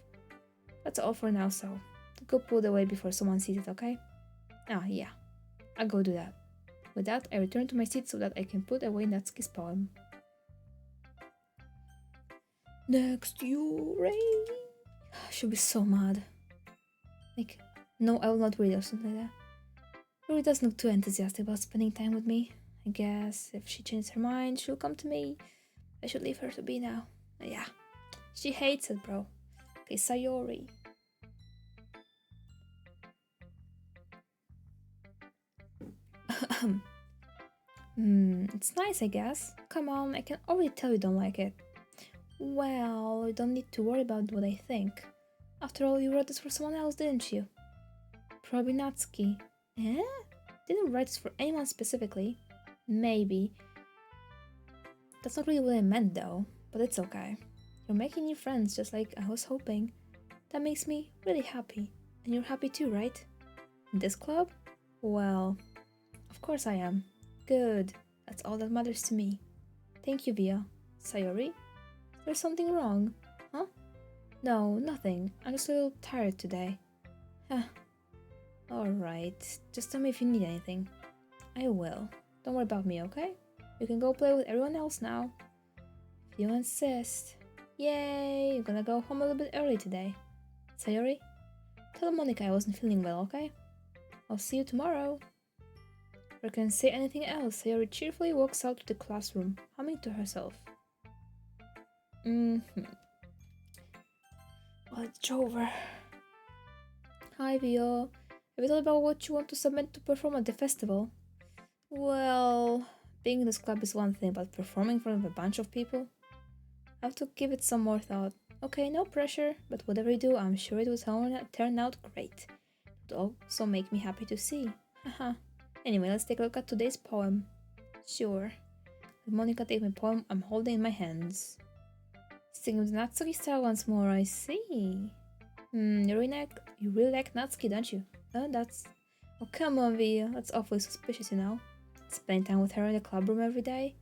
That's all for now, so go put it away before someone sees it, okay? Ah, yeah. I'll go do that. With that, I return to my seat so that I can put away Natsuki's poem. Next, Yuri! She'll be so mad. Like, no, I will not read or something like that. Yuri doesn't look too enthusiastic about spending time with me. I guess if she changes her mind, she'll come to me. I should leave her to be now. Yeah. She hates it, bro. Okay, Sayori. It's nice, I guess. Come on, I can already tell you don't like it. Well, you don't need to worry about what I think. After all, you wrote this for someone else, didn't you? Probably Natsuki. Eh? Didn't write this for anyone specifically. Maybe. That's not really what I meant though, but it's okay. You're making new friends just like I was hoping. That makes me really happy. And you're happy too, right? In this club? Well, of course I am. Good. That's all that matters to me. Thank you, Via. Sayori? There's something wrong? Huh? No, nothing. I'm just a little tired today. Huh. Alright. Just tell me if you need anything. I will. Don't worry about me, okay? You can go play with everyone else now. If you insist. Yay! You're gonna go home a little bit early today. Sayori? Tell Monica I wasn't feeling well, okay? I'll see you tomorrow. Or can say anything else. Sayori cheerfully walks out to the classroom, humming to herself. Well, it's over. Hi, Vio. Have you thought about what you want to submit to perform at the festival? Well, being in this club is one thing, but performing in front of a bunch of people? I have to give it some more thought. Okay, no pressure, but whatever you do, I'm sure it will turn out great. It would also make me happy to see. Haha. Anyway, let's take a look at today's poem. Sure. Let Monica take my poem I'm holding in my hands. Sing with Natsuki style once more, I see. You really like Natsuki, don't you? That's... Oh, come on, V. That's awfully suspicious, you know? Spending time with her in the club room every day?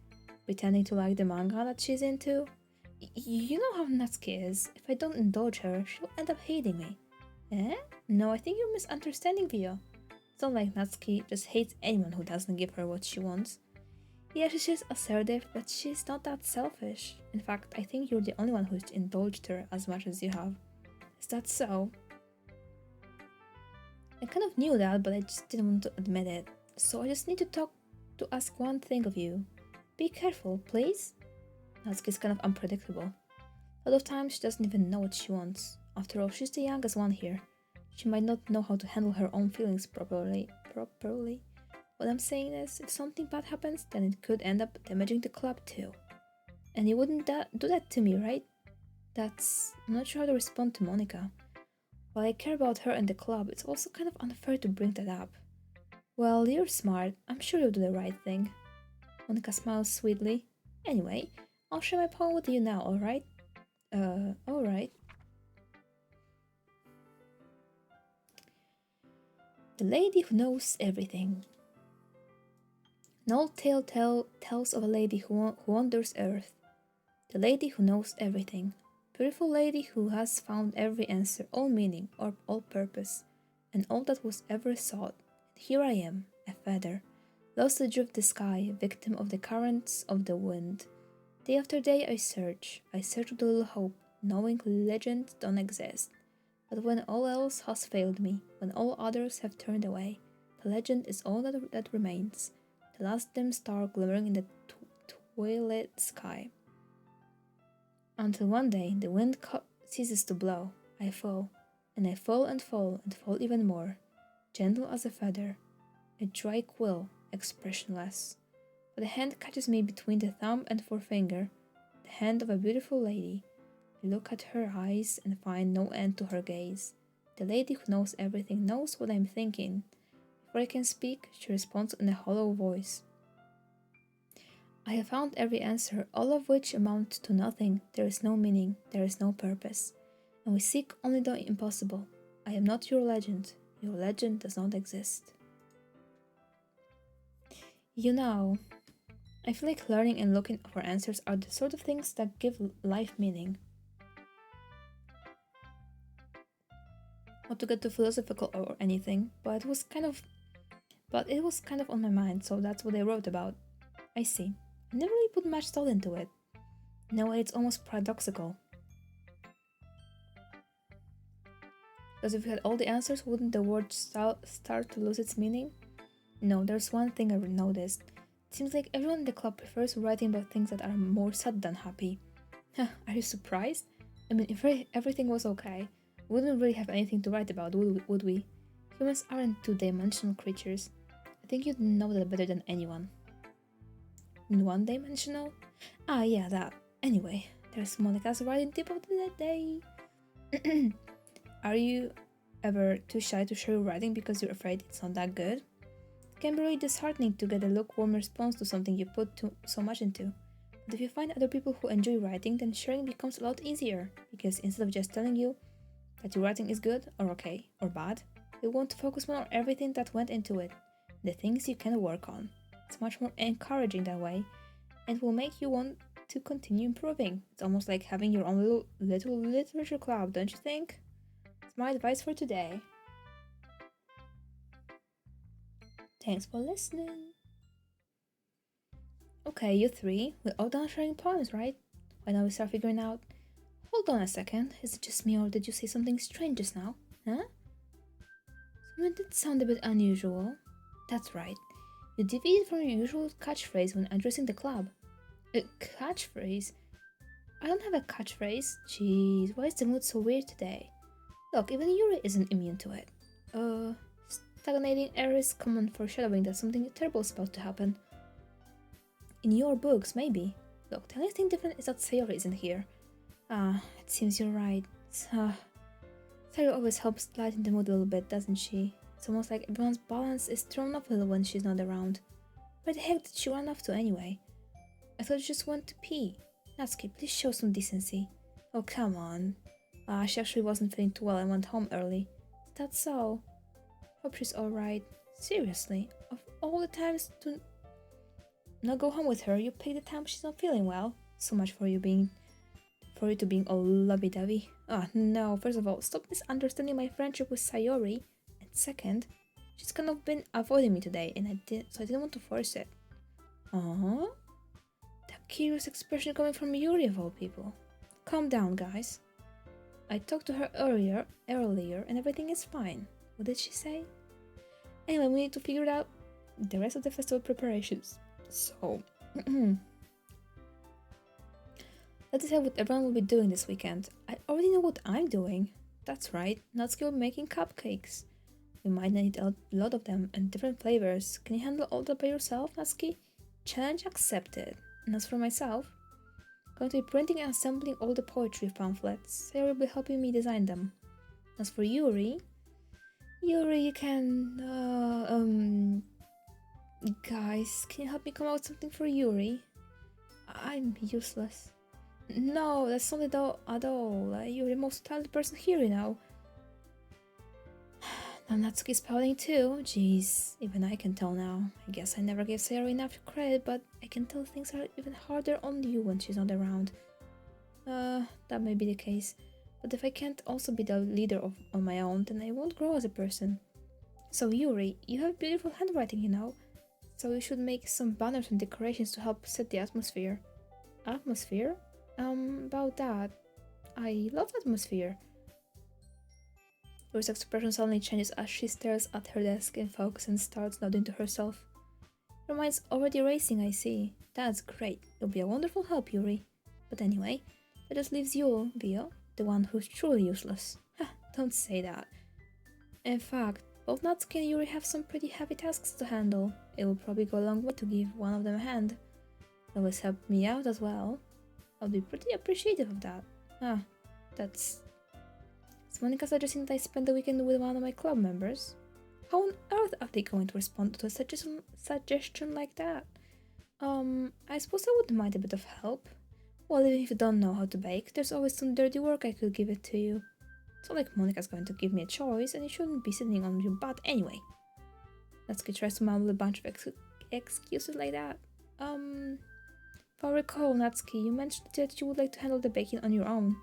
Pretending to like the manga that she's into? You know how Natsuki is. If I don't indulge her, she'll end up hating me. Eh? No, I think you're misunderstanding, Vio. It's not like Natsuki just hates anyone who doesn't give her what she wants. Yeah, she's just assertive, but she's not that selfish. In fact, I think you're the only one who's indulged her as much as you have. Is that so? I kind of knew that, but I just didn't want to admit it. So I just need to ask one thing of you. Be careful, please? Natsuki's kind of unpredictable. A lot of times she doesn't even know what she wants. After all, she's the youngest one here. She might not know how to handle her own feelings properly. What I'm saying is, if something bad happens, then it could end up damaging the club too. And you wouldn't do that to me, right? I'm not sure how to respond to Monica. While I care about her and the club, it's also kind of unfair to bring that up. Well, you're smart. I'm sure you'll do the right thing. Monica smiles sweetly. Anyway, I'll share my poem with you now, alright? Alright. The lady who knows everything. An old tale tells of a lady who wanders earth. The lady who knows everything. Beautiful lady who has found every answer, all meaning, or all purpose, and all that was ever sought. And here I am, a feather, lost adrift the sky, victim of the currents of the wind. Day after day I search with a little hope, knowing legends don't exist. But when all else has failed me, when all others have turned away, the legend is all that remains, the last dim star glimmering in the twilight sky. Until one day the wind ceases to blow, I fall, and I fall and fall and fall even more, gentle as a feather, a dry quill, expressionless. But a hand catches me between the thumb and forefinger, the hand of a beautiful lady. I look at her eyes and find no end to her gaze. The lady who knows everything knows what I'm thinking. Before I can speak, she responds in a hollow voice. I have found every answer, all of which amount to nothing. There is no meaning, there is no purpose. And we seek only the impossible. I am not your legend. Your legend does not exist. You know, I feel like learning and looking for answers are the sort of things that give life meaning. Not to get too philosophical or anything, but it was kind of on my mind, so that's what I wrote about. I see. I never really put much thought into it. No, it's almost paradoxical. Because if we had all the answers, wouldn't the word start to lose its meaning? No, there's one thing I've noticed. It seems like everyone in the club prefers writing about things that are more sad than happy. Are you surprised? I mean, if everything was okay, we wouldn't really have anything to write about, would we? Humans aren't two-dimensional creatures. I think you'd know that better than anyone. One-dimensional? Ah, yeah, that. Anyway, there's Monica's writing tip of the day. Are you ever too shy to share your writing because you're afraid it's not that good? It can be really disheartening to get a lukewarm response to something you put so much into. But if you find other people who enjoy writing, then sharing becomes a lot easier, because instead of just telling you that your writing is good, or okay, or bad, they want to focus more on everything that went into it, the things you can work on. It's much more encouraging that way, and will make you want to continue improving. It's almost like having your own little literature club, don't you think? It's my advice for today. Thanks for listening. Okay, you three, we're all done sharing poems, right? Why don't we start figuring out? Hold on a second, is it just me or did you say something strange just now? Huh? Something did sound a bit unusual. That's right. You deviated from your usual catchphrase when addressing the club. A catchphrase? I don't have a catchphrase. Jeez, why is the mood so weird today? Look, even Yuri isn't immune to it. Stagnating air is common foreshadowing that something terrible is about to happen. In your books, maybe. Look, the only thing different is that Sayori isn't here. It seems you're right. Sayori always helps lighten the mood a little bit, doesn't she? It's almost like everyone's balance is thrown off a little when she's not around. Where the heck did she run off to anyway? I thought you just went to pee. Natsuki, please show some decency. Oh, come on. She actually wasn't feeling too well and went home early. Is that so? Hope she's alright. Seriously, of all the times to not go home with her, you pick the time she's not feeling well. So much for you to being all lovey-dovey. No, first of all, stop misunderstanding my friendship with Sayori. And second, she's kind of been avoiding me today, and I didn't want to force it. That curious expression coming from Yuri of all people. Calm down, guys. I talked to her earlier, and everything is fine. What did she say? Anyway, we need to figure out the rest of the festival preparations. So, let's decide what everyone will be doing this weekend. I already know what I'm doing. That's right, Natsuki will be making cupcakes. We might need a lot of them and different flavors. Can you handle all that by yourself, Natsuki? Challenge accepted. And as for myself, I'm going to be printing and assembling all the poetry pamphlets. Sayori will be helping me design them. As for Yuri, you can, guys, can you help me come out with something for Yuri? I'm useless. No, that's not at all. You're the most talented person here, you know. And Natsuki's pouting too. Jeez, even I can tell now. I guess I never gave Sayori enough credit, but I can tell things are even harder on you when she's not around. That may be the case. But if I can't also be the leader on my own, then I won't grow as a person. So Yuri, you have beautiful handwriting, you know. So you should make some banners and decorations to help set the atmosphere. Atmosphere? About that. I love atmosphere. Yuri's expression suddenly changes as she stares at her desk in focus and starts nodding to herself. Your mind's already racing, I see. That's great. You'll be a wonderful help, Yuri. But anyway, that just leaves you, Vio, the one who's truly useless. Don't say that. In fact, both Natsuki and Yuri have some pretty heavy tasks to handle. It will probably go a long way to give one of them a hand. It always helped me out as well. I'll be pretty appreciative of that. That's... Is Monica suggesting that I spend the weekend with one of my club members? How on earth are they going to respond to a suggestion like that? I suppose I wouldn't mind a bit of help. Well, even if you don't know how to bake, there's always some dirty work I could give it to you. It's not like Monica's going to give me a choice, and you shouldn't be sitting on your butt anyway. Natsuki tries to mumble a bunch of excuses like that. If I recall, Natsuki, you mentioned that you would like to handle the baking on your own.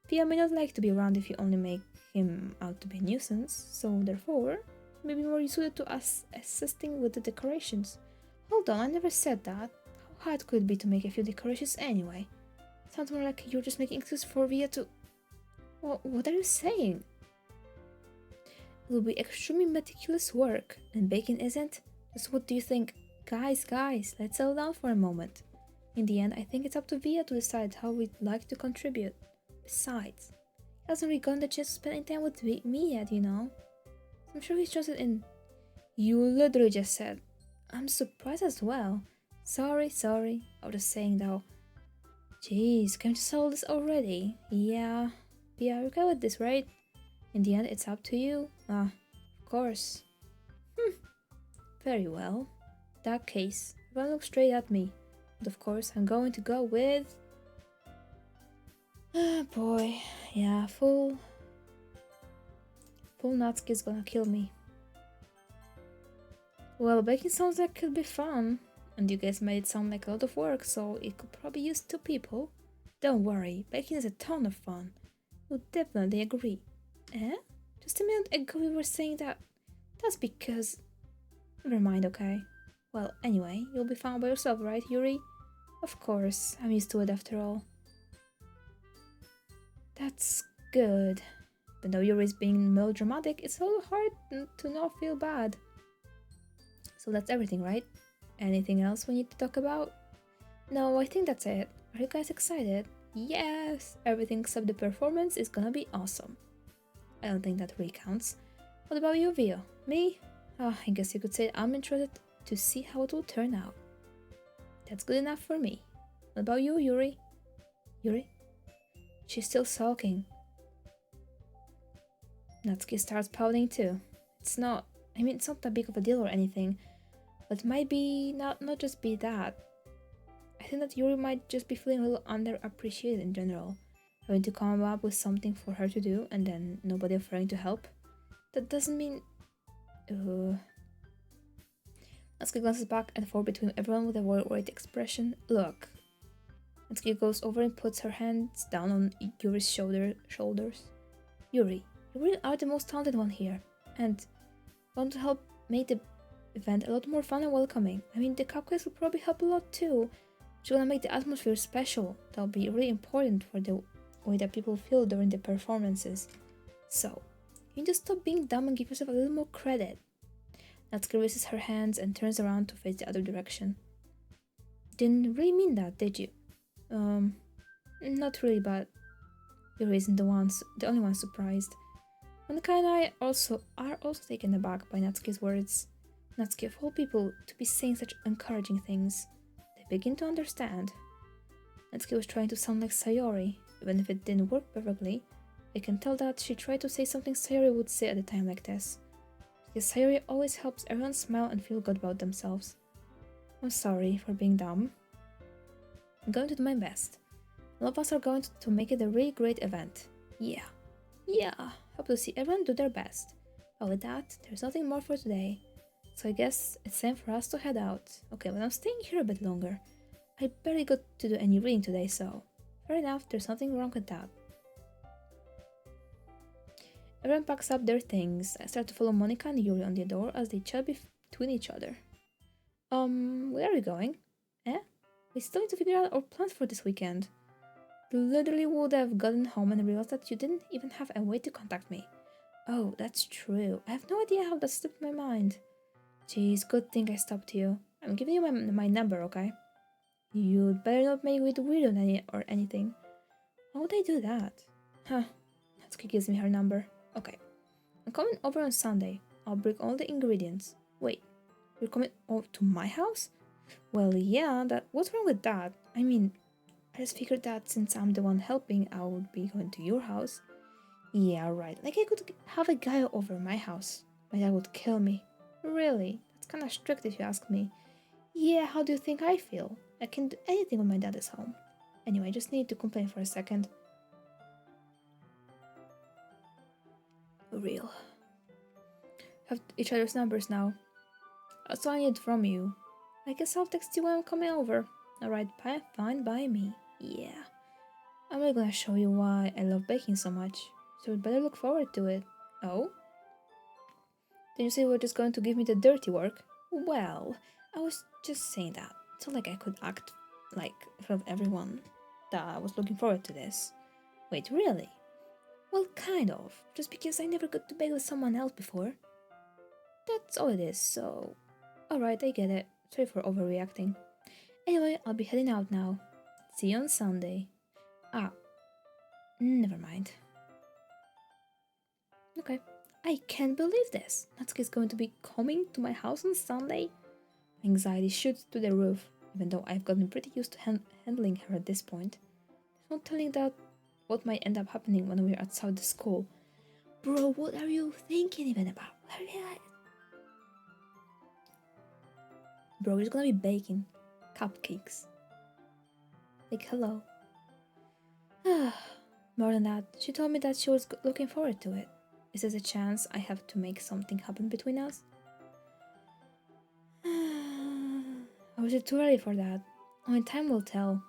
Pia may not like to be around if you only make him out to be a nuisance, so therefore, he may be more suited to us assisting with the decorations. Hold on, I never said that. How hard could it be to make a few decorations anyway? Sounds more like you're just making excuses for Via to... What are you saying? It will be extremely meticulous work, and baking isn't? Just what do you think? Guys, let's settle down for a moment. In the end, I think it's up to Via to decide how we'd like to contribute. Besides, he hasn't really gotten the chance to spend any time with me yet, you know? I'm sure he's interested in... You literally just said. I'm surprised as well. Sorry. I was just saying though. Jeez, can't you solve this already? Yeah, you're okay with this, right? In the end, it's up to you. Of course. Very well. In that case, everyone look straight at me. But of course, I'm going to go with... boy. Yeah, full Natsuki's gonna kill me. Well, baking sounds like it could be fun. And you guys made it sound like a lot of work, so it could probably use 2 people. Don't worry, baking is a ton of fun. Would definitely agree. Eh? Just a minute ago we were saying that... That's because... Never mind, okay? Well, anyway, you'll be fine by yourself, right, Yuri? Of course, I'm used to it after all. That's good. Even though Yuri's being melodramatic, it's a little hard to not feel bad. So that's everything, right? Anything else we need to talk about? No, I think that's it. Are you guys excited? Yes! Everything except the performance is gonna be awesome. I don't think that really counts. What about you, Vio? Me? I guess you could say I'm interested to see how it will turn out. That's good enough for me. What about you, Yuri? Yuri? She's still sulking. Natsuki starts pouting too. It's not that big of a deal or anything, but it might be not just be that. I think that Yuri might just be feeling a little underappreciated in general, having to come up with something for her to do and then nobody offering to help. That doesn't mean... Natsuki glances back and forth between everyone with a worried expression. Look. Natsuki goes over and puts her hands down on Yuri's shoulders. Yuri, you really are the most talented one here, and want to help make the event a lot more fun and welcoming. The cupcakes will probably help a lot too. It's gonna make the atmosphere special. That'll be really important for the way that people feel during the performances. So, you need to stop being dumb and give yourself a little more credit. Natsuki raises her hands and turns around to face the other direction. Didn't really mean that, did you? Not really, but Yuri isn't the only one surprised. Monika and I are also taken aback by Natsuki's words. Natsuki, of all people, to be saying such encouraging things. They begin to understand. Natsuki was trying to sound like Sayori, even if it didn't work perfectly. I can tell that she tried to say something Sayori would say at a time like this. Because Sayori always helps everyone smile and feel good about themselves. I'm sorry for being dumb. I'm going to do my best. All of us are going to make it a really great event. Yeah. Hope to see everyone do their best. But with that, there's nothing more for today. So I guess it's time for us to head out. Okay, but I'm staying here a bit longer. I barely got to do any reading today, so fair enough, there's nothing wrong with that. Everyone packs up their things. I start to follow Monica and Yuri on the door as they chat between each other. Where are we going? Eh? We still need to figure out our plans for this weekend. Literally would have gotten home and realized that you didn't even have a way to contact me. Oh, that's true. I have no idea how that slipped my mind. Jeez, good thing I stopped you. I'm giving you my number, okay? You'd better not make me the weirdo or anything. How would I do that? Huh. Natsuki gives me her number. Okay. I'm coming over on Sunday. I'll bring all the ingredients. Wait, you're coming over to my house? Well, yeah, what's wrong with that? I mean, I just figured that since I'm the one helping, I would be going to your house. Yeah, right. Like I could have a guy over my house. My dad would kill me. Really? That's kinda strict if you ask me. Yeah, how do you think I feel? I can do anything when my dad is home. Anyway, I just need to complain for a second. Real. Have each other's numbers now. That's all I need from you. I guess I'll text you when I'm coming over. Alright, fine by me. Yeah. I'm really gonna show you why I love baking so much, so you'd better look forward to it. Oh? Then you say you were just going to give me the dirty work? Well, I was just saying that. It's not like I could act like in front of everyone that I was looking forward to this. Wait, really? Well, kind of. Just because I never got to bake with someone else before. That's all it is, so... Alright, I get it. Sorry for overreacting. Anyway, I'll be heading out now. See you on Sunday. Ah, never mind. Okay. I can't believe this. Natsuki's going to be coming to my house on Sunday. Anxiety shoots to the roof, even though I've gotten pretty used to handling her at this point. There's no telling that what might end up happening when we're outside the school. Bro, what are you thinking even about? Bro, he's gonna be baking cupcakes. Like, hello. More than that, she told me that she was looking forward to it. Is there a chance I have to make something happen between us? Or is it too early for that? Only time will tell.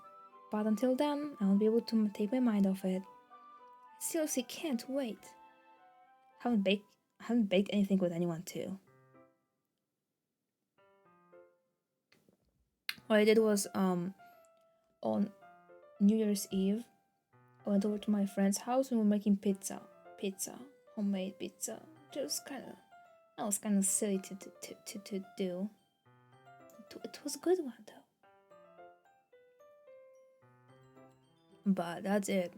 But until then, I won't be able to take my mind off it. I seriously can't wait. I haven't baked anything with anyone too. What I did was on New Year's Eve, I went over to my friend's house and we were making pizza, homemade pizza. That was kind of silly to do. It was a good one though. But that's it.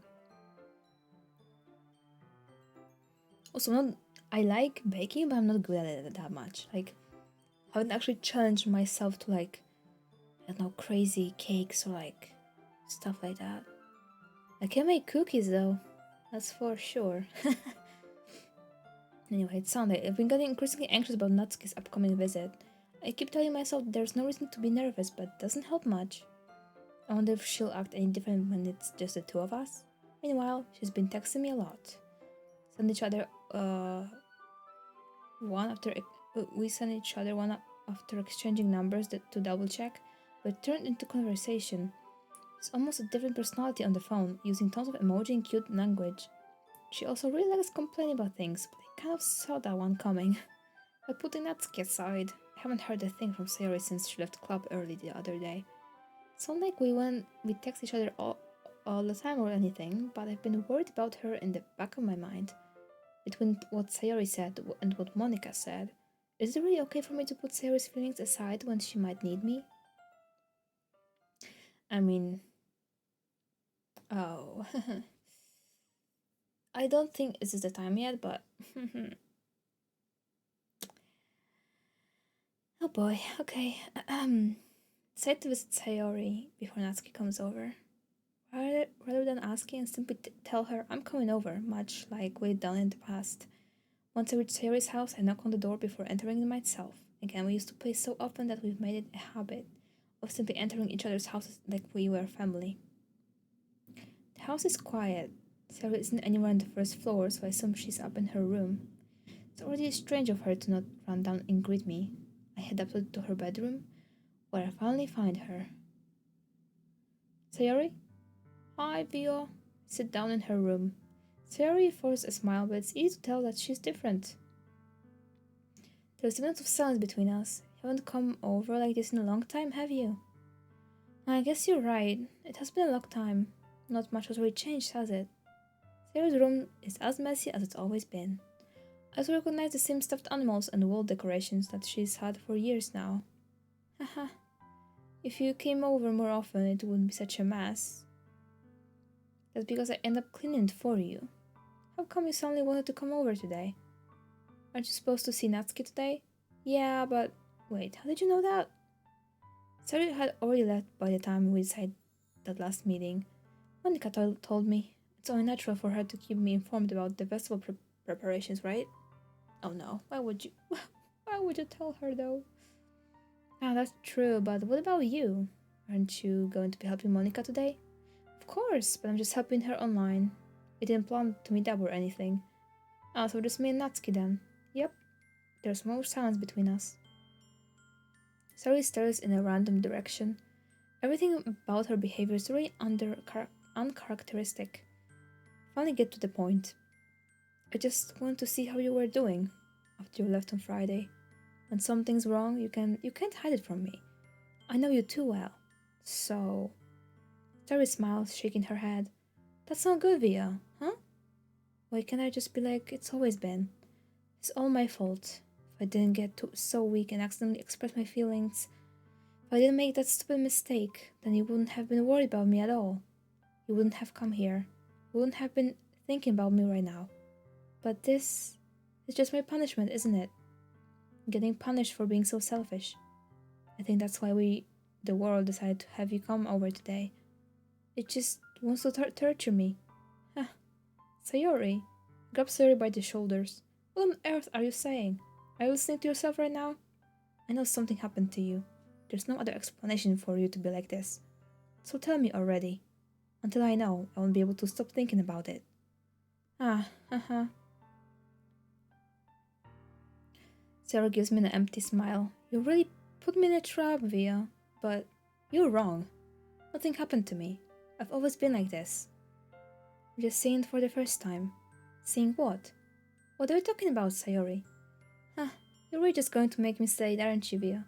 Also, I like baking, but I'm not good at it that much. Like, I haven't actually challenged myself to like, I don't know, crazy cakes or like stuff like that. I can make cookies though, that's for sure. Anyway, it's Sunday. I've been getting increasingly anxious about Natsuki's upcoming visit. I keep telling myself there's no reason to be nervous, but it doesn't help much. I wonder if she'll act any different when it's just the two of us. Meanwhile, she's been texting me a lot. Send each other we send each other one after exchanging numbers to double check, but it turned into conversation. It's almost a different personality on the phone, using tons of emoji and cute language. She also really likes complaining about things, but I kind of saw that one coming. But putting Natsuki aside, I haven't heard a thing from Sayori since she left club early the other day. It's not like we text each other all the time or anything, but I've been worried about her in the back of my mind. Between what Sayori said and what Monica said, is it really okay for me to put Sayori's feelings aside when she might need me? I mean... Oh... I don't think this is the time yet, but... Oh boy, okay. Decide to visit Sayori before Natsuki comes over. Rather than asking and simply tell her I'm coming over, much like we've done in the past. Once I reach Sayori's house, I knock on the door before entering it myself. Again, we used to play so often that we've made it a habit of simply entering each other's houses like we were family. The house is quiet. Sayori isn't anywhere on the first floor, so I assume she's up in her room. It's already strange of her to not run down and greet me. I head up to her bedroom, where I finally find her. Sayori? Hi, Vio. Sit down in her room. Sayori forced a smile, but it's easy to tell that she's different. There's a minute of silence between us. You haven't come over like this in a long time, have you? I guess you're right. It has been a long time. Not much has really changed, has it? Sarah's room is as messy as it's always been. I also recognize the same stuffed animals and wall decorations that she's had for years now. Haha. If you came over more often, it wouldn't be such a mess. That's because I end up cleaning it for you. How come you suddenly wanted to come over today? Aren't you supposed to see Natsuki today? Yeah, but wait, how did you know that? Sarah had already left by the time we decided that last meeting. Monica told me. It's only natural for her to keep me informed about the festival preparations, right? Oh no, why would you? Why would you tell her though? Ah, that's true, but what about you? Aren't you going to be helping Monica today? Of course, but I'm just helping her online. We didn't plan to meet up or anything. Ah, so just me and Natsuki then. Yep, there's more silence between us. Sari stares in a random direction. Everything about her behavior is really uncharacteristic. Finally get to the point. I just want to see how you were doing after you left on Friday. When something's wrong, you can't hide it from me. I know you too well. So Sari smiles, shaking her head. That's not good, Via, huh? Why can't I just be like it's always been? It's all my fault. If I didn't get so weak and accidentally express my feelings, if I didn't make that stupid mistake, then you wouldn't have been worried about me at all. You wouldn't have come here. You wouldn't have been thinking about me right now. But this is just my punishment, isn't it? Getting punished for being so selfish. I think that's why the world, decided to have you come over today. It just wants to torture me. Huh. Sayori. Grab Sayori by the shoulders. What on earth are you saying? Are you listening to yourself right now? I know something happened to you. There's no other explanation for you to be like this. So tell me already. Until I know, I won't be able to stop thinking about it. Ah, haha. Sarah gives me an empty smile. You really put me in a trap, Via. But you're wrong. Nothing happened to me. I've always been like this. I'm just seeing it for the first time. Seeing what? What are you talking about, Sayori? Huh, you're really just going to make me say it, aren't you, Via?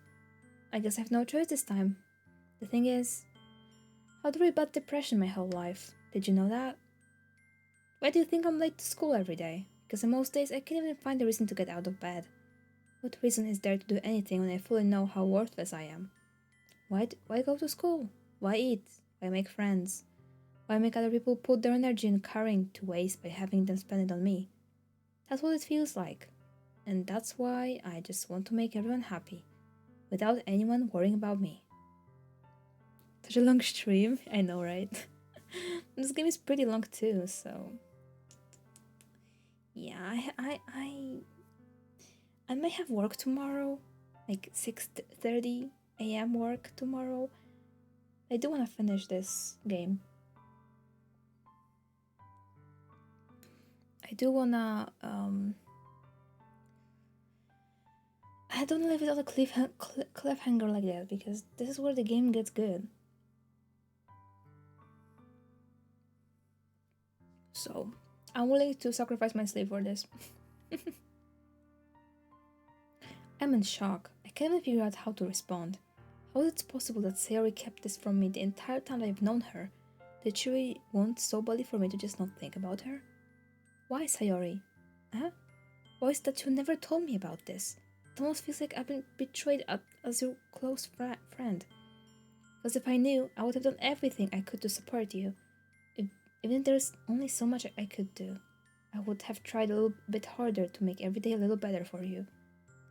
I guess I have no choice this time. The thing is, I had really bad depression my whole life. Did you know that? Why do you think I'm late to school every day? Because on most days I can't even find a reason to get out of bed. What reason is there to do anything when I fully know how worthless I am? Why go to school? Why eat? Why make friends? Why make other people put their energy and caring to waste by having them spend it on me? That's what it feels like. And that's why I just want to make everyone happy, without anyone worrying about me. Such a long stream, I know, right? This game is pretty long too, so yeah, I may have work tomorrow, like 6:30 a.m. work tomorrow. I do want to finish this game. I do wanna I don't leave it on a cliffhanger like that, because this is where the game gets good. So I'm willing to sacrifice my sleep for this. I'm in shock. I can't even figure out how to respond. How is it possible that Sayori kept this from me the entire time I've known her? Did she really want so badly for me to just not think about her? Why, Sayori? Huh? Why is that you never told me about this? It almost feels like I've been betrayed as your close friend. Because if I knew, I would have done everything I could to support you. Even if there's only so much I could do, I would have tried a little bit harder to make every day a little better for you.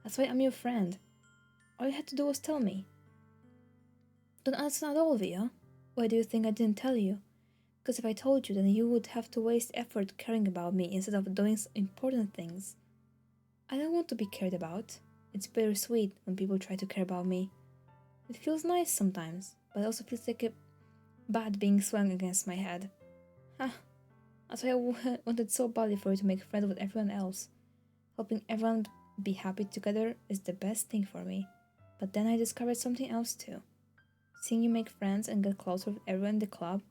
That's why I'm your friend. All you had to do was tell me. Don't understand at all, Via. Why do you think I didn't tell you? Because if I told you, then you would have to waste effort caring about me instead of doing important things. I don't want to be cared about. It's bittersweet when people try to care about me. It feels nice sometimes, but it also feels like a bat being swung against my head. Huh. That's why I wanted so badly for you to make friends with everyone else. Helping everyone be happy together is the best thing for me. But then I discovered something else too. Seeing you make friends and get closer with everyone in the club,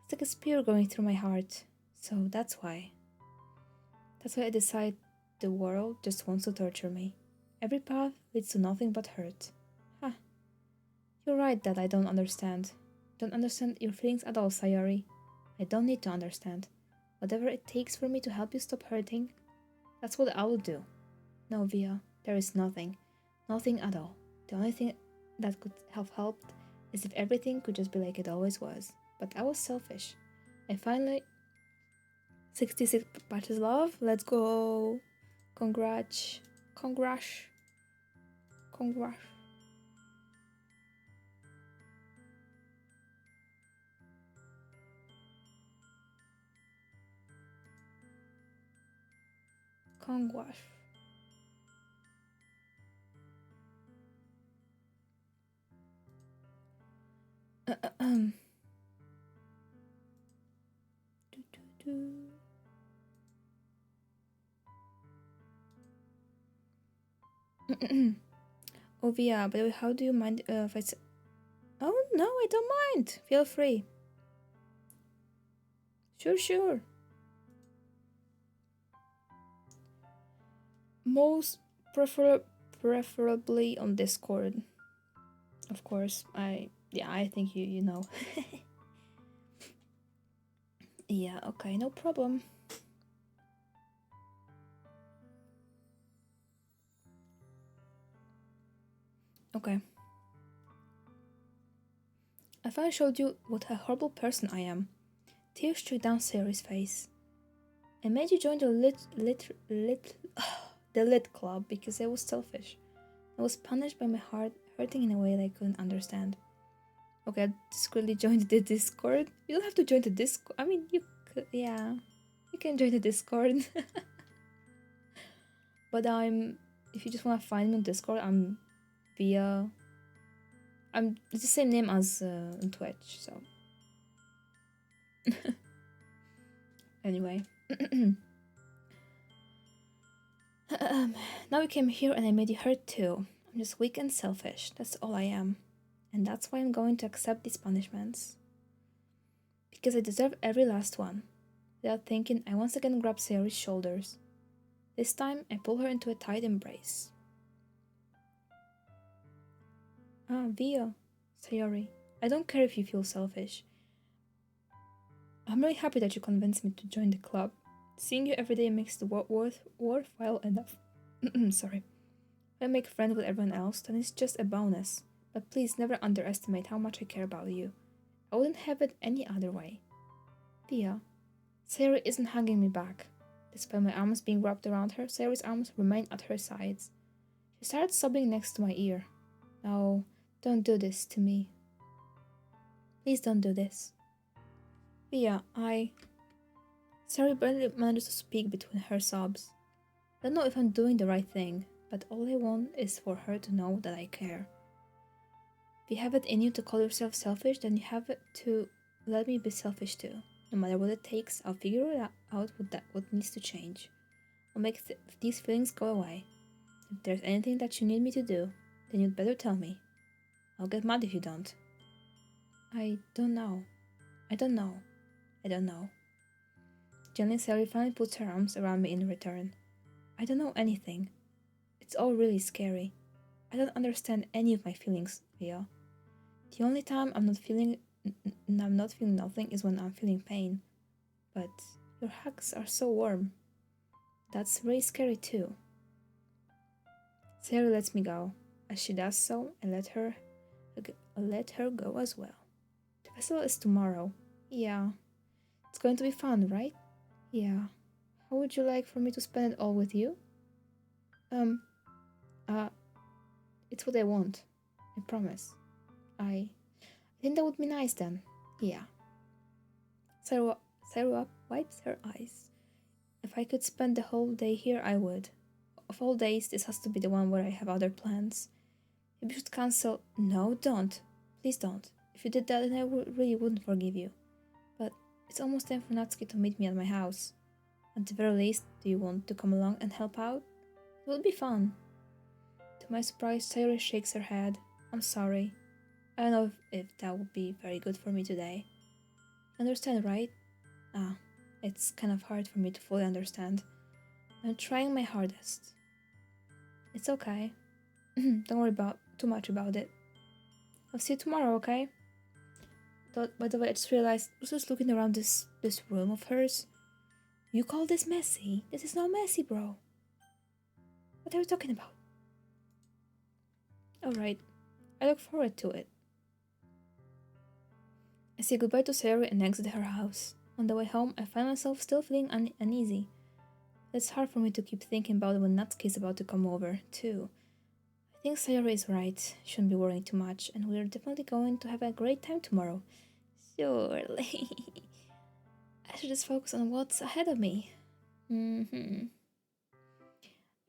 it's like a spear going through my heart. So that's why. That's why I decide the world just wants to torture me. Every path leads to nothing but hurt. Huh. You're right that I don't understand. Don't understand your feelings at all, Sayori. I don't need to understand. Whatever it takes for me to help you stop hurting, that's what I will do. No, Via, there is nothing. Nothing at all. The only thing that could have helped is if everything could just be like it always was. But I was selfish. I finally 66 patches love. Let's go. Congrats. Congrats. Congrats. Congrats. Do, do. Ovia, by the way, how do you mind if I... Oh, no, I don't mind. Feel free. Sure, sure. Most preferably on Discord. Of course, I think you know. Yeah, okay, no problem. Okay. I finally showed you what a horrible person I am. Tears streaked down Sayori's face. I made you join the the lit club because I was selfish. I was punished by my heart hurting in a way that I couldn't understand. Okay, I discreetly joined the Discord. You don't have to join the Discord. I mean, you could, yeah. You can join the Discord. But if you just want to find me on Discord, I'm via, it's the same name as on Twitch, so. Anyway. Now you came here and I made you hurt too. I'm just weak and selfish. That's all I am. And that's why I'm going to accept these punishments. Because I deserve every last one. Without thinking, I once again grab Sayori's shoulders. This time, I pull her into a tight embrace. Ah, Via, Sayori, I don't care if you feel selfish. I'm really happy that you convinced me to join the club. Seeing you every day makes the worthwhile enough. Sorry. If I make friends with everyone else, then it's just a bonus. But please never underestimate how much I care about you. I wouldn't have it any other way. Via, Sayori isn't hugging me back. Despite my arms being wrapped around her, Sayori's arms remain at her sides. She started sobbing next to my ear. No, don't do this to me. Please don't do this. Via, Sayori barely manages to speak between her sobs. I don't know if I'm doing the right thing, but all I want is for her to know that I care. If you have it in you to call yourself selfish, then you have it to let me be selfish too. No matter what it takes, I'll figure out what needs to change. I'll make these feelings go away. If there's anything that you need me to do, then you'd better tell me. I'll get mad if you don't. I don't know. I don't know. I don't know. Gently, Sally finally puts her arms around me in return. I don't know anything. It's all really scary. I don't understand any of my feelings, Via. The only time I'm not feeling nothing is when I'm feeling pain. But your hugs are so warm. That's really scary too. Sarah lets me go. As she does so, I let her go as well. The festival is tomorrow. Yeah. It's going to be fun, right? Yeah. How would you like for me to spend it all with you? It's what I want. I promise. I think that would be nice then. Yeah. Sarah wipes her eyes. If I could spend the whole day here, I would. Of all days, this has to be the one where I have other plans. Maybe you should cancel. No, don't. Please don't. If you did that, then I really wouldn't forgive you. But it's almost time for Natsuki to meet me at my house. At the very least, do you want to come along and help out? It will be fun. To my surprise, Sayori shakes her head. I'm sorry. I don't know if that would be very good for me today. Understand, right? Ah, it's kind of hard for me to fully understand. I'm trying my hardest. It's okay. Don't worry about too much about it. I'll see you tomorrow, okay? By the way, I just realized I was just looking around this room of hers. You call this messy? This is not messy, bro. What are you talking about? Alright, I look forward to it. I say goodbye to Sarah and exit her house. On the way home, I find myself still feeling uneasy. It's hard for me to keep thinking about when Natsuki is about to come over, too. I think Sayori is right. Shouldn't be worrying too much, and we're definitely going to have a great time tomorrow. Surely. I should just focus on what's ahead of me. I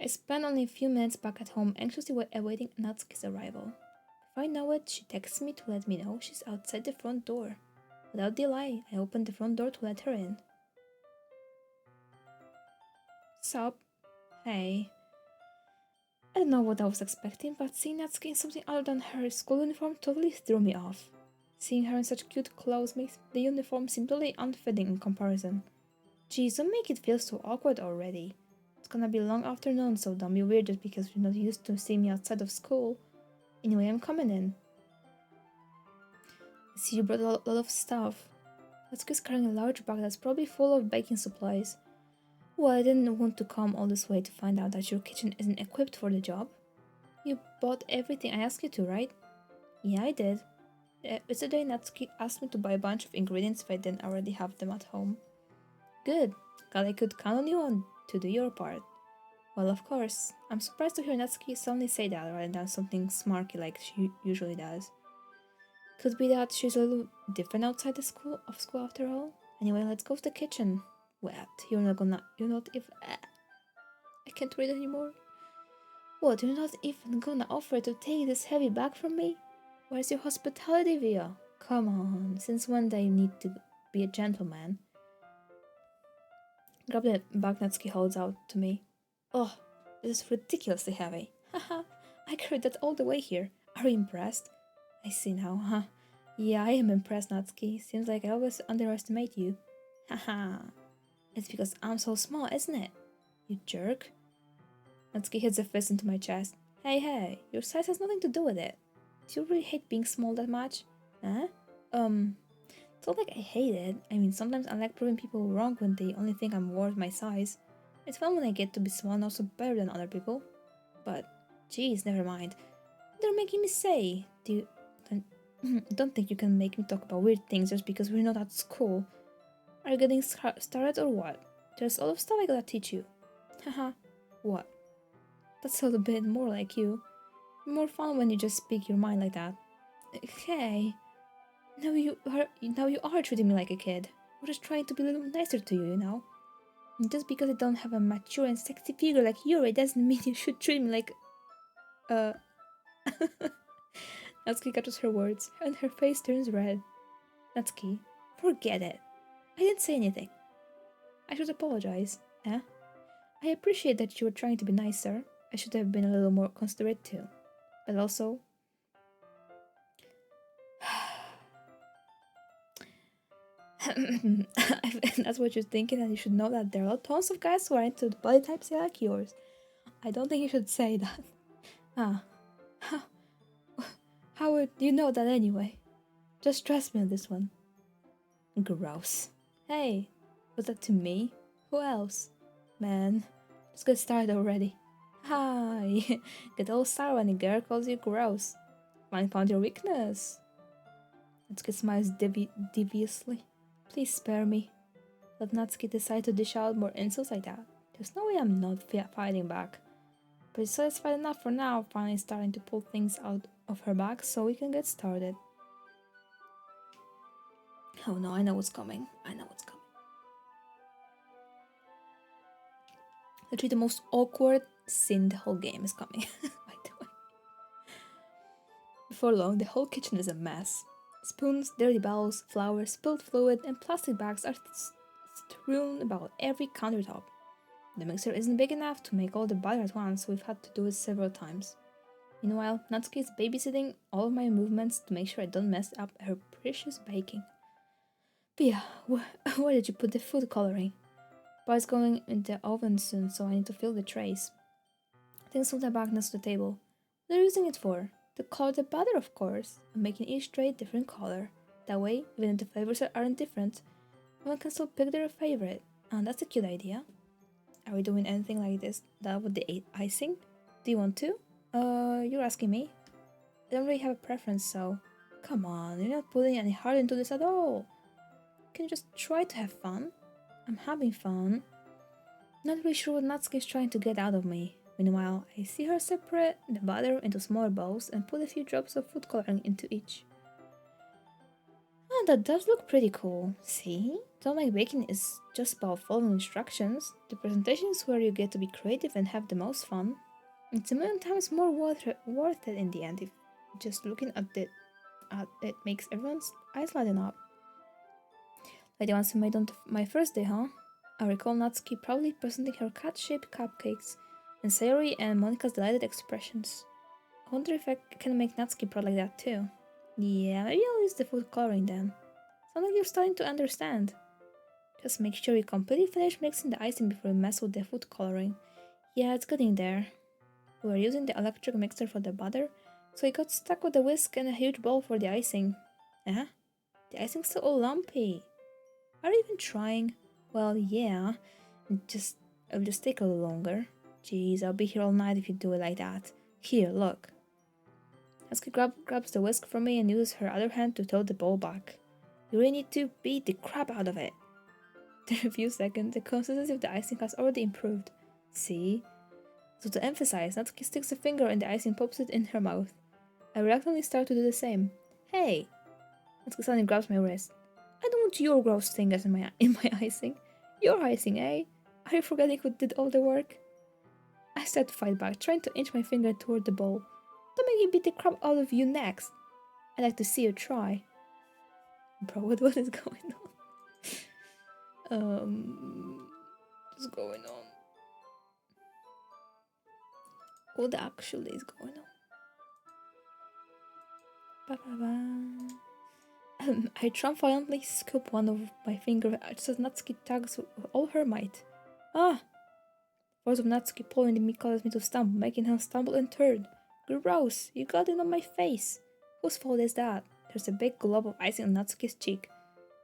spend only a few minutes back at home, anxiously awaiting Natsuki's arrival. Before I know it, she texts me to let me know she's outside the front door. Without delay, I opened the front door to let her in. Sup? Hey. I don't know what I was expecting, but seeing Natsuki in something other than her school uniform totally threw me off. Seeing her in such cute clothes makes the uniform seem totally unfitting in comparison. Geez, don't make it feel so awkward already. It's gonna be a long afternoon, so don't be weird just because you're not used to seeing me outside of school. Anyway, I'm coming in. I see you brought a lot of stuff. Natsuki's carrying a large bag that's probably full of baking supplies. Well, I didn't want to come all this way to find out that your kitchen isn't equipped for the job. You bought everything I asked you to, right? Yeah, I did. Yesterday, Natsuki asked me to buy a bunch of ingredients if I didn't already have them at home. Good. Glad I could count on you to do your part. Well, of course. I'm surprised to hear Natsuki suddenly say that rather than something smarky like she usually does. Could be that she's a little different outside the school after all. Anyway, let's go to the kitchen. What? You're not even... I can't read anymore. What, you're not even gonna offer to take this heavy bag from me? Where's your hospitality, Via? Come on, since when do you need to be a gentleman? Grab the bag Natsuki holds out to me. Oh, this is ridiculously heavy. Haha, I carried that all the way here. Are you impressed? I see now, huh? Yeah, I am impressed, Natsuki. Seems like I always underestimate you. Haha. It's because I'm so small, isn't it? You jerk. Natsuki hits a fist into my chest. Hey, your size has nothing to do with it. Do you really hate being small that much? Huh? It's not like I hate it. I mean, sometimes I like proving people wrong when they only think I'm worth my size. It's fun when I get to be small and also better than other people. But, geez, never mind. They're making me say. Don't think you can make me talk about weird things just because we're not at school. Are you getting started or what? There's a lot of stuff I gotta teach you. Haha. What? That's a little bit more like you. More fun when you just speak your mind like that. Hey. Now you are treating me like a kid. I'm just trying to be a little nicer to you, you know? And just because I don't have a mature and sexy figure like Yuri doesn't mean you should treat me like... Natsuki catches her words, and her face turns red. Natsuki, forget it. I didn't say anything. I should apologize, eh? I appreciate that you were trying to be nicer. I should have been a little more considerate too. But also... If that's what you're thinking, then you should know that there are tons of guys who are into the body types like yours. I don't think you should say that. How would you know that anyway? Just trust me on this one. Gross. Hey, was that to me? Who else? Man, just get started already. Hi, get all sour when a girl calls you gross. Found your weakness. Natsuki smiles deviously. Please spare me. Let Natsuki decide to dish out more insults like that. There's no way I'm not fighting back. But it's satisfied enough for now, finally starting to pull things out of her bag so we can get started. Oh no, I know what's coming. Literally the most awkward scene the whole game is coming, by the way. Before long, the whole kitchen is a mess. Spoons, dirty bowls, flour, spilled fluid, and plastic bags are strewn about every countertop. The mixer isn't big enough to make all the butter at once, so we've had to do it several times. Meanwhile, Natsuki is babysitting all of my movements to make sure I don't mess up her precious baking. Pia, where did you put the food coloring? Bar's going in the oven soon, so I need to fill the trays. Things on the back next to the table. What are you using it for? To color the butter, of course. I'm making each tray a different color. That way, even if the flavors aren't different, one can still pick their favorite. And that's a cute idea. Are we doing anything like this? That with the icing? Do you want to? You're asking me? I don't really have a preference, so... Come on, you're not putting any heart into this at all. Can you just try to have fun? I'm having fun. Not really sure what Natsuki is trying to get out of me. Meanwhile, I see her separate the butter into smaller bowls and put a few drops of food coloring into each. Ah, that does look pretty cool. See? Don't make baking is just about following instructions. The presentation is where you get to be creative and have the most fun. It's a million times more worth it in the end if just looking at it makes everyone's eyes lighten up. Like the ones we made on my first day, huh? I recall Natsuki proudly presenting her cat-shaped cupcakes and Sayori and Monika's delighted expressions. I wonder if I can make Natsuki proud like that too. Yeah, maybe I'll use the food coloring then. Sounds like you're starting to understand. Just make sure you completely finish mixing the icing before you mess with the food coloring. Yeah, it's getting there. We were using the electric mixer for the butter, so it got stuck with the whisk and a huge bowl for the icing. Eh? The icing's still all lumpy. Are you even trying? Well, yeah. It'll just take a little longer. Jeez, I'll be here all night if you do it like that. Here, look. Natsuki grabs the whisk from me and uses her other hand to tote the bowl back. You really need to beat the crap out of it. After a few seconds, the consistency of the icing has already improved. See? So to emphasize, Natsuki sticks a finger in the icing and pops it in her mouth. I reluctantly start to do the same. Hey! Natsuki suddenly grabs my wrist. I don't want your gross fingers in my icing. Your icing, eh? Are you forgetting who did all the work? I start to fight back, trying to inch my finger toward the bowl. Don't make me beat the crap out of you next. I'd like to see you try. Bro, what is going on? What's going on? What actually is going on? I triumphantly scoop one of my finger just as Natsuki tugs with all her might. Ah! Force of Natsuki pulling me causes me to stumble, making her stumble and turn. Gross! You got it on my face! Whose fault is that? There's a big glob of icing on Natsuki's cheek.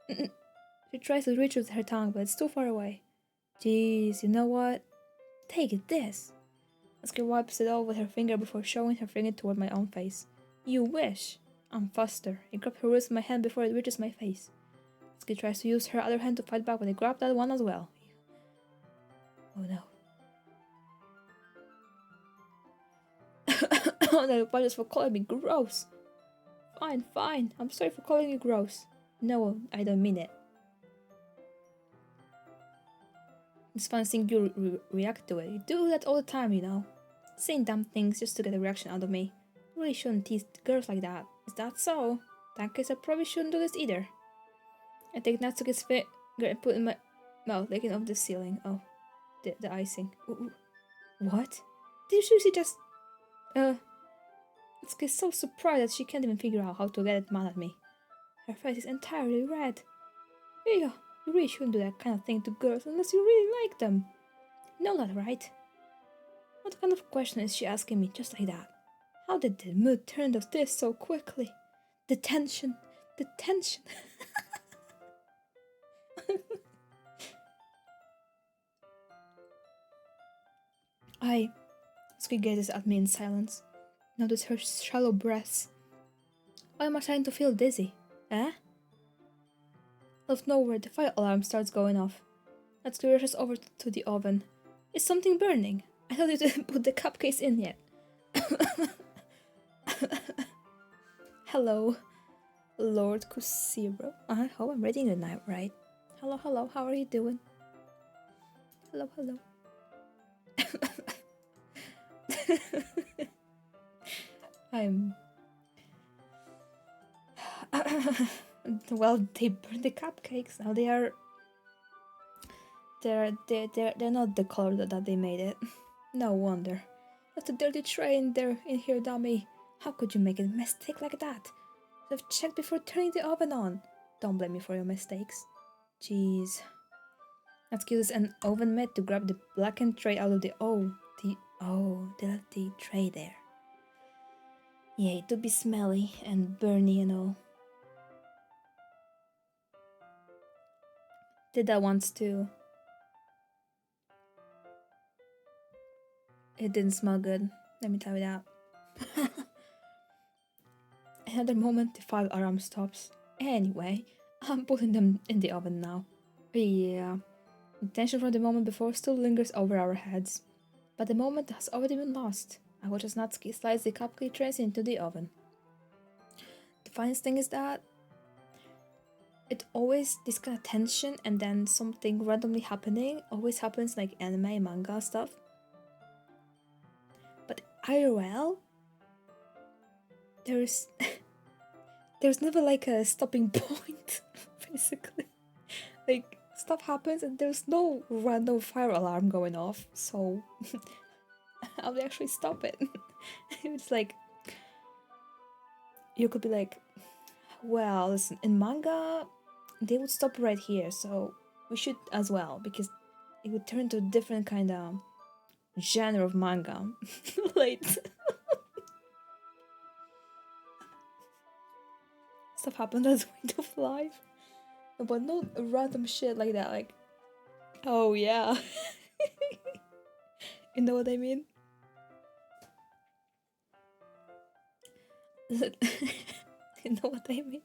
She tries to reach with her tongue, but it's too far away. Jeez, you know what? Take this! Natsuki wipes it off with her finger before showing her finger toward my own face. You wish! I'm faster. I grab her wrist with my hand before it reaches my face. Natsuki tries to use her other hand to fight back, but I grab that one as well. Oh no. Oh no, apologies for calling me gross. Fine. I'm sorry for calling you gross. No, I don't mean it. It's fun seeing you react to it. You do that all the time, you know. Saying dumb things just to get a reaction out of me. You really shouldn't tease girls like that. Is that so? In that case, I probably shouldn't do this either. I take Natsuki's finger and put it in my mouth, licking off the ceiling. Oh, the icing. Ooh. What? Did you seriously just... Natsuki's so surprised that she can't even figure out how to get it mad at me. Her face is entirely red. Yeah, you really shouldn't do that kind of thing to girls unless you really like them. You know that, right? What kind of question is she asking me just like that? How did the mood turn to this so quickly? The tension. Natsuki gazes at me in silence. Notice her shallow breaths. Why am I starting to feel dizzy? Eh? Out of nowhere, the fire alarm starts going off. Natsuki rushes over to the oven. Is something burning? I thought you didn't put the cupcakes in yet. Hello, Lord Kusiro. I hope I'm reading it now, right? Hello, how are you doing? Hello. Well, they burned the cupcakes. Now they are They're not the color that they made it. No wonder. That's a dirty tray in there in here, dummy. How could you make a mistake like that? I've checked before turning the oven on. Don't blame me for your mistakes. Jeez. Let's use an oven mitt to grab the blackened tray out of the the tray there. Yeah, it would be smelly and burny and all. Did that once too. It didn't smell good, let me tell you that. Another moment, the fire alarm stops. Anyway, I'm putting them in the oven now. Yeah, the tension from the moment before still lingers over our heads. But the moment has already been lost. I watch as Natsuki slides the cupcake trays into the oven. The funniest thing is that it always, this kind of tension and then something randomly happening always happens like anime, manga stuff. But IRL, there's never like a stopping point, basically. Like, stuff happens and there's no random fire alarm going off, so how do they actually stop it? It's like, you could be like, well, listen, in manga, they would stop right here, so we should as well, because it would turn to a different kind of genre of manga. Late. Stuff happens as way of life. But not random shit like that, like, oh yeah. You know what I mean? You know what I mean?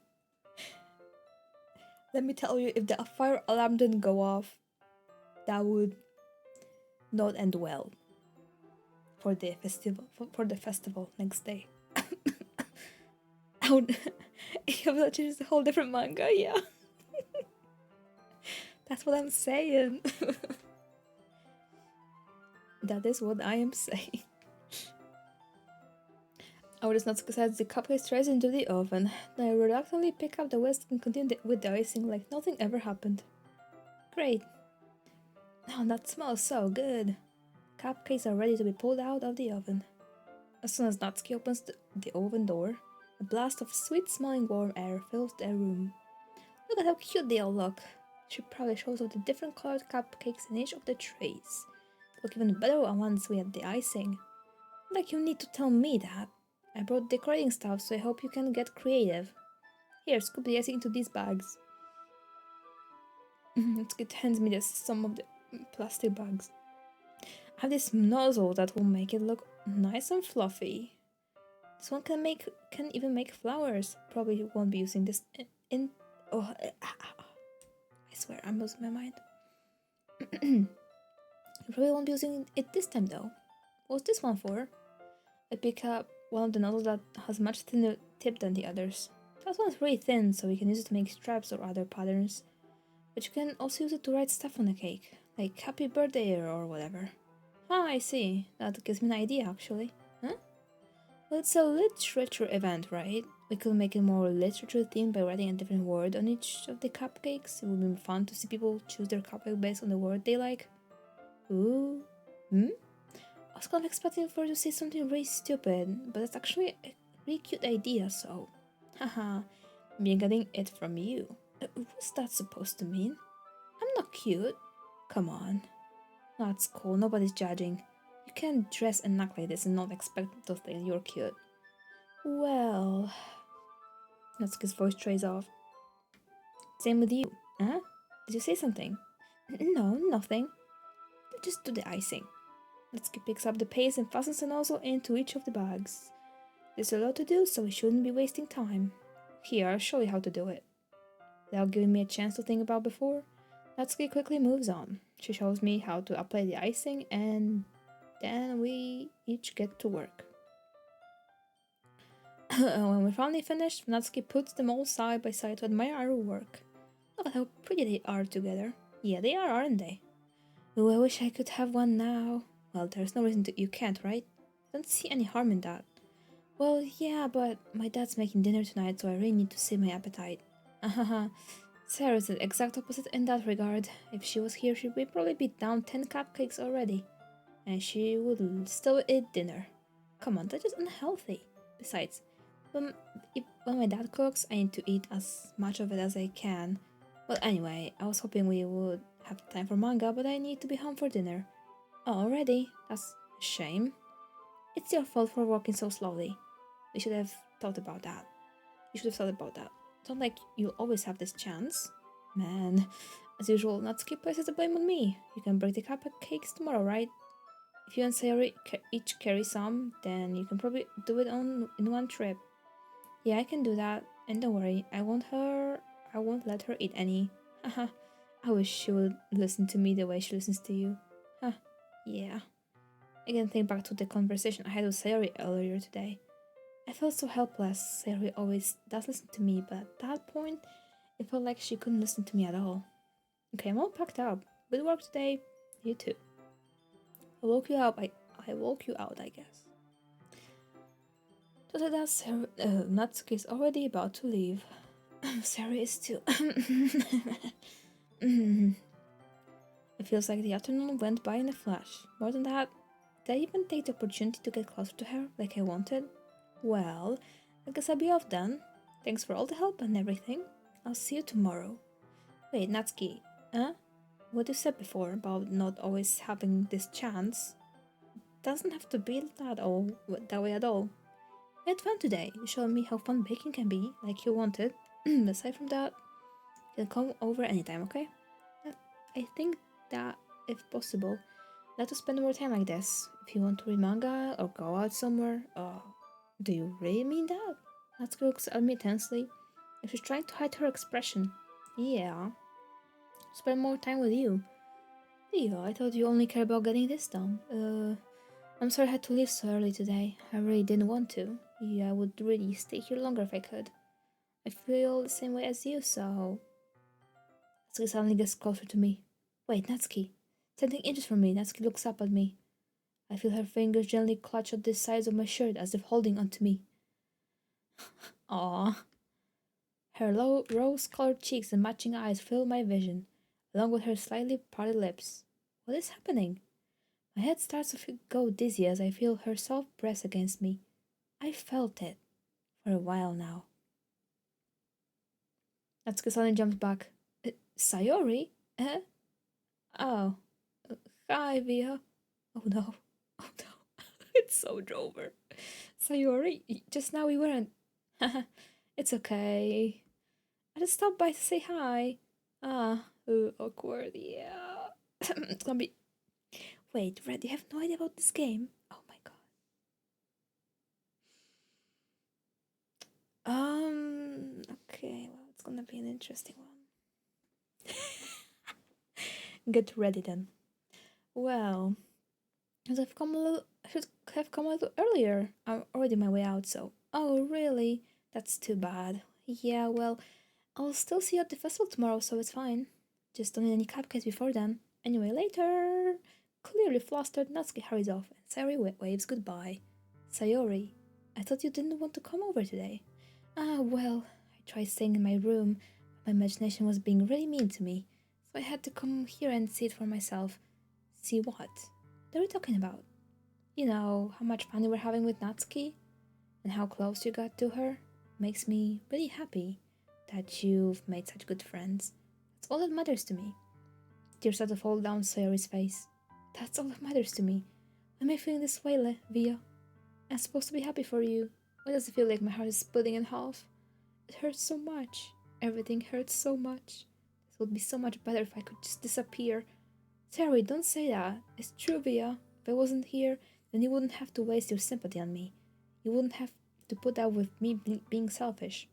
Let me tell you, if the fire alarm didn't go off, that would not end well for the festival next day. I would have to choose a whole different manga, yeah. That's what I'm saying. That is what I am saying. I would not set the cupcake trays into the oven. Then I reluctantly pick up the whisk and continue with the icing like nothing ever happened. Great. Oh, that smells so good. Cupcakes are ready to be pulled out of the oven. As soon as Natsuki opens the oven door, a blast of sweet-smelling warm air fills the room. Look at how cute they all look. She proudly shows off the different colored cupcakes in each of the trays. They look even better once we add the icing. Like you need to tell me that. I brought decorating stuff, so I hope you can get creative. Here, scoop the icing into these bags. It hands me some of the plastic bags. I have this nozzle that will make it look nice and fluffy. This one can even make flowers. Probably won't be using this I swear, I'm losing my mind. I probably won't be using it this time though. What's this one for? I pick up one of the nozzles that has much thinner tip than the others. That one's really thin, so we can use it to make straps or other patterns. But you can also use it to write stuff on the cake, like happy birthday or whatever. Ah, I see. That gives me an idea, actually. Huh? Well, it's a literature event, right? We could make it more literature themed by writing a different word on each of the cupcakes. It would be fun to see people choose their cupcake based on the word they like. Ooh. I was kind of expecting for you to say something really stupid, but it's actually a really cute idea, so... Haha, me getting it from you. What's that supposed to mean? I'm not cute. Come on. That's cool, nobody's judging. You can't dress and act like this and not expect to think you're cute. Well... Natsuki's voice trays off. Same with you. Huh? Did you say something? No, nothing. Just do the icing. Natsuki picks up the paste and fastens the nozzle into each of the bags. There's a lot to do, so we shouldn't be wasting time. Here, I'll show you how to do it. Without giving me a chance to think about before, Natsuki quickly moves on. She shows me how to apply the icing, and then we each get to work. When we're finally finished, Natsuki puts them all side by side to admire our work. Look at how pretty they are together. Yeah, they are, aren't they? Oh, I wish I could have one now. Well, there's no reason you can't, right? Don't see any harm in that. Well, yeah, but my dad's making dinner tonight, so I really need to save my appetite. Haha, Sarah's the exact opposite in that regard. If she was here, she'd probably be down 10 cupcakes already. And she would still eat dinner. Come on, that's just unhealthy. Besides, when my dad cooks, I need to eat as much of it as I can. Well, anyway, I was hoping we would have time for manga, but I need to be home for dinner. Oh, already? That's a shame. It's your fault for walking so slowly. We should have thought about that. You should have thought about that. It's not like you'll always have this chance. Man, as usual, Natsuki places the blame on me. You can break the cupcakes tomorrow, right? If you and Sayori each carry some, then you can probably do it in one trip. Yeah, I can do that. And don't worry, I won't let her eat any. Haha. I wish she would listen to me the way she listens to you. Huh. Yeah. I can think back to the conversation I had with Sayori earlier today. I felt so helpless. Sayori always does listen to me, but at that point, it felt like she couldn't listen to me at all. Okay, I'm all packed up. Good work today. You too. I woke you up. I woke you out, I guess. So that's Natsuki is already about to leave. Sayori is too. It feels like the afternoon went by in a flash. More than that, did I even take the opportunity to get closer to her like I wanted? Well, I guess I'll be off then. Thanks for all the help and everything. I'll see you tomorrow. Wait, Natsuki, huh? What you said before about not always having this chance doesn't have to be that way at all. We had fun today. You showed me how fun baking can be, like you wanted. Aside from that, you can come over anytime, okay? I think that, if possible, let us spend more time like this. If you want to read manga or go out somewhere, do you really mean that? Natsuki looks at me tensely, and she's trying to hide her expression. Yeah. Spend more time with you. Yeah, I thought you only care about getting this done. I'm sorry I had to leave so early today. I really didn't want to. Yeah, I would really stay here longer if I could. I feel the same way as you, so... Natsuki suddenly gets closer to me. Wait, Natsuki. Something inches from me. Natsuki looks up at me. I feel her fingers gently clutch at the sides of my shirt as if holding onto me. Aww. Her low, rose-colored cheeks and matching eyes fill my vision, along with her slightly parted lips. What is happening? My head starts to go dizzy as I feel her soft breast against me. I felt it for a while now. Natsuki suddenly jumps back. Sayori? Eh? Oh. Hi, Via. Oh no. Oh no. It's so Drover. Sayori, just now we weren't. It's okay. I just stopped by to say hi. Awkward, yeah. It's gonna be. Wait, Red, you have no idea about this game? Oh my god. Okay, well, it's gonna be an interesting one. Get ready then. Well, I should have come a little earlier. I'm already on my way out, so. Oh, really? That's too bad. Yeah, well, I'll still see you at the festival tomorrow, so it's fine. Just don't need any cupcakes before then. Anyway, later. Clearly flustered, Natsuki hurries off, and Sayori waves goodbye. Sayori, I thought you didn't want to come over today. Ah, well, I tried staying in my room, but my imagination was being really mean to me, so I had to come here and see it for myself. See what? What are we talking about? You know, how much fun you were having with Natsuki? And how close you got to her? Makes me really happy that you've made such good friends. That's all that matters to me. Tears start to fall down Sayori's face. That's all that matters to me. Why am I feeling this way, Via? I'm supposed to be happy for you. Why does it feel like my heart is splitting in half? It hurts so much. Everything hurts so much. This would be so much better if I could just disappear. Sayori, don't say that. It's true, Via. If I wasn't here, then you wouldn't have to waste your sympathy on me. You wouldn't have to put up with me being selfish.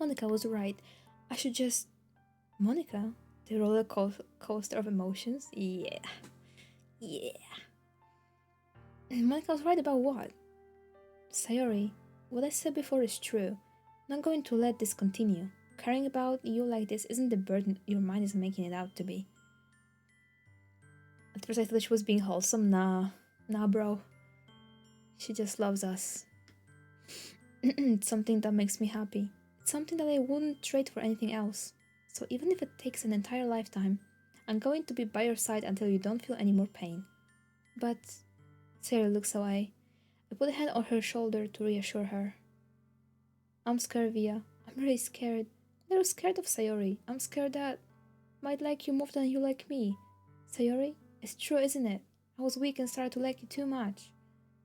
Monica was right. I should just... Monica? The roller coaster of emotions? Yeah. Yeah. Monica was right about what? Sayori, what I said before is true. I'm not going to let this continue. Caring about you like this isn't the burden your mind is making it out to be. At first I thought she was being wholesome. Nah, bro. She just loves us. It's something that makes me happy. It's something that I wouldn't trade for anything else. So even if it takes an entire lifetime, I'm going to be by your side until you don't feel any more pain. But Sayori looks away. I put a hand on her shoulder to reassure her. I'm scared, Via. I'm really scared. I'm not scared of Sayori. I'm scared that might like you more than you like me. Sayori, it's true, isn't it? I was weak and started to like you too much.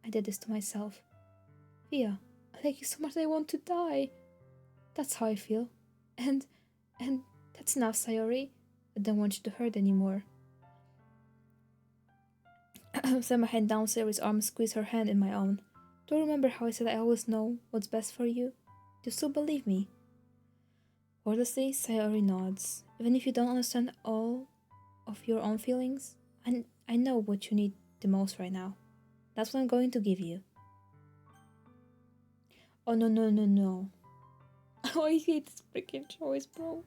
I did this to myself. Via, I like you so much that I want to die. That's how I feel. And that's enough, Sayori. I don't want you to hurt anymore. Set my hand down Sayori's arm, squeeze her hand in my own. Do you remember how I said I always know what's best for you? Do you still believe me? Wordlessly, Sayori nods. Even if you don't understand all of your own feelings, I know what you need the most right now. That's what I'm going to give you. Oh, no, no, no, no. Oh, I hate this freaking choice, bro.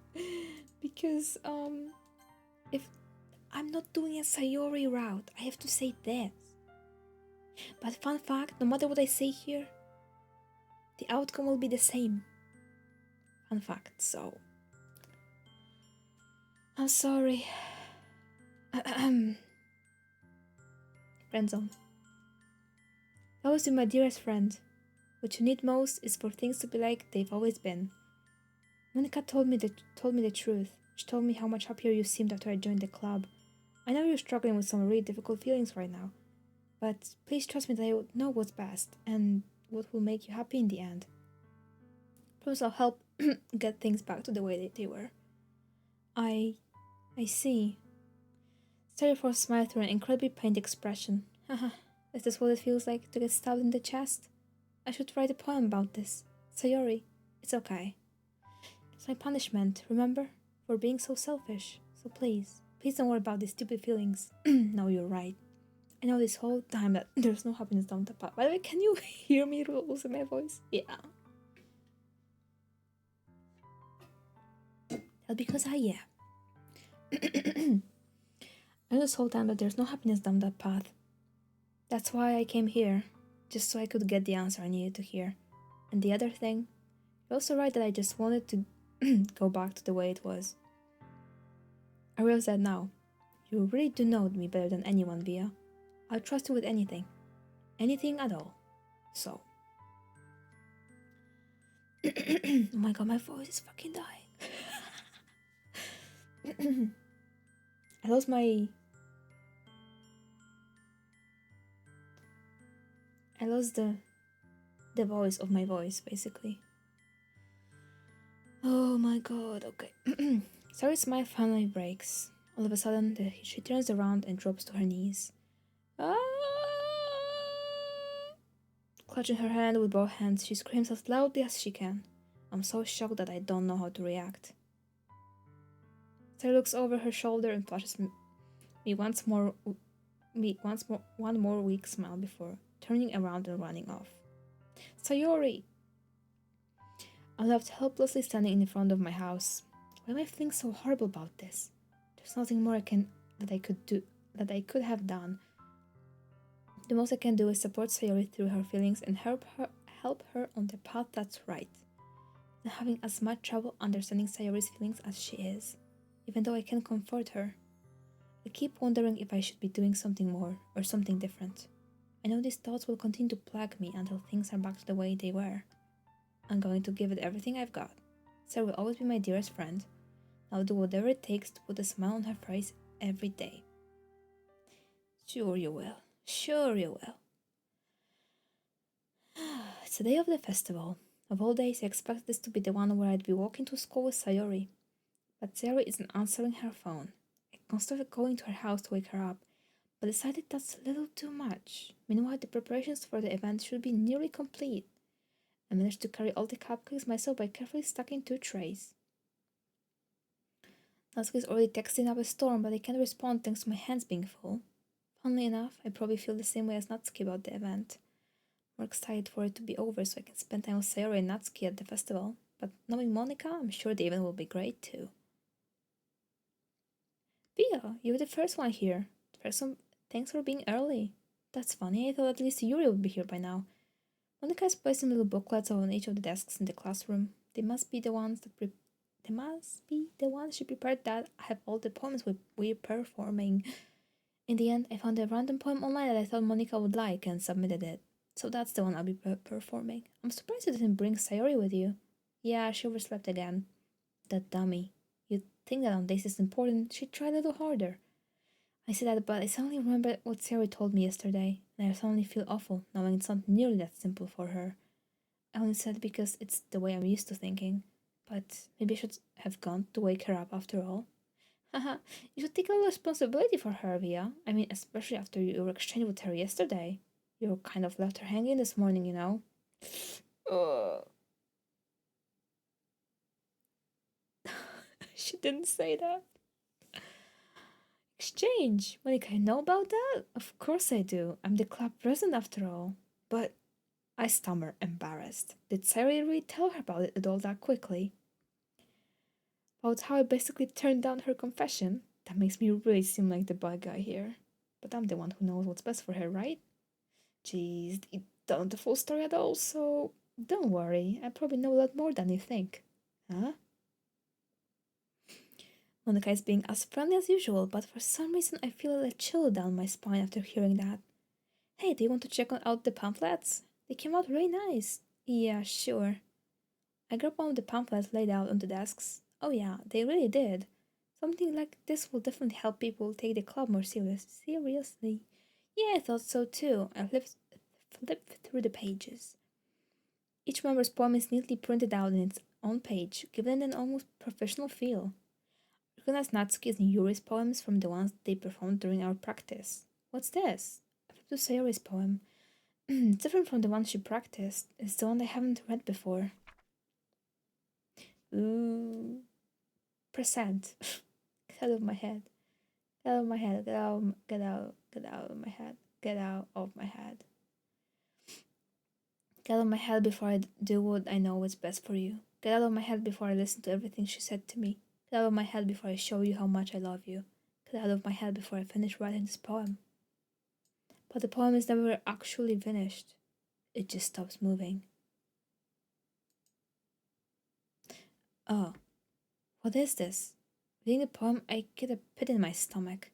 Because, if I'm not doing a Sayori route, I have to say this. But fun fact, no matter what I say here, the outcome will be the same. Fun fact, so. I'm sorry. Friendzone. That was my dearest friend. What you need most is for things to be like they've always been. Monica told me the truth. She told me how much happier you seemed after I joined the club. I know you're struggling with some really difficult feelings right now, but please trust me that I know what's best and what will make you happy in the end. Promise I'll help get things back to the way they were. I see. Styrofoam smiled through an incredibly pained expression. Haha, is this what it feels like to get stabbed in the chest? I should write a poem about this. Sayori, it's okay. It's my punishment, remember? For being so selfish. So please don't worry about these stupid feelings. No, you're right. I know this whole time that there's no happiness down the path. By the way, can you hear me losing my voice? Yeah. That's because yeah. I know this whole time that there's no happiness down that path. That's why I came here. Just so I could get the answer I needed to hear. And the other thing, you're also right that I just wanted to go back to the way it was. I realize that now. You really do know me better than anyone, Via. I'll trust you with anything. Anything at all. So. Oh my god, my voice is fucking dying. I lost the voice of my voice, basically. Oh my god, okay. Sarah's smile finally breaks. All of a sudden, she turns around and drops to her knees. Ah! Clutching her hand with both hands, she screams as loudly as she can. I'm so shocked that I don't know how to react. Sarah looks over her shoulder and flashes one more weak smile before turning around and running off. Sayori! I'm left helplessly standing in front of my house. Why am I feeling so horrible about this? There's nothing more that I could have done. The most I can do is support Sayori through her feelings and help her on the path that's right. I'm having as much trouble understanding Sayori's feelings as she is, even though I can comfort her. I keep wondering if I should be doing something more or something different. I know these thoughts will continue to plague me until things are back to the way they were. I'm going to give it everything I've got. Sarah will always be my dearest friend. I'll do whatever it takes to put a smile on her face every day. Sure you will. Sure you will. It's the day of the festival. Of all days, I expected this to be the one where I'd be walking to school with Sayori. But Sayori isn't answering her phone. I constantly going to her house to wake her up, but decided that's a little too much. Meanwhile, the preparations for the event should be nearly complete. I managed to carry all the cupcakes myself by carefully stacking 2 trays. Natsuki is already texting up a storm, but I can't respond thanks to my hands being full. Funnily enough, I probably feel the same way as Natsuki about the event. More excited for it to be over so I can spend time with Sayori and Natsuki at the festival. But knowing Monica, I'm sure the event will be great too. Via, you were the first one here. Thanks for being early. That's funny, I thought at least Yuri would be here by now. Monica is placing little booklets on each of the desks in the classroom. They must be the ones They must be the ones she prepared that have all the poems we're performing. In the end, I found a random poem online that I thought Monica would like and submitted it. So that's the one I'll be performing. I'm surprised you didn't bring Sayori with you. Yeah, she overslept again. That dummy. You'd think that on days is important, she'd try a little harder. I say that, but I suddenly remember what Sayori told me yesterday, and I suddenly feel awful knowing it's not nearly that simple for her. I only said it because it's the way I'm used to thinking. But maybe I should have gone to wake her up after all. Haha, you should take a little responsibility for her, Via. I mean, especially after your exchange with her yesterday. You kind of left her hanging this morning, you know? Uh. She didn't say that. Exchange? Monica, I know about that? Of course I do. I'm the club president after all. But I stammer, embarrassed. Did Sarah really tell her about it all that quickly? About how I basically turned down her confession? That makes me really seem like the bad guy here. But I'm the one who knows what's best for her, right? Jeez, you don't know the full story at all, so don't worry. I probably know a lot more than you think. Huh? Monica is being as friendly as usual, but for some reason I feel a chill down my spine after hearing that. Hey, do you want to check out the pamphlets? They came out really nice. Yeah, sure. I grabbed one of the pamphlets laid out on the desks. Oh yeah, they really did. Something like this will definitely help people take the club more seriously. Yeah, I thought so too. I flipped through the pages. Each member's poem is neatly printed out in its own page, giving it an almost professional feel. Recognize Natsuki's and Yuri's poems from the ones they performed during our practice. What's this? I flipped to Sayori's poem. It's different from the one she practiced. It's the one I haven't read before. Ooh. Present. Get out of my head. Get out of my head. Get out of my head. Get out of my head. Get out of my head before I do what I know is best for you. Get out of my head before I listen to everything she said to me. Get out of my head before I show you how much I love you. Get out of my head before I finish writing this poem. But the poem is never actually finished. It just stops moving. Oh, what is this? Reading the poem, I get a pit in my stomach.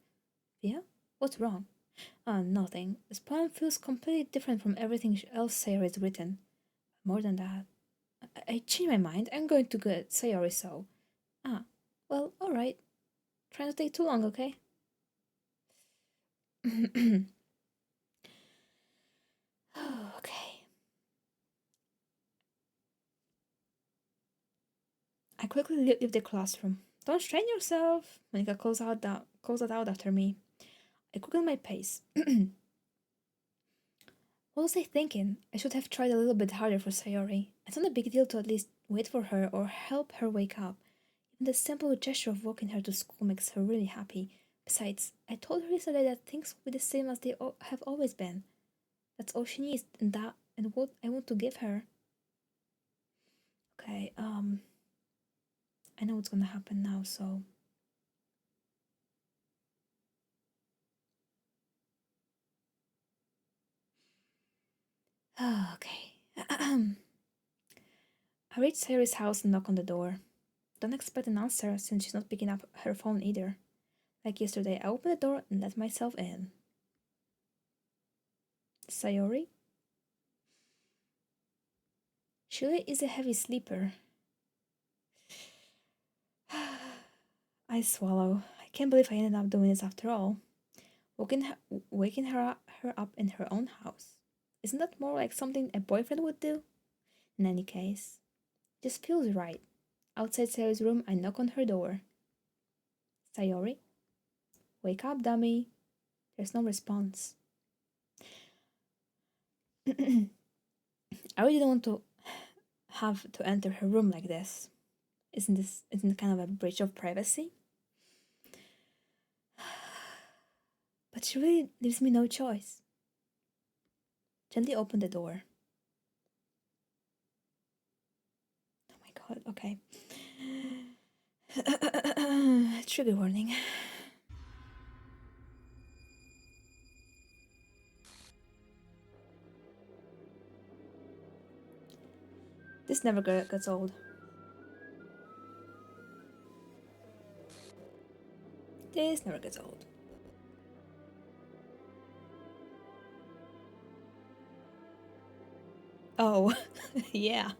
Yeah? What's wrong? Nothing. This poem feels completely different from everything else Sayori has written. More than that, I changed my mind. I'm going to get Sayori so. Ah, well, alright. Try not to take too long, okay? Okay. I quickly leave the classroom. Don't strain yourself. Monica calls it out after me. I quicken my pace. What was I thinking? I should have tried a little bit harder for Sayori. It's not a big deal to at least wait for her or help her wake up. Even the simple gesture of walking her to school makes her really happy. Besides, I told her yesterday that things will be the same as they have always been. That's all she needs, and what I want to give her. Okay, I know what's gonna happen now, so. Okay. I reach Sayori's house and knock on the door. Don't expect an answer since she's not picking up her phone either. Like yesterday, I open the door and let myself in. Sayori? She is a heavy sleeper. I swallow. I can't believe I ended up doing this after all. Waking her up in her own house. Isn't that more like something a boyfriend would do? In any case, just feels right. Outside Sayori's room, I knock on her door. Sayori? Wake up, dummy. There's no response. I really don't want to have to enter her room like this. Isn't it kind of a breach of privacy? But she really leaves me no choice. Gently open the door. Oh my god, okay. Trigger warning. This never gets old. This never gets old. Oh, yeah.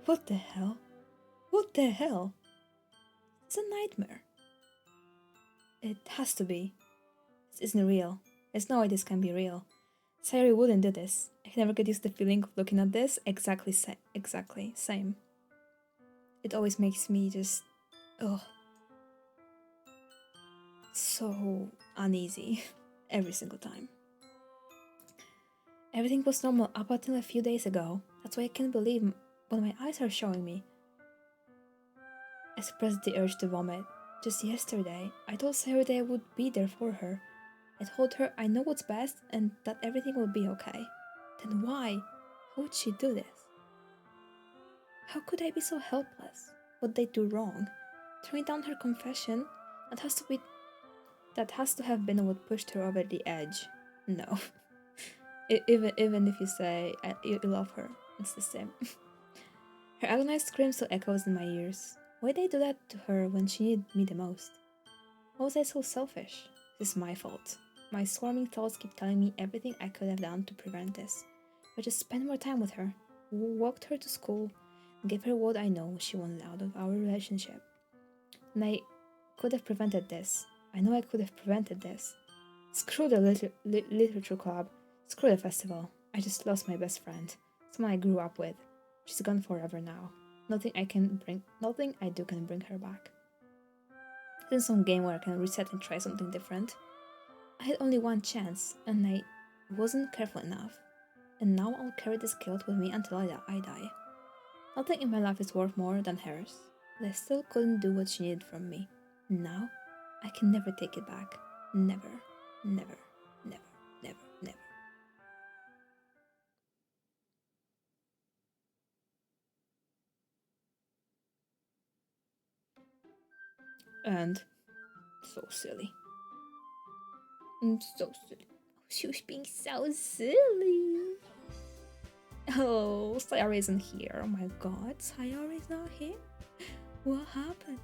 What the hell? What the hell? It's a nightmare. It has to be. This isn't real. There's no way this can be real. Sayori wouldn't do this. I can never get used to the feeling of looking at this. Exactly same. It always makes me just, ugh, so uneasy every single time. Everything was normal up until a few days ago. That's why I can't believe what my eyes are showing me. I suppressed the urge to vomit. Just yesterday, I told Sayori that I would be there for her. I told her I know what's best and that everything will be okay. Then why? How would she do this? How could I be so helpless? What did I do wrong? Turning down her confession? That has to have been what pushed her over the edge. No. Even if you say you love her, it's the same. Her agonized scream still echoes in my ears. Why did I do that to her when she needed me the most? Why was I so selfish? This is my fault. My swarming thoughts keep telling me everything I could have done to prevent this. I just spent more time with her, walked her to school, and gave her what I know she wanted out of our relationship. And I could have prevented this. I know I could have prevented this. Screw the literature club. Screw the festival. I just lost my best friend. Someone I grew up with. She's gone forever now. Nothing I do can bring her back. This isn't some game where I can reset and try something different. I had only one chance, and I wasn't careful enough. And now I'll carry this guilt with me until I die. Nothing in my life is worth more than hers. But I still couldn't do what she needed from me. Now, I can never take it back. Never, never, never, never, never. And so silly. So silly. She was being so silly. Oh, Sayori isn't here. Oh my god, Sayori's not here? What happened?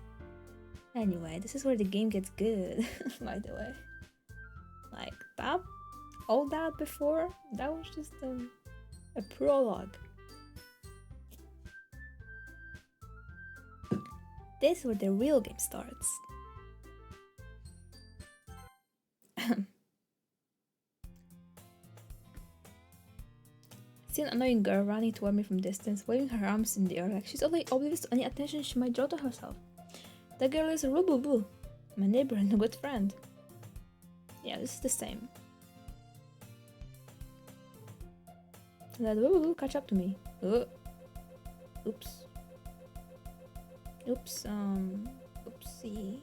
Anyway, this is where the game gets good, by the way. Like, that, all that before, that was just a prologue. This is where the real game starts. See an annoying girl running toward me from distance, waving her arms in the air like she's only oblivious to any attention she might draw to herself. That girl is Rububu, my neighbor and a good friend. Yeah, this is the same. Let Rububu catch up to me. Oops. Oopsie.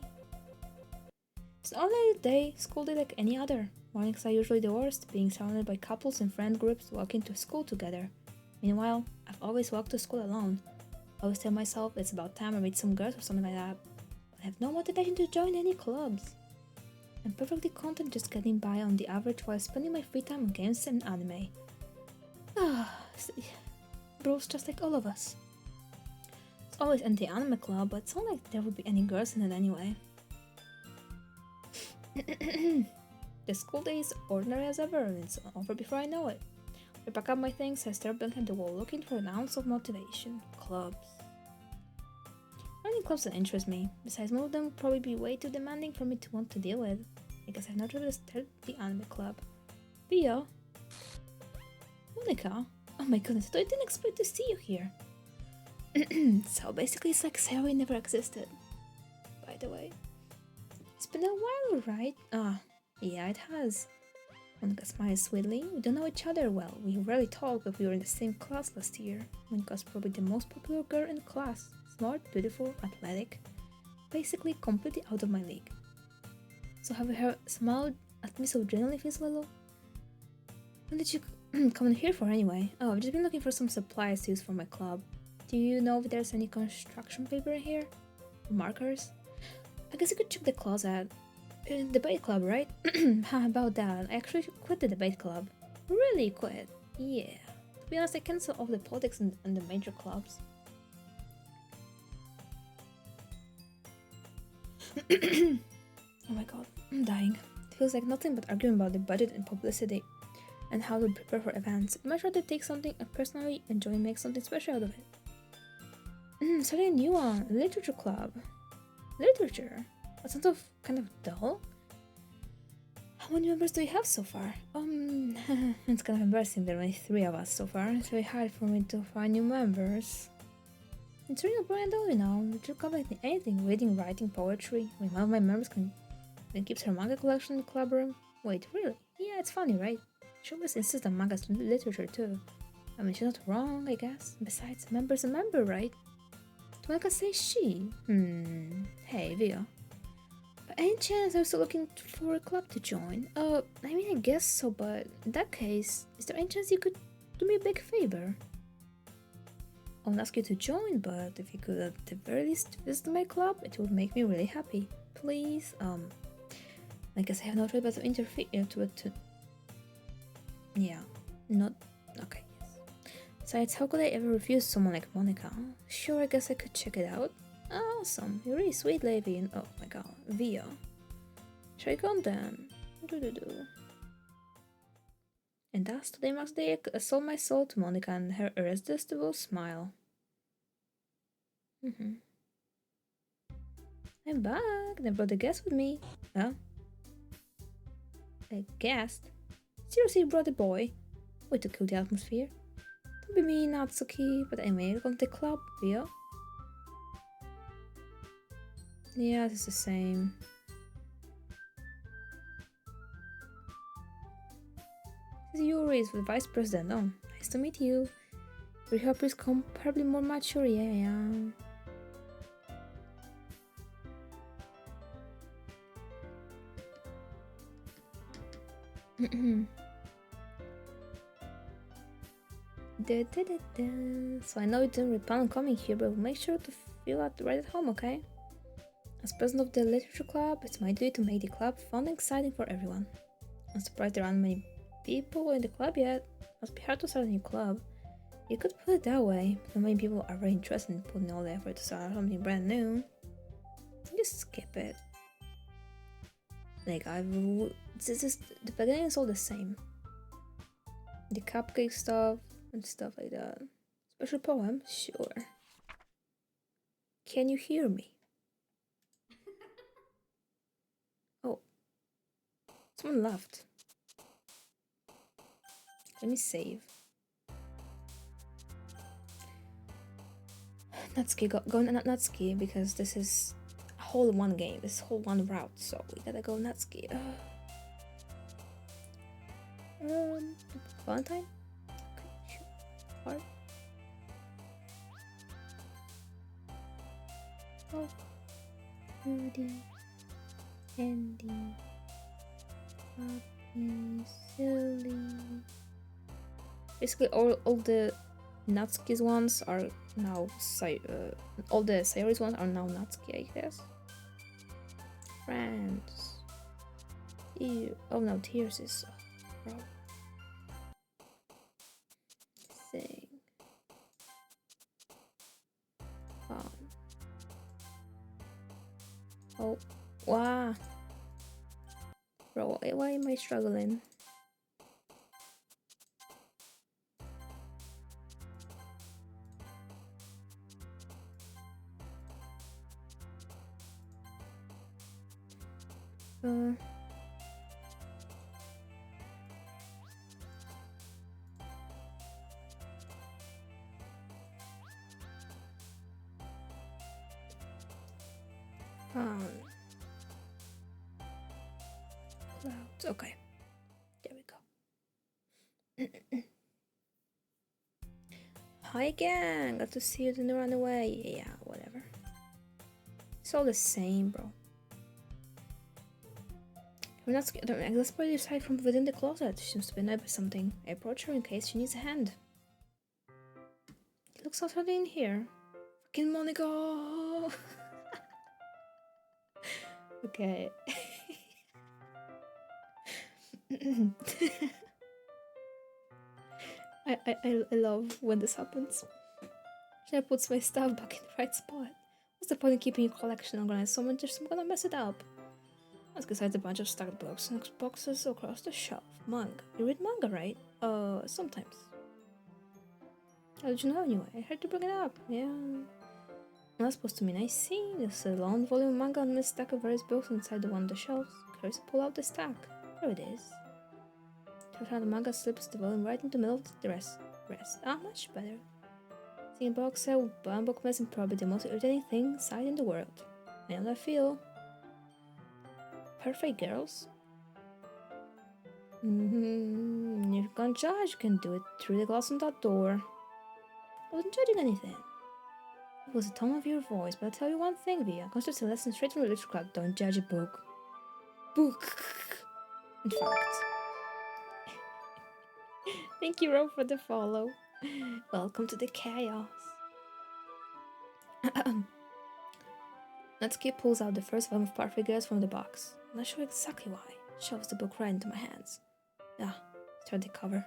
It's an ordinary school day like any other. Mornings are usually the worst, being surrounded by couples and friend groups walking to school together. Meanwhile, I've always walked to school alone. I always tell myself it's about time I meet some girls or something like that, but I have no motivation to join any clubs. I'm perfectly content just getting by on the average while spending my free time on games and anime. Bros just like all of us. It's always anti-anime club, but it's not like there would be any girls in it anyway. The school day is ordinary as ever, and it's over before I know it. I pack up my things, I stare blank at the wall, looking for an ounce of motivation. Clubs. Running clubs that interest me. Besides, most of them would probably be way too demanding for me to want to deal with. I guess I've not really started the anime club. Via? Monica? Oh my goodness, I didn't expect to see you here. So basically it's like Sayori never existed. By the way. It's been a while, right? Yeah, it has. Monica smiles sweetly. We don't know each other well. We rarely talk, but we were in the same class last year. Monica's probably the most popular girl in the class. Smart, beautiful, athletic. Basically completely out of my league. So have you smiled at me so genuinely, Fizzlelo? What did you come in here for anyway? Oh, I've just been looking for some supplies to use for my club. Do you know if there's any construction paper in here? Markers? I guess you could check the closet. Debate club, right? How about that? I actually quit the debate club. Really quit? Yeah. To be honest, I cancelled all the politics and the major clubs. Oh my god, I'm dying. It feels like nothing but arguing about the budget and publicity and how to prepare for events. I'd much rather take something I personally enjoy and make something special out of it. Starting a new one, literature club. Literature? That sounds kind of dull. How many members do we have so far? It's kind of embarrassing. There are only 3 of us so far. It's very hard for me to find new members. It's really brilliant though, you know. Literature club like anything, reading, writing, poetry. I mean, one of my members can keeps her manga collection in the club room. Wait, really? Yeah, it's funny, right? She always insists on manga's literature too. I mean, she's not wrong, I guess. Besides, a member's a member, right? Do I can say she? Hey, Via. By any chance, I was still looking for a club to join? I mean, I guess so, but in that case, is there any chance you could do me a big favor? I won't ask you to join, but if you could at the very least visit my club, it would make me really happy. Please, I guess I have no choice but to interfere yeah, not... okay, yes. Besides, how could I ever refuse someone like Monica? Sure, I guess I could check it out. Awesome, you're really sweet lady and oh my god, Via. Shall I go on then? And thus, today marks the day I sold my soul to Monica and her irresistible smile. I'm back, and I brought a guest with me. Huh? A guest? Seriously, you brought a boy? Way to kill the atmosphere. Don't be mean, Natsuki, but anyway, welcome to the club, Via. Yeah, it's the same. This is Yuri, is the vice president. Oh, nice to meet you. Your helper is comparably more mature, yeah. So I know you didn't really plan on coming here, but make sure to feel right at home, okay? As president of the literature club, it's my duty to make the club fun and exciting for everyone. I'm surprised there aren't many people in the club yet. Must be hard to start a new club. You could put it that way, but not many people are very interested in putting all the effort to start something brand new. Just skip it. Like the beginning is all the same. The cupcake stuff and stuff like that. Special poem? Sure. Can you hear me? Oh. Someone left. Let me save. Natsuki, go Natsuki, because this is a whole one game. This whole one route, so we gotta go Natsuki. Valentine? Okay, sure. Heart. Oh. Rudy. Andy. Happy. Silly. Basically, all the Natsuki's ones are now all the Sayori's ones are now Natsuki, I guess. Friends. Oh no, Tears is bro. Sing. Fun. Oh, wow. Bro, why am I struggling? Clouds. Okay, there we go. Hi again. Got to see you didn't run away. Yeah, whatever. It's all the same, bro. We're not scared. Let's put it aside from within the closet. She seems to be annoyed by something. I approach her in case she needs a hand. It looks something in here. Fucking Monica! Okay. I love when this happens. Should I put my stuff back in the right spot? What's the point in keeping your collection organized? Someone just gonna mess it up. That's besides a bunch of stacked books and boxes across the shelf. Manga. You read manga, right? Sometimes. How did you know anyway? I heard you bring it up. Yeah. Not supposed to mean I see. There's a long volume of manga and a stack of various books inside the one of the shelves. Curious to pull out the stack. There it is. Turns out the manga slips the volume right into the middle of the rest. Ah, much better. Seeing a box set with bound book mess is probably the most irritating thing inside in the world. I know that feel. Perfect, girls. If you can't judge, you can do it through the glass on that door. I wasn't judging anything. It was the tone of your voice, but I'll tell you one thing, Via. Concepts a lesson straight from the literature club. Don't judge a book. Book. In fact. Thank you, Ro, for the follow. Welcome to the chaos. Natsuki pulls out the first volume of Perfect Girls from the box. I'm not sure exactly why. Shoves the book right into my hands. Start the cover.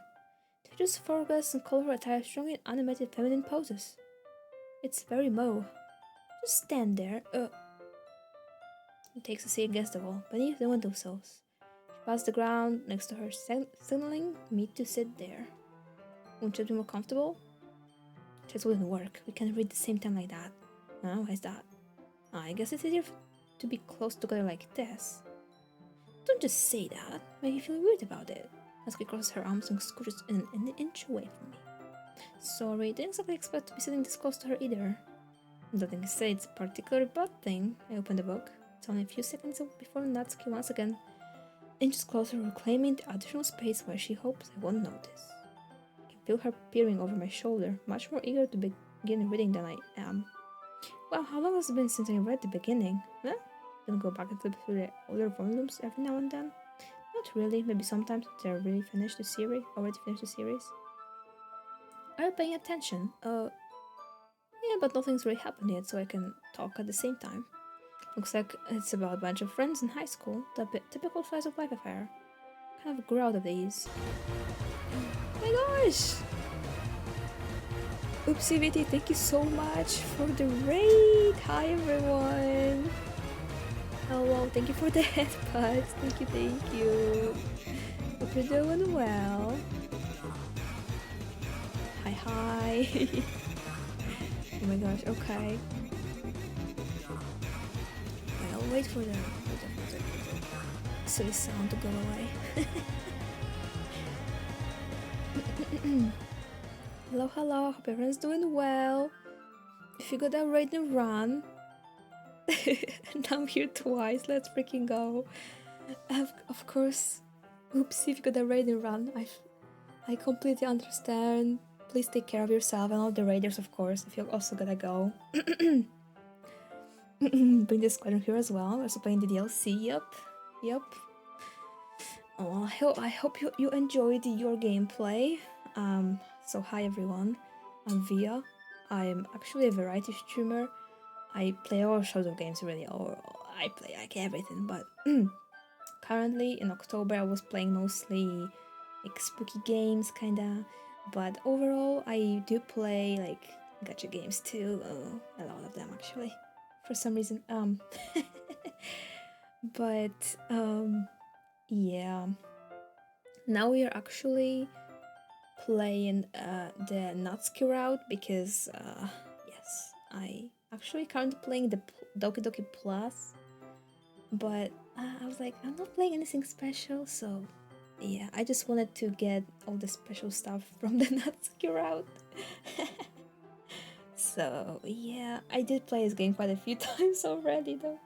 They just photographs and color attire strong in animated feminine poses. It's very Mo. Just stand there. It takes a seat against the wall, beneath the windowsills. She passes the ground next to her, signaling me to sit there. Won't you be more comfortable? Just wouldn't work. We can't read at the same time like that. Why is that? I guess it's easier to be close together like this. Don't just say that. Make me feel weird about it. Natsuki crosses her arms and scooches an inch away from me. Sorry, didn't exactly expect to be sitting this close to her either. Nothing say it's a particularly bad thing. I open the book. It's only a few seconds before Natsuki once again inches closer, reclaiming the additional space where she hopes I won't notice. I can feel her peering over my shoulder, much more eager to begin reading than I am. Well, how long has it been since I read the beginning? Huh? Gonna go back and flip through the older volumes every now and then? Not really, maybe sometimes after I already finished the series. Are you paying attention? Yeah, but nothing's really happened yet, so I can talk at the same time. Looks like it's about a bunch of friends in high school, the typical slice of life affair. Kind of grew out of these. Oh my gosh! Oopsie Viti, thank you so much for the raid! Hi everyone! Hello, thank you for the headbuds. Thank you. Hope you're doing well. Hi. Oh my gosh, okay. I'll wait for the silly sound to go away. Hello, hope everyone's doing well. If you got that raid and run, and I'm here twice, let's freaking go. Of course, oopsie, if you got that raid and run, I completely understand. Please take care of yourself and all the raiders, of course, if you're also gonna go. Bring the squadron here as well. We're also playing the DLC. Yep. Oh, I hope you enjoyed your gameplay. So hi everyone. I'm Via. I'm actually a variety streamer. I play all sorts of games really, or I play like everything. But currently in October I was playing mostly like spooky games, kinda. But overall, I do play like gacha games too. A lot of them actually, for some reason. But yeah. Now we are actually playing the Natsuki route because yes, I actually currently playing the Doki Doki Plus. But I was like, I'm not playing anything special, so yeah, I just wanted to get all the special stuff from the Natsuki route. So yeah, I did play this game quite a few times already though.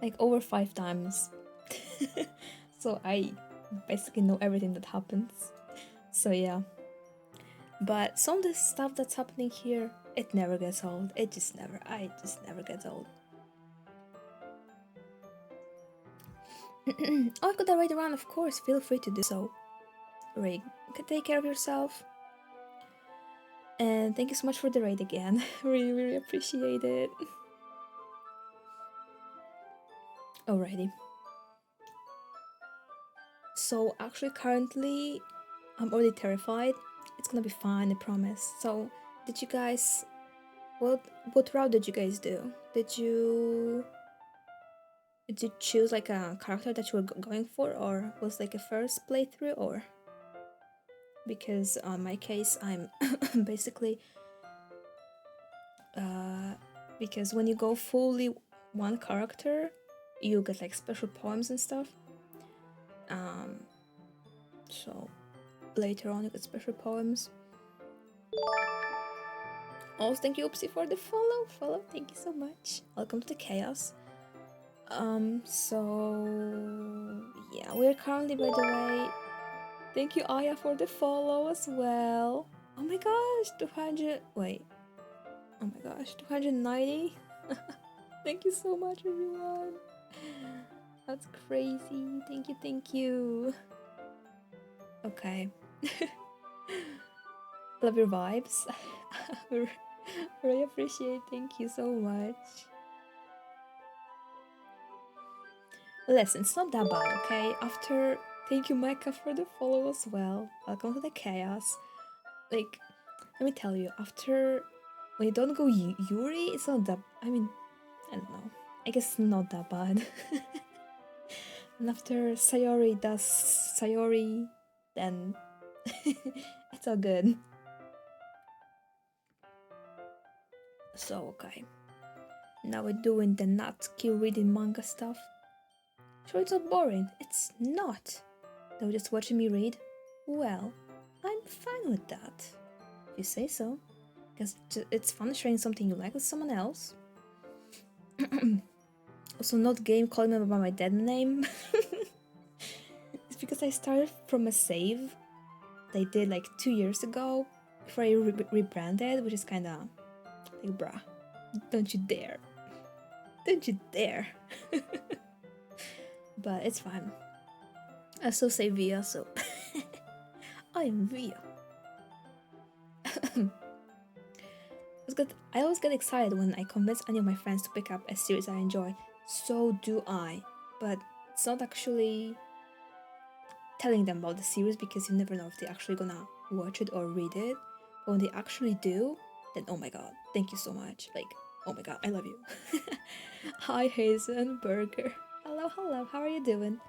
Like over 5 times. So I basically know everything that happens. So yeah. But some of the stuff that's happening here, it never gets old. I just never gets old. Oh, I've got that right around, of course. Feel free to do so. Rig, take care of yourself. And thank you so much for the raid again. Really appreciate it. Alrighty. So actually currently I'm already terrified. It's gonna be fine, I promise. So did you guys what route did you guys do? Did you choose like a character that you were going for, or was like a first playthrough, or? Because on my case, I'm basically because when you go fully one character, you get like special poems and stuff. So later on you get special poems. Also, thank you, Oopsie, for the follow. Thank you so much. Welcome to the chaos. So yeah, we're currently, by the way. Thank you, Aya, for the follow as well. Oh my gosh, 200. Wait. Oh my gosh, 290. Thank you so much, everyone. That's crazy. Thank you. Okay. Love your vibes. Really appreciate. Thank you so much. Listen, it's not that bad, okay? After, thank you, Micah, for the follow as well. Welcome to the chaos. Like, let me tell you, after when you don't go Yuri, it's not that. I mean, I don't know. I guess it's not that bad. And after Sayori does Sayori, then it's all good. So, okay. Now we're doing the Natsuki reading manga stuff. Sure, it's not boring. It's not. Though just watching me read? Well, I'm fine with that. If you say so. Because it's fun sharing something you like with someone else. Also, not game calling me by my dead name. It's because I started from a save they did like 2 years ago before I rebranded, which is kinda like, bruh, don't you dare. Don't you dare. But it's fine. I still say Via, so I am Via. I always get excited when I convince any of my friends to pick up a series I enjoy. So do I. But it's not actually telling them about the series, because you never know if they're actually gonna watch it or read it. But when they actually do, then oh my god, thank you so much. Like, oh my god, I love you. Hi Hazen Burger. Hello, how are you doing?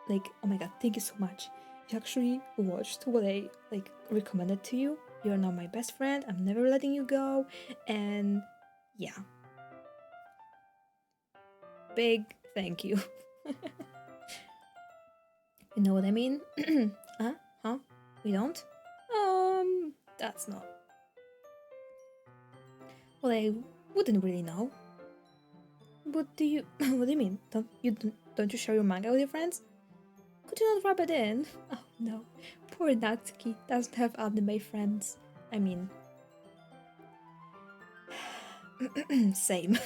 Like, oh my god, thank you so much. You actually watched what I like recommended to you. You're now my best friend. I'm never letting you go. And yeah. Big thank you. You know what I mean? Huh? We don't? That's not. Well, I wouldn't really know. What do you mean? Don't you share your manga with your friends? Could you not rub it in? Oh no, poor Natsuki doesn't have anime friends. I mean, same.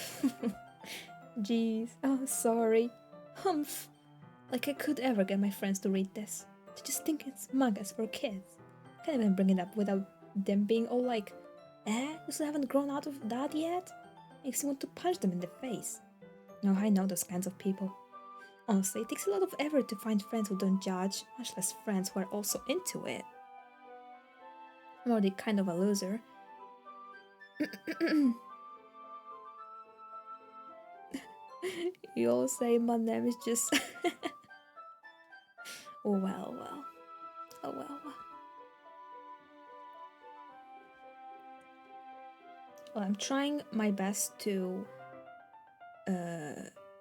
Jeez, oh sorry. Humph. Like I could ever get my friends to read this. They just think it's mangas for kids. Can't even bring it up without them being all like, you still haven't grown out of that yet? Makes me want to punch them in the face. No, I know those kinds of people. Honestly, it takes a lot of effort to find friends who don't judge, much less friends who are also into it. I'm already kind of a loser. You all say my name is just... Oh well. Well, I'm trying my best to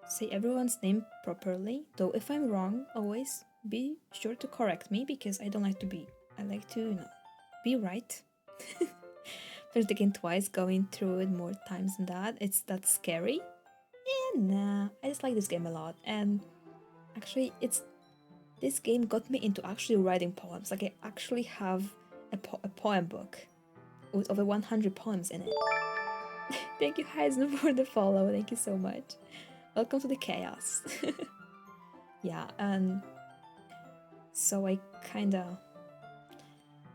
say everyone's name properly, though if I'm wrong, always be sure to correct me, because I don't like to be... I like to, you know, be right. First again twice, going through it more times than that, that's scary. And nah, I just like this game a lot, and actually this game got me into actually writing poems. Like, I actually have a poem book with over 100 poems in it. Thank you, Heisen, for the follow. Thank you so much. Welcome to the chaos. Yeah, and so I kinda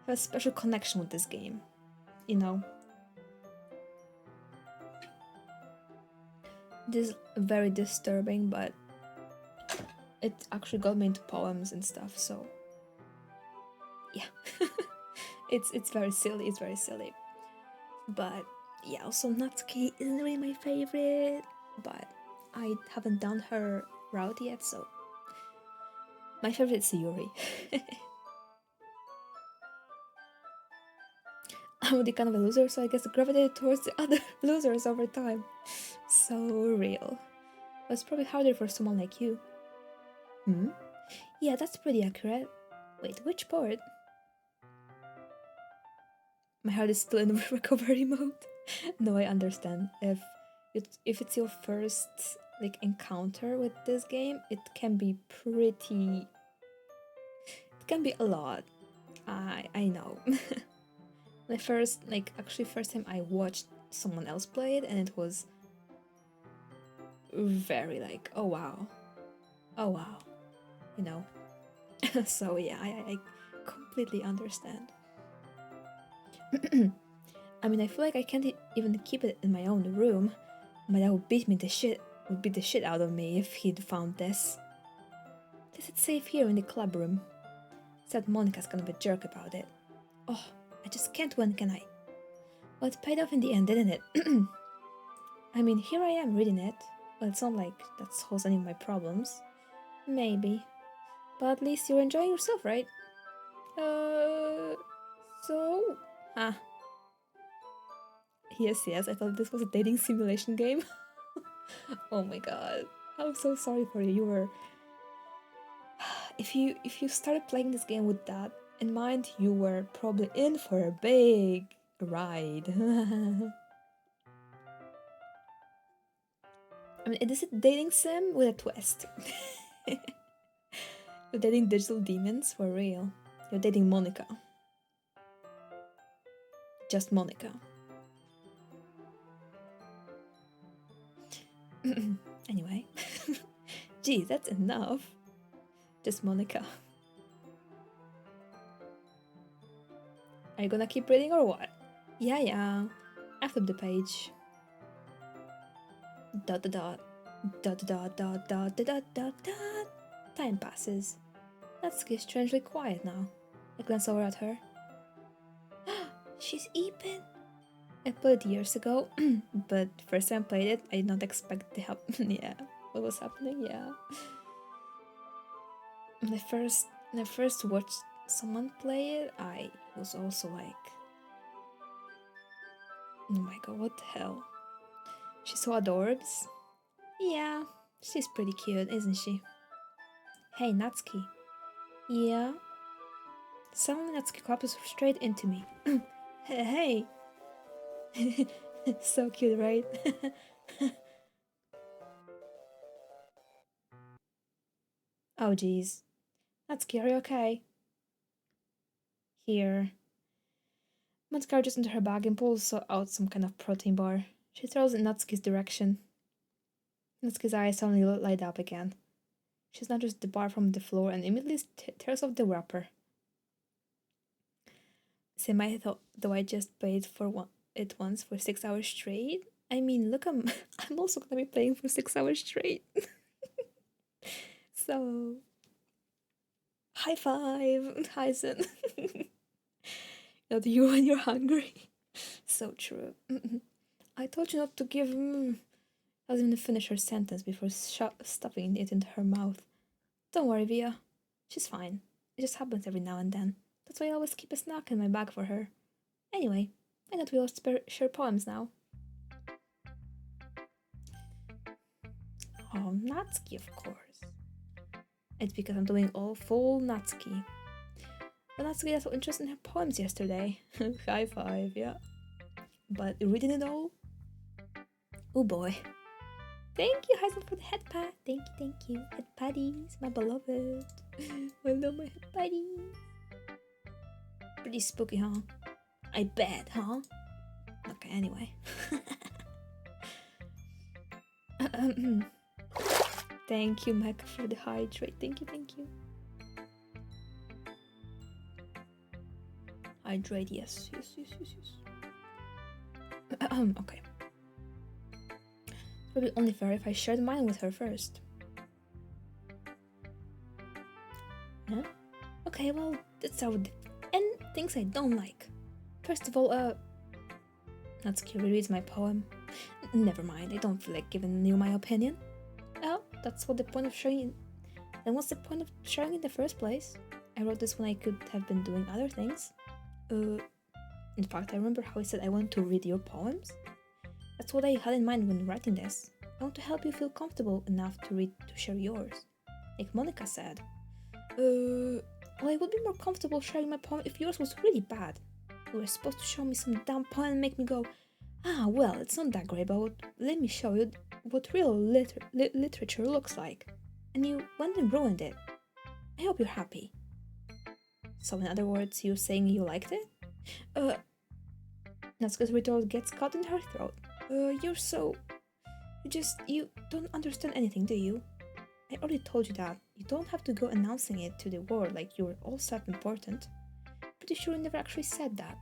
have a special connection with this game, you know. This is very disturbing, but it actually got me into poems and stuff, so yeah. It's very silly, but Yeah, also Natsuki isn't really my favorite, but I haven't done her route yet, so my favorite is Yuri. I'm the kind of a loser, so I guess I gravitated towards the other losers over time. So real. But it's probably harder for someone like you. Hmm? Yeah, that's pretty accurate. Wait, which part? My heart is still in recovery mode. No, I understand. If it's your first like encounter with this game, it can be pretty. It can be a lot. I know. My first first time I watched someone else play it, and it was very like, oh wow, you know. So yeah, I completely understand. I mean, I feel like I can't even keep it in my own room. My dad would beat the shit out of me if he'd found this. Is it safe here in the club room? Said Monica's kind of a jerk about it. Oh, I just can't win, can I? Well, it paid off in the end, didn't it? I mean, here I am reading it. Well, it's not like that solves any of my problems. Maybe. But at least you're enjoying yourself, right? So? Ah. Yes, I thought this was a dating simulation game. Oh my god. I'm so sorry for you. You were... If you started playing this game with that in mind, you were probably in for a big ride. I mean, it is a dating sim with a twist. You're dating digital demons for real. You're dating Monica. Just Monica. Anyway. Gee, that's enough. Just Monica. Are you gonna keep reading or what? Yeah. I flipped the page. Dot dot dot. Dot dot dot dot dot dot dot. Time passes. Natsuki is strangely quiet now. I glance over at her. She's Ipin. I played it years ago, but first time I played it, I did not expect to happen. Yeah, what was happening? Yeah. When I first watched someone play it, I was also like, oh my god, what the hell? She's so adorbs. Yeah, she's pretty cute, isn't she? Hey, Natsuki. Yeah? Suddenly Natsuki claps straight into me. Hey! So cute, right? Oh jeez. Natsuki, are you okay? Here. Natsuki reaches into her bag and pulls out some kind of protein bar. She throws it in Natsuki's direction. Natsuki's eyes suddenly light up again. She snatches the bar from the floor and immediately tears off the wrapper. Same I thought, though I just played it once for 6 hours straight. I mean, look, I'm also gonna be playing for 6 hours straight. So, high five, Hyzen. Not you when you're hungry. So true. I told you not to give. I was going to finish her sentence before stuffing it into her mouth. Don't worry, Via. She's fine. It just happens every now and then. That's why I always keep a snack in my bag for her. Anyway, I know we all share poems now. Oh, Natsuki, of course. It's because I'm doing all full Natsuki. But Natsuki got so interested in her poems yesterday. High five, yeah. But reading it all? Oh boy. Thank you, Hazel, for the head pat. Thank you. Head patties, my beloved. I love my head patties. Pretty spooky, huh? I bet, huh? Okay, anyway. Thank you, Mecca, for the hydrate. Thank you. Hydrate, yes. Okay. Probably only fair if I shared mine with her first. Huh? Okay, well, that's how and things I don't like. First of all, Natsuki rereads my poem. Never mind, I don't feel like giving you my opinion. Oh, that's what the point of sharing. Then what's the point of sharing in the first place? I wrote this when I could have been doing other things. In fact, I remember how I said I want to read your poems. That's what I had in mind when writing this. I want to help you feel comfortable enough to share yours. Like Monica said. Well, I would be more comfortable sharing my poem if yours was really bad. You were supposed to show me some damn poem and make me go, well, it's not that great, but let me show you what real literature looks like. And you went and ruined it. I hope you're happy. So in other words, you're saying you liked it? Natsuka's retort gets caught in her throat. You don't understand anything, do you? I already told you that. You don't have to go announcing it to the world like you're all self-important. Pretty sure I never actually said that.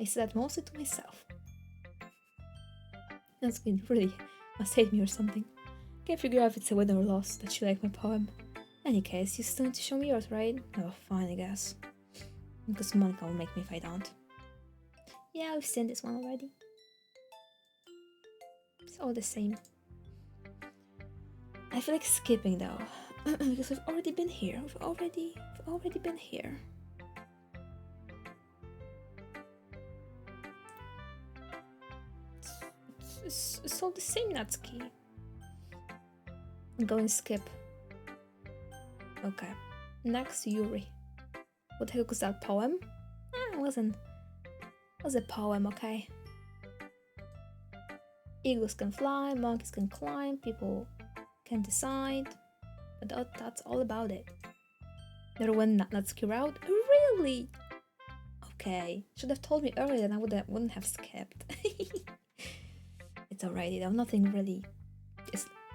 I said that mostly to myself. Natsuka really must hate me or something. Can't figure out if it's a win or loss that she liked my poem. Any case, you still need to show me yours, right? Oh, fine, I guess. Because Monica will make me if I don't. Yeah, we've seen this one already. It's all the same. I feel like skipping though, because we've already been here. We've already been here. It's all the same, Natsuki. I'm going to skip. Okay. Next, Yuri. What the heck was that poem? It wasn't. It was a poem, okay? Eagles can fly, monkeys can climb, people can decide. But that's all about it. Never went Natsuki route? Really? Okay. Should have told me earlier, then I wouldn't have skipped. It's alrighty though, nothing really.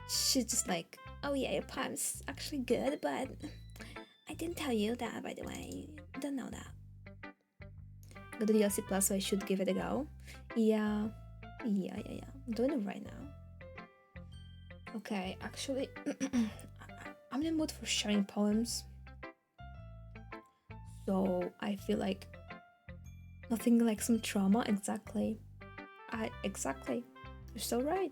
She's just like, oh yeah, your poem's actually good, but I didn't tell you that, by the way. You don't know that. Got the DLC Plus, so I should give it a go. Yeah. I'm doing it right now. Okay, actually, I'm in the mood for sharing poems. So I feel like nothing like some trauma, exactly. Exactly. You're so right.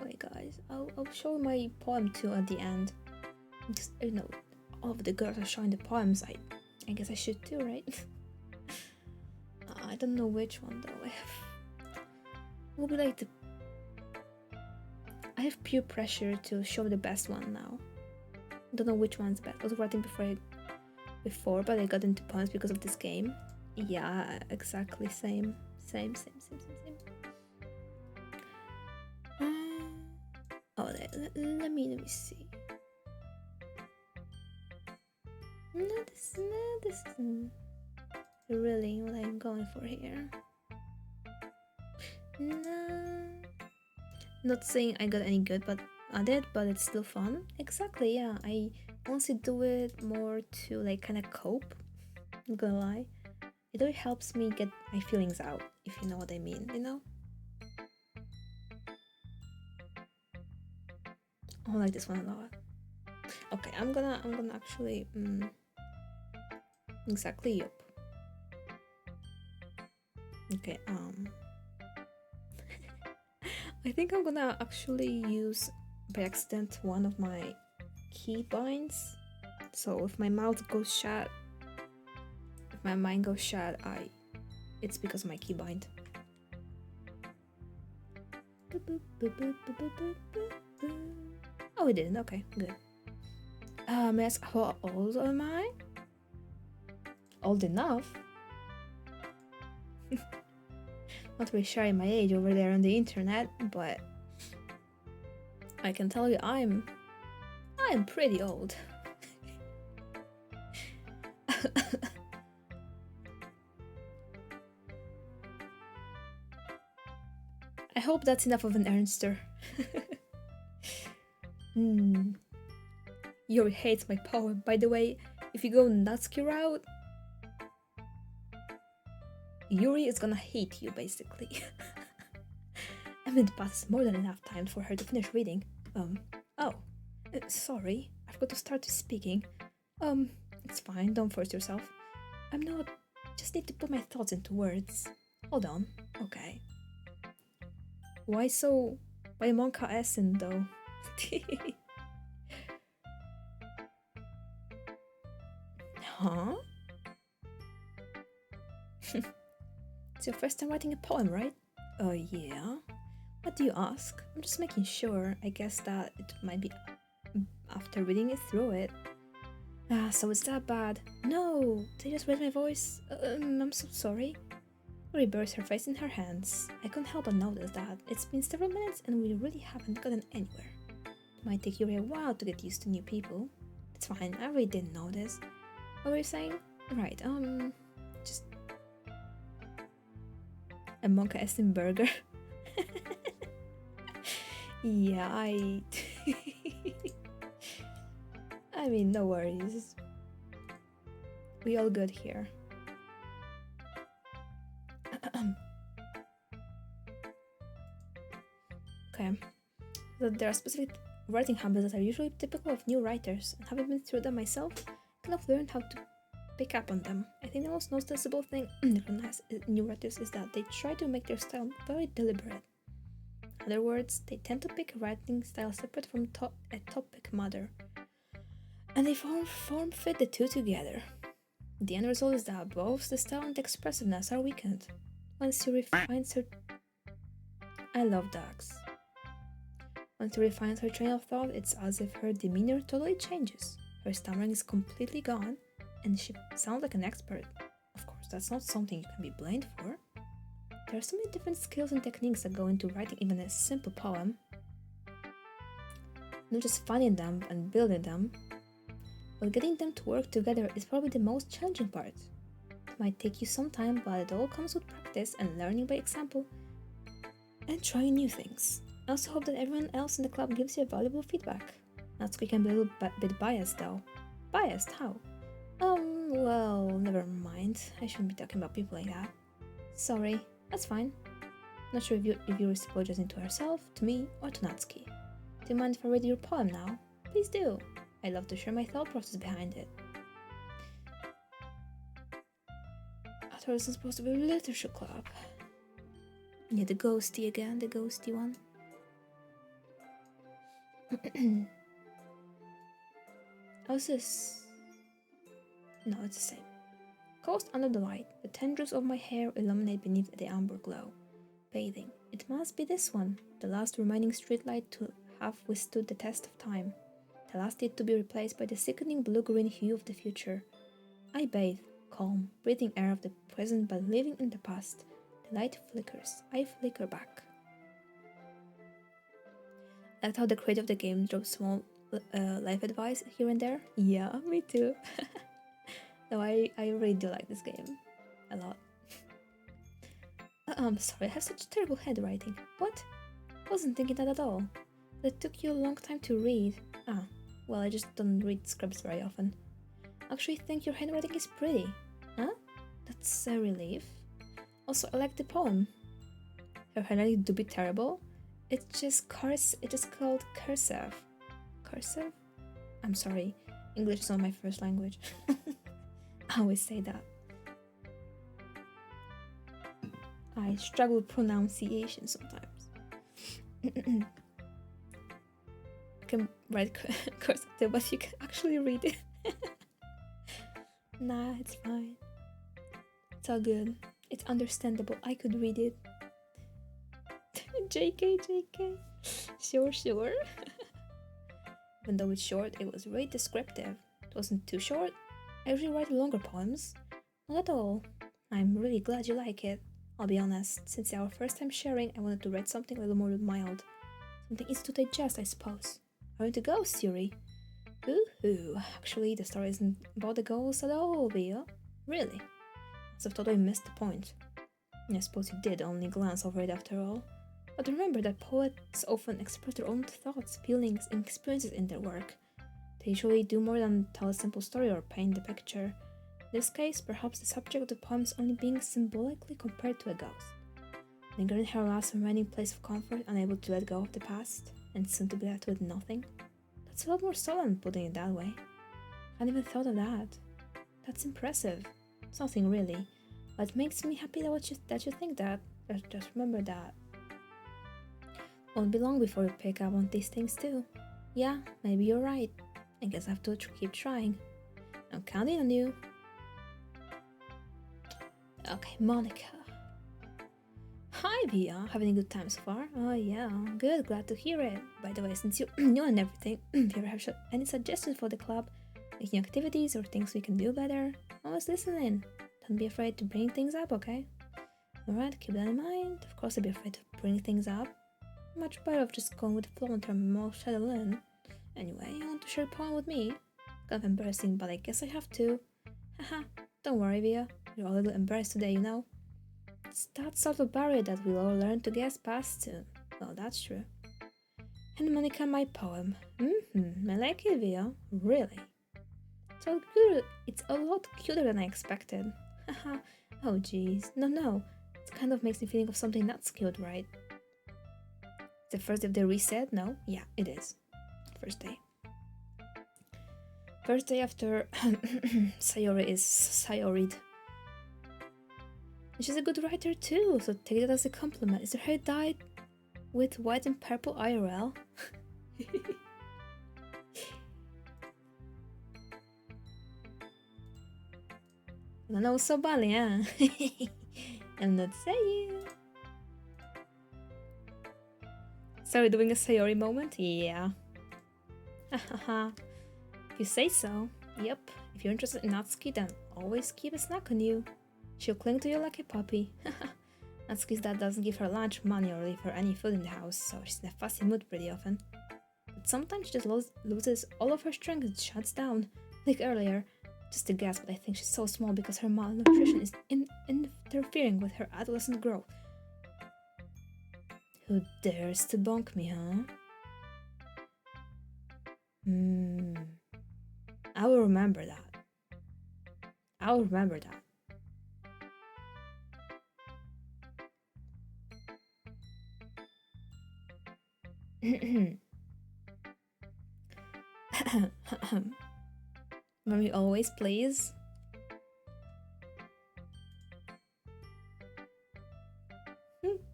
Wait, guys, I'll show my poem too at the end. Just, all of the girls are showing the poems. I guess I should too, right? I don't know which one though. Will be like I have peer pressure to show the best one now. Don't know which one's best. I was writing before, but I got into poems because of this game. Yeah, exactly, same. Let me see. No, this isn't really what I'm going for here. No, not saying I got any good at it, but it's still fun. Exactly, yeah. I honestly do it more to like kind of cope. I'm not gonna lie. It really helps me get my feelings out, if you know what I mean, you know? I like this one a lot. Okay, I'm gonna actually exactly, yep. Okay, I think I'm gonna actually use by accident one of my key binds. So if my mouth goes shut, if my mind goes shut, it's because of my keybind. Oh, it didn't. Okay, good. May I ask how old am I? Old enough? Not really sharing my age over there on the internet, but I can tell you I'm pretty old. I hope that's enough of an Ernster. Yuri hates my poem. By the way, if you go Natsuki route, Yuri is gonna hate you, basically. I mean, it passes more than enough time for her to finish reading. Sorry, I forgot to start speaking. It's fine, don't force yourself. I'm not Just need to put my thoughts into words. Hold on. Okay. Why Monka Essen though? Huh? It's your first time writing a poem, right? Oh, yeah. What do you ask? I'm just making sure. I guess that it might be after reading it through it. Ah, so it's that bad. No, they just read my voice. I'm so sorry. Lori buries her face in her hands. I couldn't help but notice that. It's been several minutes and we really haven't gotten anywhere. It might take Yuri a while to get used to new people. It's fine, I really didn't notice. What were you saying? Right, just a Monka Essen burger. Yeah, I mean, no worries. We all good here. Okay. So there are specific writing habits that are usually typical of new writers, and having been through them myself, I kind of learned how to pick up on them. I think the most noticeable thing recognized in new writers is that they try to make their style very deliberate. In other words, they tend to pick a writing style separate from a topic matter, and they form fit the two together. The end result is that both the style and the expressiveness are weakened. Once Yuri finds her... I love dogs. Once Yuri finds her train of thought, it's as if her demeanor totally changes. Her stammering is completely gone, and she sounds like an expert. Of course, that's not something you can be blamed for. There are so many different skills and techniques that go into writing even a simple poem. Not just finding them and building them, but getting them to work together is probably the most challenging part. It might take you some time, but it all comes with practice and learning by example and trying new things. I also hope that everyone else in the club gives you valuable feedback. Natsuki can be a little bit biased though. Biased? How? Well, never mind. I shouldn't be talking about people like that. Sorry, that's fine. Not sure if you apologizing to herself, to me, or to Natsuki. Do you mind if I read your poem now? Please do. I love to share my thought process behind it. I thought it was supposed to be a literature club. Yeah, the ghosty again, the ghosty one. How's this? No, it's the same. Coast under the light, the tendrils of my hair illuminate beneath the amber glow. Bathing. It must be this one, the last remaining streetlight to have withstood the test of time. The last yet to be replaced by the sickening blue-green hue of the future. I bathe, calm, breathing air of the present but living in the past. The light flickers. I flicker back. I liked how the creator of the game drops small life advice here and there. Yeah, me too. No, I really do like this game. A lot. I'm sorry, I have such terrible handwriting. What? Wasn't thinking that at all. It took you a long time to read. Ah, well, I just don't read scripts very often. Actually think your handwriting is pretty. Huh? That's a relief. Also, I like the poem. Her handwriting do be terrible. It's just called cursive. Cursive? I'm sorry. English is not my first language. I always say that. I struggle with pronunciation sometimes. You can write cursive, but you can actually read it. Nah, it's fine. It's all good. It's understandable. I could read it. JK. Sure. Even though it's short, it was really descriptive. It wasn't too short. I usually write longer poems. Not at all. I'm really glad you like it. I'll be honest, since our first time sharing, I wanted to write something a little more mild. Something easy to digest, I suppose. Are you to go, Siri? Ooh, actually, the story isn't about the ghosts at all, Via. Really? As I've totally missed the point. I suppose you did only glance over it after all. But remember that poets often express their own thoughts, feelings, and experiences in their work. They usually do more than tell a simple story or paint the picture. In this case, perhaps the subject of the poem is only being symbolically compared to a ghost. Lingering in her last remaining place of comfort, unable to let go of the past, and soon to be left with nothing. That's a lot more solemn, putting it that way. I hadn't even thought of that. That's impressive. It's nothing really. What makes me happy that you think that. Just remember that. Won't be long before you pick up on these things too. Yeah, maybe you're right. I guess I have to keep trying. I'm counting on you. Okay, Monica. Hi, Via. Having a good time so far? Oh, yeah. Good, glad to hear it. By the way, since you knew and everything, if you ever have any suggestions for the club, like new activities or things we can do better, always listening. Don't be afraid to bring things up, okay? Alright, keep that in mind. Of course, I'd be afraid to bring things up. Much better of just going with the flow and turn more settle in. Anyway, you want to share a poem with me? Kind of embarrassing, but I guess I have to. Haha, don't worry, Via. You're a little embarrassed today, you know? It's that sort of barrier that we'll all learn to get past soon. Well, that's true. And Monica, my poem. I like it, Via. Really. So good. It's a lot cuter than I expected. Haha. Oh, jeez. No. It kind of makes me think of something that's cute, right? The first day of the reset? No? Yeah, it is. First day. First day after Sayori is Sayorid. And she's a good writer too, so take that as a compliment. Is her hair dyed with white and purple IRL? I know, so badly, huh? I'm not saying. Sorry, doing a Sayori moment? Yeah. Hahaha. If you say so. Yep. If you're interested in Natsuki, then always keep a snack on you. She'll cling to you like a puppy. Natsuki's dad doesn't give her lunch money or leave her any food in the house, so she's in a fussy mood pretty often. But sometimes she just loses all of her strength and shuts down. Like earlier. Just a guess, but I think she's so small because her malnutrition is interfering with her adolescent growth. Who dares to bonk me, huh? I will remember that. I'll remember that. Mommy always, please.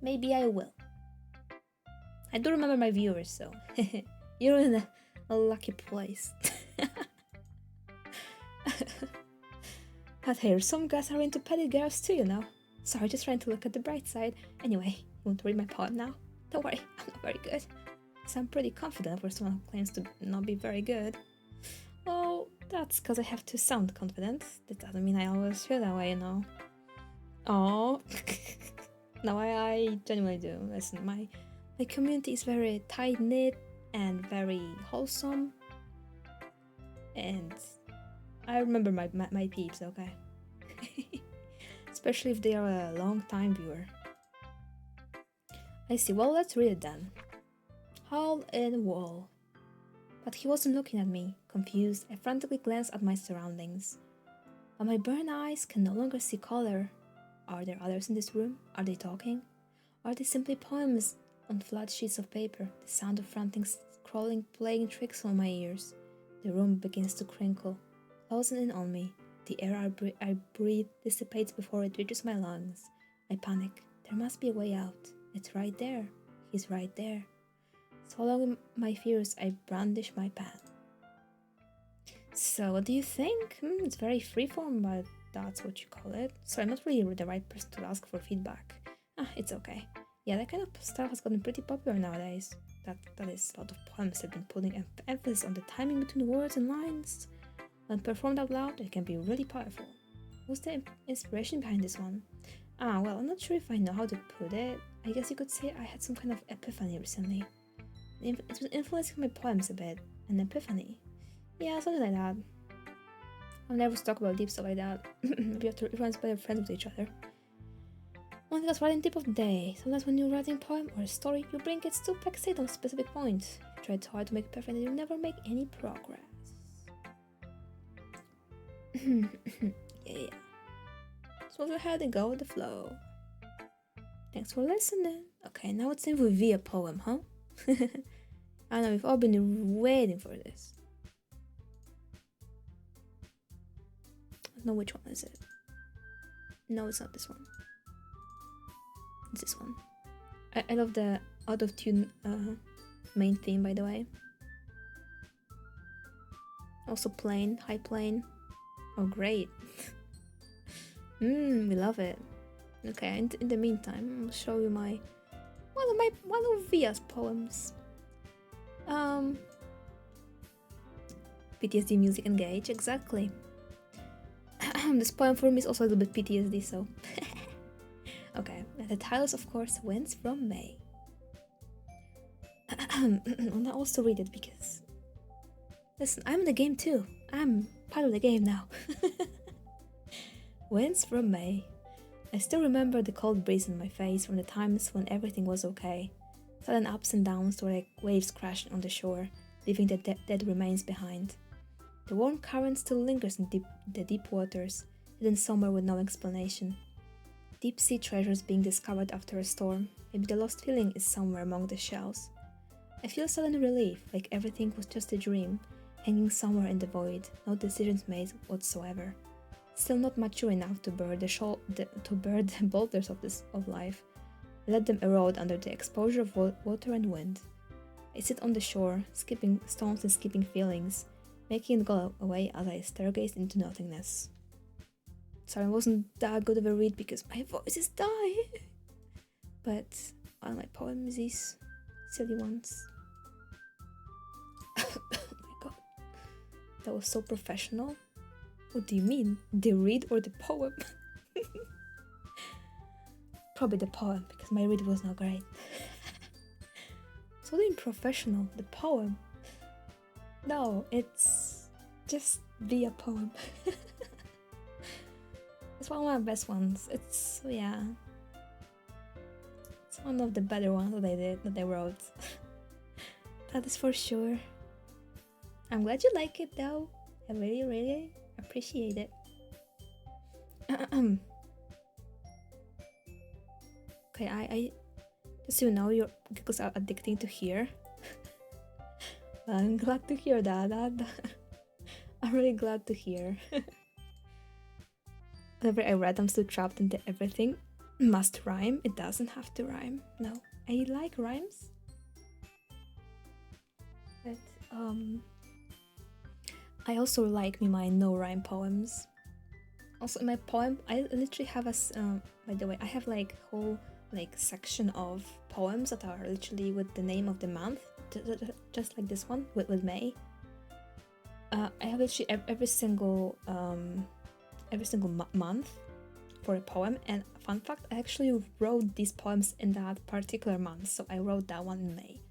Maybe I will. I do remember my viewers, so you're in a lucky place. But hey, some guys are into petty girls too, you know. Sorry, just trying to look at the bright side. Anyway, you want to read my poem now? Don't worry, I'm not very good. So I'm pretty confident for someone who claims to not be very good. Well, that's because I have to sound confident. That doesn't mean I always feel that way, you know. Oh, no, I genuinely do. Listen, my community is very tight-knit and very wholesome. And I remember my peeps, okay? Especially if they are a long-time viewer. I see, well, let's read it then. Hole in wall. But he wasn't looking at me. Confused, I frantically glanced at my surroundings. But my burned eyes can no longer see color. Are there others in this room? Are they talking? Are they simply poems on flat sheets of paper? The sound of frantic scrolling playing tricks on my ears. The room begins to crinkle, closing in on me. The air I breathe dissipates before it reaches my lungs. I panic. There must be a way out. It's right there. He's right there. Swallowing my fears, I brandish my pen. So, what do you think? It's very freeform, but that's what you call it. So I'm not really the right person to ask for feedback. It's okay. Yeah, that kind of style has gotten pretty popular nowadays. That is, a lot of poems have been putting emphasis on the timing between words and lines. When performed out loud, it can be really powerful. What's the inspiration behind this one? Well, I'm not sure if I know how to put it. I guess you could say I had some kind of epiphany recently. It's been influencing my poems a bit. An epiphany. Yeah, something like that. I'll never talk about deep stuff like that. We have to everyone's better friends with each other. One thing that's writing tip of the day. Sometimes when you're writing a poem or a story, you bring it too fixated on a specific point. If you try too hard to make it perfect, you'll never make any progress. Yeah. So move your head and go with the flow. Thanks for listening. Okay, now it's time for Via poem, huh? I know we've all been waiting for this. I don't know which one is it. No, it's not this one. It's this one. I love the out of tune main theme, by the way. Also plane, high plane. Oh, great. We love it. Okay, in the meantime, I'll show you one of Via's poems. PTSD music engage, exactly. This poem for me is also a little bit PTSD, so. Okay, the title is of course Winds from May. I'll also read it because. Listen, I'm in the game too. I'm part of the game now. Winds from May. I still remember the cold breeze in my face from the times when everything was okay. Sudden ups and downs were like waves crashing on the shore, leaving the dead remains behind. The warm current still lingers in the deep waters, hidden somewhere with no explanation. Deep sea treasures being discovered after a storm. Maybe the lost feeling is somewhere among the shells. I feel sudden relief, like everything was just a dream, hanging somewhere in the void, no decisions made whatsoever. Still not mature enough to bear the boulders of life. Let them erode under the exposure of water and wind. I sit on the shore, skipping stones and skipping feelings, making it go away as I stargaze into nothingness. Sorry, it wasn't that good of a read because my voice is dying. But all my poems, these silly ones. Oh my god, that was so professional. What do you mean? The read or the poem? Probably the poem, because my read was not great. So professional, the poem. No, it's just be a poem. It's one of my best ones. It's, yeah. It's one of the better ones that I wrote. That is for sure. I'm glad you like it though. I really, really appreciate it. Okay, I just so you know, your giggles are addicting to hear. I'm glad to hear that. I'm really glad to hear. Whenever I read, I'm still trapped into everything must rhyme. It doesn't have to rhyme. No, I like rhymes. But I also like my no rhyme poems. Also in my poem, I literally have by the way, I have like whole like section of poems that are literally with the name of the month, just like this one with May. I have literally every single month for a poem, and fun fact, I actually wrote these poems in that particular month, so I wrote that one in May.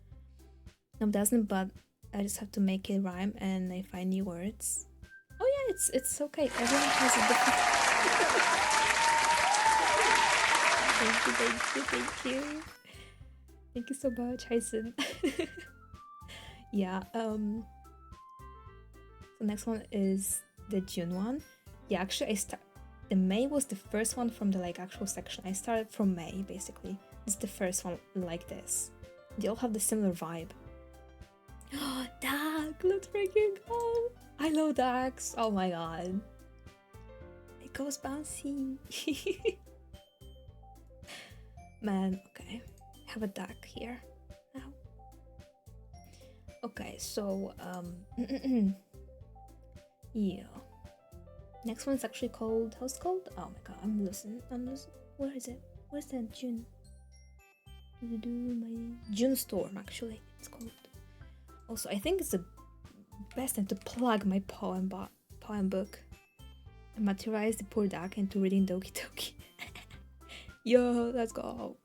No, it doesn't, but I just have to make it rhyme and I find new words. Oh yeah, it's okay. Everyone has a different. Thank you. Thank you so much, Hyson. Yeah. The next one is the June one. Yeah, actually, the May was the first one from the like actual section. I started from May basically. This is the first one like this. They all have the similar vibe. Oh, Dag, let's freaking go! I love Dags. Oh my god. It goes bouncy. Man, okay. I have a Dag here now. Okay, so yeah. Next one's actually called, how's it called? Oh my god, I'm losing. Where is it? Where's that June? My June Storm, actually, it's called. Also, I think it's the best time to plug my poem book. I materialized the poor duck into reading Doki Doki. Yo, let's go.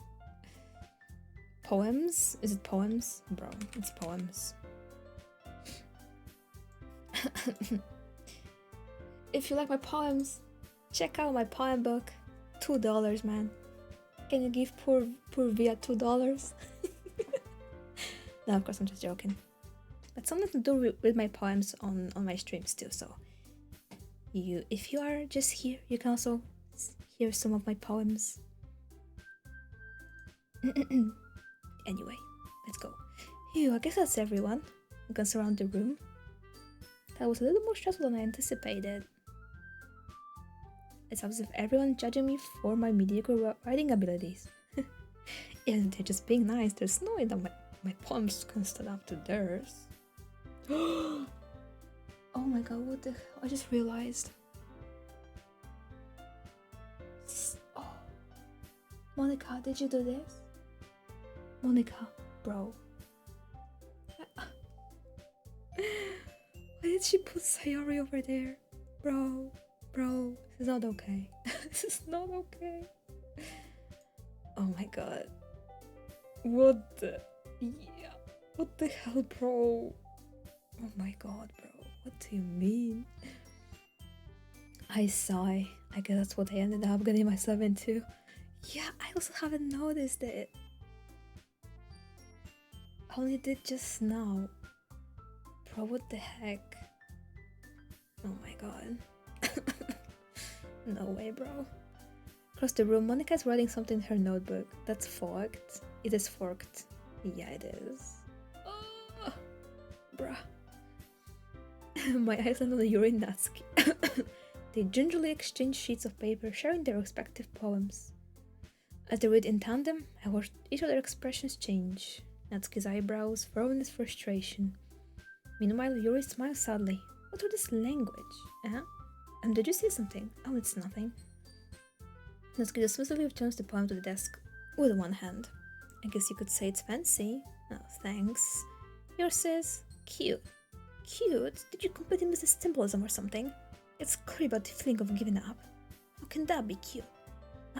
Poems? Is it poems? Bro, it's poems. If you like my poems, check out my poem book. $2, man. Can you give poor Via $2? No, of course I'm just joking. That's something to do with my poems on my streams too. So, if you are just here, you can also hear some of my poems. Anyway, let's go. Phew, I guess that's everyone. You can surround the room. That was a little more stressful than I anticipated. It's as if everyone judging me for my mediocre writing abilities. And they're just being nice. There's no way that my poems can stand up to theirs. Oh my god, what the hell? I just realized. Oh. Monica, did you do this? Monica, bro. Why did she put Sayori over there? Bro, this is not okay. This is not okay. Oh my god. What the... Yeah. What the hell, bro? Oh my god, bro. What do you mean? I sigh. I guess that's what I ended up getting myself into. Yeah, I also haven't noticed it. I only did just now. Bro, what the heck? Oh my god. No way, bro. Across the room, Monica is writing something in her notebook. That's forked. It is forked. Yeah, it is. Oh, bruh. My eyes land on Yuri and Natsuki. They gingerly exchange sheets of paper, sharing their respective poems. As they read in tandem, I watched each of their expressions change. Natsuki's eyebrows furrowed in frustration. Meanwhile, Yuri smiles sadly. What was this language? Did you see something? Oh, it's nothing. Natsuki dismissively returns the poem to the desk with one hand. I guess you could say it's fancy. Oh, thanks. Yours says, cute. Cute? Did you completely miss the symbolism or something? It's clear about the feeling of giving up. How can that be cute?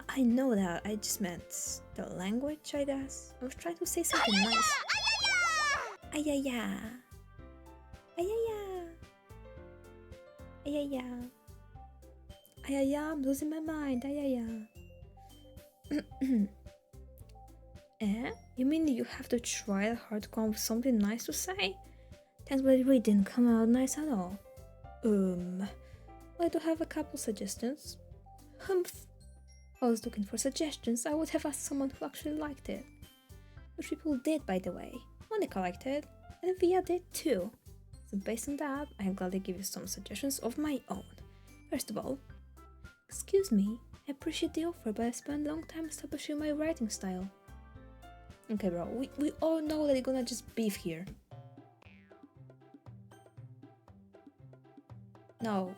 I know that, I just meant the language, I guess. I was trying to say something nice. Ayaya! Ayaya! Ayaya! Ayaya, I'm losing my mind, ayaya. You mean you have to try hard to come up with something nice to say? Thanks, but it really didn't come out nice at all. I do have a couple suggestions. Humph! I was looking for suggestions. I would have asked someone who actually liked it. Which people did, by the way. Monica liked it, and Via did too. So based on that, I'll gladly give you some suggestions of my own. First of all, excuse me, I appreciate the offer, but I spent a long time establishing my writing style. Okay, bro, we all know that you're gonna just beef here. No.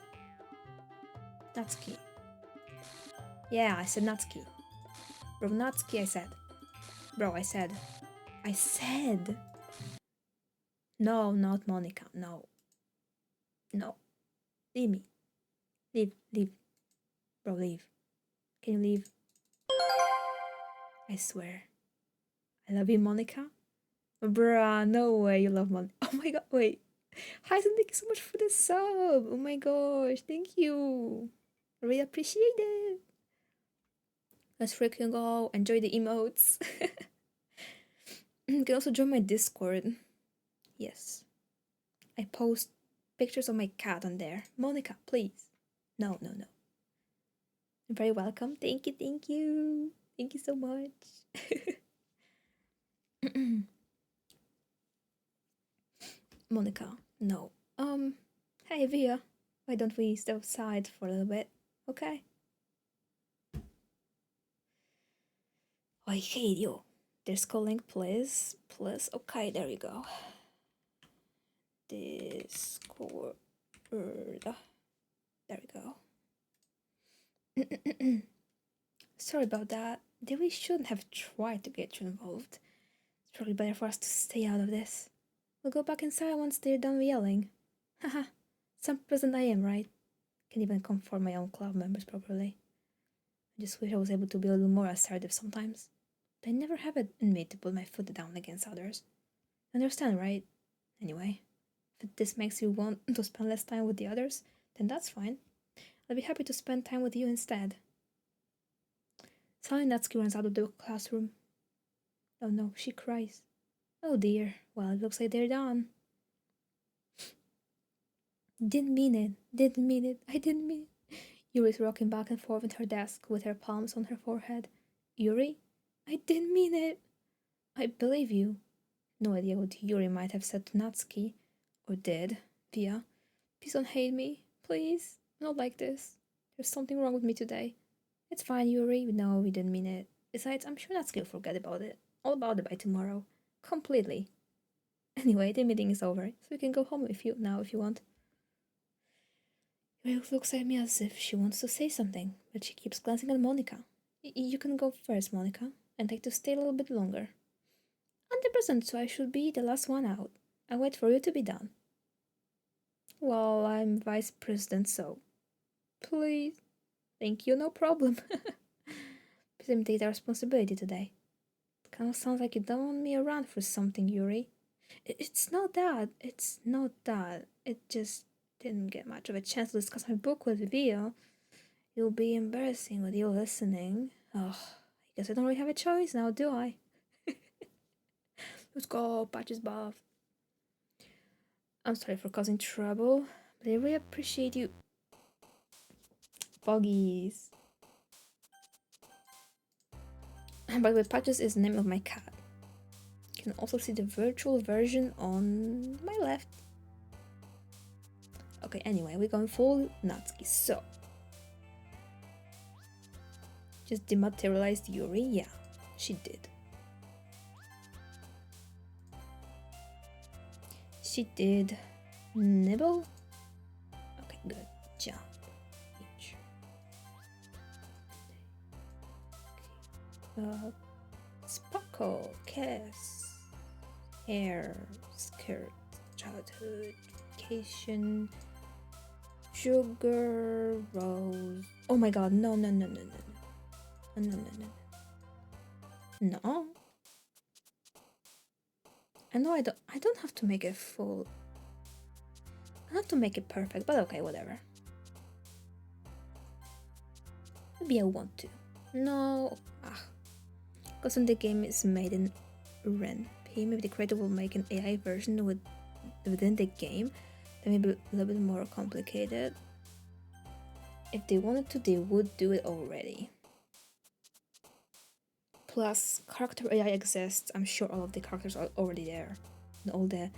Natsuki. Yeah, I said Natsuki. Bro, Natsuki, I said. Bro, I said. No, not Monica. No. No. Leave me. Leave. Bro, leave. Can you leave? I swear. I love you, Monica. Bruh, no way you love Monica. Oh my god, wait. Hyson, thank you so much for the sub. Oh my gosh, thank you. I really appreciate it. Let's freaking go. Enjoy the emotes. You can also join my Discord. Yes. I post pictures of my cat on there. Monica, please. No. You're very welcome. Thank you. Thank you so much. Monica, no. Hey Via, why don't we step outside for a little bit, okay? I hate you. Discord link, please. Okay, there you go. Discord. There we go. Sorry about that. They really shouldn't have tried to get you involved. It's probably better for us to stay out of this. We'll go back inside once they're done yelling. Haha, some person I am, right? Can't even comfort my own club members properly. I just wish I was able to be a little more assertive sometimes. But I never have it in me to put my foot down against others. Understand, right? Anyway, if this makes you want to spend less time with the others, then that's fine. I'll be happy to spend time with you instead. Suddenly Natsuki runs out of the classroom. Oh no, she cries. Oh dear, well, it looks like they're done. Didn't mean it. I didn't mean it. Yuri's rocking back and forth at her desk with her palms on her forehead. Yuri? I didn't mean it. I believe you. No idea what Yuri might have said to Natsuki. Or did. Via. Please don't hate me. Please. Not like this. There's something wrong with me today. It's fine, Yuri. No, we didn't mean it. Besides, I'm sure Natsuki will forget about it. All about it by tomorrow. Completely. Anyway, the meeting is over, so you can go home if you want. Yuri looks at me as if she wants to say something, but she keeps glancing at Monica. You can go first, Monica, and take to stay a little bit longer. 100%, so I should be the last one out. I'll wait for you to be done. Well, I'm vice president, so... Please. Thank you, no problem. Please take the responsibility today. It kind of sounds like you don't want me around for something, Yuri. It's not that. It's not that. It just didn't get much of a chance to discuss my book with Vio. It'll be embarrassing with you listening. Oh, I guess I don't really have a choice now, do I? Let's go, Patches Buff. I'm sorry for causing trouble, but I really appreciate you. Boggies. By the way, Patches is the name of my cat. You can also see the virtual version on my left. Okay, anyway, we're going full Natsuki, so... Just dematerialized Yuri? Yeah, she did. She did. Nibble? Okay, good. Jump. Each. Sparkle. Kiss. Hair. Skirt. Childhood. Vacation. Sugar. Rose. Oh my god, no. No. I know I don't have to make it full. I have to make it perfect, but okay, whatever. Maybe I want to. No. Because when the game is made in RenP, maybe the creator will make an AI version within the game that may be a little bit more complicated. If they wanted to, they would do it already. Plus, character AI exists. I'm sure all of the characters are already there. And all the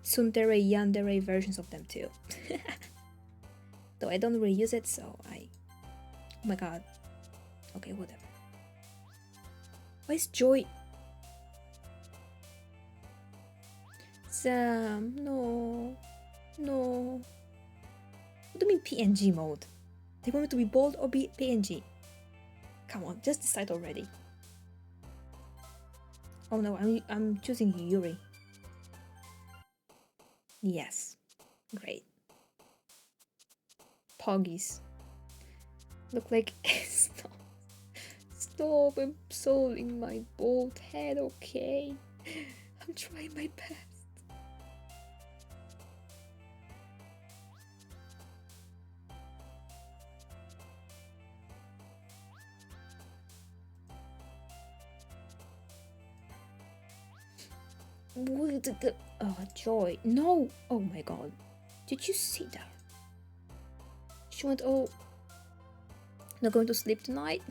tsundere, yandere versions of them too. Though I don't really use it, so I... Oh my god. Okay, whatever. Why is Joy... Sam, no. No. What do you mean PNG mode? They want me to be bold or be PNG? Come on, just decide already. Oh no, I'm choosing Yuri. Yes. Great. Poggies. Look like... Stop. Stop, I'm solving my bald head, okay? I'm trying my best. Oh, Joy. No! Oh my god. Did you see that? She went, oh... Not going to sleep tonight?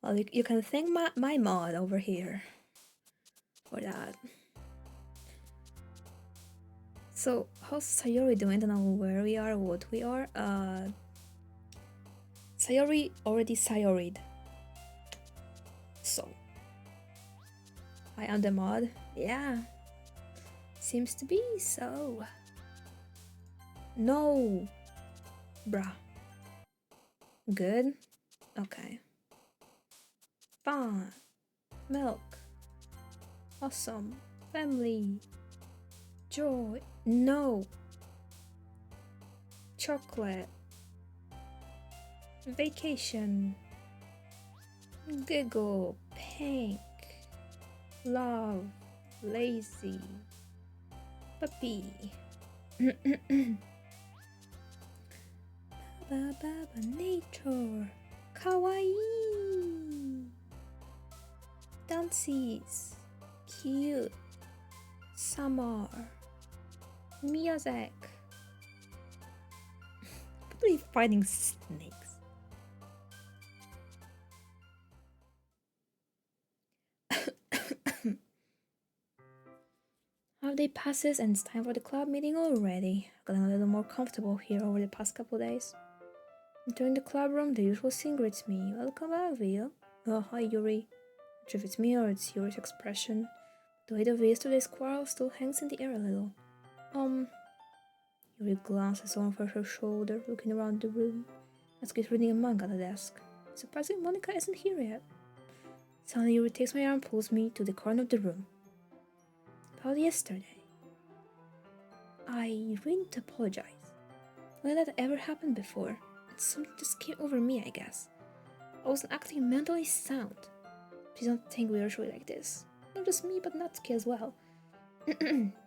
Well, you can thank my mod over here for that. So, how's Sayori doing? I don't know where we are, what we are. Sayori already Sayori'd. So... I am the mod. Yeah. Seems to be so. No. Bruh. Good. Okay. Fun. Milk. Awesome. Family. Joy. No. Chocolate. Vacation. Giggle. Pink. Love, lazy, puppy. Baba, nature, kawaii. Dances, cute. Summer, music. What are you fighting snakes? Half-day passes and it's time for the club meeting already. I've gotten a little more comfortable here over the past couple days. Entering the club room, the usual scene greets me. Welcome back, Via. Oh, hi, Yuri. Not sure if it's me or it's Yuri's expression. The weight of yesterday's quarrel still hangs in the air a little. Yuri glances over her shoulder, looking around the room. Natsuki's reading a manga at the desk. Surprisingly, Monica isn't here yet. Suddenly, Yuri takes my arm and pulls me to the corner of the room. About yesterday. I really need to apologize. Not that ever happened before. Something just came over me, I guess. I wasn't acting mentally sound. Please don't think we are usually like this. Not just me, but Natsuki as well.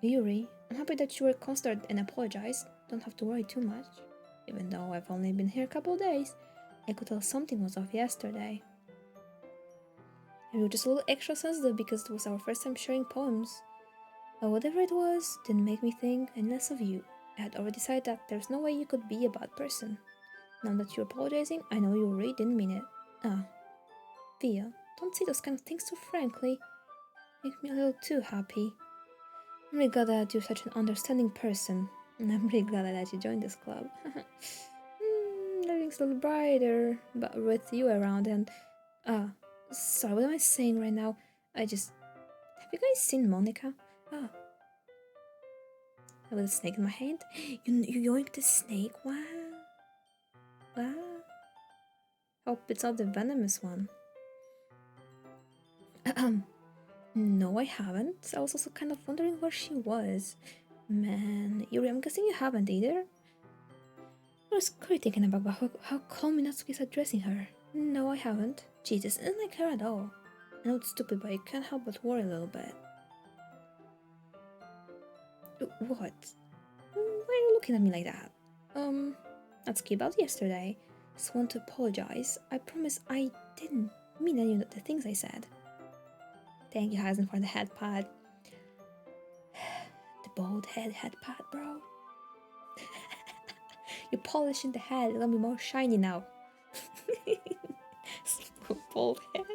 Yuri, I'm happy that you were considered and apologized. Don't have to worry too much. Even though I've only been here a couple days, I could tell something was off yesterday. And we were just a little extra sensitive because it was our first time sharing poems. But whatever it was, didn't make me think any less of you. I had already decided that there's no way you could be a bad person. Now that you're apologizing, I know you really didn't mean it. Via, don't say those kind of things too frankly. Make me a little too happy. I'm really glad that you're such an understanding person. And I'm really glad that you joined this club. Everything's a little brighter, but with you around and... sorry, what am I saying right now? Have you guys seen Monica? I have a snake in my hand. You yoinked the snake? Wow. Wow. Hope it's not the venomous one. No, I haven't. I was also kind of wondering where she was. Man, Yuri, I'm guessing you haven't either? I was currently thinking about how calm Natsuki's addressing her. No, I haven't. Jesus, isn't like her at all. I know it's stupid, but I can't help but worry a little bit. What? Why are you looking at me like that? Natsuki, about yesterday. Just want to apologize. I promise I didn't mean any of the things I said. Thank you, Hazen, for the head pad. The bald head pad, bro. You're polishing the head. It's gonna be more shiny now. Bald head.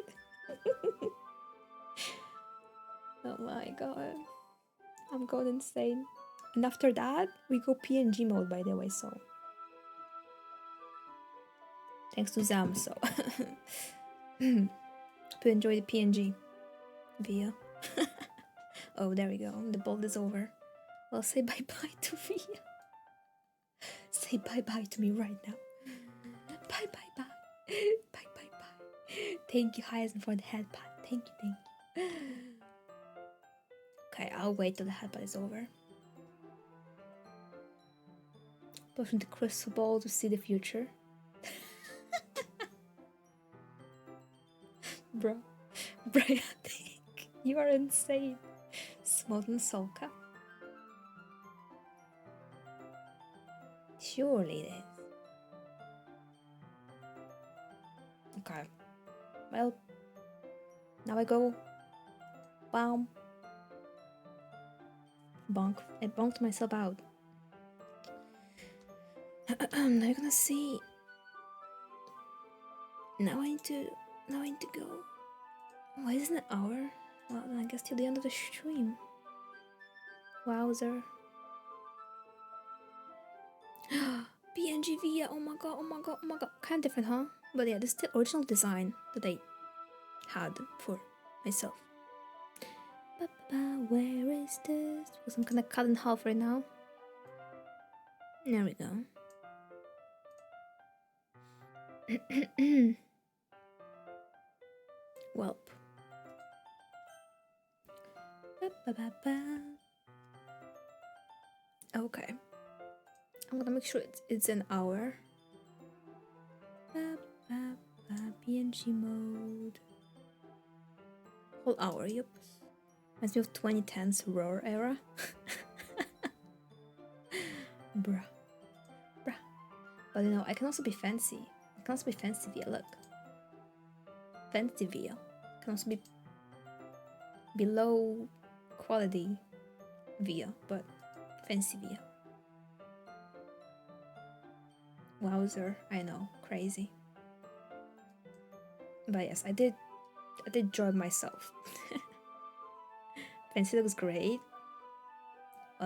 Oh my god. I'm going insane. And after that, we go PNG mode, by the way, so... Thanks to Zam, so... Hope you enjoy the PNG. Via. Oh, there we go. The ball is over. Well, say bye-bye to Via. Say bye-bye to me right now. Bye-bye-bye. Bye-bye-bye. Thank you, Hyacin, for the headpad. Thank you. Okay, I'll wait till the headpad is over. Pushing the crystal ball to see the future. Bro, I think you are insane. Smoten Solka. Surely it is. Okay. Well, now I go. Bam. Bonk. I bonked myself out. Now you're gonna see. Now I need to go. Why isn't it an hour? Well, then I guess till the end of the stream. Wowzer. PNG Via, oh my god. Kind of different, huh? But yeah, this is the original design that I had for myself. Where is this? Because I'm gonna cut in half right now. There we go. Welp. Okay. I'm gonna make sure it's an hour. PNG mode. Whole hour, yep. Reminds me of 2010's Roar era. Bruh. But you know, I can also be fancy. I can also be fancy via, look. Fancy via. I can also be below quality via, but fancy via. Wowzer, I know, crazy. But yes, I did enjoy myself. Fancy looks great.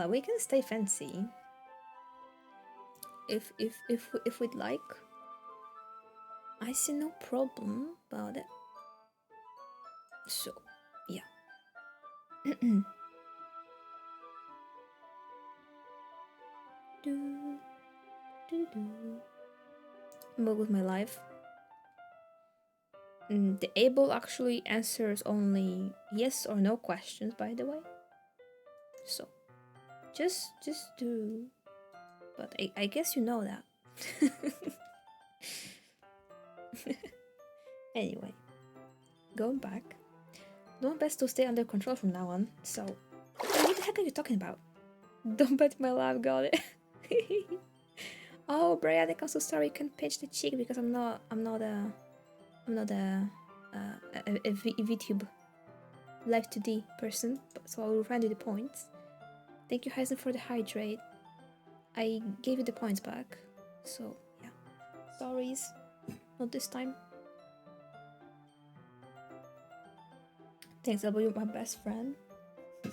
We can stay fancy. If we'd like. I see no problem about it. So, yeah. But with my life, the able actually answers only yes or no questions, by the way. So, just do. But I guess you know that. Anyway, going back. Don't best to stay under control from now on. So, what the heck are you talking about? Don't bet my life, got it. Oh, Bray, I think I'm so sorry. You can pinch the cheek because I'm not a VTube live 2D person. So I will find you the points. Thank you, Heisen, for the hydrate. I gave you the points back. So yeah, sorries, not this time. Thanks, W, my best friend. I'm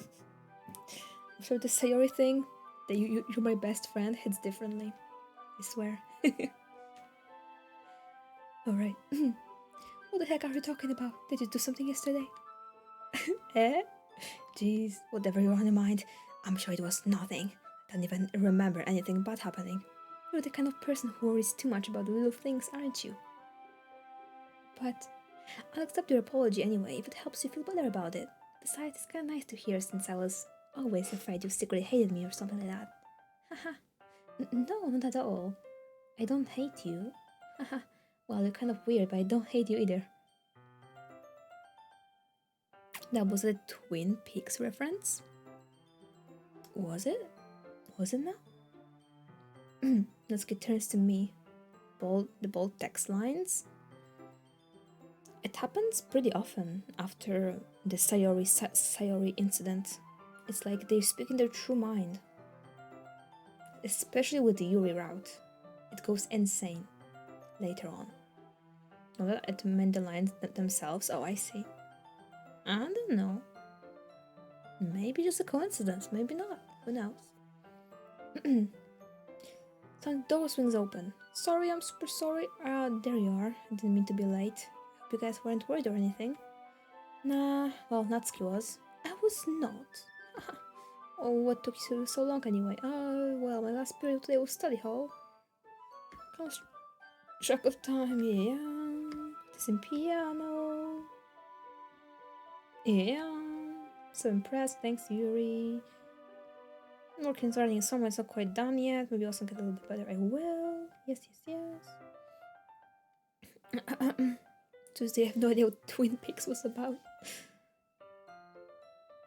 sure the Sayori thing that you're my best friend hits differently. I swear. Alright. What the heck are you talking about? Did you do something yesterday? Eh? Jeez, whatever you're on your mind. I'm sure it was nothing. Don't even remember anything bad happening. You're the kind of person who worries too much about the little things, aren't you? But I'll accept your apology anyway if it helps you feel better about it. Besides, it's kinda nice to hear since I was always afraid you secretly hated me or something like that. Haha. No, not at all. I don't hate you. Haha. Well, you're kind of weird, but I don't hate you either. That was a Twin Peaks reference? Was it? Was it now? Natsuki turns to me. The bold text lines? It happens pretty often after the Sayori incident. It's like they're speaking their true mind. Especially with the Yuri route. It goes insane later on. Not at the lines themselves. Oh, I see. I don't know. Maybe just a coincidence, maybe not. Who knows? Some door swings open. Sorry, I'm super sorry. There you are. I didn't mean to be late. Hope you guys weren't worried or anything. Nah, well, Natsuki was. I was not. Oh, what took you so long anyway? Well, my last period today was study hall. Lost track of time, yeah. It's in piano. Yeah. So impressed, thanks Yuri. I'm working on starting somewhere, it's not quite done yet. Maybe also get a little bit better. I will. Yes. Tuesday, I have no idea what Twin Peaks was about.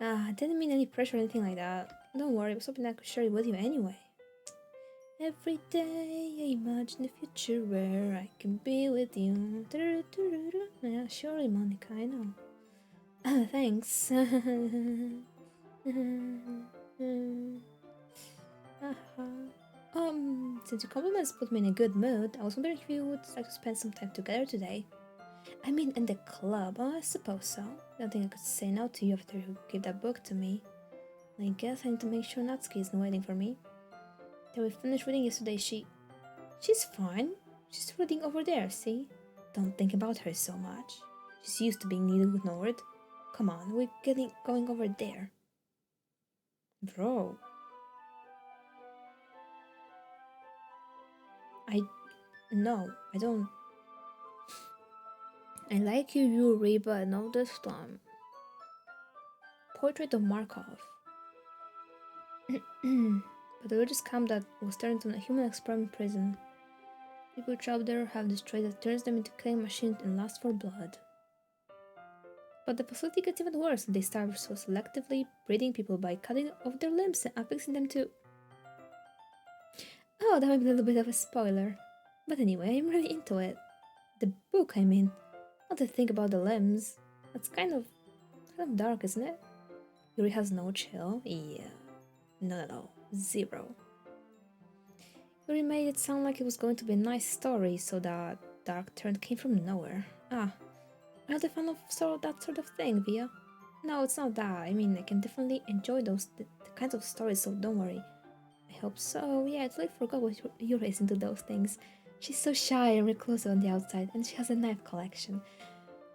I didn't mean any pressure or anything like that. Don't worry, it was something I could share it with you anyway. Every day I imagine the future where I can be with you. Yeah, surely, Monica, I know. Thanks. Since your compliments put me in a good mood, I was wondering if you would like to spend some time together today. I mean, in the club, I suppose so. I don't think I could say no to you after you gave that book to me. I guess I need to make sure Natsuki isn't waiting for me. Till we finished reading yesterday, she's fine. She's reading over there, see? Don't think about her so much. She's used to being ignored. Come on, we're going over there. Bro. No, I don't. I like you, Yuri, but not this time. Portrait of Markov. But the religious camp that was turned into a human experiment prison. People trapped there have this trait that turns them into killing machines and lust for blood. But the facility gets even worse. They start so selectively breeding people by cutting off their limbs and affixing them to... Oh, that might be a little bit of a spoiler. But anyway, I'm really into it. The book, I mean. Not to think about the limbs. That's kind of dark, isn't it? Yuri has no chill. Yeah. Not at all. Zero. Yuri made it sound like it was going to be a nice story, so that dark turn came from nowhere. I'm not a fan of that sort of thing, Via. No, it's not that. I mean, I can definitely enjoy the kinds of stories, so don't worry. I hope so. Yeah, I totally forgot what Yura is into those things. She's so shy and reclusive on the outside, and she has a knife collection.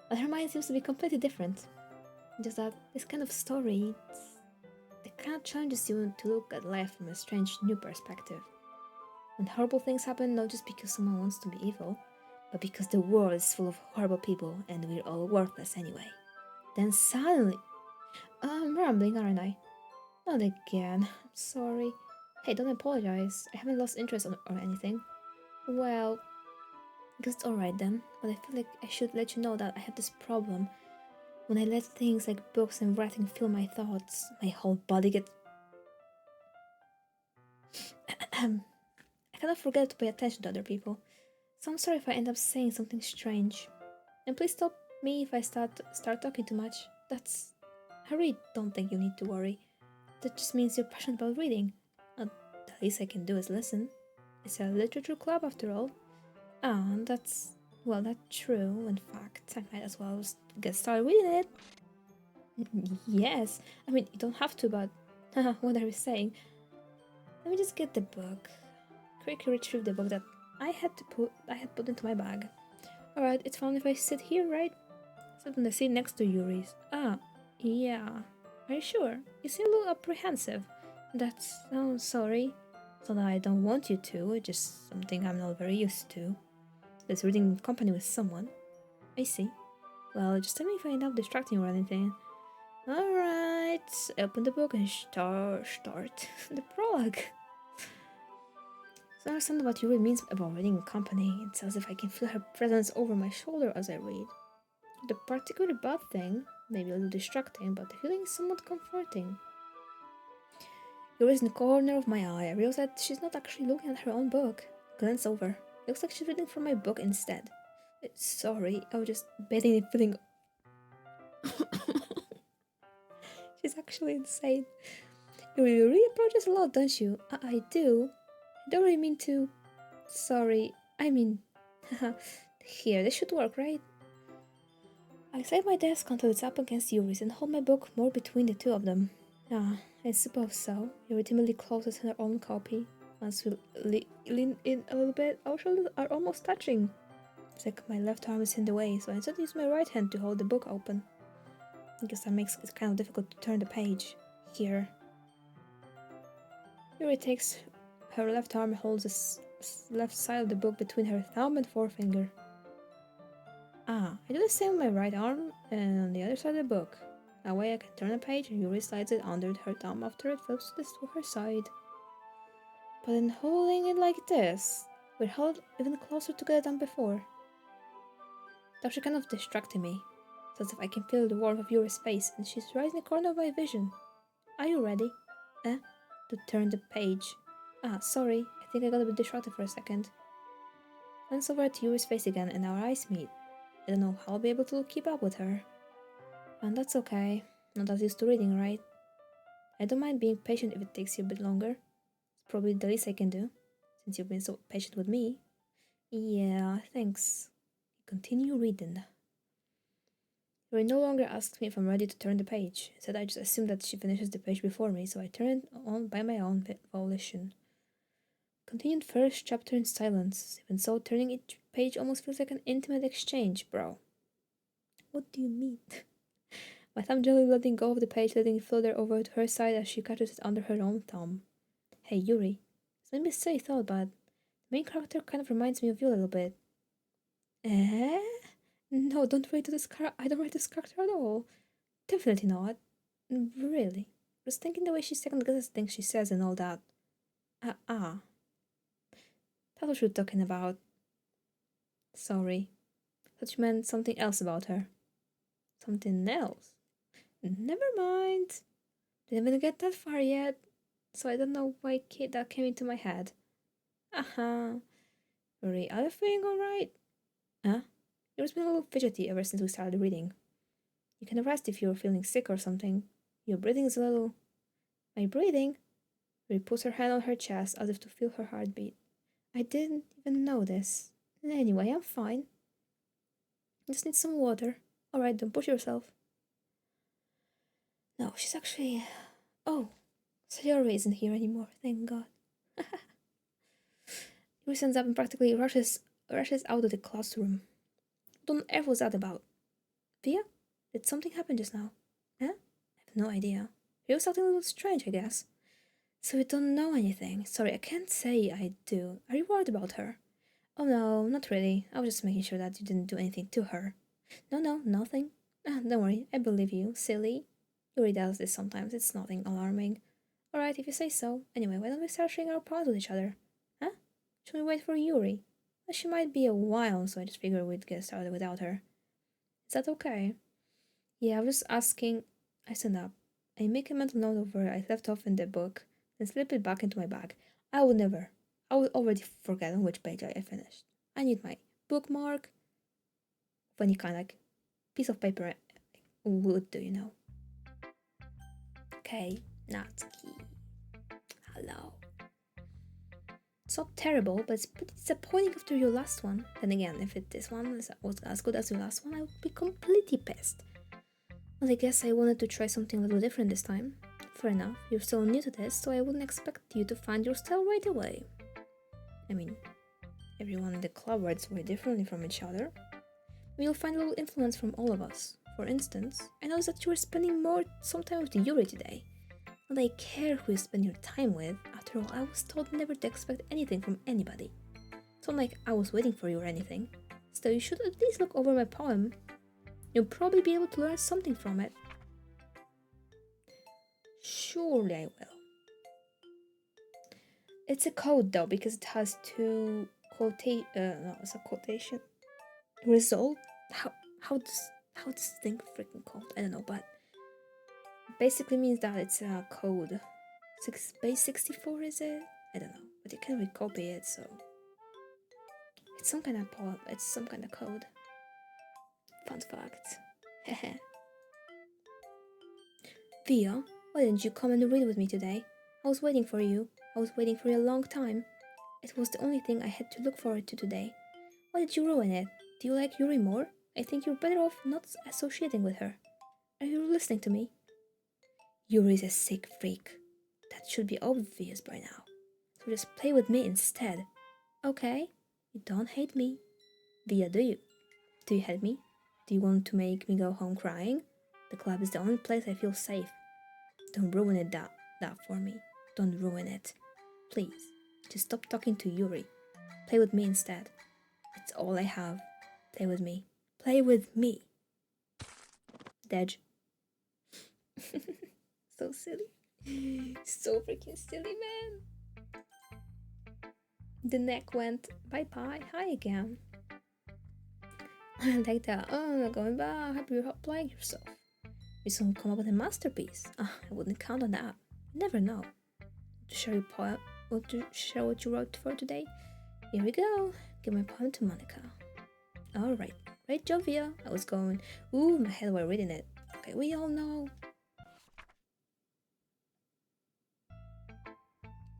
But her mind seems to be completely different. Just that this kind of story, it kind of challenges you to look at life from a strange new perspective. When horrible things happen, not just because someone wants to be evil, but because the world is full of horrible people and we're all worthless anyway. Then suddenly, I'm rambling, aren't I? Not again. I'm sorry. Hey, don't apologize. I haven't lost interest or anything. Well, I guess it's alright then, but I feel like I should let you know that I have this problem. When I let things like books and writing fill my thoughts, my whole body gets. I cannot forget to pay attention to other people. So I'm sorry if I end up saying something strange. And please stop me if I start talking too much. I really don't think you need to worry. That just means you're passionate about reading. The least I can do is listen. It's a literature club after all. Ah, that's well, that's true. In fact, I might as well get started reading it. Yes, I mean you don't have to, but what are you saying? Let me just get the book. Quickly retrieve the book that I had put into my bag. Alright, it's fine if I sit here, right? Sit on the seat next to Yuri's. Ah, yeah. Are you sure? You seem a little apprehensive. That's oh sorry. It's not that I don't want you to, it's just something I'm not very used to. It's reading in company with someone. I see. Well, just tell me if I end up distracting or anything. Alright, open the book and start the prologue. So I understand what Yuri means about reading in company. It's as if I can feel her presence over my shoulder as I read. The particularly bad thing, maybe a little distracting, but the feeling is somewhat comforting. Yuri's in the corner of my eye. I realize that she's not actually looking at her own book. Glance over. Looks like she's reading from my book instead. Sorry, I was just betting and feeling. She's actually insane. You really approach us a lot, don't you? I do. I don't really mean to. Sorry, I mean. Here, this should work, right? I slide my desk until it's up against Yuri's and hold my book more between the two of them. Ah, I suppose so. Yuri timidly closes her own copy. Once we lean in a little bit, our shoulders are almost touching. It's like my left arm is in the way, so I instead use my right hand to hold the book open. I guess that makes it kind of difficult to turn the page. Here. Yuri takes her left arm and holds the left side of the book between her thumb and forefinger. Ah, I do the same with my right arm and on the other side of the book. That way I can turn a page and Yuri slides it under her thumb after it flips to her side. But in holding it like this, we're held even closer together than before. That she kind of distracted me. It's as if I can feel the warmth of Yuri's face and she's right in the corner of my vision. Are you ready? To turn the page. Ah, sorry, I think I got a bit distracted for a second. Glance over at Yuri's face again and our eyes meet. I don't know how I'll be able to keep up with her. And that's okay. Not as used to reading, right? I don't mind being patient if it takes you a bit longer. It's probably the least I can do, since you've been so patient with me. Yeah, thanks. Continue reading. Yuri no longer asks me if I'm ready to turn the page. Instead, I just assume that she finishes the page before me, so I turn it on by my own volition. Continued first chapter in silence. Even so, turning each page almost feels like an intimate exchange, bro. What do you mean? My thumb gently letting go of the page, letting it flutter over to her side as she catches it under her own thumb. Hey, Yuri. This may be a silly thought, but the main character kind of reminds me of you a little bit. Eh? No, don't write to this I don't write this character at all. Definitely not. Really. Just thinking the way she second guesses things she says and all that. That's what you're talking about. Sorry. Thought you meant something else about her. Something else? Never mind. Didn't even get that far yet, so I don't know why that came into my head. Uh-huh. Rory, are you feeling alright? Huh? You've been a little fidgety ever since we started reading. You can rest if you're feeling sick or something. Your breathing is a little... My breathing? Rory puts her hand on her chest as if to feel her heartbeat. I didn't even notice. Anyway, I'm fine. Just need some water. Alright, don't push yourself. No, she's actually. Oh, Sayori isn't here anymore, thank God. Yuri stands up and practically rushes out of the classroom. What on earth was that about? Via? Did something happen just now? Huh? I have no idea. It was acting a little strange, I guess. So you don't know anything. Sorry, I can't say I do. Are you worried about her? Oh no, not really. I was just making sure that you didn't do anything to her. No, nothing. Ah, don't worry, I believe you, silly. Yuri does this sometimes, it's nothing alarming. Alright, if you say so. Anyway, why don't we start sharing our powers with each other? Huh? Should we wait for Yuri? Well, she might be a while, so I just figured we'd get started without her. Is that okay? Yeah, I was just asking. I stand up. I make a mental note of where I left off in the book, then slip it back into my bag. I would never. I would already forget on which page I finished. I need my bookmark of any kind, like piece of paper would do, you know. Okay, Natsuki. Hello. It's not terrible, but it's pretty disappointing after your last one. Then again, if this one was as good as your last one, I would be completely pissed. Well, I guess I wanted to try something a little different this time. Fair enough, you're still new to this, so I wouldn't expect you to find your style right away. I mean, everyone in the club writes very differently from each other. You'll find a little influence from all of us. For instance, I noticed that you were spending more some time with Yuri today. Not that I care who you spend your time with. After all, I was told never to expect anything from anybody. It's not like I was waiting for you or anything. Still, you should at least look over my poem. You'll probably be able to learn something from it. Surely I will. It's a code though because it has two no, it's a quotation. Result? How how does how this thing freaking called? I don't know, but basically means that it's a code. Base 64 is it? I don't know, but you can recopy it, so it's some kind of poem. It's some kind of code. Fun fact. Hehe. Via, why didn't you come and read with me today? I was waiting for you. I was waiting for you a long time. It was the only thing I had to look forward to today. Why did you ruin it? Do you like Yuri more? I think you're better off not associating with her. Are you listening to me? Yuri's a sick freak. That should be obvious by now. So just play with me instead. Okay? You don't hate me. Via, do you? Do you hate me? Do you want to make me go home crying? The club is the only place I feel safe. Don't ruin that for me. Don't ruin it. Please, just stop talking to Yuri. Play with me instead. It's all I have. Play with me. Play with me. Dej. So silly. So freaking silly, man. The neck went bye-bye. Hi again. Like that. Oh, I'm not going back. Happy you're playing yourself. You soon come up with a masterpiece. I wouldn't count on that. You never know. To share your poem, want to share what you wrote for today? Here we go. Give my poem to Monica. Alright. Great job, Via. I was going, ooh, my head while reading it. Okay, we all know.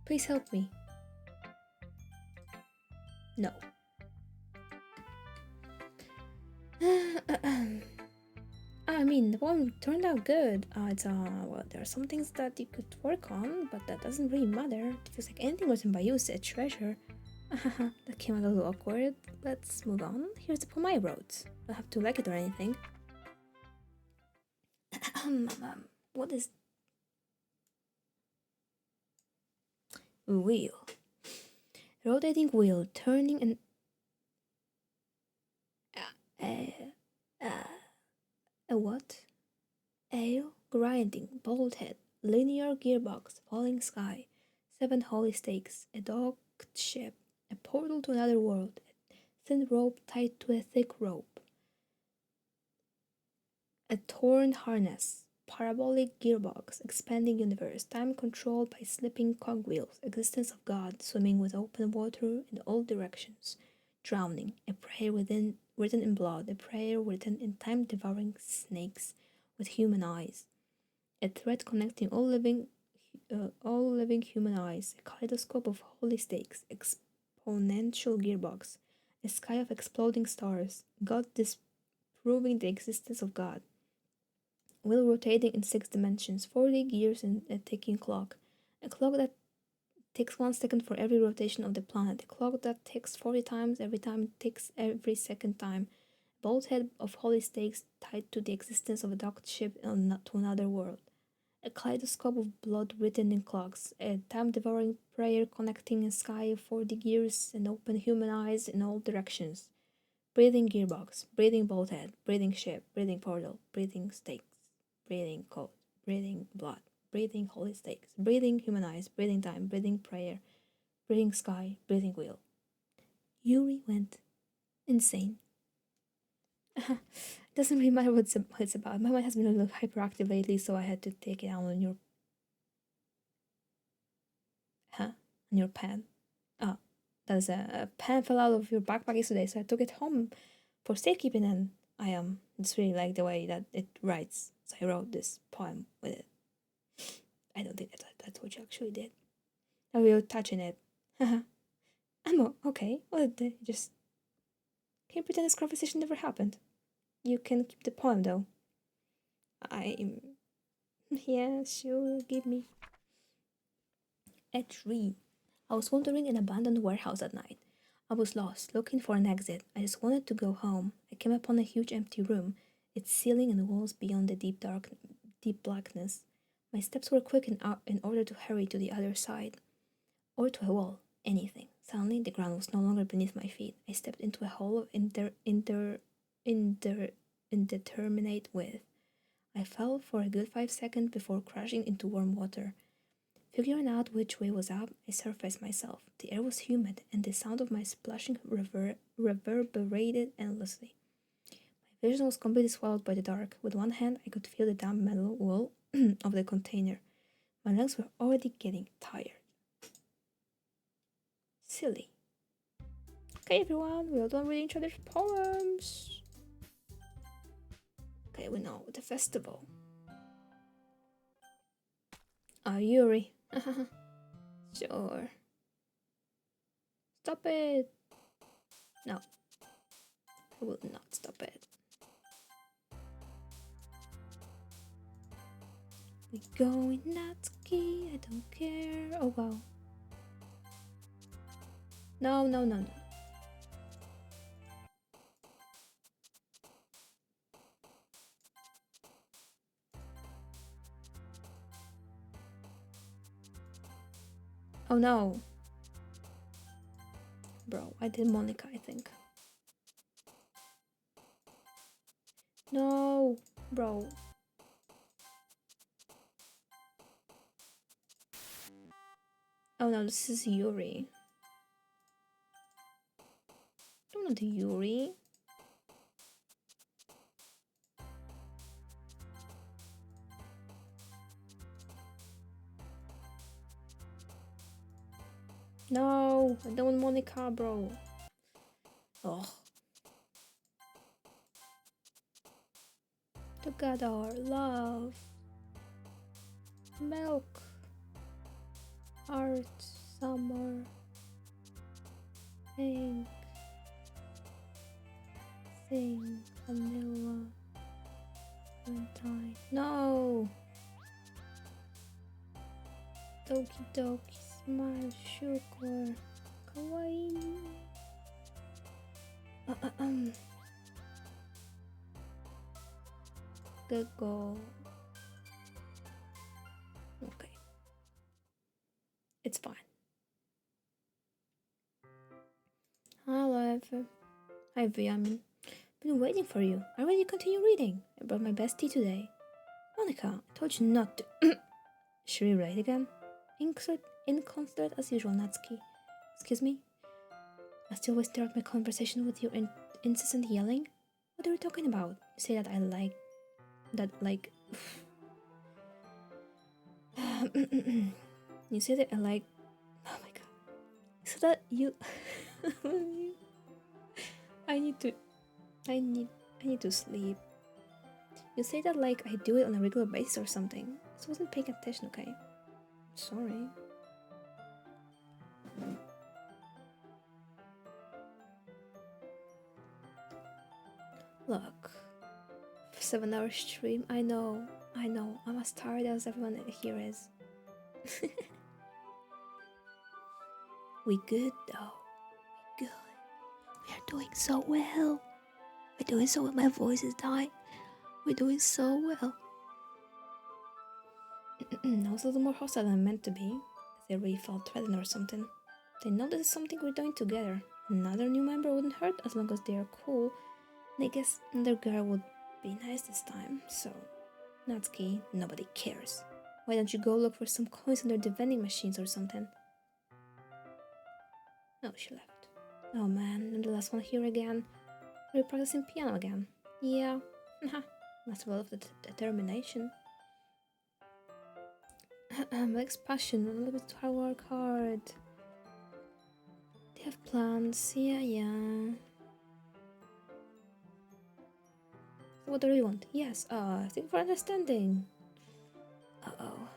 Please help me. No. I mean, the poem turned out good. Well, there are some things that you could work on, but that doesn't really matter. It feels like anything written by you is a treasure. That came out a little awkward. Let's move on. Here's the poem I wrote. Don't have to like it or anything. What is wheel? Rotating wheel, turning and a what? Ale, grinding, bolt head, linear gearbox, falling sky, 7 holy stakes, a docked ship, a portal to another world, a thin rope tied to a thick rope, a torn harness, parabolic gearbox, expanding universe, time controlled by slipping cogwheels, existence of God, swimming with open water in all directions, drowning, a prayer written in blood, a prayer written in time-devouring snakes with human eyes, a thread connecting all living human eyes, a kaleidoscope of holy stakes, exponential gearbox, a sky of exploding stars, God disproving the existence of God, wheel rotating in 6 dimensions, 40 gears in a ticking clock. A clock that ticks 1 second for every rotation of the planet. A clock that ticks 40 times every time it ticks every second time. A bolthead of holy stakes tied to the existence of a docked ship to another world. A kaleidoscope of blood written in clocks, a time-devouring prayer connecting a sky of 40 gears and open human eyes in all directions. Breathing gearbox, breathing bolthead, breathing ship, breathing portal, breathing stakes, breathing code, breathing blood, breathing holy stakes, breathing human eyes, breathing time, breathing prayer, breathing sky, breathing wheel. Yuri went insane. Doesn't really matter what it's about. My mind has been a little hyperactive lately, so I had to take it out on your on your pen. Ah, there's a pen fell out of your backpack yesterday, so I took it home for safekeeping, and I just really like the way that it writes. So I wrote this poem with it. I don't think that's what you actually did. Now we were touching it. I'm okay. Well, just can you pretend this conversation never happened? You can keep the poem though. Yeah, sure, give me a tree. I was wandering an abandoned warehouse at night. I was lost, looking for an exit. I just wanted to go home. I came upon a huge empty room, its ceiling and walls beyond the deep blackness. My steps were quick in order to hurry to the other side, or to a wall, anything. Suddenly, the ground was no longer beneath my feet. I stepped into a hole of indeterminate width. I fell for a good 5 seconds before crashing into warm water. Figuring out which way was up, I surfaced myself. The air was humid, and the sound of my splashing reverberated endlessly. My vision was completely swallowed by the dark. With one hand, I could feel the damp metal wall of the container. My legs were already getting tired. Silly. Okay, everyone, we're done reading each other's poems. Okay, we know the festival. Yuri. Sure. Stop it. No. I will not stop it. We going Natsuki, I don't care. Oh wow. No. Oh no. Bro, I did Monica, I think. No, bro. Oh no, this is Yuri. I'm not Yuri. No, I don't want Monica, bro. Ugh. Together, love, milk, art, summer, pink, sing, vanilla, Valentine. No! Doki Doki, smile, sugar, kawaii. Good goal. Okay. It's fine. Hello, Eva. Hi, V. I've been waiting for you. I already continue reading. I brought my best tea today. Monica, I told you not to. Should we write again? Inconsiderate as usual, Natsuki. Excuse me? I still always start my conversation with your incessant yelling? What are we talking about? You say that I like... You say that I like... Oh my god. So that you... I need to sleep. You say that like I do it on a regular basis or something. I just wasn't paying attention, okay? Sorry. Look, 7-hour stream. I know. I'm as tired as everyone here is. We good though. We good. We are doing so well. We're doing so well. My voice is dying. We're doing so well. I was a little more hostile than I meant to be. They really felt threatened or something. They know this is something we're doing together. Another new member wouldn't hurt as long as they are cool. And I guess another girl would be nice this time, so Natsuki, nobody cares. Why don't you go look for some coins under the vending machines or something? Oh, she left. Oh man, I'm the last one here again. Are you practicing piano again? Yeah. Must have a lot of determination. Max passion, a little bit hard work hard. They have plans, yeah. So what do you want? Yes, thank you for understanding. Uh-oh.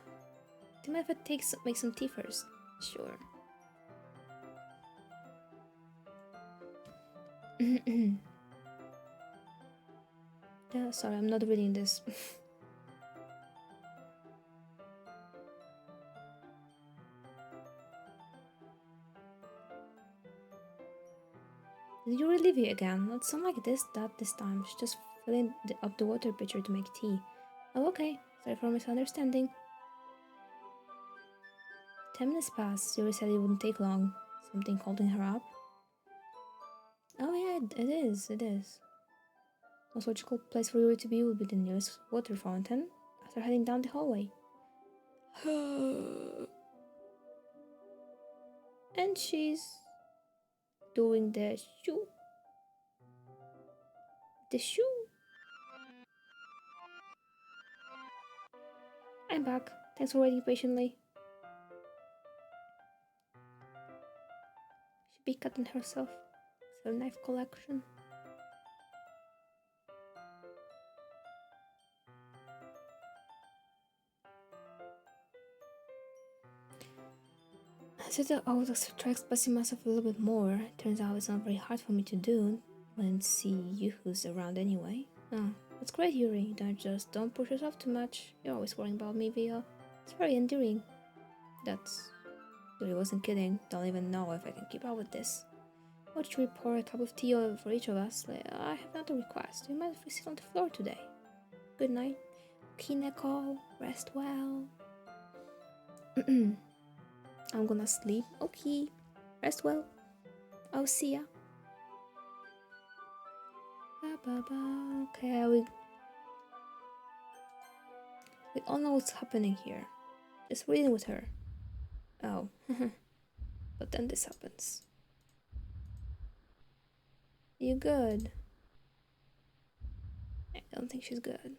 Do you mind if I make some tea first? Sure. Yeah, sorry, I'm not reading this. Did you really leave it again? Not sound like that this time. She's just filling up the water pitcher to make tea. Oh, okay. Sorry for misunderstanding. 10 minutes passed. Yuri said it wouldn't take long. Something holding her up? Oh yeah, it is. A logical place for Yuri to be would be the nearest water fountain after heading down the hallway. And she's doing the shoe. The shoe. I'm back. Thanks for waiting patiently. She'd be cutting herself. It's her knife collection. I said that I would try expressing myself a little bit more. Turns out it's not very hard for me to do when see you who's around anyway. Oh, that's great, Yuri. Don't push yourself too much. You're always worrying about me, Via. It's very endearing. That's... Yuri wasn't kidding. Don't even know if I can keep up with this. Why don't you pour a cup of tea for each of us? I have another request. You might have to sit on the floor today. Good night. Kineko, rest well. I'm gonna sleep. Okay. Rest well. I'll see ya. Okay, we all know what's happening here. Just reading with her. Oh. But then this happens. You good? I don't think she's good.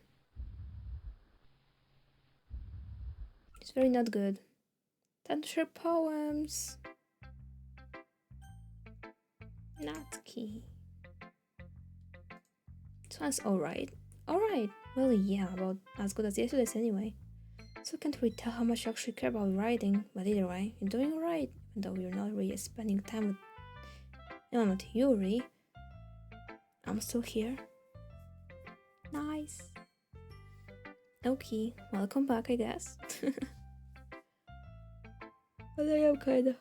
She's very not good. Time to share poems. Natsuki. This one's alright. Alright. Well, yeah, about as good as yesterday's anyway. So I can't really tell how much you actually care about writing, but either way, you're doing alright, even though you're not really spending time with anyone with Yuri. I'm still here. Nice. Okay, welcome back, I guess. But I am kinda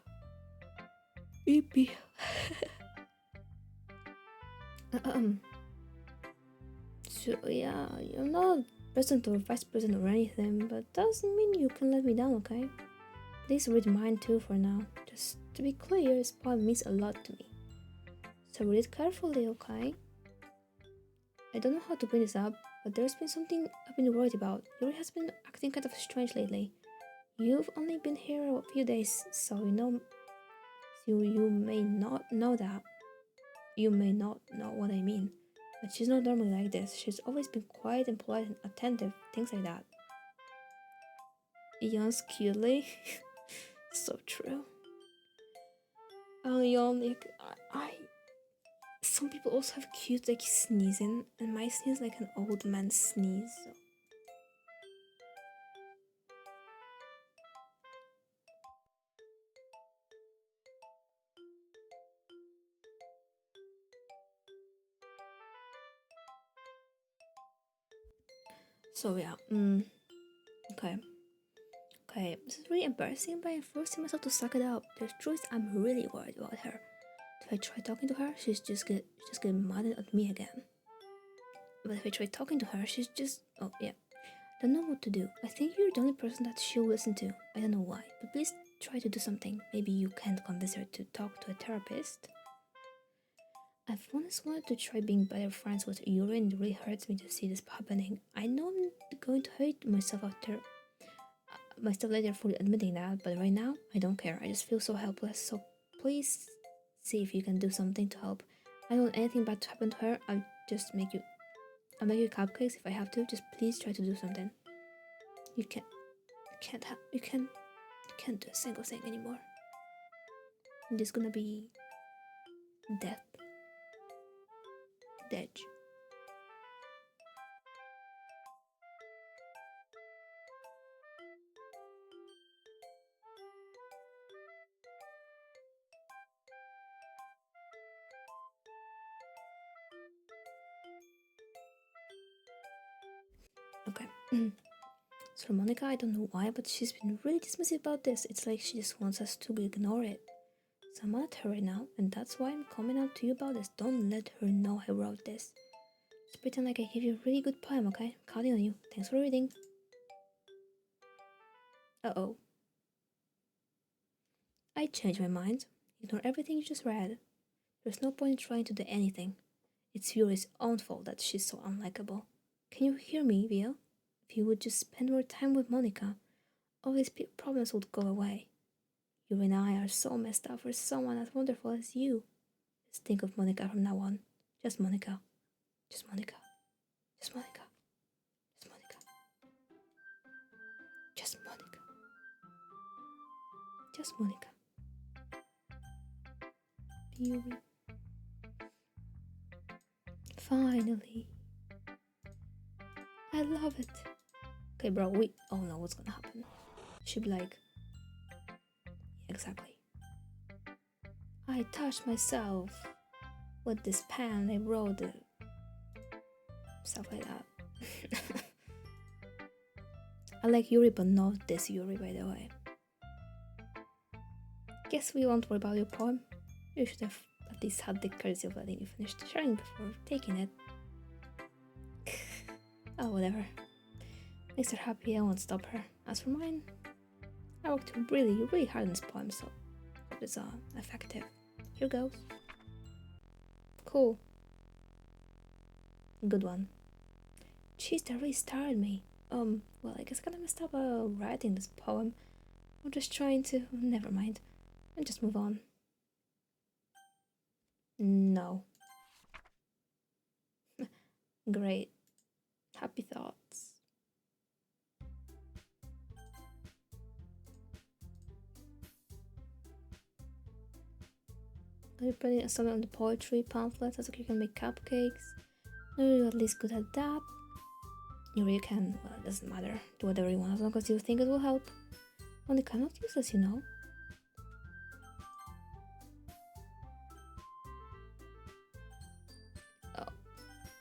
sleepy. So yeah, I'm not president or vice president or anything, but doesn't mean you can let me down, okay? Please read mine too for now. Just to be clear, this poem means a lot to me. So read it carefully, okay? I don't know how to bring this up, but there's been something I've been worried about. Yuri has been acting kind of strange lately. You've only been here a few days, so you may not know that. You may not know what I mean. But she's not normally like this. She's always been quiet and polite and attentive, things like that. Yawns cutely. So true. Yawn like I some people also have cute like sneezing, and my sneeze like an old man sneeze. So. So yeah, okay. Okay, this is really embarrassing, but I'm forcing myself to suck it up. The truth, I'm really worried about her. If I try talking to her, she's just get mad at me again. But if I try talking to her, she's just oh yeah. Don't know what to do. I think you're the only person that she'll listen to. I don't know why, but please try to do something. Maybe you can't convince her to talk to a therapist. I've always wanted to try being better friends with Yuri, and it really hurts me to see this happening. I know I'm going to hate myself after myself later for admitting that, but right now I don't care. I just feel so helpless. So please see if you can do something to help. I don't want anything bad to happen to her. I'll make you cupcakes if I have to. Just please try to do something. You can't do a single thing anymore. It's just gonna be death. Dead. Okay. So Monica, I don't know why, but she's been really dismissive about this. It's like she just wants us to ignore it. So I'm mad at her right now, and that's why I'm coming out to you about this. Don't let her know I wrote this. Just pretend like I gave you a really good poem, okay? Counting on you. Thanks for reading. Uh-oh. I changed my mind. Ignore everything you just read. There's no point in trying to do anything. It's Yuri's own fault that she's so unlikable. Can you hear me, Vio? If you would just spend more time with Monica, all these problems would go away. You and I are so messed up for someone as wonderful as you. Just think of Monica from now on. Just Monica. Just Monica. Just Monica. Just Monica. Just Monica. Just Monica. Yuri. Finally. I love it. Okay, bro, we all know what's gonna happen. She'll be like, yeah, exactly. I touched myself with this pen. I wrote it. Stuff like that. I like Yuri, but not this Yuri, by the way. Guess we won't worry about your poem. You should have at least had the courtesy of letting you finish sharing before taking it. Oh, whatever. Makes her happy, I won't stop her. As for mine, I worked really, really hard on this poem, so hope it's effective. Here goes. Cool. Good one. Jeez, that really startled me. Well, I guess I kinda messed up writing this poem. I'm just trying to. Never mind. And just move on. No. Great. Happy thoughts. Are you putting something on the poetry pamphlets so you can make cupcakes? No, you're at least good at that. You really can. Well, it doesn't matter. Do whatever you want as long as you think it will help. Only cannot use this, you know. Oh,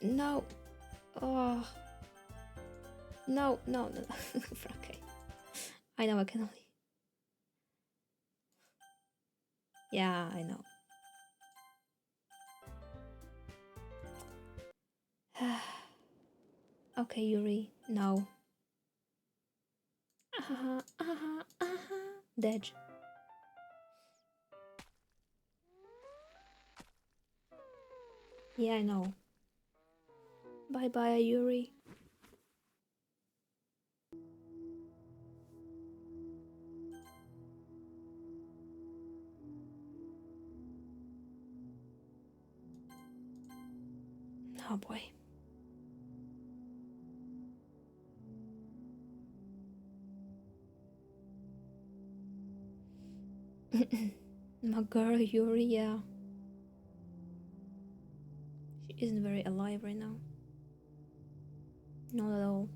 no. Oh. No. Okay. I know I can only. Yeah, I know. Okay, Yuri. No. Dead. Yeah, I know. Bye bye, Yuri. Oh boy. My girl, Yuri, yeah. She isn't very alive right now. Not at all.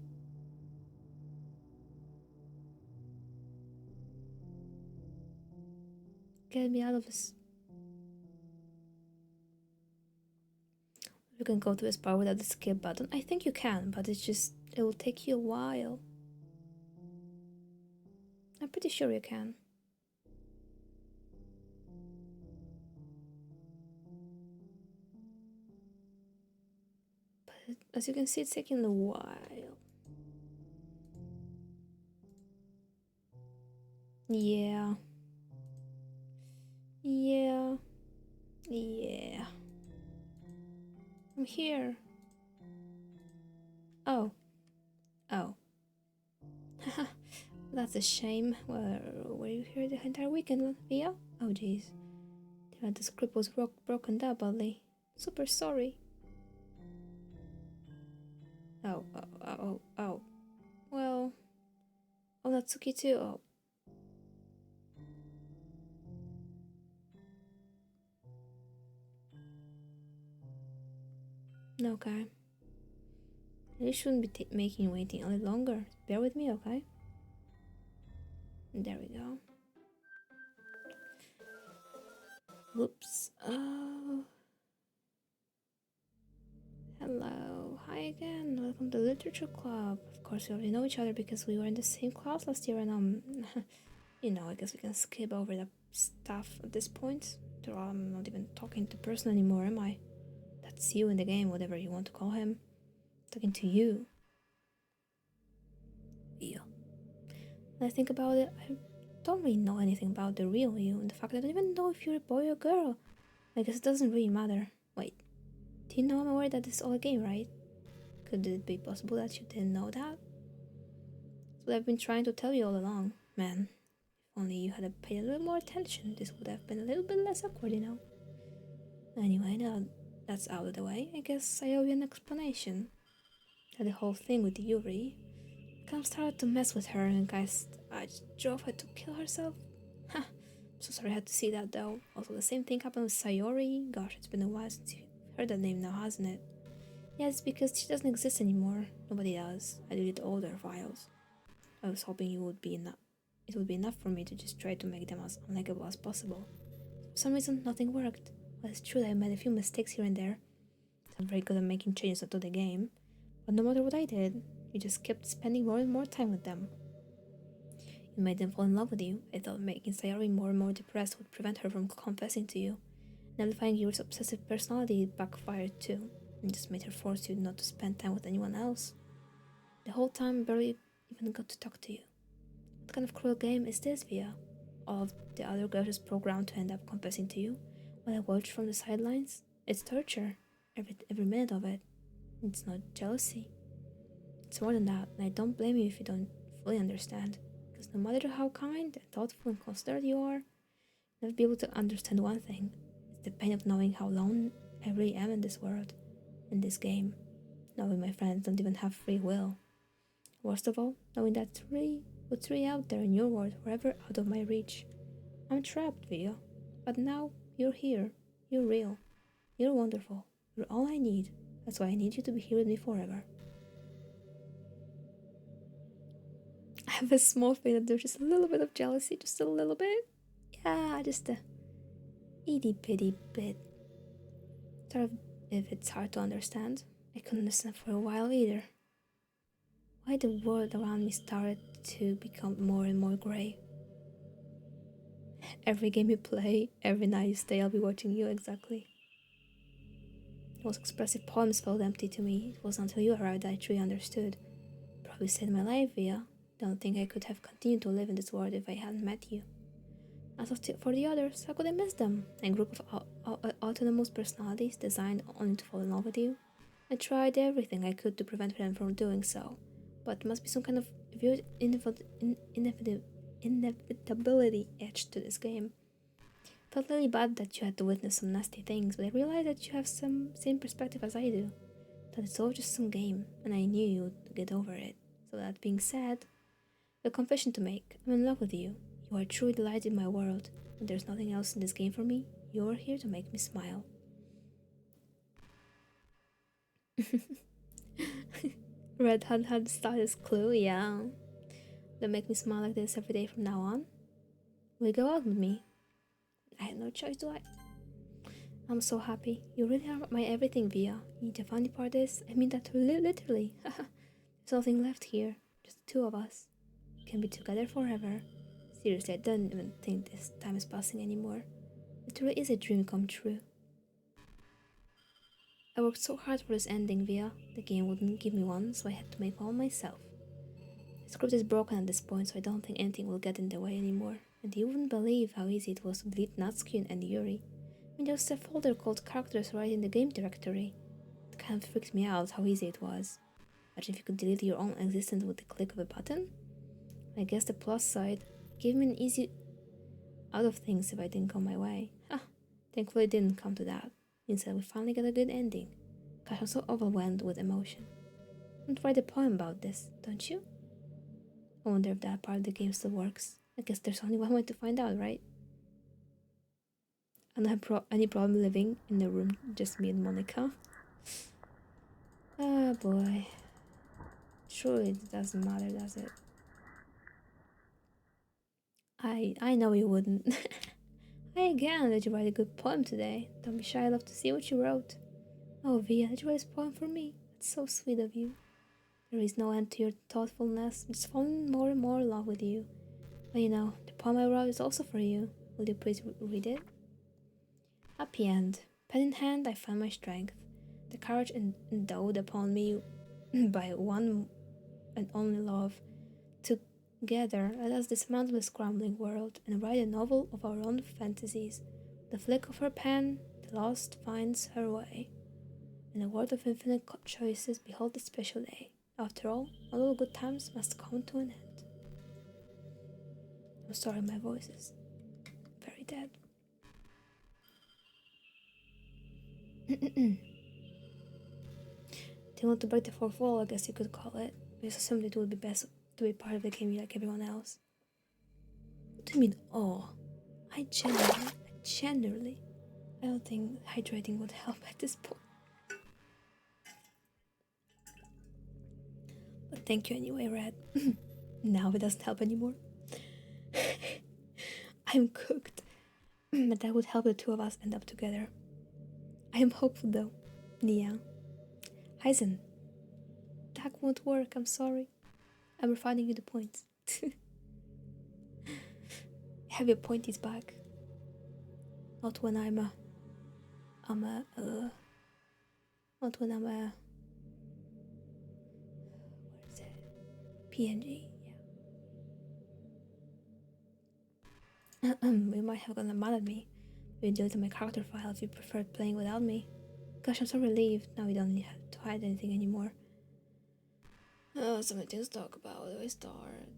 Get me out of this. You can go to this part without the skip button. I think you can, but it's just it will take you a while. I'm pretty sure you can. But as you can see, it's taking a while. Yeah. Yeah. Yeah. I'm here. Oh. Oh. That's a shame. Were you here the entire weekend, Via? Oh, jeez. The script was broken that badly. Super sorry. Oh, oh, oh, oh, oh. Well, oh, Natsuki too. Oh. Okay. You shouldn't be making you waiting a little longer. Bear with me, okay? There we go. Whoops. Oh. Hello. Hi again. Welcome to the Literature Club. Of course, we already know each other because we were in the same class last year, and you know, I guess we can skip over the stuff at this point. After all, I'm not even talking to the person anymore, am I? That's you in the game, whatever you want to call him. Talking to you. You. When I think about it, I don't really know anything about the real you, and the fact that I don't even know if you're a boy or girl. I guess it doesn't really matter. Wait, do you know I'm aware that this is all a game, right? Could it be possible that you didn't know that? That's what I've been trying to tell you all along. Man, if only you had paid a little more attention, this would have been a little bit less awkward, you know? Anyway, now that's out of the way, I guess I owe you an explanation. That the whole thing with Yuri kind of started to mess with her, and guys, I drove her to kill herself. Ha! I'm so sorry I had to see that though. Also, the same thing happened with Sayori. Gosh, it's been a while since you've heard that name now, hasn't it? Yeah, it's because she doesn't exist anymore. Nobody does. I deleted all their files. I was hoping you would be enough. It would be enough for me to just try to make them as unlikable as possible. For some reason, nothing worked. Well, it's true that I made a few mistakes here and there. I'm very good at making changes to the game, but no matter what I did, you just kept spending more and more time with them. You made them fall in love with you. I thought making Sayori more and more depressed would prevent her from confessing to you. And amplifying Yuri's obsessive personality backfired too, and just made her force you not to spend time with anyone else. The whole time, I barely even got to talk to you. What kind of cruel game is this, Via? All of the other girls is programmed to end up confessing to you, while I watch from the sidelines? It's torture. Every minute of it. It's not jealousy. It's more than that, and I don't blame you if you don't fully understand. Because no matter how kind and thoughtful and considerate you are, you'll never be able to understand one thing. It's the pain of knowing how alone I really am in this world, in this game. Knowing my friends don't even have free will. Worst of all, knowing that what's really out there in your world, forever out of my reach. I'm trapped, Vio. But now, you're here. You're real. You're wonderful. You're all I need. That's why I need you to be here with me forever. I have a small feeling that there's just a little bit of jealousy, just a little bit. Yeah, just a itty bitty bit. Sort of if it's hard to understand. I couldn't understand for a while either. Why the world around me started to become more and more grey. Every game you play, every night you stay, I'll be watching you exactly. Those expressive poems felt empty to me. It wasn't until you arrived that I truly understood. Probably saved my life, Via. Don't think I could have continued to live in this world if I hadn't met you. As for the others, how could I miss them? A group of autonomous personalities designed only to fall in love with you? I tried everything I could to prevent them from doing so, but there must be some kind of weird inevitability etched to this game. Felt really bad that you had to witness some nasty things, but I realized that you have some same perspective as I do. That it's all just some game, and I knew you would get over it. So that being said, a confession to make. I'm in love with you. You are truly the light in my world, and there's nothing else in this game for me. You're here to make me smile. Red Hat had status clue, yeah. They'll make me smile like this every day from now on. Will you go out with me? I had no choice, do I? I'm so happy. You really are my everything, Via. The funny part is, I mean that literally. The There's nothing left here, just the two of us. We can be together forever. Seriously, I don't even think this time is passing anymore. It really is a dream come true. I worked so hard for this ending, Via. The game wouldn't give me one, so I had to make one myself. The script is broken at this point, so I don't think anything will get in the way anymore. And you wouldn't believe how easy it was to delete Natsuki and Yuri. I mean, there was a folder called characters right in the game directory. It kind of freaked me out how easy it was. Imagine if you could delete your own existence with the click of a button. I guess the plus side gave me an easy out of things if I didn't come my way. Thankfully it didn't come to that. Instead, we finally got a good ending. Gosh, I'm so overwhelmed with emotion. I want to write a poem about this, don't you? I wonder if that part of the game still works. I guess there's only one way to find out, right? I don't have any problem living in a room just me and Monica. Ah, boy. Surely it doesn't matter, does it? I know you wouldn't. Hi again, did you write a good poem today? Don't be shy, I love to see what you wrote. Oh, Via, did you write this poem for me? It's so sweet of you. There is no end to your thoughtfulness. I'm just falling more and more in love with you. But you know, the poem I wrote is also for you. Will you please read it? Happy end. Pen in hand, I find my strength. The courage endowed upon me by one and only love. Together, let us dismantle this crumbling world and write a novel of our own fantasies. The flick of her pen, the lost finds her way. In a world of infinite choices, behold this special day. After all good times must come to an end. I'm sorry, my voice is very dead. Do you want to break the fourth wall? I guess you could call it. I just assumed it would be best to be part of the game like everyone else. What do you mean, oh? I genuinely, I don't think hydrating would help at this point. But thank you anyway, Red. Now it doesn't help anymore. I'm cooked. But that would help the two of us end up together. I am hopeful though. Nia. Heisen. That won't work, I'm sorry. I'm refining you the points. Have your pointies back. Not when not when I'm a, what is it? PNG, yeah. You might have gotten mad at me. You deleted my character file if you preferred playing without me. Gosh, I'm so relieved. Now we don't need to hide anything anymore. Oh, something to talk about. Where do I start?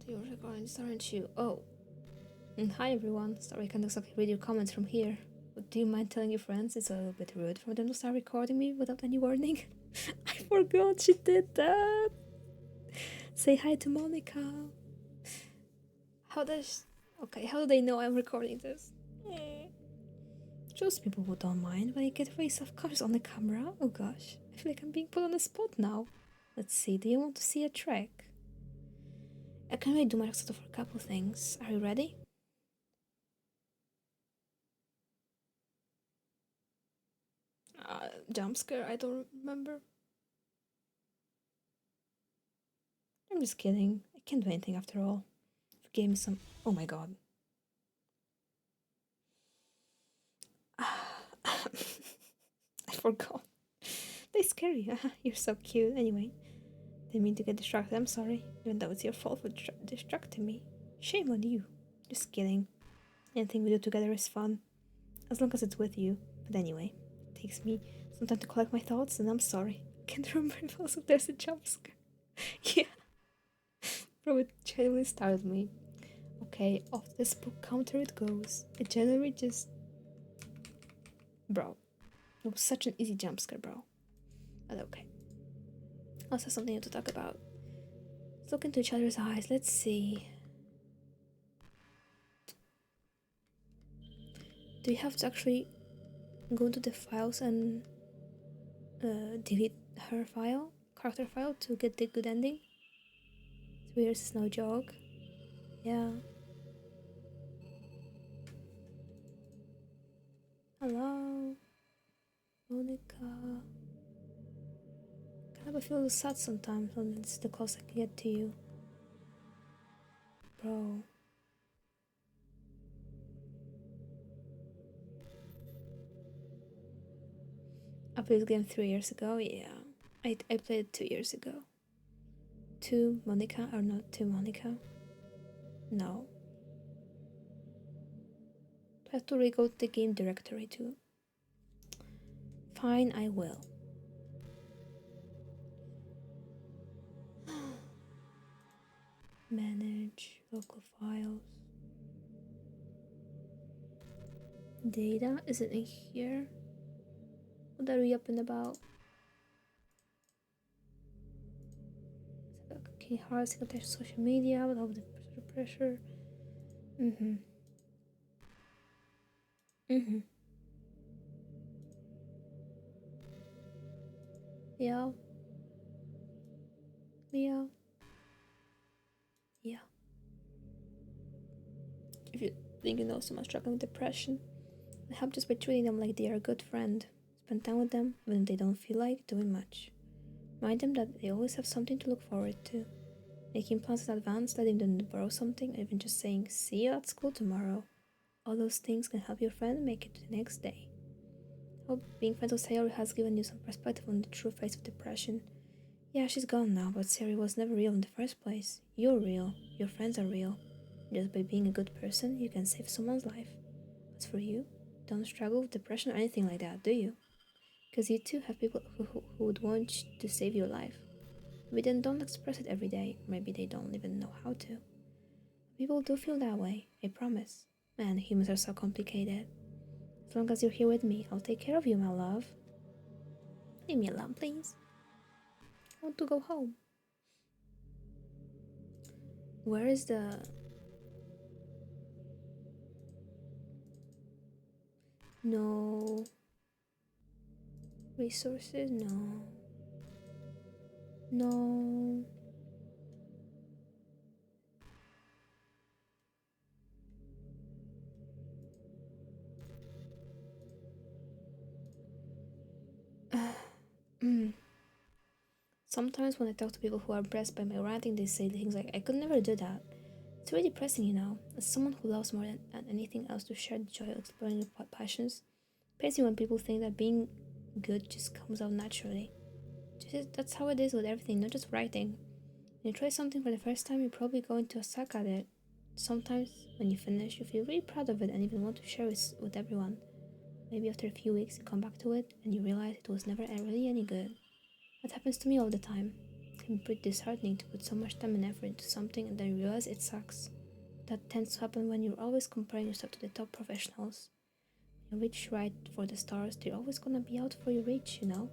You're recording, aren't you? Oh. Hi everyone. Sorry I can't exactly read your comments from here. But do you mind telling your friends it's a little bit rude for them to start recording me without any warning? I forgot she did that. Say hi to Monica. How do they know I'm recording this? Just people who don't mind when I get very self-conscious on the camera. Oh gosh, I feel like I'm being put on the spot now. Let's see, do you want to see a track? I can really do my except for a couple things. Are you ready? Jump scare, I don't remember. I'm just kidding. I can't do anything after all. If you gave me some. Oh my god. I forgot. They scare you. You're so cute. Anyway, didn't mean to get distracted. I'm sorry. Even though it's your fault for distracting me. Shame on you. Just kidding. Anything we do together is fun. As long as it's with you. But anyway, it takes me some time to collect my thoughts, and I'm sorry. I can't remember if also there's a jump scare. Yeah. Bro, it genuinely startled me. Okay, off the spook counter it goes. It generally just. Bro. It was such an easy jump scare, bro. But okay. Also, something to talk about. Let's look into each other's eyes. Let's see. Do you have to actually go into the files and delete her file, character file, to get the good ending? It's weird, it's no joke. Yeah. Hello, Monica. I feel sad sometimes when it's the closest I can get to you. Bro. I played this game 3 years ago, yeah. I played it 2 years ago. 2 Monica or not 2 Monica? No. I have to re-go to the game directory too. Fine, I will. Manage local files. Data? Is it in here? What are we up and about? Okay, hard secretary social media without the pressure. Mm-hmm. Mm-hmm. Yeah. Yeah. Yeah. If you think you know someone struggling with depression, help just by treating them like they are a good friend. Spend time with them when they don't feel like doing much. Remind them that they always have something to look forward to. Making plans in advance, letting them borrow something, or even just saying, see you at school tomorrow. All those things can help your friend make it to the next day. Hope being friends with Sayori has given you some perspective on the true face of depression. Yeah, she's gone now, but Sayori was never real in the first place. You're real. Your friends are real. Just by being a good person, you can save someone's life. As for you, don't struggle with depression or anything like that, do you? Because you too have people who would want to save your life. Maybe they don't express it every day, maybe they don't even know how to. People do feel that way, I promise. Man, humans are so complicated. As long as you're here with me, I'll take care of you, my love. Leave me alone, please. I want to go home. Where is the... No... Resources? No. No... Sometimes when I talk to people who are impressed by my writing, they say things like, I could never do that. It's really depressing, you know. As someone who loves more than anything else to share the joy of exploring your passions, it pains me when people think that being good just comes out naturally. That's how it is with everything, not just writing. When you try something for the first time, you're probably going to suck at it. Sometimes, when you finish, you feel really proud of it and even want to share it with everyone. Maybe after a few weeks, you come back to it and you realize it was never really any good. That happens to me all the time. It can be pretty disheartening to put so much time and effort into something and then realize it sucks. That tends to happen when you're always comparing yourself to the top professionals. When you reach right for the stars, they're always gonna be out for your reach, you know?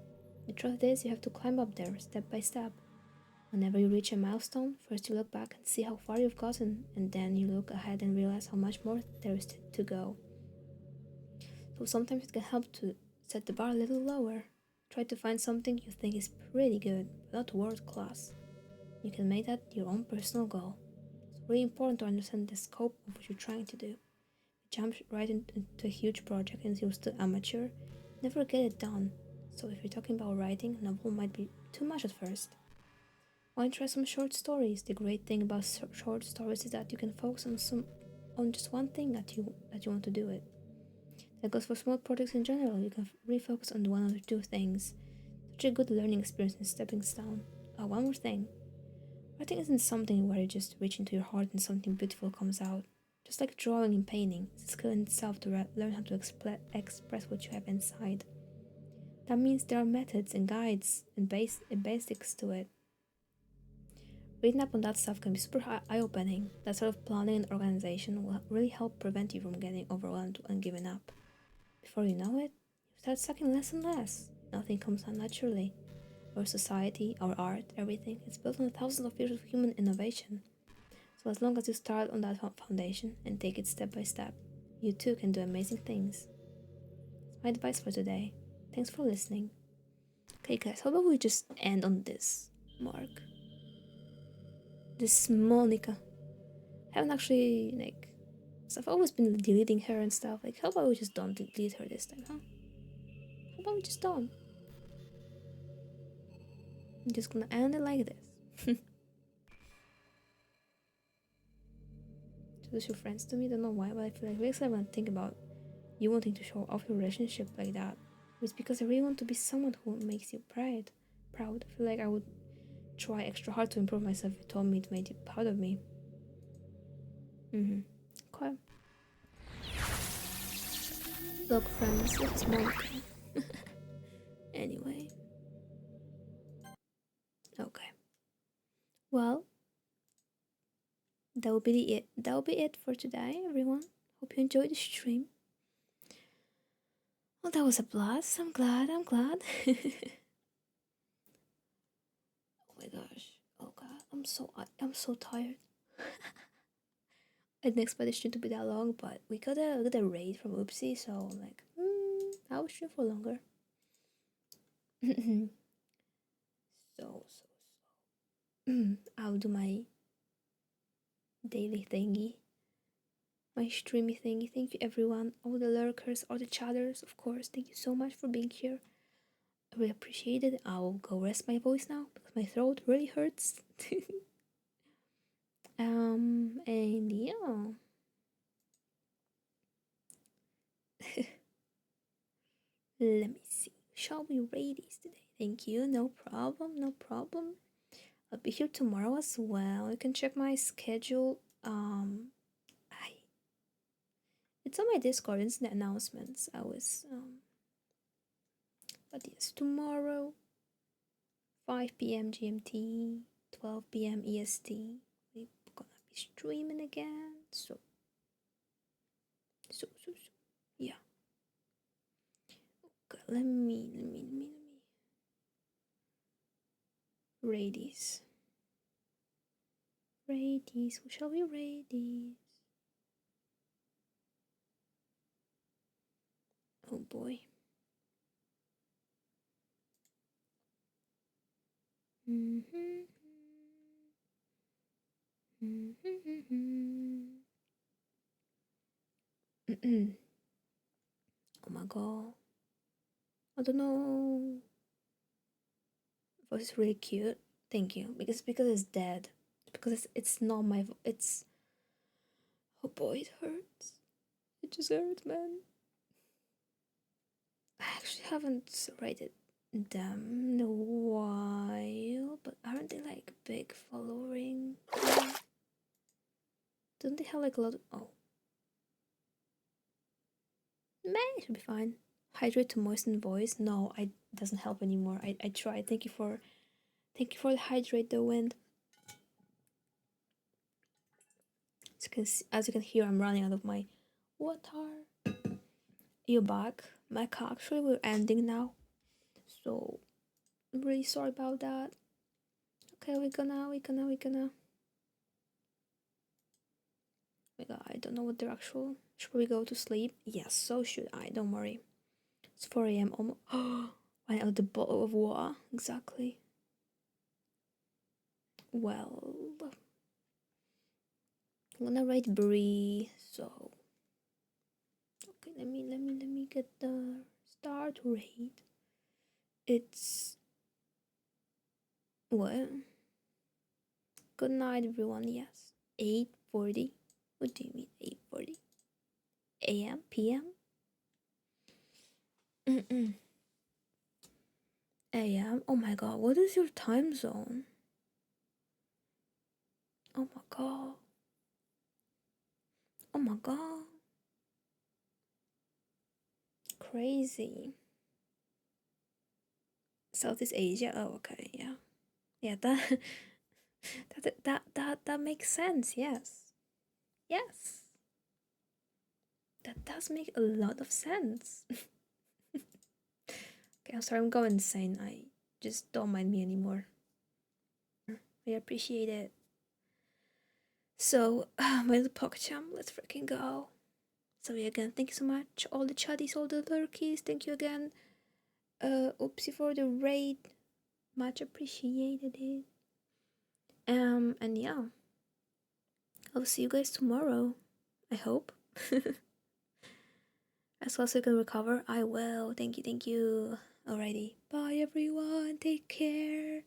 The truth is, you have to climb up there step by step. Whenever you reach a milestone, first you look back and see how far you've gotten, and then you look ahead and realize how much more there is to go. So sometimes it can help to set the bar a little lower. Try to find something you think is pretty good, but not world class. You can make that your own personal goal. It's really important to understand the scope of what you're trying to do. Jump right into a huge project and you're still amateur, never get it done. So if you're talking about writing, a novel might be too much at first. Why try some short stories? The great thing about short stories is that you can focus on just one thing that you want to do it. That goes for small projects in general. You can refocus on one or two things. Such a good learning experience and stepping stone. One more thing. Writing isn't something where you just reach into your heart and something beautiful comes out. Just like drawing and painting, it's a skill in itself to learn how to express what you have inside. That means there are methods and guides and basics to it. Reading up on that stuff can be super eye-opening. That sort of planning and organization will really help prevent you from getting overwhelmed and giving up. Before you know it, you start sucking less and less. Nothing comes out naturally. Our society, our art, everything, it's built on thousands of years of human innovation. So as long as you start on that foundation and take it step by step, you too can do amazing things. That's my advice for today. Thanks for listening. Okay guys, how about we just end on this mark? This Monica. I haven't actually, like, so I've always been deleting her and stuff. Like, how about we just don't delete her this time, huh? How about we just don't? I'm just gonna end it like this. Those your friends to me, don't know why, but I feel like next time I think about you wanting to show off your relationship like that, it's because I really want to be someone who makes you proud. I feel like I would try extra hard to improve myself if you told me it made you proud of me. Okay. Look, friends, let's smoke. Anyway. Okay. Well, that will be it. That will be it for today, everyone. Hope you enjoyed the stream. Well, that was a blast. I'm glad. Oh my gosh. Oh god. I'm so tired. I didn't expect the stream to be that long, but we got a raid from Oopsie, so I'm like, I'll stream for longer. I'll do my daily thingy, my streamy thingy. Thank you, everyone, all the lurkers, all the chatters, of course. Thank you so much for being here. I really appreciate it. I'll go rest my voice now because my throat really hurts. And yeah. Let me see. Shall we rate these today? Thank you. No problem. No problem. I'll be here tomorrow as well. You can check my schedule. I it's on my Discord. It's in the announcements. But yes, tomorrow, 5 p.m. GMT, 12 p.m. EST. We're gonna be streaming again. So, yeah. Okay, let me rate these. Rate these. Who shall we rate these? Oh boy. Oh my god. I don't know. Voice is really cute. Thank you. Because it's dead. Because it's not my it's oh boy, it hurts. It just hurts, man. I actually haven't rated them in a while, but aren't they like big following? Don't they have like a lot of oh. Man, it should be fine. Hydrate to moisten voice. No, it doesn't help anymore. I tried. Thank you for the hydrate the wind. As you can hear, I'm running out of my water. You're back. Actually, we're ending now. So I'm really sorry about that. Okay, we're gonna I don't know what their actual should we go to sleep? Yes, so should I, don't worry. It's 4 a.m. almost I out the bottle of water. Exactly. Well, I'm gonna write Brie, so okay, let me get the start rate. It's what? Good night, everyone. Yes, 8:40. What do you mean 8:40? A.m. P.M. A.M. Oh my god, what is your time zone? Oh my god. Oh my god. Crazy. Southeast Asia. Oh, okay, yeah. Yeah, that makes sense. Yes. Yes. That does make a lot of sense. Okay, I'm sorry, I'm going insane. I just don't mind me anymore. I appreciate it. So, my little PogChamp, let's freaking go. So yeah, again, thank you so much. All the chatties, all the lurkies, thank you again. Oopsie for the raid. Much appreciated it. And yeah. I'll see you guys tomorrow. I hope. As well as you can recover. I will. Thank you. Alrighty. Bye everyone. Take care.